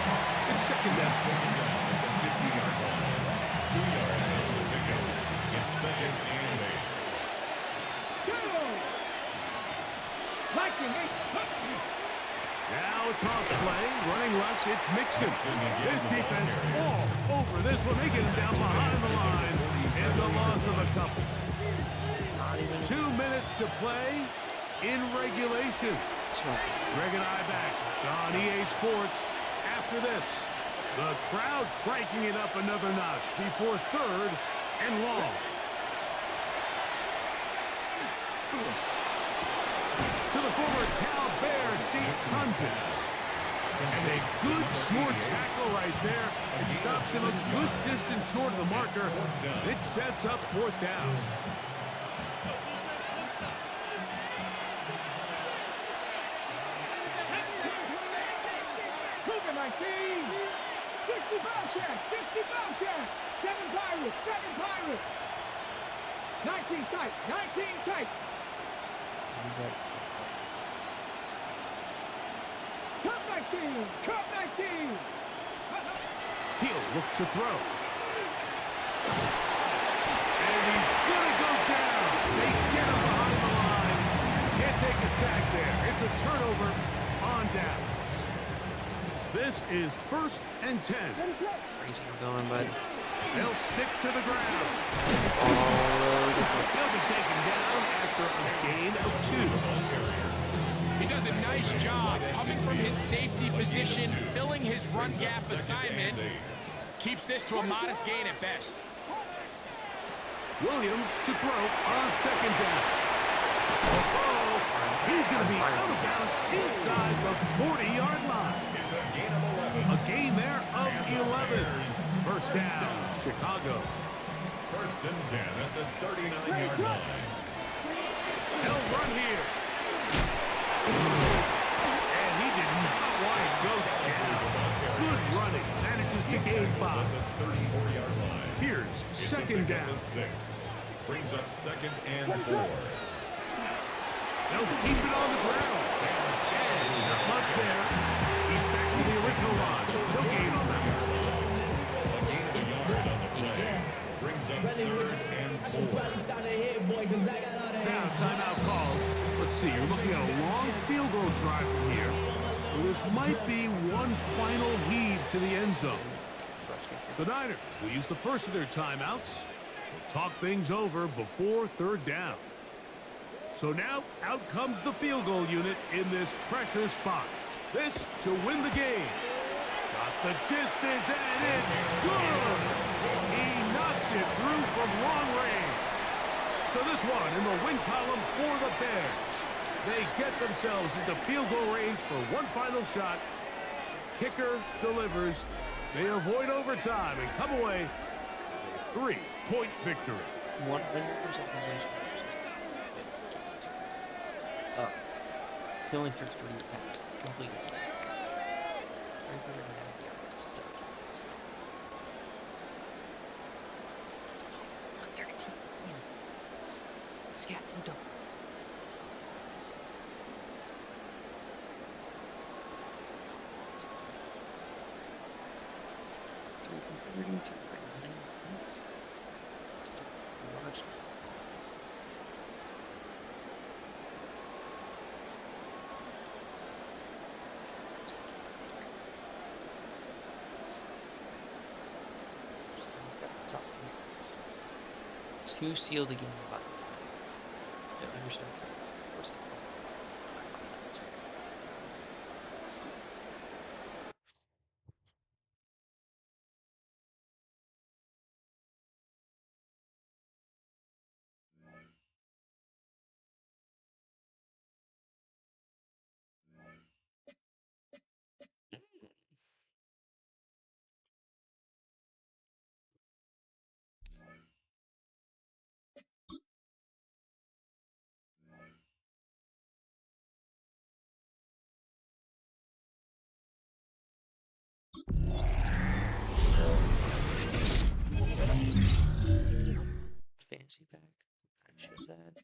It's second down. 50-yard line. 2 yards on the pickup. It's second and 8. Now a toss play, running left, it's Mixon. His defense all over this one. They get him down behind the line. It's a loss of a couple. 2 minutes to play in regulation. Greg and I back on EA Sports after this. The crowd cranking it up another notch before third and long. To the former Cal Bear, deep Tunges. And a good short tackle right there. It stops him a good distance short of the marker. It sets up fourth down. Cougar 19. 60 Bobcats. 60 Bobcats. 7 Pirates. 7 Pirates. 19 tight. 19 tight. Who's that? Cup 19. Cup 19. He'll look to throw. And he's going to go down. They get him behind the line. Can't take a sack there. It's a turnover on downs. This is first and 10. Crazy going, bud. They'll stick to the ground. Oh, He'll be taken down after a gain of 2. He does a nice job coming from his safety position, filling his run gap assignment. Keeps this to a modest gain at best. Williams to throw on second down. He's going to be out of bounds inside the 40-yard line. A gain there of 11. First down, Chicago. First and 10 at the 39-yard line. They'll run here. And he did not one, it goes down. Good running, manages to gain 5. Here's second down. 6. Brings up 2nd and 4. They'll keep it on the ground. And not much there. He's back to the original line. No gain on that one. A gain of a yard on the play. Brings up 3rd and 4. Now, timeout call. Let's see, you're looking at a long field goal drive from here. So this might be one final heave to the end zone. The Niners will use the first of their timeouts. They'll talk things over before 3rd down. So now, out comes the field goal unit in this pressure spot. This to win the game. Got the distance, and it's good! He knocks it through from long range. So this one in the win column for the Bears. They get themselves into field goal range for one final shot. Kicker delivers. They avoid overtime and come away with a 3-point victory. 100% he only threw 3 attempts. Completed 3 attempts. 390 yards. 13. Scatting dog. Two steal the game by. Yeah, I understand. Of course. Fancy pack. I should that.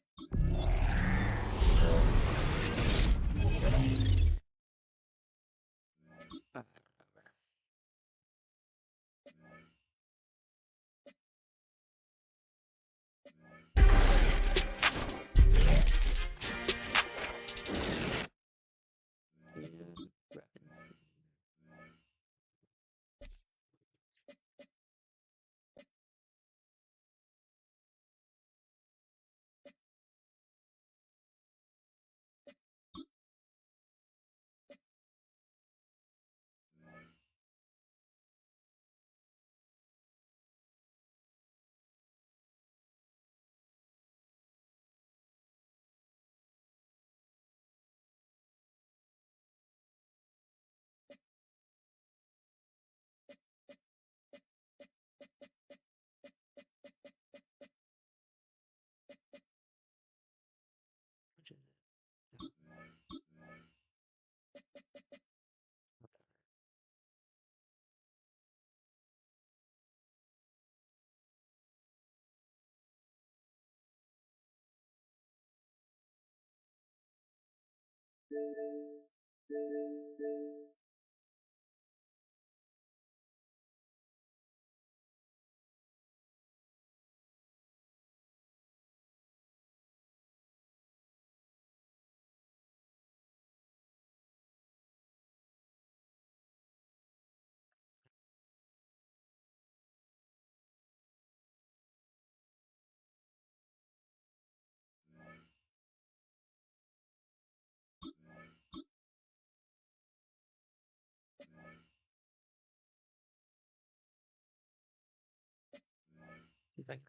If I can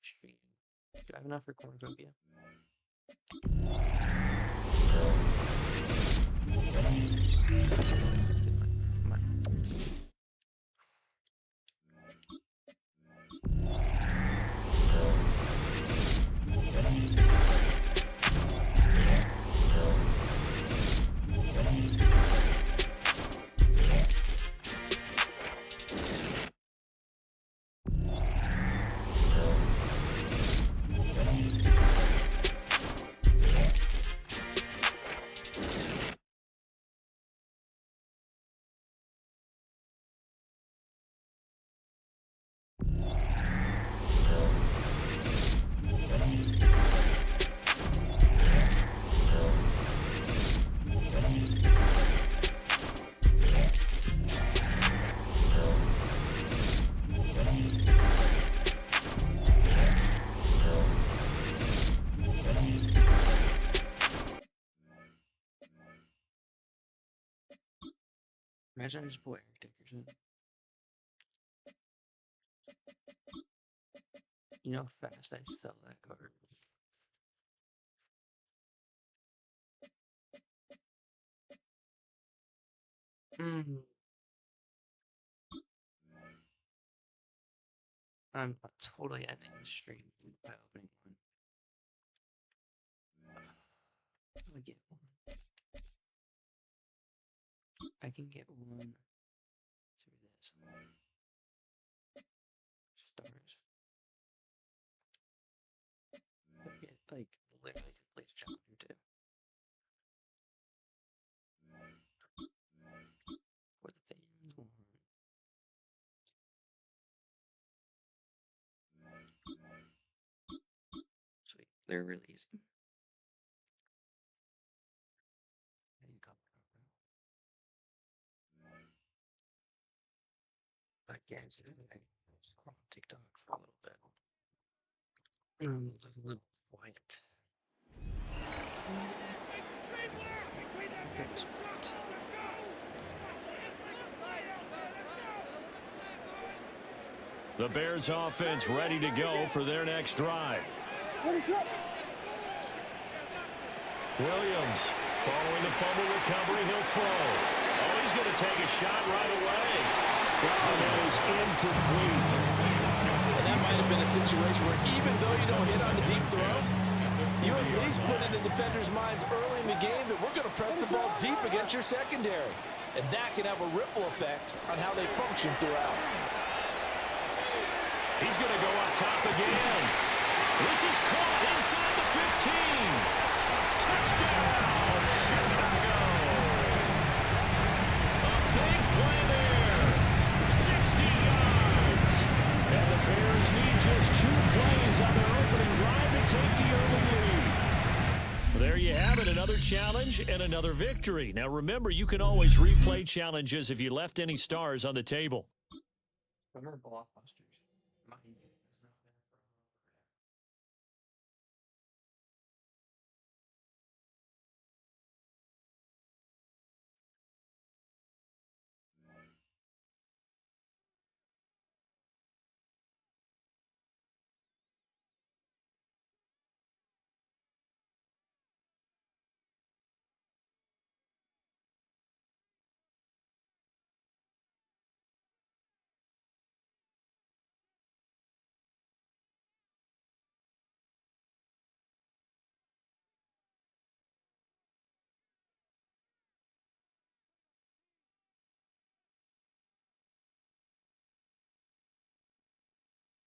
stream. Do I have enough for cornucopia? Imagine I just pull Eric Dickerson. You know how fast I sell that card. I'm totally ending the stream by opening one. I get one. I can get one through this. Stars. I get like literally complete challenger too. What the fans want. Sweet. They're really easy. I can't do it. I saw on TikTok for a little bit. A little quiet. The Bears offense ready to go for their next drive. Williams following the fumble recovery, he'll throw. Oh, he's going to take a shot right away. Well, that is incomplete. And that might have been a situation where even though you don't hit on the deep throw, you at least put in the defenders' minds early in the game that we're going to press the ball deep against your secondary. And that can have a ripple effect on how they function throughout. He's going to go up top again. This is caught inside the 15. Touchdown, Chicago. A big play there. 60 yards. And the Bears need just 2 plays on their opening drive to take the early lead. Well, there you have it, another challenge and another victory. Now remember, you can always replay challenges if you left any stars on the table. Remember blockbusters? My has not been around forever.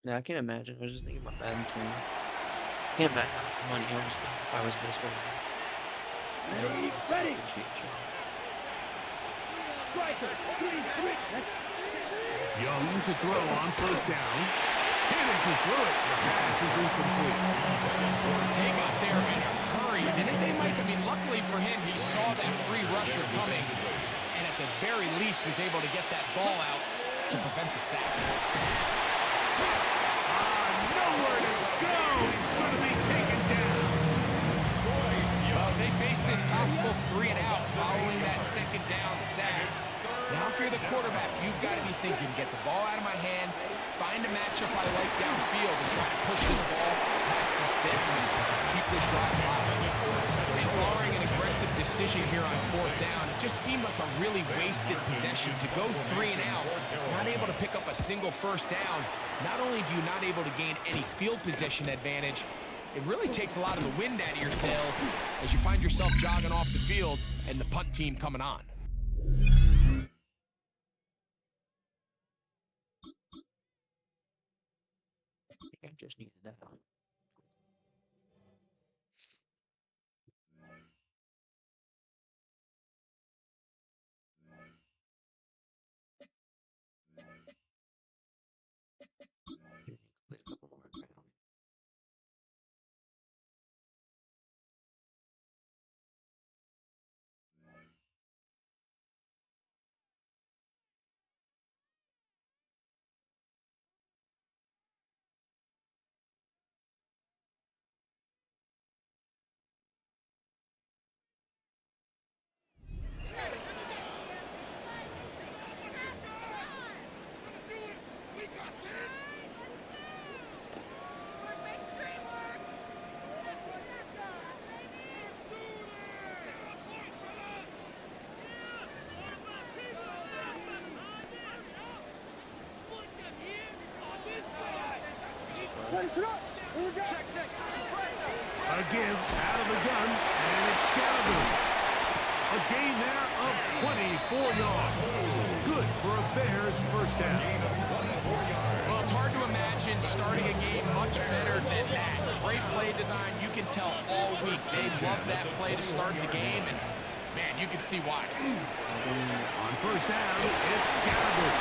Yeah, I can't imagine. I was just thinking about Madden 20. I can't imagine how much money I would spend if I was this one. Ready. Striker, 3. Young to throw on first down. Henderson threw it. The pass is incomplete. They got there in a hurry, didn't they, Mike? I mean, luckily for him, he saw that free rusher coming, and at the very least was able to get that ball out to prevent the sack. Nowhere to go. He's going to be taken down. Well, they face this possible 3 and out following that second down sack. Now, if you're the quarterback, you've got to be thinking, get the ball out of my hand, find a matchup I like downfield, and try to push this ball past the sticks and keep this drive alive. And barring an aggressive decision here on 4th down, it just seemed like a really wasted possession to go 3 and out, not able to pick up a single first down. Not only do you not able to gain any field position advantage, it really takes a lot of the wind out of your sails as you find yourself jogging off the field and the punt team coming on. I think I just needed that on. Wait a couple more rounds. A give out of the gun, and it's Scalaboo. A gain there of 24 yards. Good for a Bears first down. Well, it's hard to imagine starting a game much better than that. Great play design. You can tell all week they love that play to start the game, and man, you can see why. On first down, it's Scalaboo.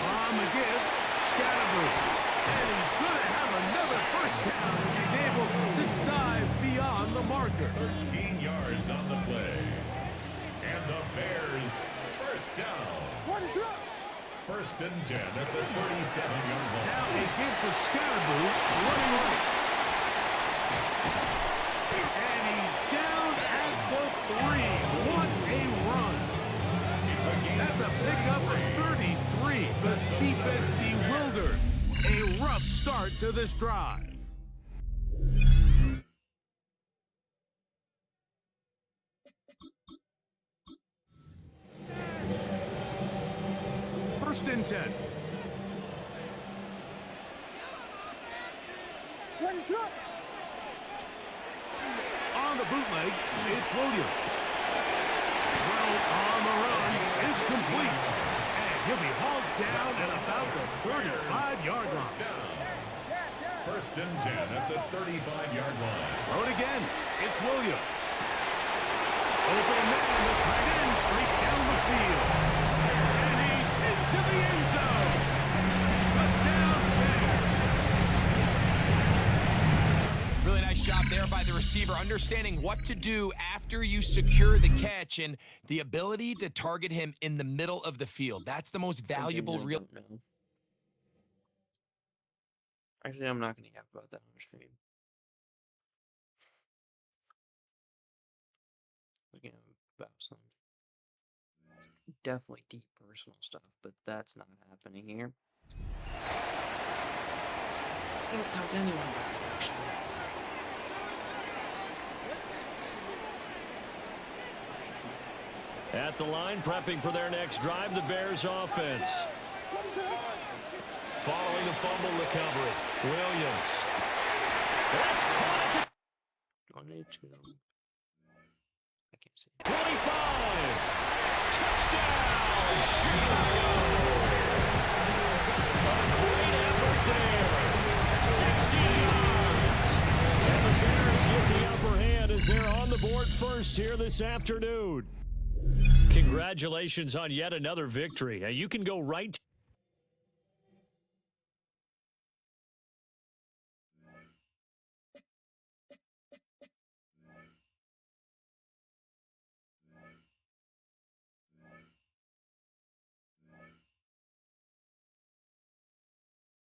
On the give, Scalaboo. And he's going to have another first down as he's able to dive beyond the marker. 13 yards on the play. And the Bears first down. First and 10 at the 37-yard line. Now a give to Scalaboo, running right. And he's down at the 3. What a run. That's a pickup of 33. The defense bewildered. A rough start to this drive. First and 10. On the bootleg, it's Williams. Throw on the run is complete. And he'll be hauled down at about the 35-yard line. First and 10 at the 35-yard line. Throw it again. It's Williams. Open man, the tight end, straight down the field. And he's into the end zone. Touchdown, Bears. Really nice job there by the receiver, understanding what to do after you secure the catch and the ability to target him in the middle of the field. That's the most valuable real. Actually, I'm not going to yap about that on the stream. Looking about some definitely deep personal stuff, but that's not happening here. I don't talk to anyone about that, actually. At the line, prepping for their next drive, the Bears offense. Following the fumble recovery, Williams. That's caught. I can't see. 25. Touchdown, Chicago. A great effort there. 60 yards. And the Bears get the upper hand as they're on the board first here this afternoon. Congratulations on yet another victory. You can go right.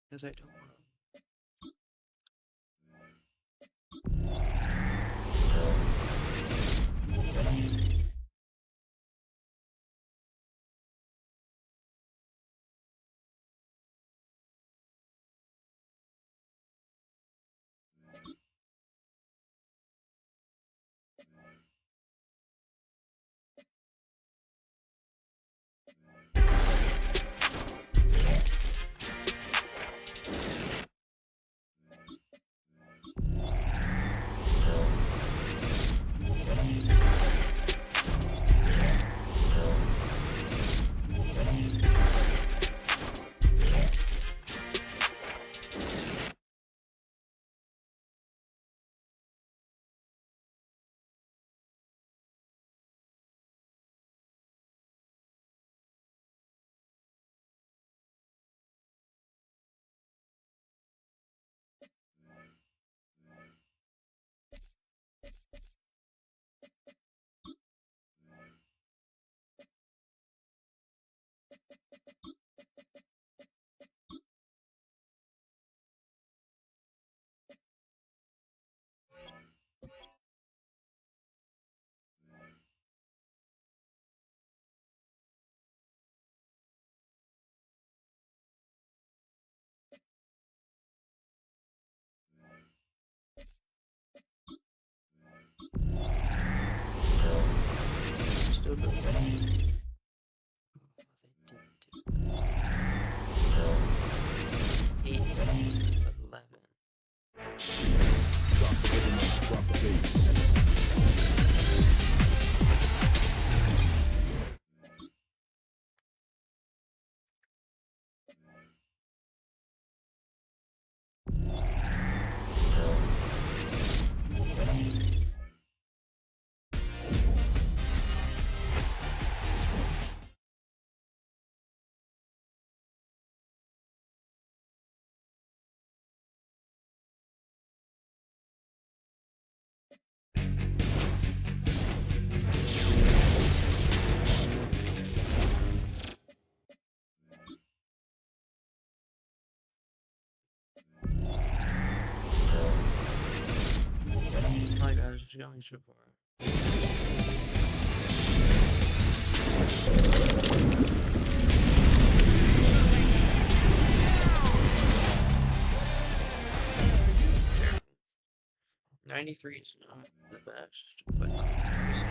Because I don't want to. still good. Oh, they did. 8 instead of 11. Drop the bass. My gosh, it's going so far. '93 is not the best, but obviously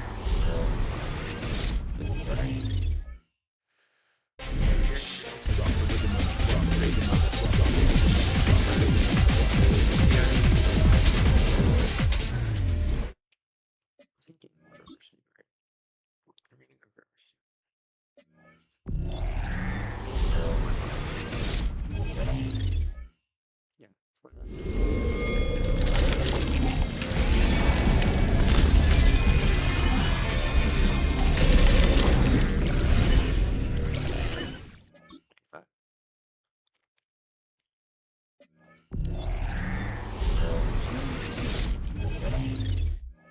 yeah, for that.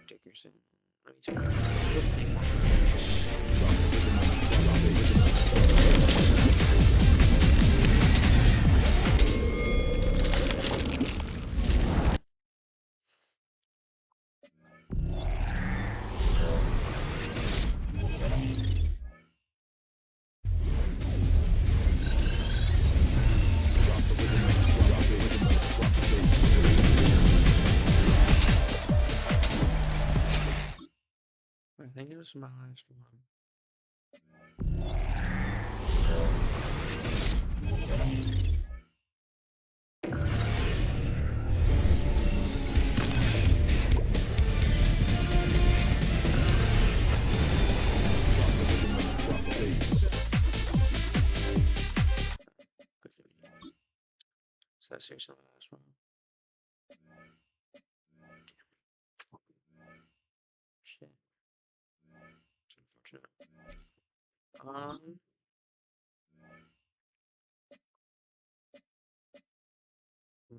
Dickerson. Let me check. What's the name? I think it was my last one. So that's seriously my last one. Shit. It's unfortunate.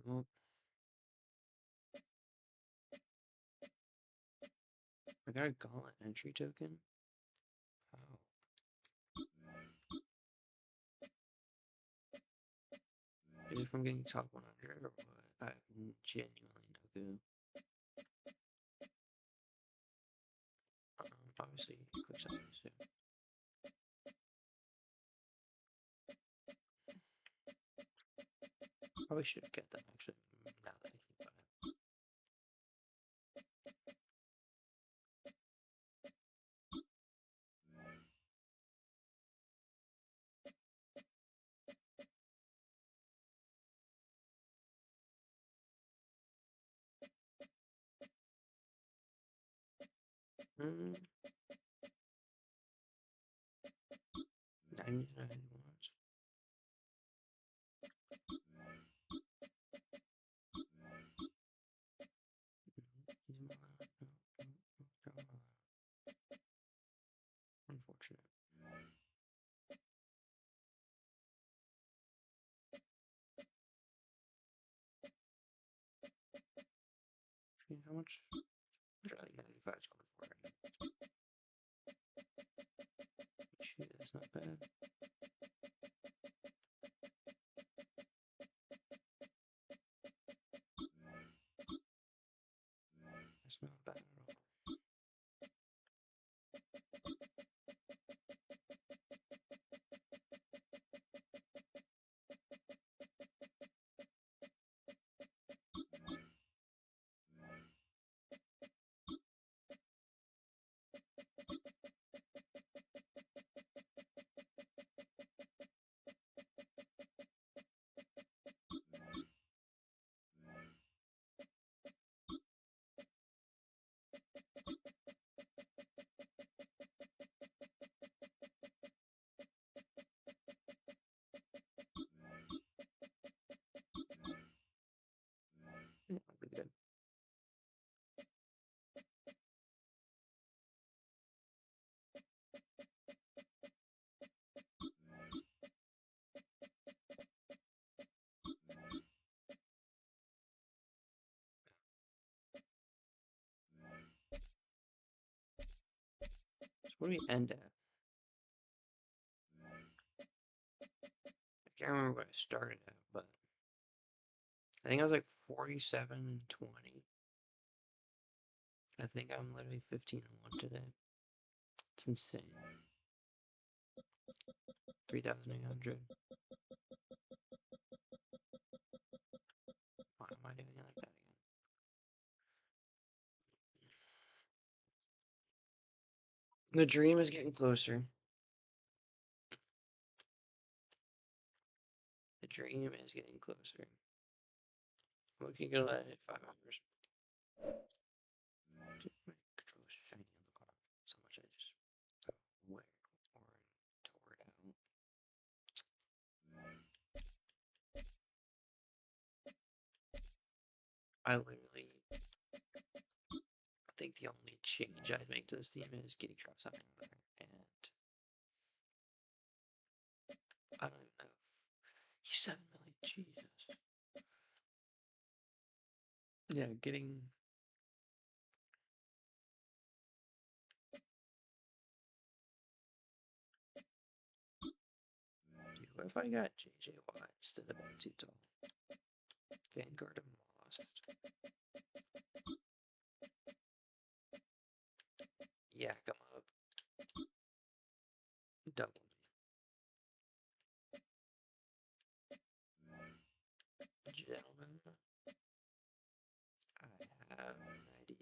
Well, I got a gauntlet entry token. How? Is it from getting top 100 or what? I have genuinely no clue. Obviously, quick seconds too. Probably should get that actually, now that I think about it. Hmm. 99 watts. Unfortunate. Okay, how much? Like 95 is going for right now. Shoot, that's not bad. That's not bad at all. Yeah, that'd be good. So where do we end at? I can't remember what I started at, but I think I was like 47-20. I think I'm literally 15-1 today. It's insane. 3,800. Why am I doing it like that again? The dream is getting closer. The dream is getting closer. Looking at like 5 hours. My controller's shiny on the bottom. So much I just wear or tore it out. I literally, I think the only change I'd make to this team is getting Travis Hunter out of there. And I don't even know. He's 7 million. Jesus. Yeah, getting. Dude, what if I got JJ Watt instead of too tall? Vanguard and Moss. Yak him up. Double me. Gentlemen, I have an idea.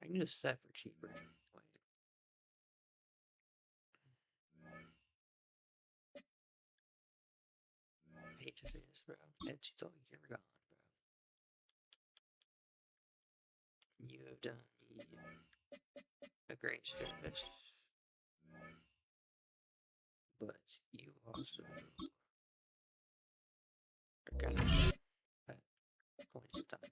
I can just set for cheaper. Wait. I hate to say this, bro. It's all you're gone, bro. You have done me a great service, but you also are kind of at points of time.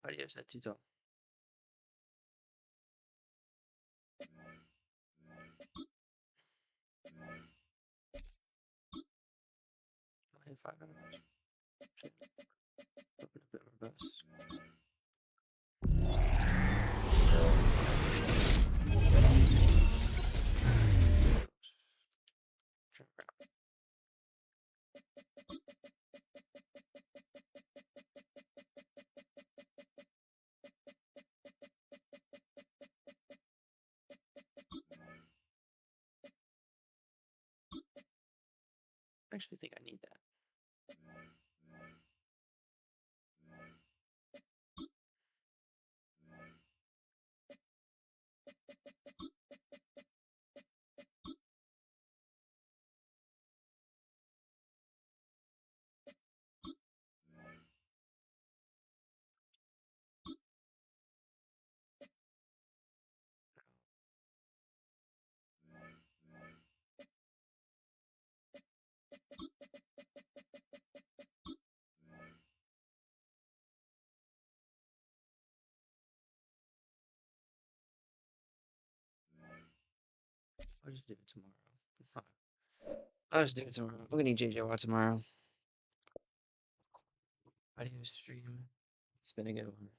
Adios at too tall. I have 5 hours. Shit. Open a bit more bus. Trying to grab. I actually think I need that. I'll just do it tomorrow. I'll just do it tomorrow. I'm gonna need JJ Watt tomorrow. Adios, stream. It's been a good one.